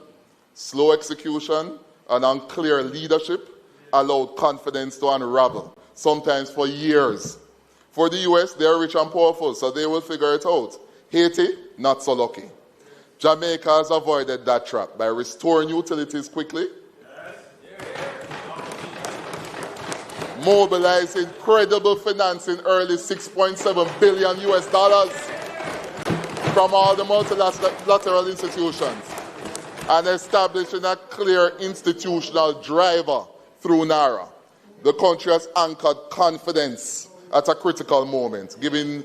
slow execution, and unclear leadership allowed confidence to unravel, sometimes for years. For the US, they are rich and powerful, so they will figure it out. Haiti, not so lucky. Jamaica has avoided that trap by restoring utilities quickly, mobilizing credible financing early, $6.7 billion from all the multilateral institutions, and establishing a clear institutional driver through NaRRA. The country has anchored confidence at a critical moment, giving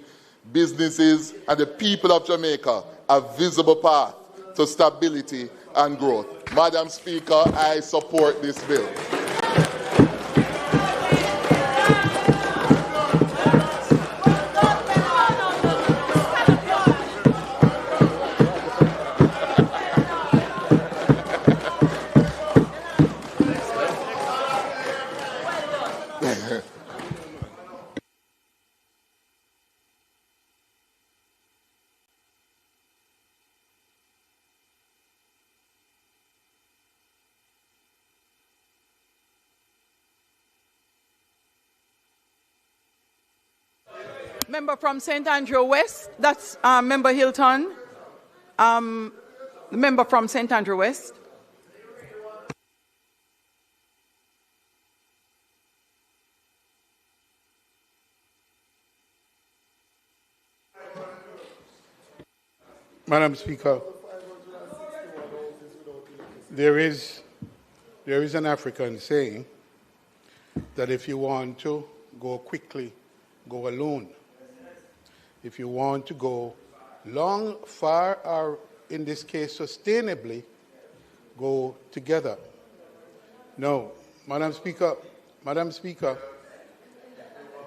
businesses and the people of Jamaica a visible path to stability and growth. Madam Speaker, I support this bill. Member from St. Andrew West, that's Member Hilton. The member from St. Andrew West. Madam Speaker, there is an African saying that if you want to go quickly, go alone. If you want to go long, far, or in this case sustainably, go together. No, Madam Speaker,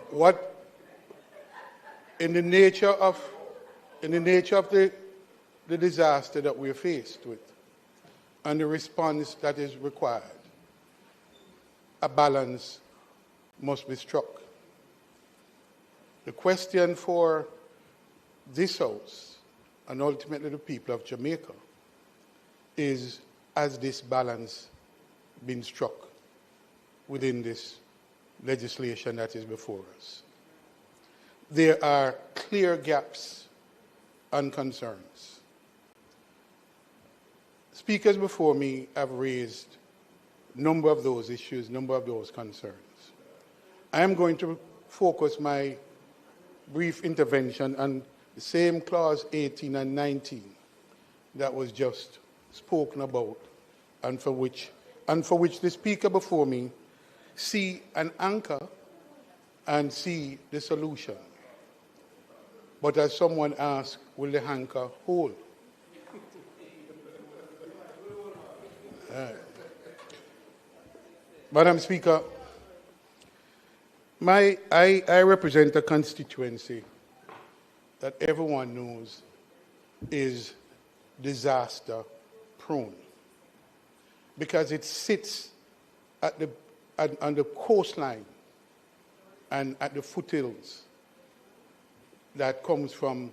what in the nature of the disaster that we're faced with and the response that is required, a balance must be struck. The question for this House and ultimately the people of Jamaica is, has this balance been struck within this legislation that is before us? There are clear gaps and concerns. Speakers before me have raised a number of those issues, a number of those concerns. I am going to focus my brief intervention on the same clause 18 and 19 that was just spoken about and for which the speaker before me see an anchor and see the solution. But as someone asked, will the anchor hold? Madam Speaker, I represent a constituency that everyone knows is disaster prone because it sits on the coastline and at the foothills that comes from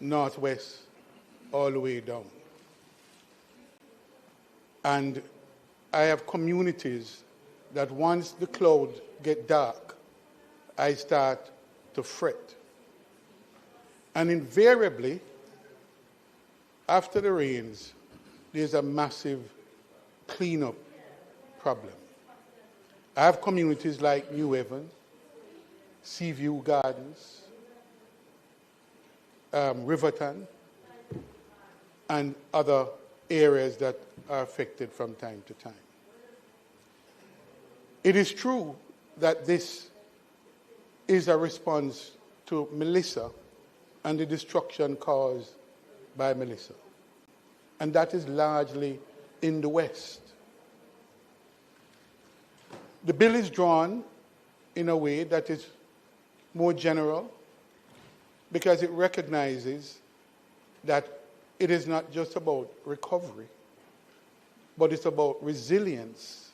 northwest all the way down. And I have communities that once the clouds get dark, I start to fret. And invariably, after the rains, there's a massive cleanup problem. I have communities like New Haven, Seaview Gardens, Riverton, and other areas that are affected from time to time. It is true that this is a response to Melissa and the destruction caused by Melissa. And that is largely in the West. The bill is drawn in a way that is more general because it recognizes that it is not just about recovery, but it's about resilience.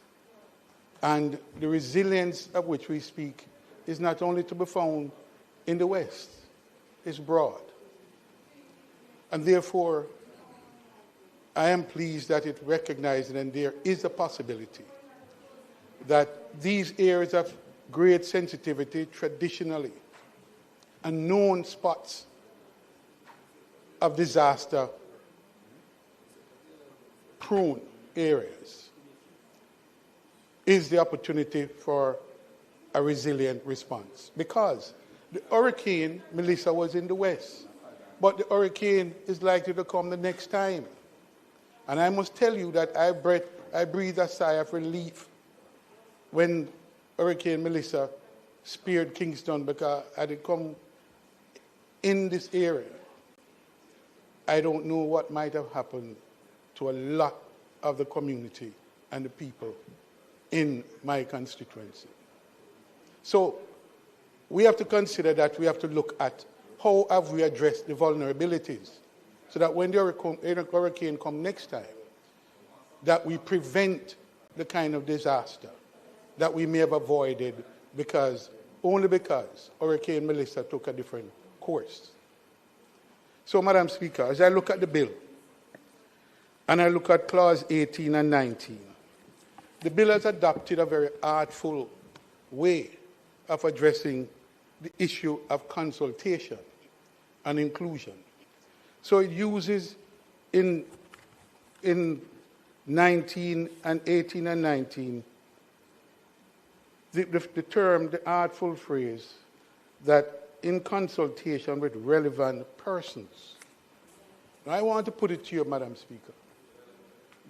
And the resilience of which we speak is not only to be found in the West, it's broad. And therefore, I am pleased that it recognizes and there is a possibility that these areas of great sensitivity traditionally and known spots of disaster prone areas is the opportunity for a resilient response. Because the hurricane, Melissa, was in the West, but the hurricane is likely to come the next time. And I must tell you that I breathed a sigh of relief when Hurricane Melissa speared Kingston because had it come in this area, I don't know what might have happened to a lot of the community and the people in my constituency. So we have to consider that we have to look at how have we addressed the vulnerabilities so that when the hurricane comes next time, that we prevent the kind of disaster that we may have avoided only because Hurricane Melissa took a different course. So, Madam Speaker, as I look at the bill, and I look at clause 18 and 19, the bill has adopted a very artful way of addressing the issue of consultation and inclusion. So it uses in 19 and 18 and 19 the term, the artful phrase, that in consultation with relevant persons. Now, I want to put it to you, Madam Speaker,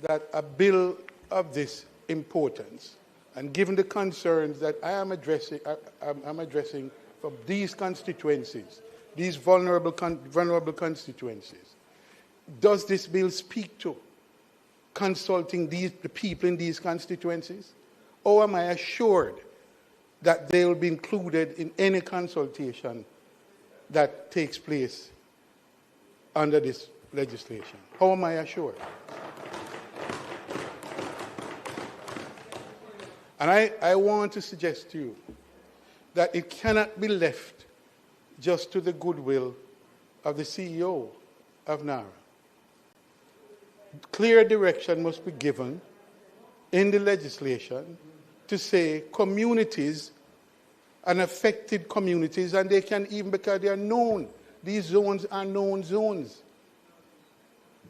that a bill of this importance, and given the concerns that I am addressing from these constituencies, these vulnerable constituencies, does this bill speak to consulting the people in these constituencies? Or am I assured that they will be included in any consultation that takes place under this legislation? How am I assured? And I want to suggest to you that it cannot be left just to the goodwill of the CEO of NaRRA. Clear direction must be given in the legislation to say communities and affected communities, and they can even, because they are known, these zones are known zones.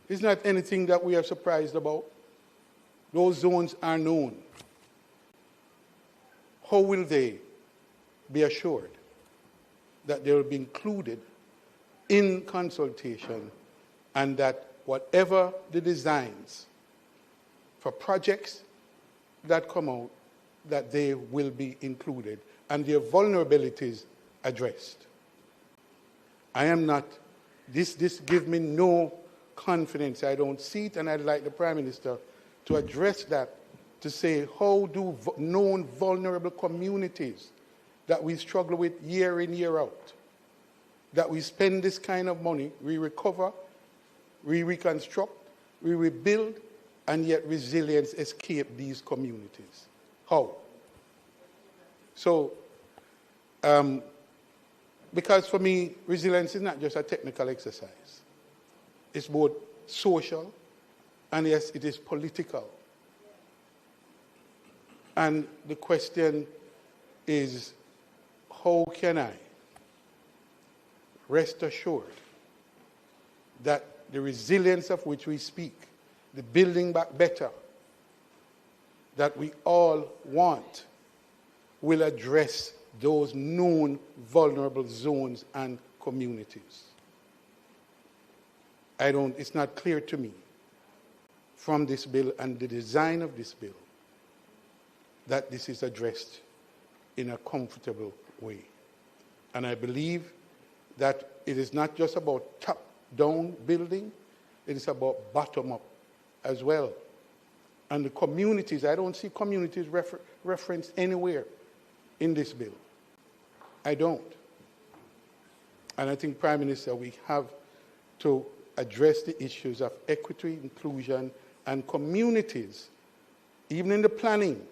It's not anything that we are surprised about. Those zones are known. How will they be assured that they will be included in consultation, and that whatever the designs for projects that come out, that they will be included and their vulnerabilities addressed. I am not, this gives me no confidence. I don't see it, and I'd like the Prime Minister to address that, to say, how do known vulnerable communities that we struggle with year in, year out, that we spend this kind of money, we recover, we reconstruct, we rebuild, and yet resilience escape these communities? How? So, because for me, resilience is not just a technical exercise. It's both social, and yes, it is political. And the question is, how can I rest assured that the resilience of which we speak, the building back better, that we all want, will address those known vulnerable zones and communities? It's not clear to me from this bill and the design of this bill that this is addressed in a comfortable way. And I believe that it is not just about top-down building, it is about bottom-up as well. And the communities, I don't see communities referenced anywhere in this bill. I don't. And I think, Prime Minister, we have to address the issues of equity, inclusion, and communities. Even in the planning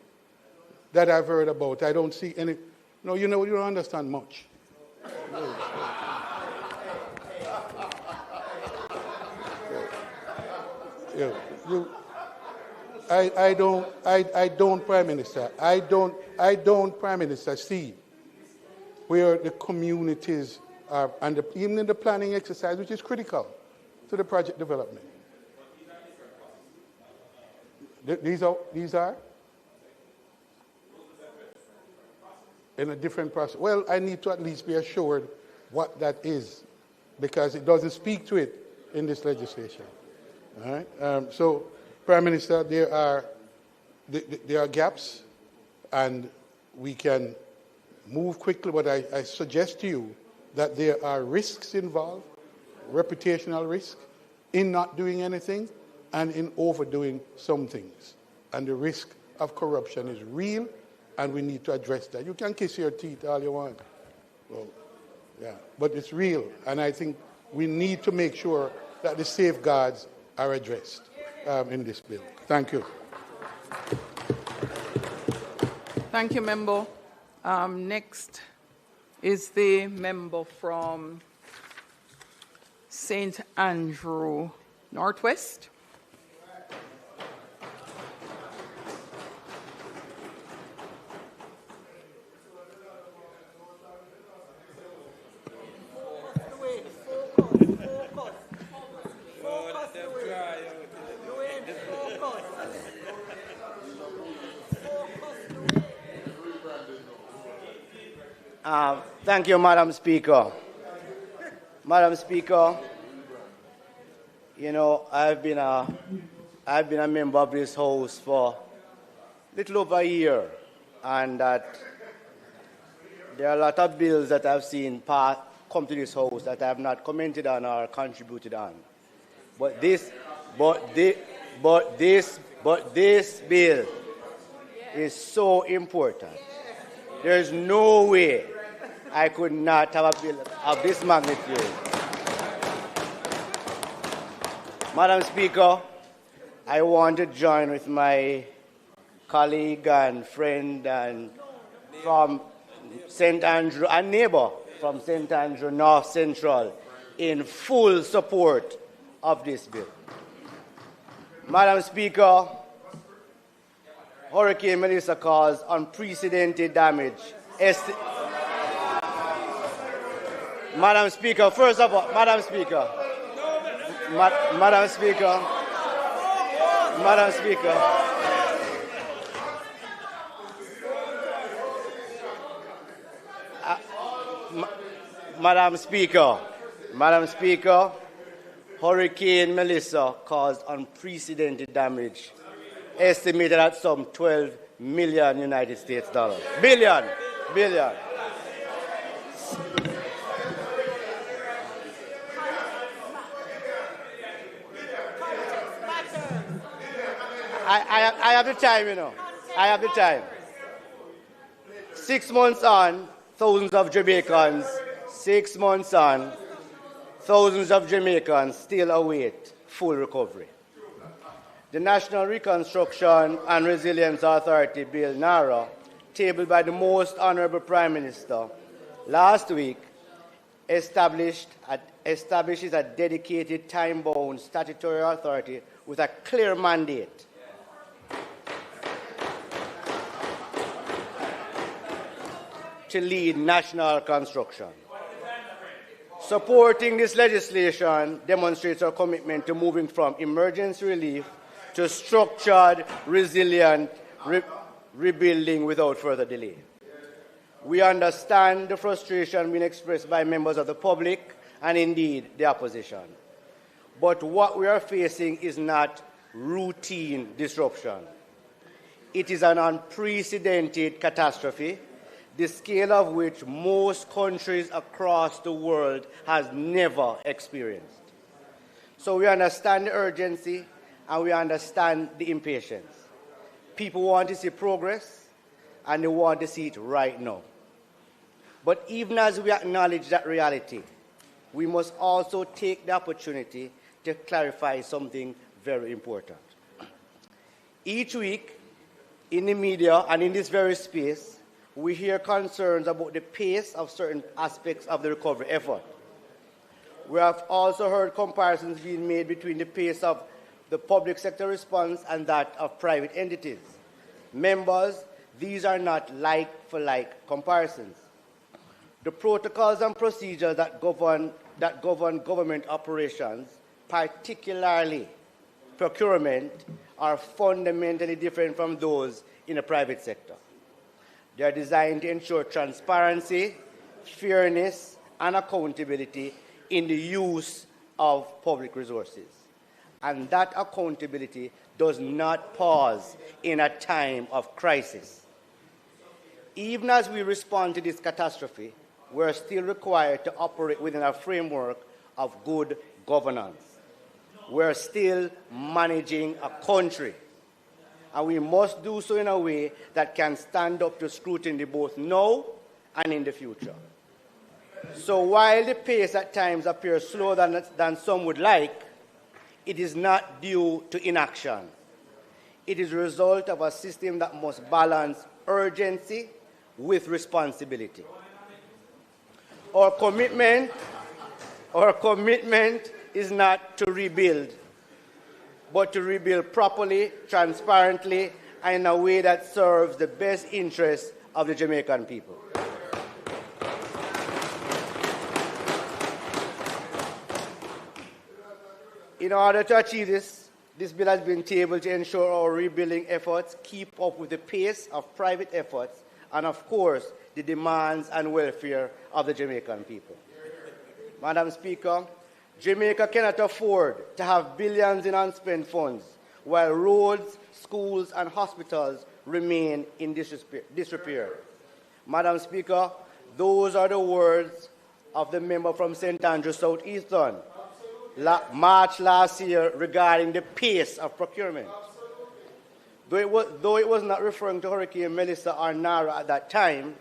that I've heard about, I don't see any. No, you don't understand much. I don't, Prime Minister. I don't, Prime Minister, see where the communities are, and even in the planning exercise, which is critical to the project development. These are in a different process. Well, I need to at least be assured what that is, because it doesn't speak to it in this legislation. All right. So, Prime Minister, there are gaps, and we can move quickly, but I suggest to you that there are risks involved, reputational risk, in not doing anything and in overdoing some things. And the risk of corruption is real, and we need to address that. You can kiss your teeth all you want. Well, yeah, but it's real, and I think we need to make sure that the safeguards are addressed in this bill. Thank you. Thank you, Member. Next is the member from St. Andrew Northwest. Thank you, Madam Speaker. Madam Speaker, you know, I've been a member of this House for a little over a year, and that there are a lot of bills that I've seen come to this House that I have not commented on or contributed on. But this bill is so important. There's no way I could not have a bill of this magnitude. Madam Speaker, I want to join with my colleague and friend and from St. Andrew, a neighbor from St. Andrew North Central, in full support of this bill. Madam Speaker, Hurricane Melissa caused unprecedented damage. Madam Speaker, first of all, Madam Speaker, Madam Speaker, Madam Speaker, Madam Speaker, Hurricane Melissa caused unprecedented damage, estimated at some 12 million United States dollars. Billion. I have the time, you know. I have the time. 6 months on, thousands of Jamaicans still await full recovery. The National Reconstruction and Resilience Authority Bill, NaRRA, tabled by the Most Honourable Prime Minister last week, establishes a dedicated, time-bound statutory authority with a clear mandate to lead national construction. Supporting this legislation demonstrates our commitment to moving from emergency relief to structured, resilient rebuilding without further delay. We understand the frustration being expressed by members of the public and indeed the opposition. But what we are facing is not routine disruption. It is an unprecedented catastrophe, the scale of which most countries across the world has never experienced. So we understand the urgency and we understand the impatience. People want to see progress and they want to see it right now. But even as we acknowledge that reality, we must also take the opportunity to clarify something very important. Each week, in the media and in this very space, we hear concerns about the pace of certain aspects of the recovery effort. We have also heard comparisons being made between the pace of the public sector response and that of private entities. Members, these are not like-for-like comparisons. The protocols and procedures that govern government operations, particularly procurement, are fundamentally different from those in the private sector. They are designed to ensure transparency, fairness, and accountability in the use of public resources. And that accountability does not pause in a time of crisis. Even as we respond to this catastrophe, we are still required to operate within a framework of good governance. We are still managing a country, and we must do so in a way that can stand up to scrutiny both now and in the future. So while the pace at times appears slower than some would like, it is not due to inaction. It is a result of a system that must balance urgency with responsibility. Our commitment is not to rebuild, but to rebuild properly, transparently, and in a way that serves the best interests of the Jamaican people. In order to achieve this bill has been tabled to ensure our rebuilding efforts keep up with the pace of private efforts and, of course, the demands and welfare of the Jamaican people. Madam Speaker, Jamaica cannot afford to have billions in unspent funds while roads, schools, and hospitals remain in disrepair. Madam Speaker, those are the words of the member from St. Andrews South Eastern, March last year, regarding the pace of procurement. Though it was not referring to Hurricane Melissa or NaRRA at that time,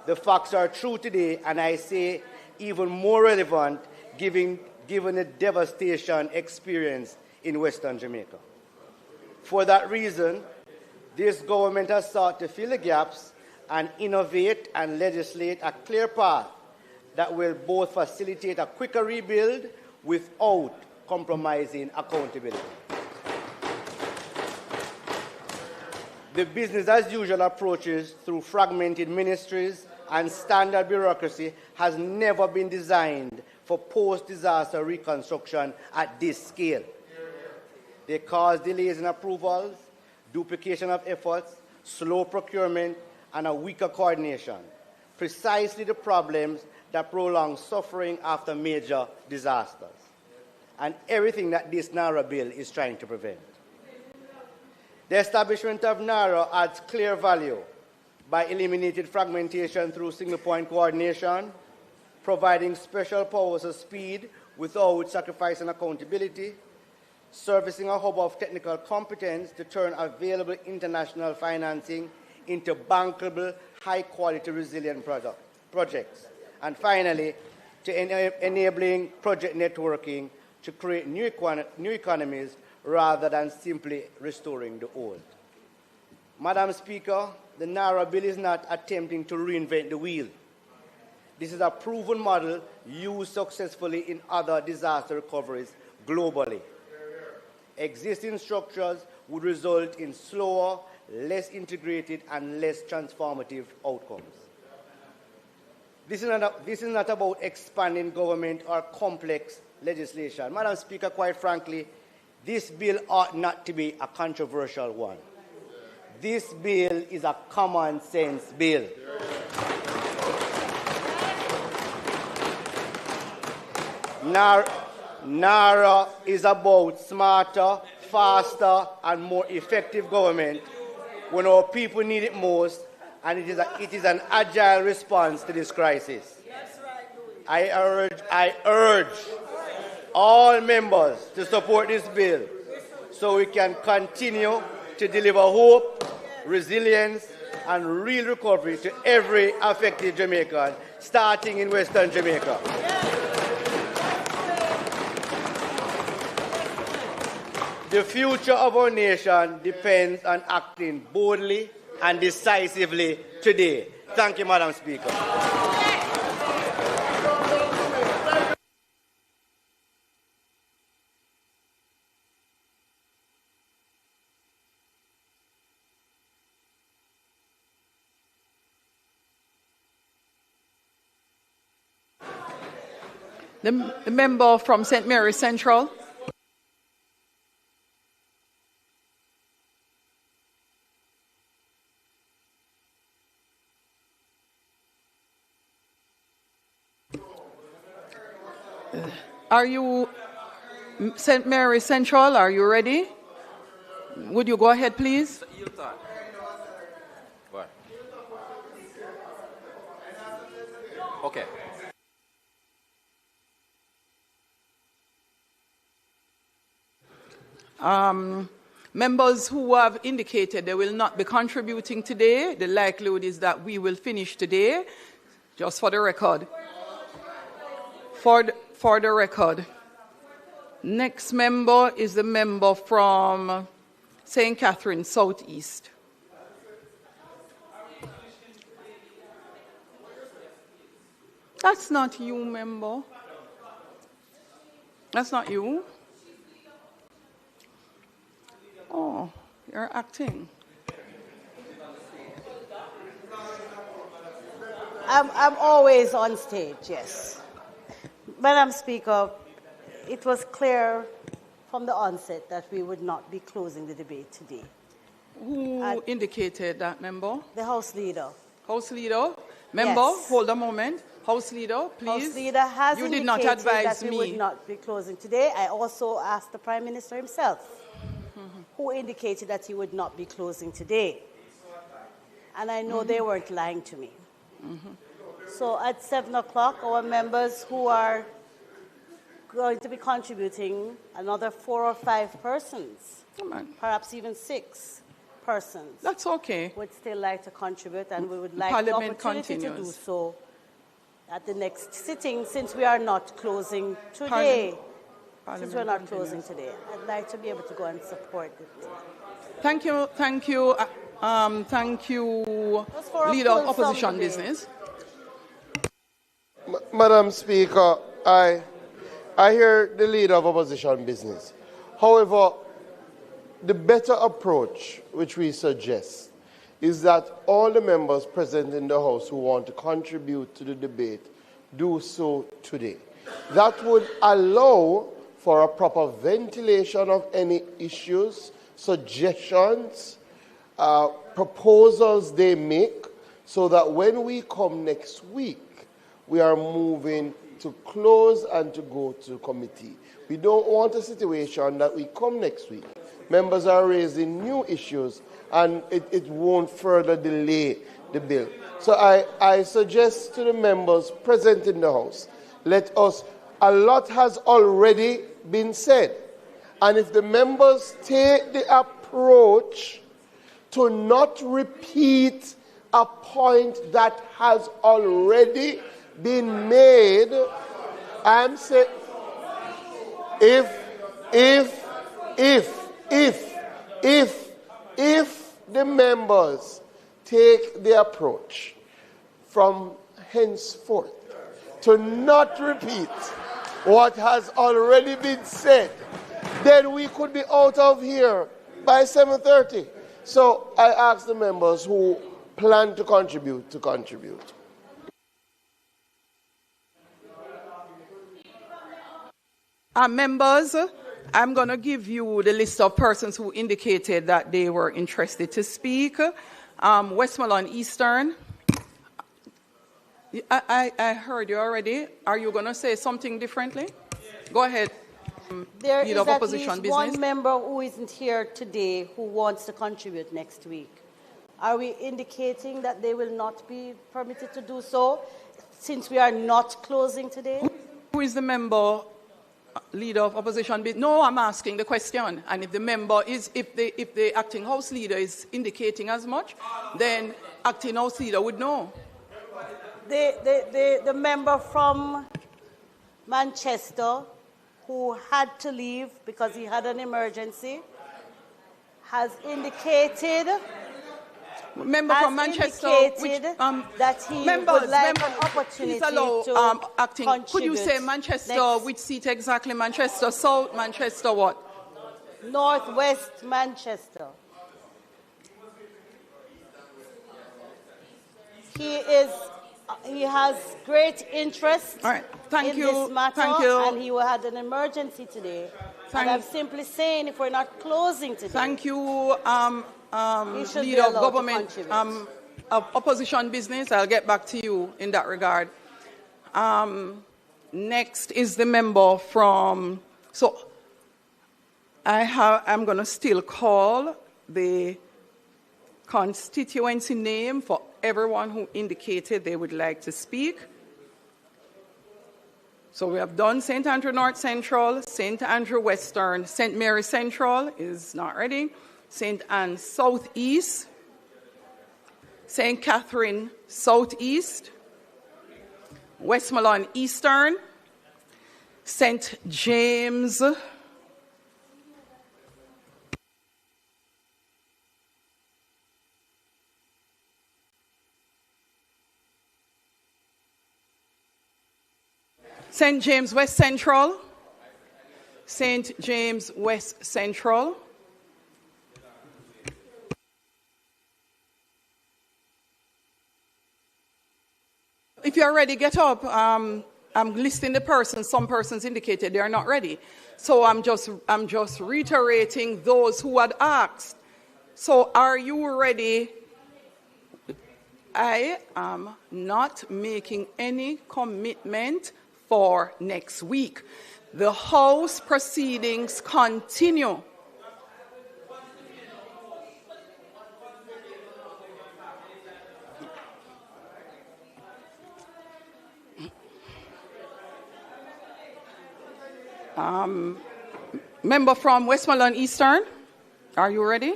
the facts are true today, and I say even more relevant given the devastation experienced in Western Jamaica. For that reason, this government has sought to fill the gaps and innovate and legislate a clear path that will both facilitate a quicker rebuild without compromising accountability. The business-as-usual approaches through fragmented ministries and standard bureaucracy has never been designed for post-disaster reconstruction at this scale. They cause delays in approvals, duplication of efforts, slow procurement, and a weaker coordination, precisely the problems that prolong suffering after major disasters, and everything that this NaRRA bill is trying to prevent. The establishment of NaRRA adds clear value by eliminating fragmentation through single-point coordination, providing special powers of speed without sacrificing accountability, servicing a hub of technical competence to turn available international financing into bankable, high-quality, resilient projects, and finally, to enabling project networking to create new economies rather than simply restoring the old. Madam Speaker, the NaRRA bill is not attempting to reinvent the wheel. This is a proven model used successfully in other disaster recoveries globally. Existing structures would result in slower, less integrated, and less transformative outcomes. This is not about expanding government or complex legislation. Madam Speaker, quite frankly, this bill ought not to be a controversial one. This bill is a common sense bill. NaRRA is about smarter, faster, and more effective government when our people need it most, and it is an agile response to this crisis. I urge all members to support this bill so we can continue to deliver hope, resilience, and real recovery to every affected Jamaican, starting in Western Jamaica. The future of our nation depends on acting boldly and decisively today. Thank you, Madam Speaker. The member from St. Mary's Central. Are you, St. Mary's Central, are you ready? Would you go ahead, please? Okay. Members who have indicated they will not be contributing today, the likelihood is that we will finish today, just for the record. For the record. Next member is the member from St. Catherine, Southeast. That's not you, member. That's not you. Oh, you're acting. I'm always on stage, yes. Madam Speaker, it was clear from the onset that we would not be closing the debate today. Who indicated that, member? The House Leader. House Leader? Member, Yes. hold a moment. House Leader, please. House Leader has you indicated did not advise that we would not be closing today. I also asked the Prime Minister himself, who indicated that he would not be closing today. And I know they weren't lying to me. So at 7 o'clock, our members who are going to be contributing, another 4 or 5 persons, perhaps even 6 persons. That's okay. Would still like to contribute, and we would like the Parliament opportunity continues. to do so at the next sitting, since we are not closing today. Since we're not closing today, I'd like to be able to go and support it. Thank you, Leader of Opposition Business. Madam Speaker, I hear the Leader of Opposition Business. However, the better approach which we suggest is that all the members present in the House who want to contribute to the debate do so today. That would allow for a proper ventilation of any issues, suggestions, proposals they make, so that when we come next week, we are moving to close and to go to committee. We don't want a situation that we come next week. Members are raising new issues and it won't further delay the bill. So I suggest to the members present in the House, a lot has already been said. And if the members take the approach to not repeat a point that has already been made, I'm saying, if the members take the approach from henceforth to not repeat what has already been said, then we could be out of here by 7:30. So I ask the members who plan to contribute to contribute. Members, I'm going to give you the list of persons who indicated that they were interested to speak. Westmoreland Eastern. I heard you already. Are you going to say something differently? Go ahead. There is of at opposition least business. one member who isn't here today who wants to contribute next week. Are we indicating that they will not be permitted to do so since we are not closing today? Who is the member, leader of opposition business? No, I'm asking the question. And if the member is, if the acting House leader is indicating as much, then acting House leader would know. The member from Manchester who had to leave because he had an emergency has indicated from Manchester that he would like an opportunity to acting. contribute. Could you say Manchester, which seat exactly? Manchester South, Manchester what? Northwest Manchester. He has great interest in this matter, and he had an emergency today. And I'm simply saying, if we're not closing today, thank you, leader of government, of opposition business. I'll get back to you in that regard. Next is the member from. So I'm going to still call the constituency name for everyone who indicated they would like to speak. So we have done St. Andrew North Central, St. Andrew Western, St. Mary Central is not ready, St. Anne Southeast, St. Catherine Southeast, Westmoreland Eastern, St. James, St. James West Central, St. James West Central, if you're ready, get up. I'm listing the persons. Some persons indicated they are not ready. So I'm just reiterating those who had asked. So are you ready? I am not making any commitment for next week. The House proceedings continue. Member from Westmoreland Eastern, are you ready?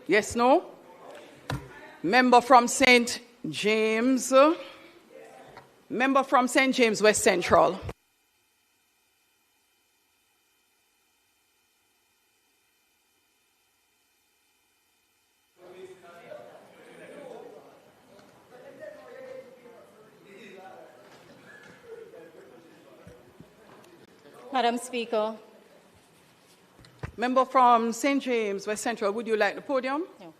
Yes, no? Member from St. James. Member from St. James West Central. Madam Speaker. Member from St. James West Central, would you like the podium? No.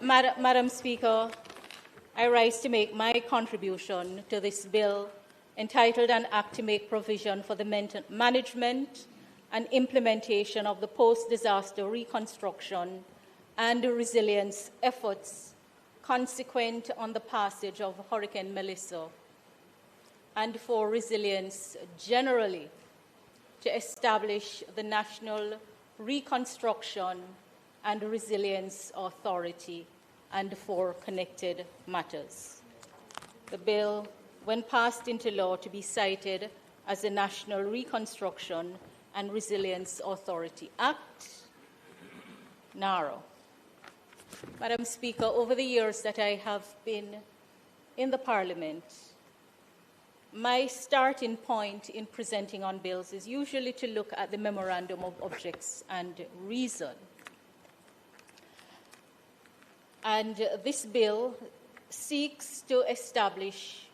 Madam Speaker, I rise to make my contribution to this bill entitled An Act to Make Provision for the Management and Implementation of the Post-Disaster Reconstruction and Resilience Efforts consequent on the passage of Hurricane Melissa, and for resilience generally, to establish the National Reconstruction and Resilience Authority, and for connected matters. The bill, when passed into law, to be cited as the National Reconstruction and Resilience Authority Act, NARRO. Madam Speaker, over the years that I have been in the Parliament, my starting point in presenting on bills is usually to look at the Memorandum of Objects and Reason. And this bill seeks to establish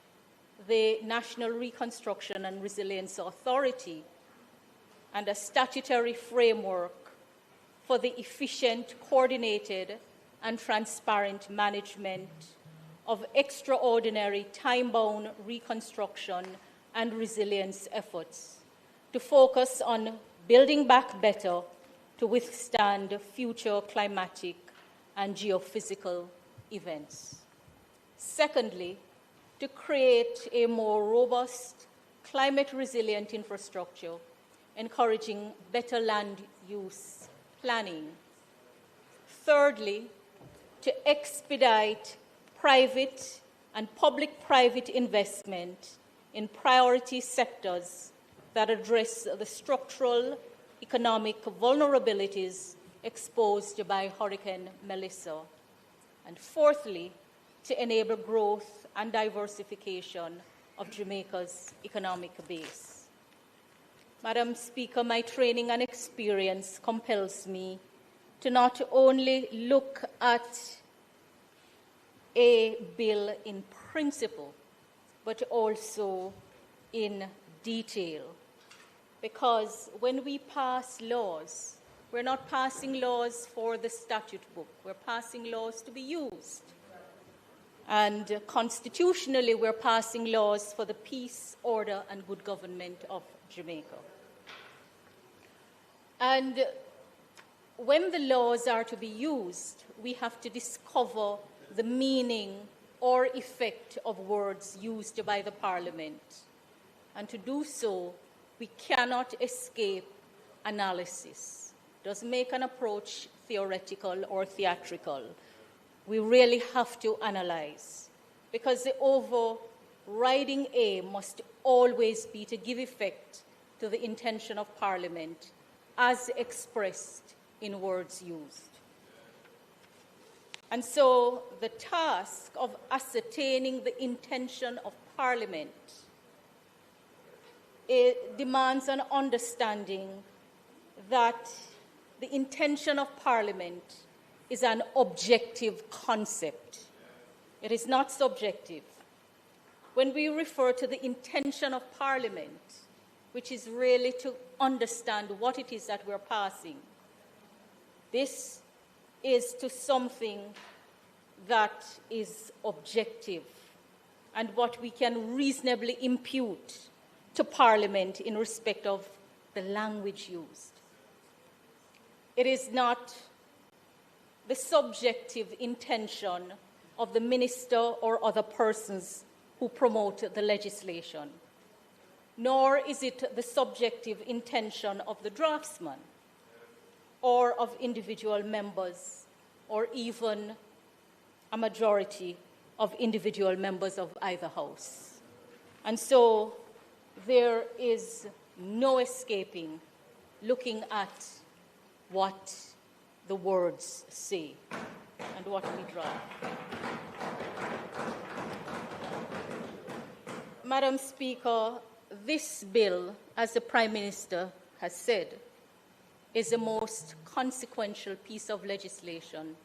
the National Reconstruction and Resilience Authority and a statutory framework for the efficient, coordinated, and transparent management of extraordinary time-bound reconstruction and resilience efforts to focus on building back better to withstand future climatic and geophysical events. Secondly, to create a more robust, climate-resilient infrastructure, encouraging better land use planning. Thirdly, to expedite private and public-private investment in priority sectors that address the structural economic vulnerabilities exposed by Hurricane Melissa. And fourthly, to enable growth and diversification of Jamaica's economic base. Madam Speaker, my training and experience compels me to not only look at a bill in principle, but also in detail. Because when we pass laws, we're not passing laws for the statute book. We're passing laws to be used. And constitutionally, we're passing laws for the peace, order, and good government of Jamaica. And when the laws are to be used, we have to discover the meaning or effect of words used by the Parliament. And to do so, we cannot escape analysis. It doesn't make an approach theoretical or theatrical. We really have to analyze, because the overriding aim must always be to give effect to the intention of Parliament as expressed in words used. And so the task of ascertaining the intention of Parliament, it demands an understanding that the intention of Parliament is an objective concept. It is not subjective. When we refer to the intention of Parliament, which is really to understand what it is that we're passing, this is to something that is objective and what we can reasonably impute to Parliament in respect of the language used. It is not the subjective intention of the minister or other persons who promote the legislation, nor is it the subjective intention of the draftsman or of individual members, or even a majority of individual members of either house. And so there is no escaping looking at what the words say and what we draft. Madam Speaker, this bill, as the Prime Minister has said, is the most consequential piece of legislation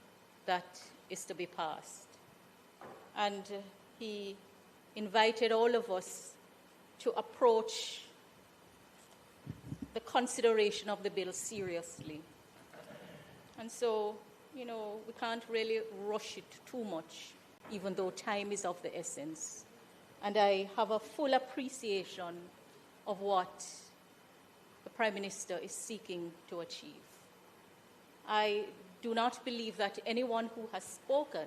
that is to be passed. And he invited all of us to approach the consideration of the bill seriously. And so, we can't really rush it too much, even though time is of the essence. and I have a full appreciation of what the Prime Minister is seeking to achieve. I do not believe that anyone who has spoken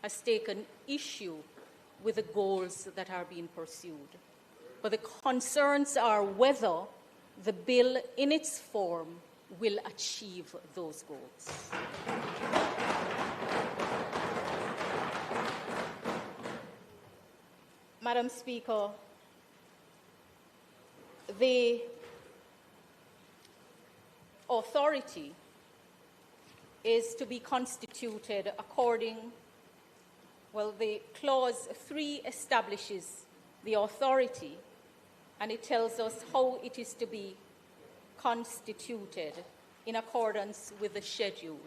has taken issue with the goals that are being pursued. But the concerns are whether the bill in its form will achieve those goals. Madam Speaker, the authority is to be constituted according, well, the clause 3 establishes the authority, and it tells us how it is to be constituted in accordance with the schedule.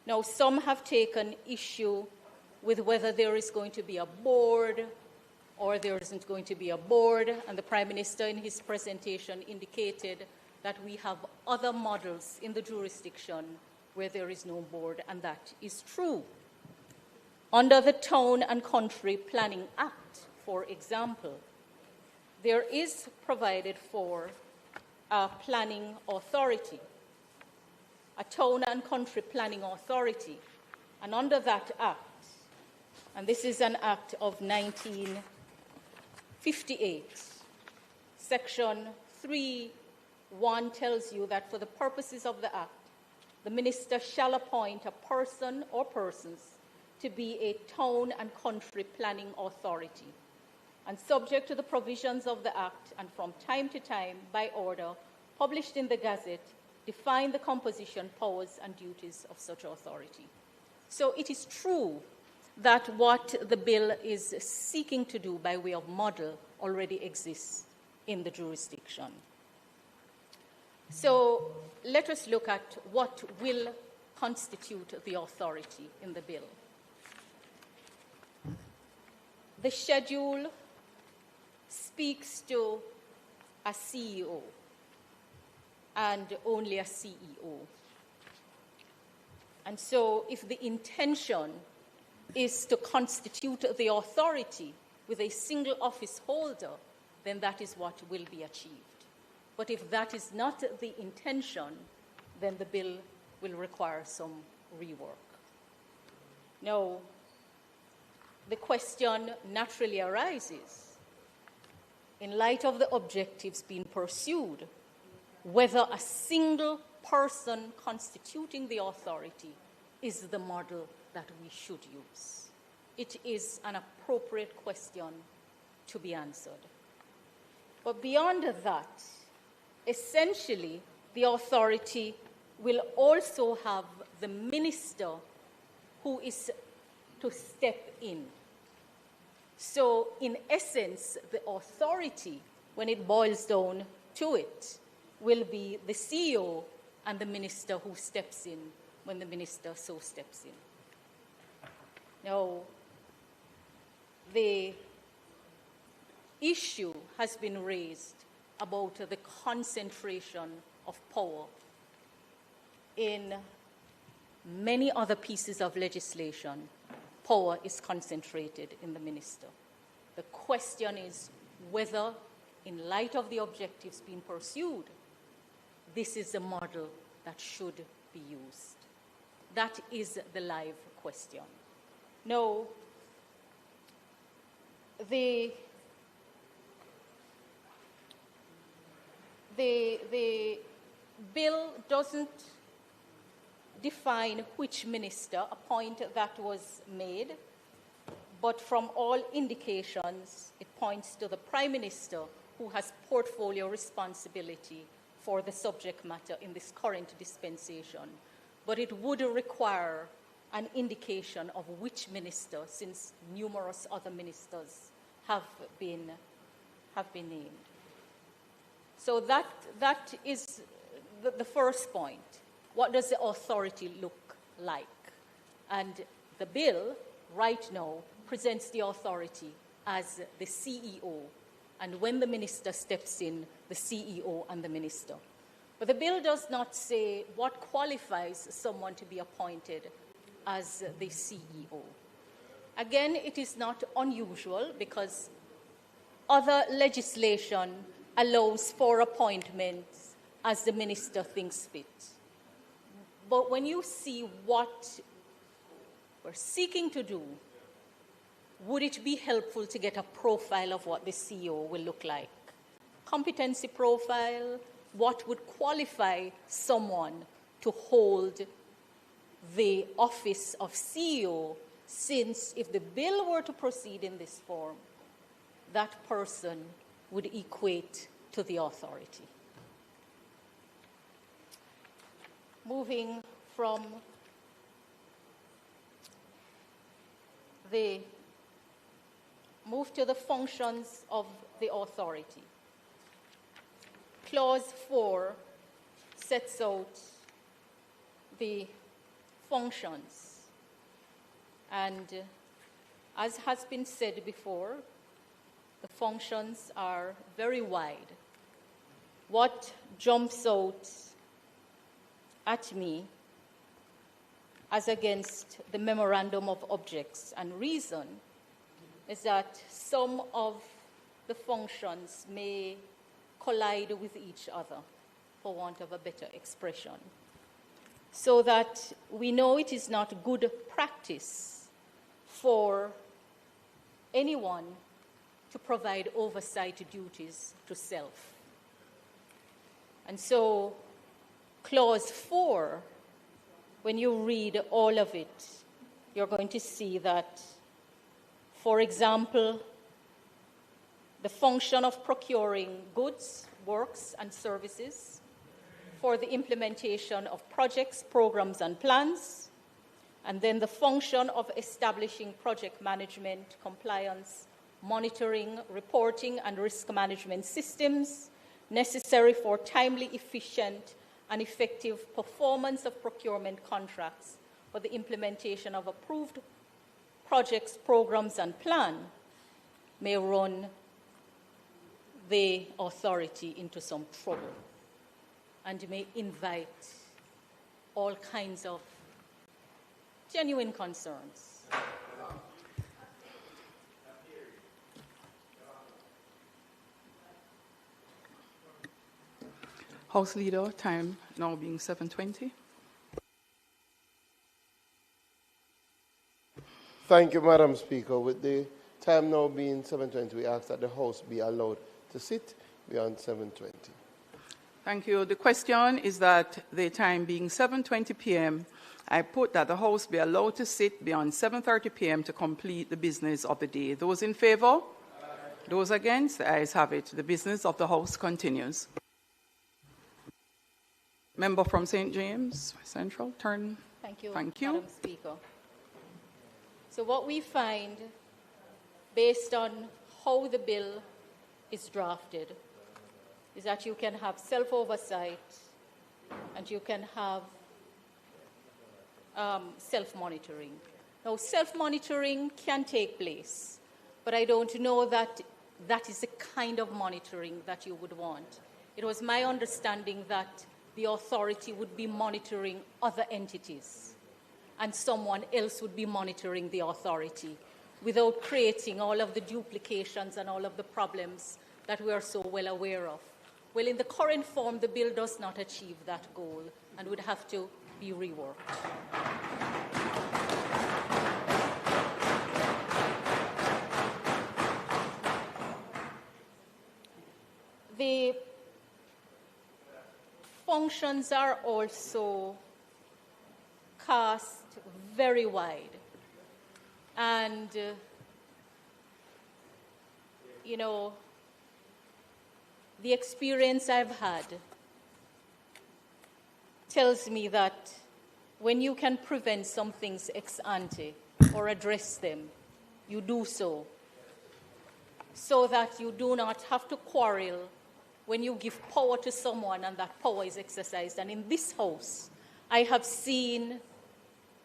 Now, some have taken issue with whether there is going to be a board or there isn't going to be a board, and the Prime Minister in his presentation indicated that we have other models in the jurisdiction where there is no board, and that is true. Under the Town and Country Planning Act, for example, there is provided for a planning authority, a Town and Country Planning Authority, and under that act, and this is an act of 1958, Section 3(1) tells you that for the purposes of the act, the Minister shall appoint a person or persons to be a town and country planning authority, and subject to the provisions of the Act, and from time to time, by order, published in the Gazette, define the composition, powers, and duties of such authority. So it is true that what the bill is seeking to do by way of model already exists in the jurisdiction. So let us look at what will constitute the authority in the bill. The schedule speaks to a CEO and only a CEO. And so if the intention is to constitute the authority with a single office holder, then that is what will be achieved. But if that is not the intention, then the bill will require some rework. Now, the question naturally arises, in light of the objectives being pursued, whether a single person constituting the authority is the model that we should use. It is an appropriate question to be answered. But beyond that, essentially, the authority will also have the minister who is to step in. So, in essence, the authority, when it boils down to it, will be the CEO and the minister who steps in when the minister so steps in. Now, the issue has been raised about the concentration of power in many other pieces of legislation. Power is concentrated in the minister. The question is whether, in light of the objectives being pursued, this is the model that should be used. That is the live question. No, the bill doesn't define which minister, a point that was made, but from all indications, it points to the Prime Minister who has portfolio responsibility for the subject matter in this current dispensation. But it would require an indication of which minister, since numerous other ministers have been named. So that is the first point. What does the authority look like? And the bill, right now, presents the authority as the CEO, and when the minister steps in, the CEO and the minister. But the bill does not say what qualifies someone to be appointed as the CEO. Again, it is not unusual because other legislation allows for appointments as the minister thinks fit. But when you see what we're seeking to do, would it be helpful to get a profile of what the CEO will look like? Competency profile, what would qualify someone to hold the office of CEO, since if the bill were to proceed in this form, that person would equate to the authority. Moving from move to the functions of the authority. Clause 4 sets out the functions. And as has been said before, the functions are very wide. What jumps out at me as against the memorandum of objects and reason is that some of the functions may collide with each other, for want of a better expression, so that we know it is not good practice for anyone to provide oversight duties to self. And so, Clause 4, when you read all of it, you're going to see that, for example, the function of procuring goods, works, and services for the implementation of projects, programs, and plans, and then the function of establishing project management, compliance, monitoring, reporting, and risk management systems necessary for timely, efficient, and effective performance of procurement contracts for the implementation of approved projects, programs, and plan may run the authority into some trouble and may invite all kinds of genuine concerns. House Leader, time now being 7:20. Thank you, Madam Speaker. With the time now being 7:20, we ask that the House be allowed to sit beyond 7:20. Thank you. The question is that the time being 7:20 p.m., I put that the House be allowed to sit beyond 7:30 p.m. to complete the business of the day. Those in favor? Those against? The ayes have it. The business of the House continues. Member from St. James Central, turn. Thank you, Thank you. Madam Speaker. So what we find, based on how the bill is drafted, is that you can have self-oversight and you can have self-monitoring. Now, self-monitoring can take place, but I don't know that that is the kind of monitoring that you would want. It was my understanding that the authority would be monitoring other entities and someone else would be monitoring the authority without creating all of the duplications and all of the problems that we are so well aware of. Well, in the current form, the bill does not achieve that goal and would have to be reworked. The functions are also cast very wide. And, the experience I've had tells me that when you can prevent some things ex ante or address them, you do so that you do not have to quarrel when you give power to someone and that power is exercised. And in this House, I have seen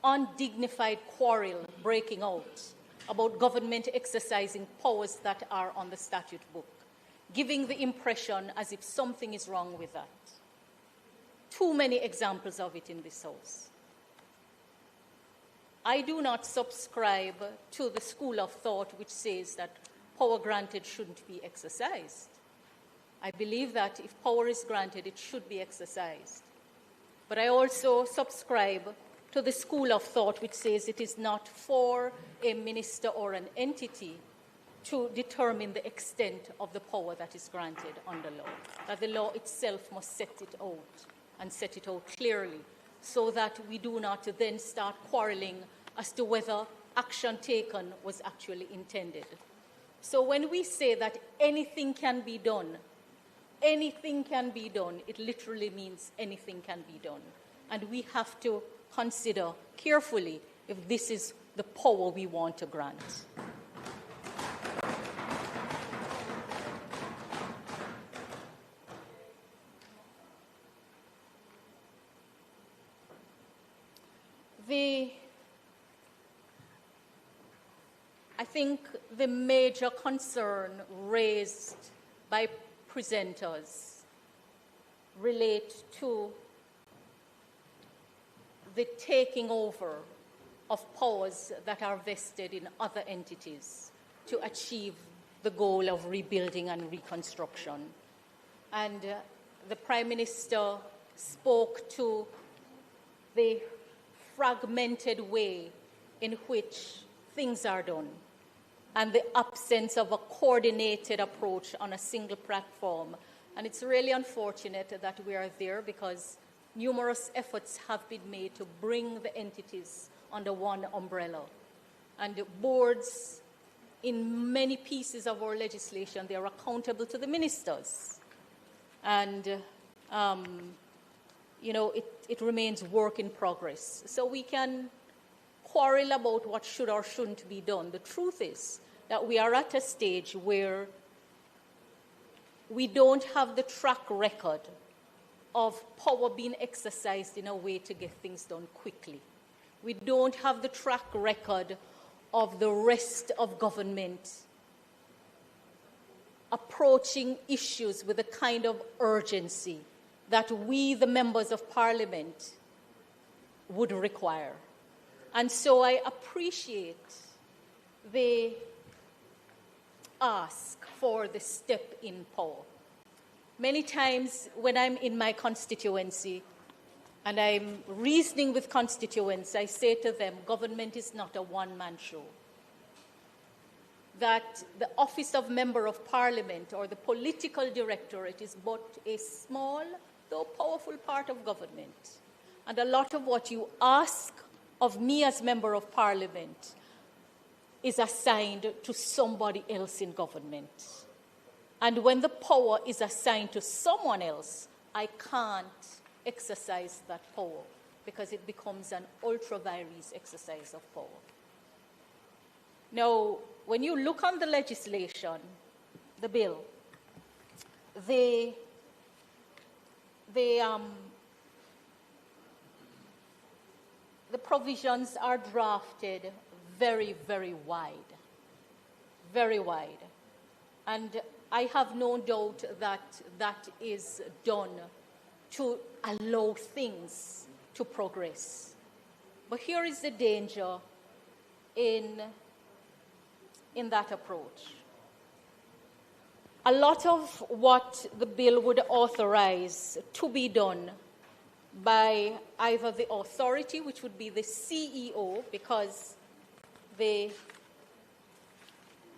undignified quarrel breaking out about government exercising powers that are on the statute book, giving the impression as if something is wrong with that. Too many examples of it in this House. I do not subscribe to the school of thought which says that power granted shouldn't be exercised. I believe that if power is granted, it should be exercised. But I also subscribe to the school of thought which says it is not for a minister or an entity to determine the extent of the power that is granted under law, that the law itself must set it out and set it out clearly so that we do not then start quarreling as to whether action taken was actually intended. So when we say that anything can be done, it literally means anything can be done. And we have to consider carefully if this is the power we want to grant. I think the major concern raised by presenters relate to the taking over of powers that are vested in other entities to achieve the goal of rebuilding and reconstruction. And the Prime Minister spoke to the fragmented way in which things are done and the absence of a coordinated approach on a single platform. And it's really unfortunate that we are there because numerous efforts have been made to bring the entities under one umbrella. And boards, in many pieces of our legislation, they are accountable to the ministers. And, it remains work in progress. So we can quarrel about what should or shouldn't be done. The truth is that we are at a stage where we don't have the track record of power being exercised in a way to get things done quickly. We don't have the track record of the rest of government approaching issues with the kind of urgency that we, the members of Parliament, would require. And so I appreciate the ask for the step in power. Many times when I'm in my constituency and I'm reasoning with constituents, I say to them, government is not a one-man show. That the office of Member of Parliament or the political directorate is but a small, though powerful part of government. And a lot of what you ask of me as Member of Parliament is assigned to somebody else in government. And when the power is assigned to someone else, I can't exercise that power because it becomes an ultra-vires exercise of power. Now, when you look on the legislation, the bill, the provisions are drafted very, very wide, very wide. And I have no doubt that that is done to allow things to progress. But here is the danger in that approach. A lot of what the bill would authorize to be done by either the authority, which would be the CEO, because the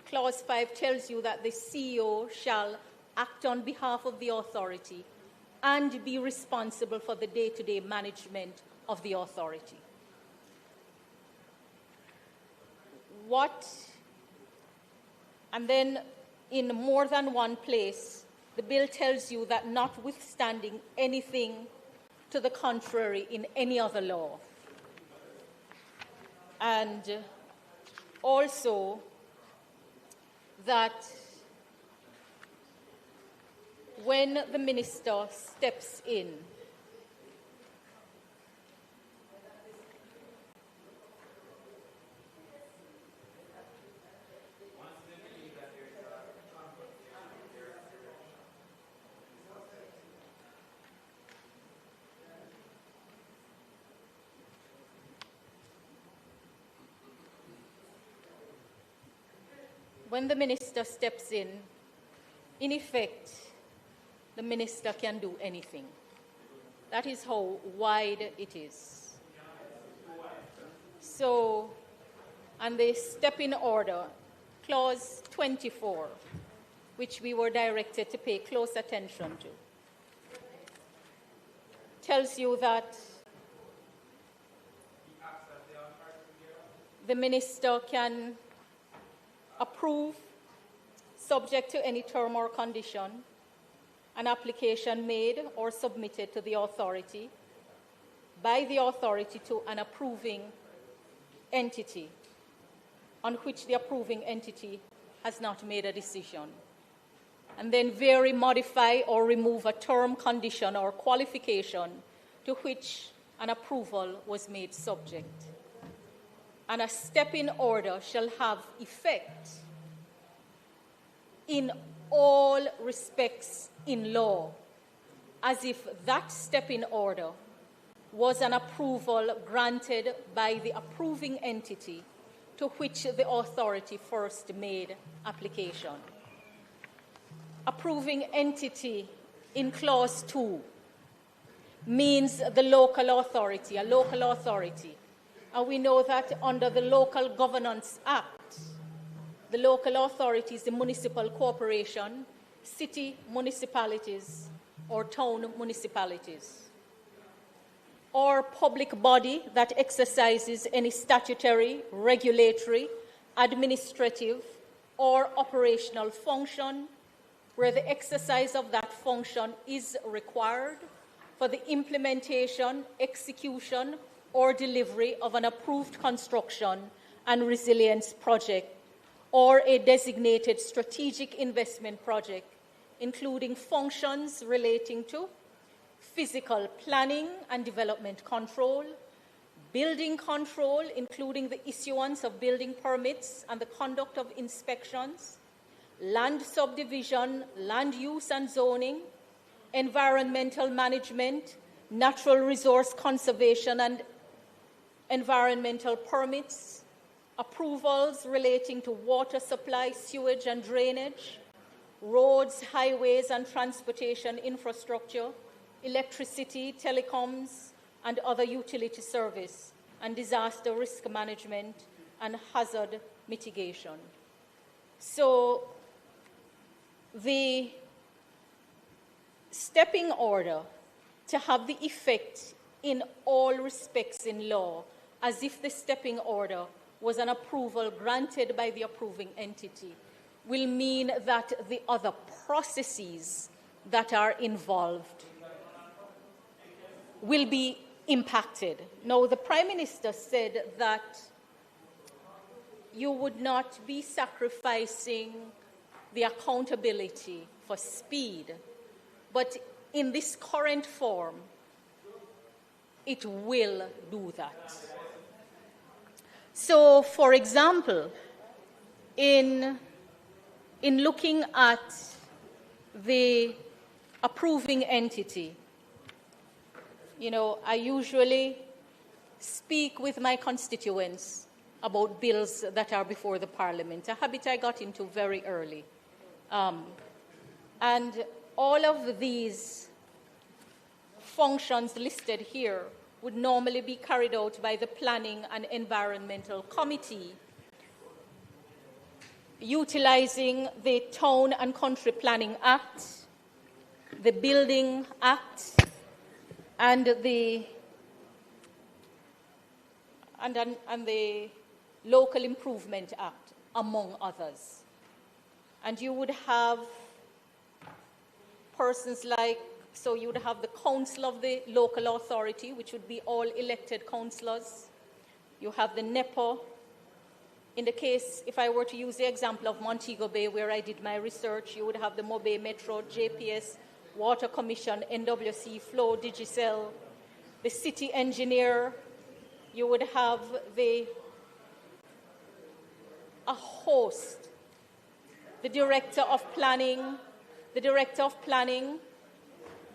Clause 5 tells you that the CEO shall act on behalf of the authority and be responsible for the day-to-day management of the authority. And then in more than one place, the bill tells you that notwithstanding anything to the contrary in any other law, and also that when the minister steps in, when the minister steps in effect, the minister can do anything. That is how wide it is. So, and the step-in order, clause 24, which we were directed to pay close attention to, tells you that the minister can approve, subject to any term or condition, an application made or submitted to the authority by the authority to an approving entity on which the approving entity has not made a decision, and then vary, modify, or remove a term, condition, or qualification to which an approval was made subject. And a step-in order shall have effect in all respects in law, as if that step-in order was an approval granted by the approving entity to which the authority first made application. Approving entity in clause 2 means the local authority, a local authority. And we know that under the Local Governance Act, the local authority is the municipal corporation, city municipalities, or town municipalities, or public body that exercises any statutory, regulatory, administrative, or operational function where the exercise of that function is required for the implementation, execution, or delivery of an approved construction and resilience project or a designated strategic investment project, including functions relating to physical planning and development control, building control, including the issuance of building permits and the conduct of inspections, land subdivision, land use and zoning, environmental management, natural resource conservation and environmental permits, approvals relating to water supply, sewage and drainage, roads, highways and transportation infrastructure, electricity, telecoms, and other utility service, and disaster risk management and hazard mitigation. So the stepping order to have the effect in all respects in law, as if the stepping order was an approval granted by the approving entity, will mean that the other processes that are involved will be impacted. Now, the Prime Minister said that you would not be sacrificing the accountability for speed, but in this current form, it will do that. So, for example, in looking at the approving entity, you know, I usually speak with my constituents about bills that are before the Parliament, a habit I got into very early. And all of these functions listed here would normally be carried out by the Planning and Environmental Committee, utilizing the Town and Country Planning Act, the Building Act, and the Local Improvement Act, among others. And you would have persons like, so you would have the council of the local authority, which would be all elected councillors. You have the NEPO. In the case, if I were to use the example of Montego Bay, where I did my research, you would have the Mobe Metro, JPS, Water Commission, NWC, Flow, Digicel, the city engineer. You would have a host, the director of planning, the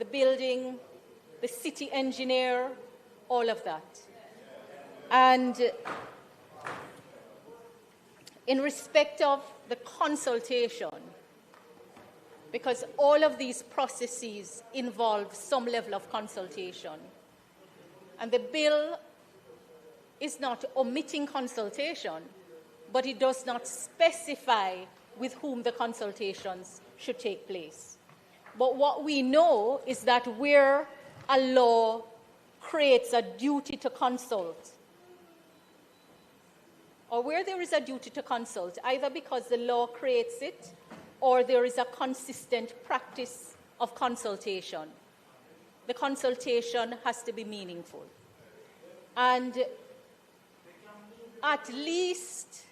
building, the city engineer, all of that. And in respect of the consultation, because all of these processes involve some level of consultation, and the bill is not omitting consultation, but it does not specify with whom the consultations should take place. But what we know is that where a law creates a duty to consult, or where there is a duty to consult, either because the law creates it or there is a consistent practice of consultation, the consultation has to be meaningful. And at least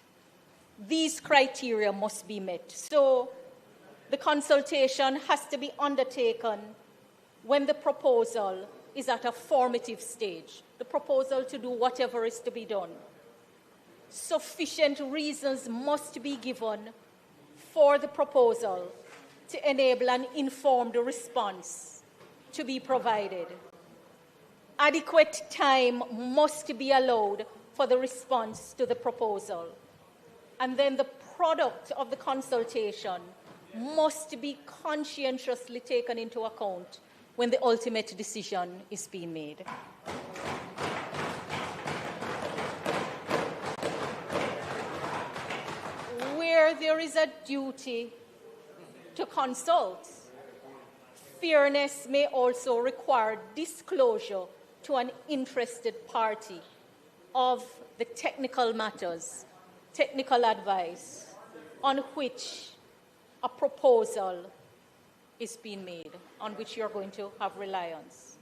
these criteria must be met. So the consultation has to be undertaken when the proposal is at a formative stage, the proposal to do whatever is to be done. Sufficient reasons must be given for the proposal to enable an informed response to be provided. Adequate time must be allowed for the response to the proposal. And then the product of the consultation must be conscientiously taken into account when the ultimate decision is being made. Where there is a duty to consult, fairness may also require disclosure to an interested party of the technical matters, technical advice on which a proposal is being made, on which you're going to have reliance.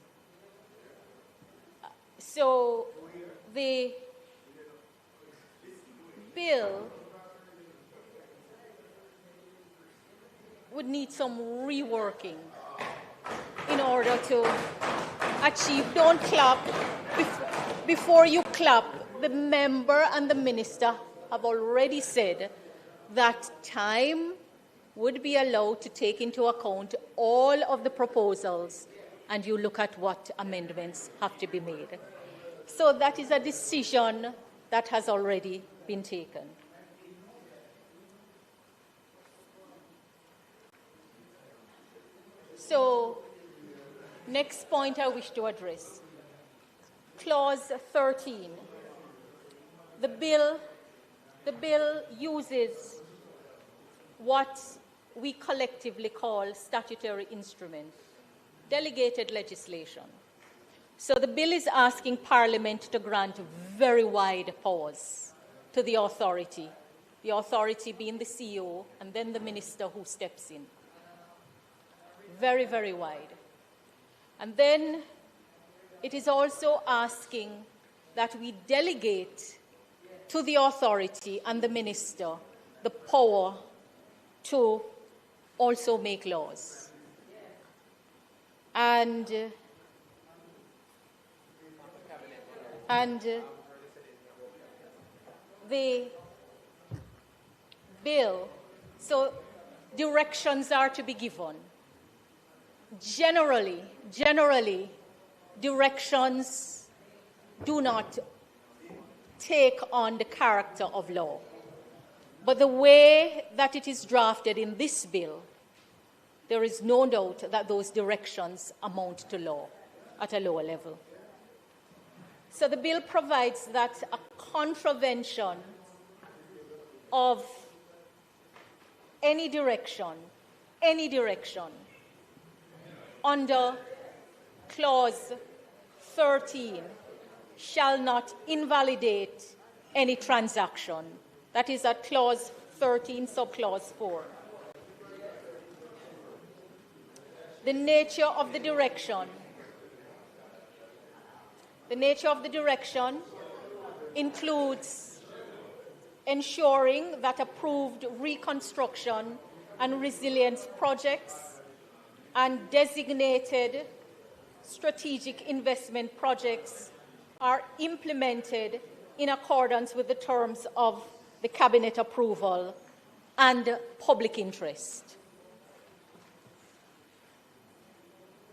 So the bill would need some reworking in order to achieve. Don't clap. Before you clap, the member and the minister have already said that time would be allowed to take into account all of the proposals, and you look at what amendments have to be made. So that is a decision that has already been taken. So, next point I wish to address. Clause 13. The bill uses what we collectively call statutory instrument, delegated legislation. So the bill is asking Parliament to grant very wide powers to the authority being the CEO and then the minister who steps in. Very, very wide. And then it is also asking that we delegate to the authority and the minister the power to also make laws. And the bill, so directions are to be given. Generally, directions do not take on the character of law. But the way that it is drafted in this bill, there is no doubt that those directions amount to law at a lower level. So the bill provides that a contravention of any direction under Clause 13 shall not invalidate any transaction. That is at Clause 13, subclause 4. The nature of the direction includes ensuring that approved reconstruction and resilience projects and designated strategic investment projects are implemented in accordance with the terms of the Cabinet approval and public interest.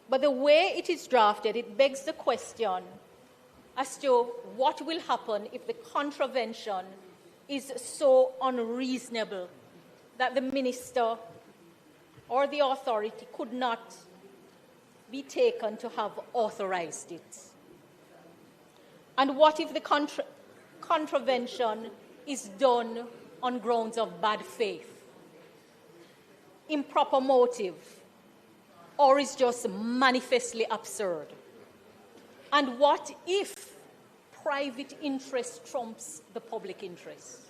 But the way it is drafted, it begs the question as to what will happen if the contravention is so unreasonable that the minister or the authority could not be taken to have authorized it? And what if the contravention is done on grounds of bad faith, improper motive, or is just manifestly absurd? And what if private interest trumps the public interest?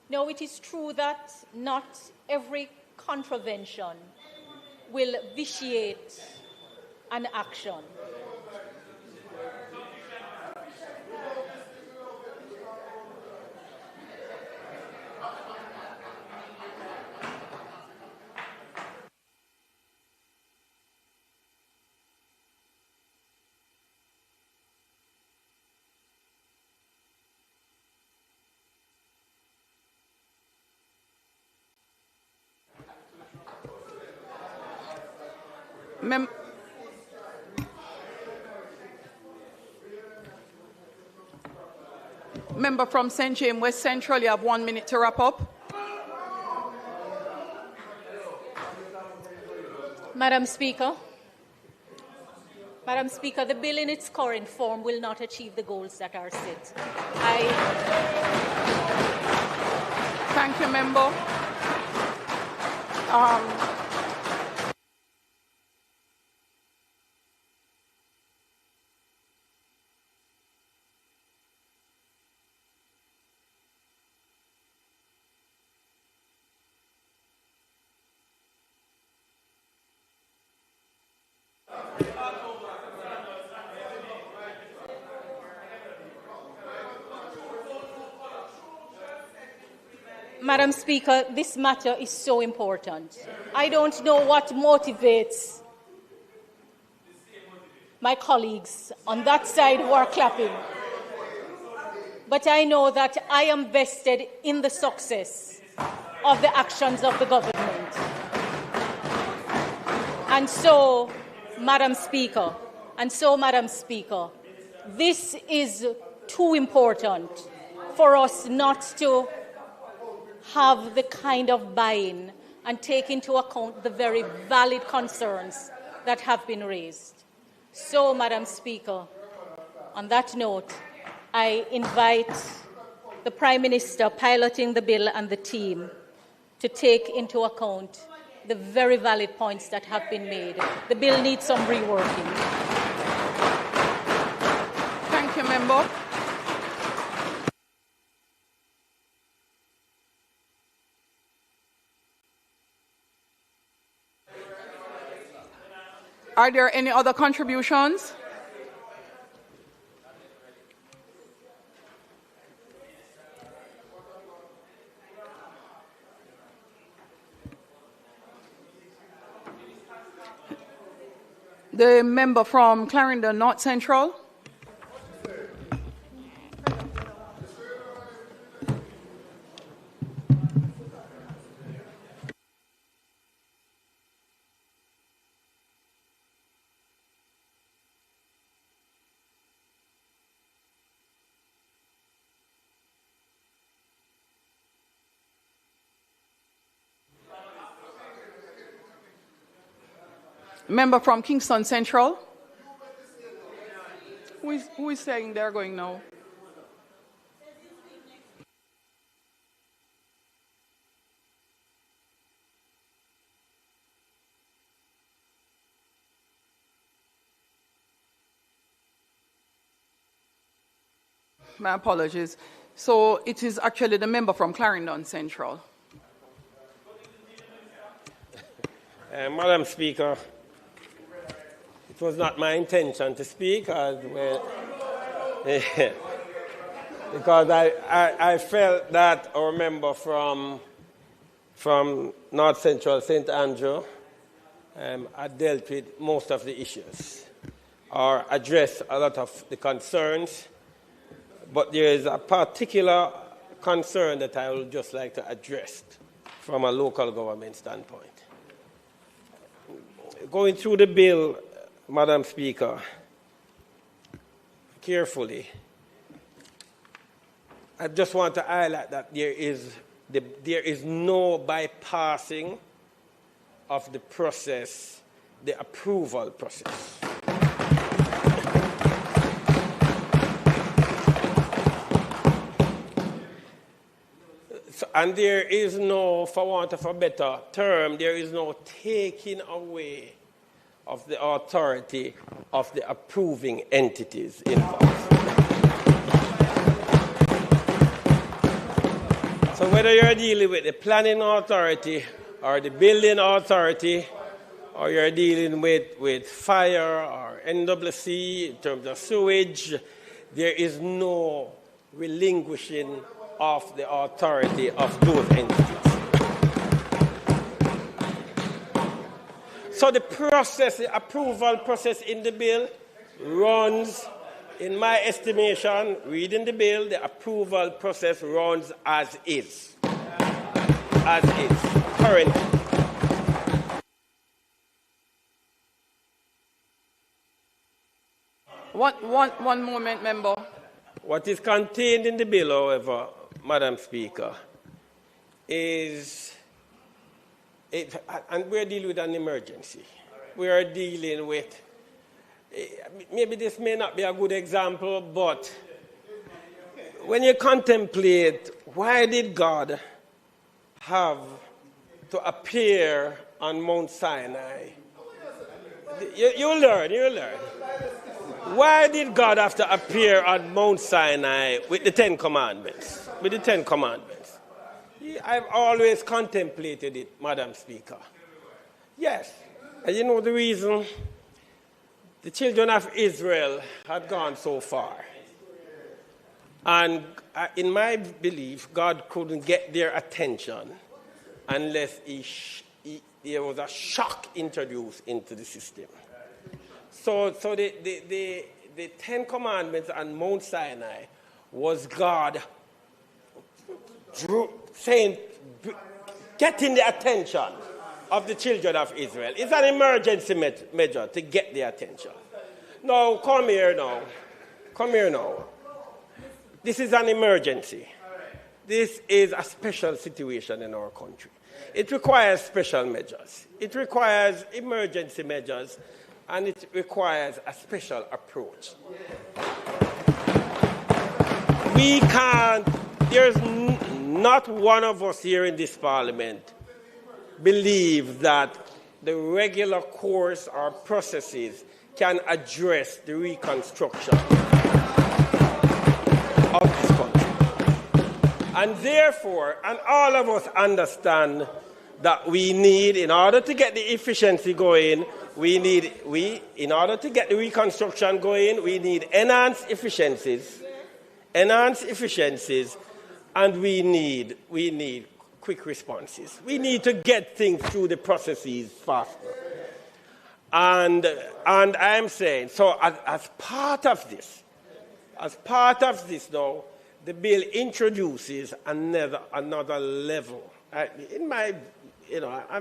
Now, it is true that not every contravention will vitiate an action. Member from St. James West Central, you have 1 minute to wrap up. Madam Speaker, the bill in its current form will not achieve the goals that are set. Thank you, Member. Madam Speaker, this matter is so important. I don't know what motivates my colleagues on that side who are clapping, but I know that I am vested in the success of the actions of the government. And so, Madam Speaker, this is too important for us not to have the kind of buy-in and take into account the very valid concerns that have been raised. So, Madam Speaker, on that note, I invite the Prime Minister piloting the bill and the team to take into account the very valid points that have been made. The bill needs some reworking. Thank you, Member. Are there any other contributions? The member from Clarendon North Central. Member from Kingston Central. Who is saying they're going now? My apologies. So it is actually the member from Clarendon Central. Madam Speaker, it was not my intention to speak because I felt that our member from North Central St. Andrew had dealt with most of the issues or addressed a lot of the concerns, but there is a particular concern that I would just like to address from a local government standpoint. Going through the bill, Madam Speaker, carefully, I just want to highlight that there is no bypassing of the process, the approval process. And there is no, for want of a better term, there is no taking away of the authority of the approving entities involved. So whether you're dealing with the planning authority or the building authority, or you're dealing with fire or NWC in terms of sewage, there is no relinquishing of the authority of those entities. So the process, the approval process in the bill runs, in my estimation, reading the bill, the approval process runs as is. As is, currently. One moment, member. What is contained in the bill, however, Madam Speaker, is, and we're dealing with an emergency. We are dealing with, maybe this may not be a good example, but when you contemplate, why did God have to appear on Mount Sinai? You'll learn. Why did God have to appear on Mount Sinai with the Ten Commandments? I've always contemplated it, Madam Speaker. Yes, and you know the reason? The children of Israel had gone so far. And in my belief, God couldn't get their attention unless there was a shock introduced into the system. So the Ten Commandments on Mount Sinai was God saying, getting the attention of the children of Israel. It's an emergency measure to get their attention. No, come here now. This is an emergency. This is a special situation in our country. It requires special measures. It requires emergency measures, and it requires a special approach. We can't, there's not one of us here in this parliament believe that the regular course or processes can address the reconstruction of this country. And therefore, and all of us understand that we need, in order to get the efficiency going, in order to get the reconstruction going, we need enhanced efficiencies, and we need quick responses. We need to get things through the processes faster. And I'm saying, so as part of this now, the bill introduces another level. I'm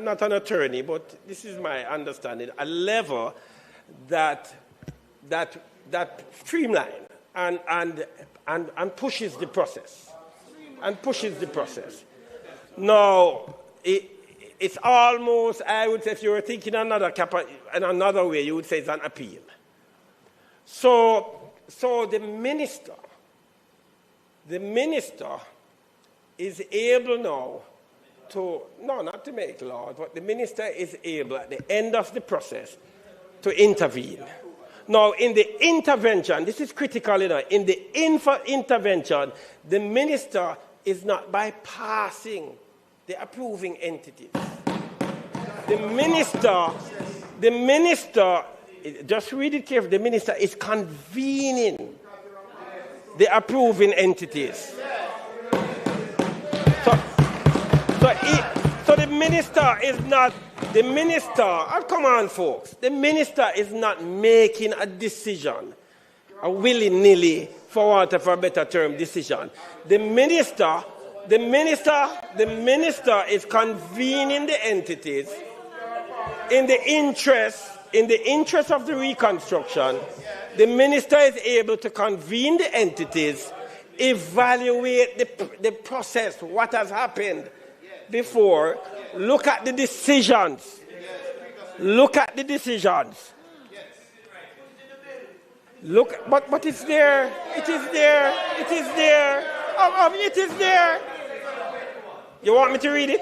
not an attorney, but this is my understanding, a level that streamlines and pushes the process. Now, it's almost, I would say, if you were thinking in another way, you would say it's an appeal. So the minister is able now not to make law, but the minister is able at the end of the process to intervene. Now, in the intervention, this is critical, in the intervention, the minister is not bypassing the approving entities. The minister, just read it carefully, the minister is convening the approving entities. So the minister is not, come on folks, the minister is not making a decision, a willy-nilly, for want of a better term, decision. The minister is convening the entities in the interest of the reconstruction the minister is able to convene the entities, evaluate the process, what has happened before, look at the decisions. Look at the decisions. Look, but it's there. It is there. It is there. It is there. You want me to read it?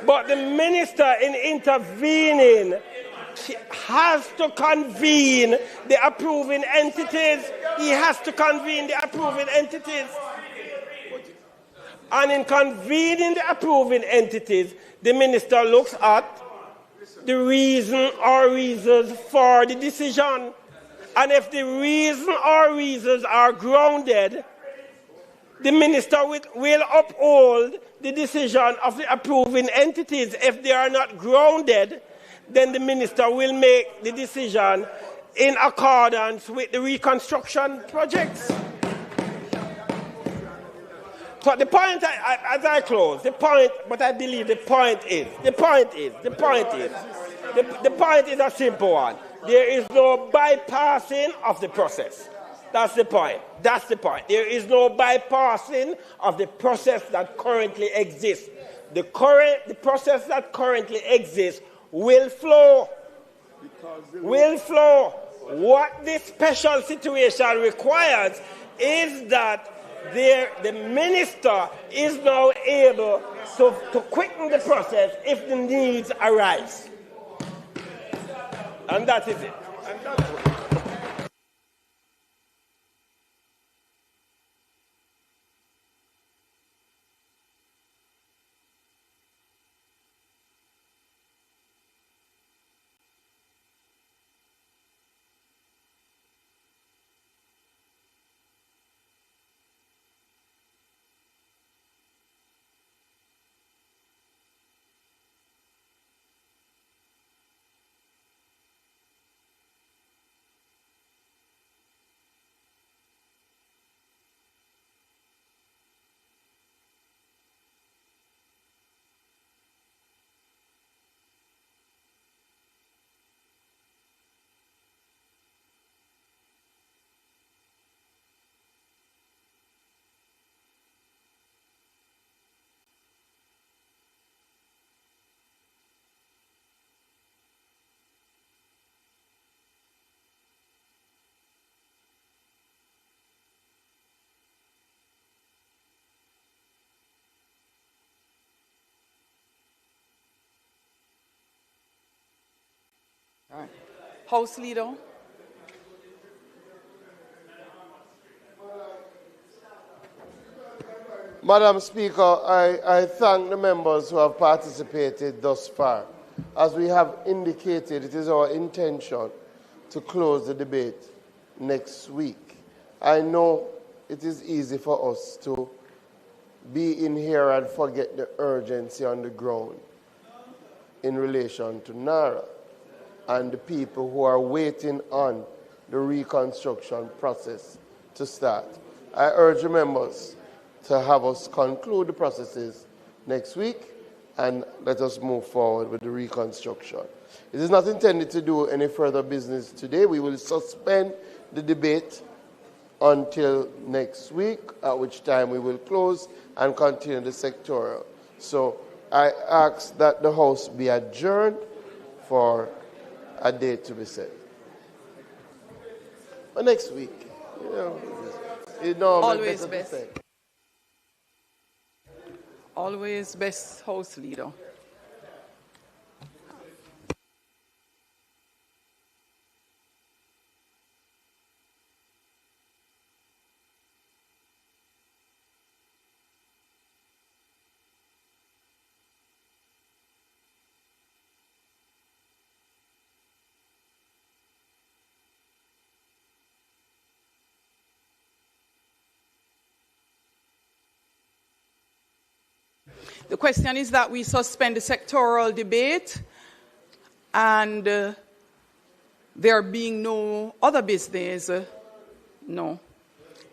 But the minister, in intervening, has to convene the approving entities. He has to convene the approving entities. And in convening the approving entities, the minister looks at the reason or reasons for the decision. And if the reason or reasons are grounded, the minister will uphold the decision of the approving entities. If they are not grounded, then the minister will make the decision in accordance with the reconstruction projects. So the point, as I close, the point, but I believe the point is a simple one. There is no bypassing of the process. That's the point. That's the point. There is no bypassing of the process that currently exists. The process that currently exists will flow. Will flow. What this special situation requires is that the minister is now able to quicken the process if the needs arise. And that is it. All right. House Leader. Madam Speaker, I thank the members who have participated thus far. As we have indicated, it is our intention to close the debate next week. I know it is easy for us to be in here and forget the urgency on the ground in relation to NaRRA and the people who are waiting on the reconstruction process to start. I urge the members to have us conclude the processes next week and let us move forward with the reconstruction. It is not intended to do any further business today. We will suspend the debate until next week, at which time we will close and continue the sectoral. So I ask that the House be adjourned for a date to be set. But next week, always best. Always best, House Leader. The question is that we suspend the sectoral debate and there being no other business,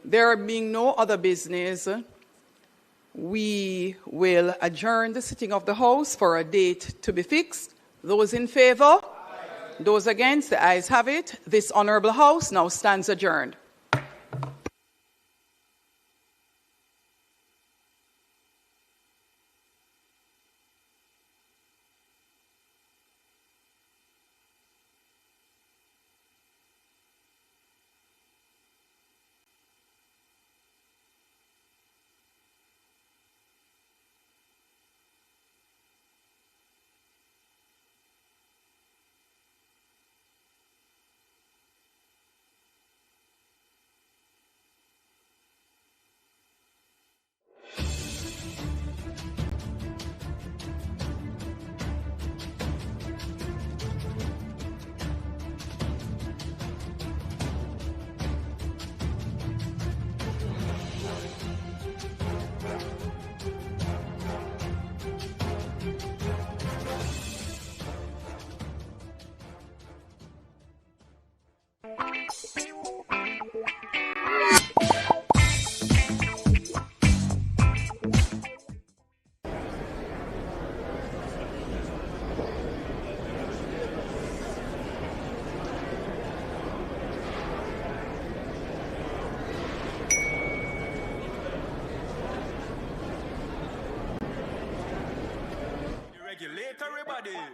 there being no other business, we will adjourn the sitting of the House for a date to be fixed. Those in favor? Those against, the ayes have it. This Honourable House now stands adjourned.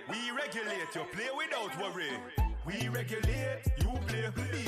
We regulate, you play without worry. We regulate, you play.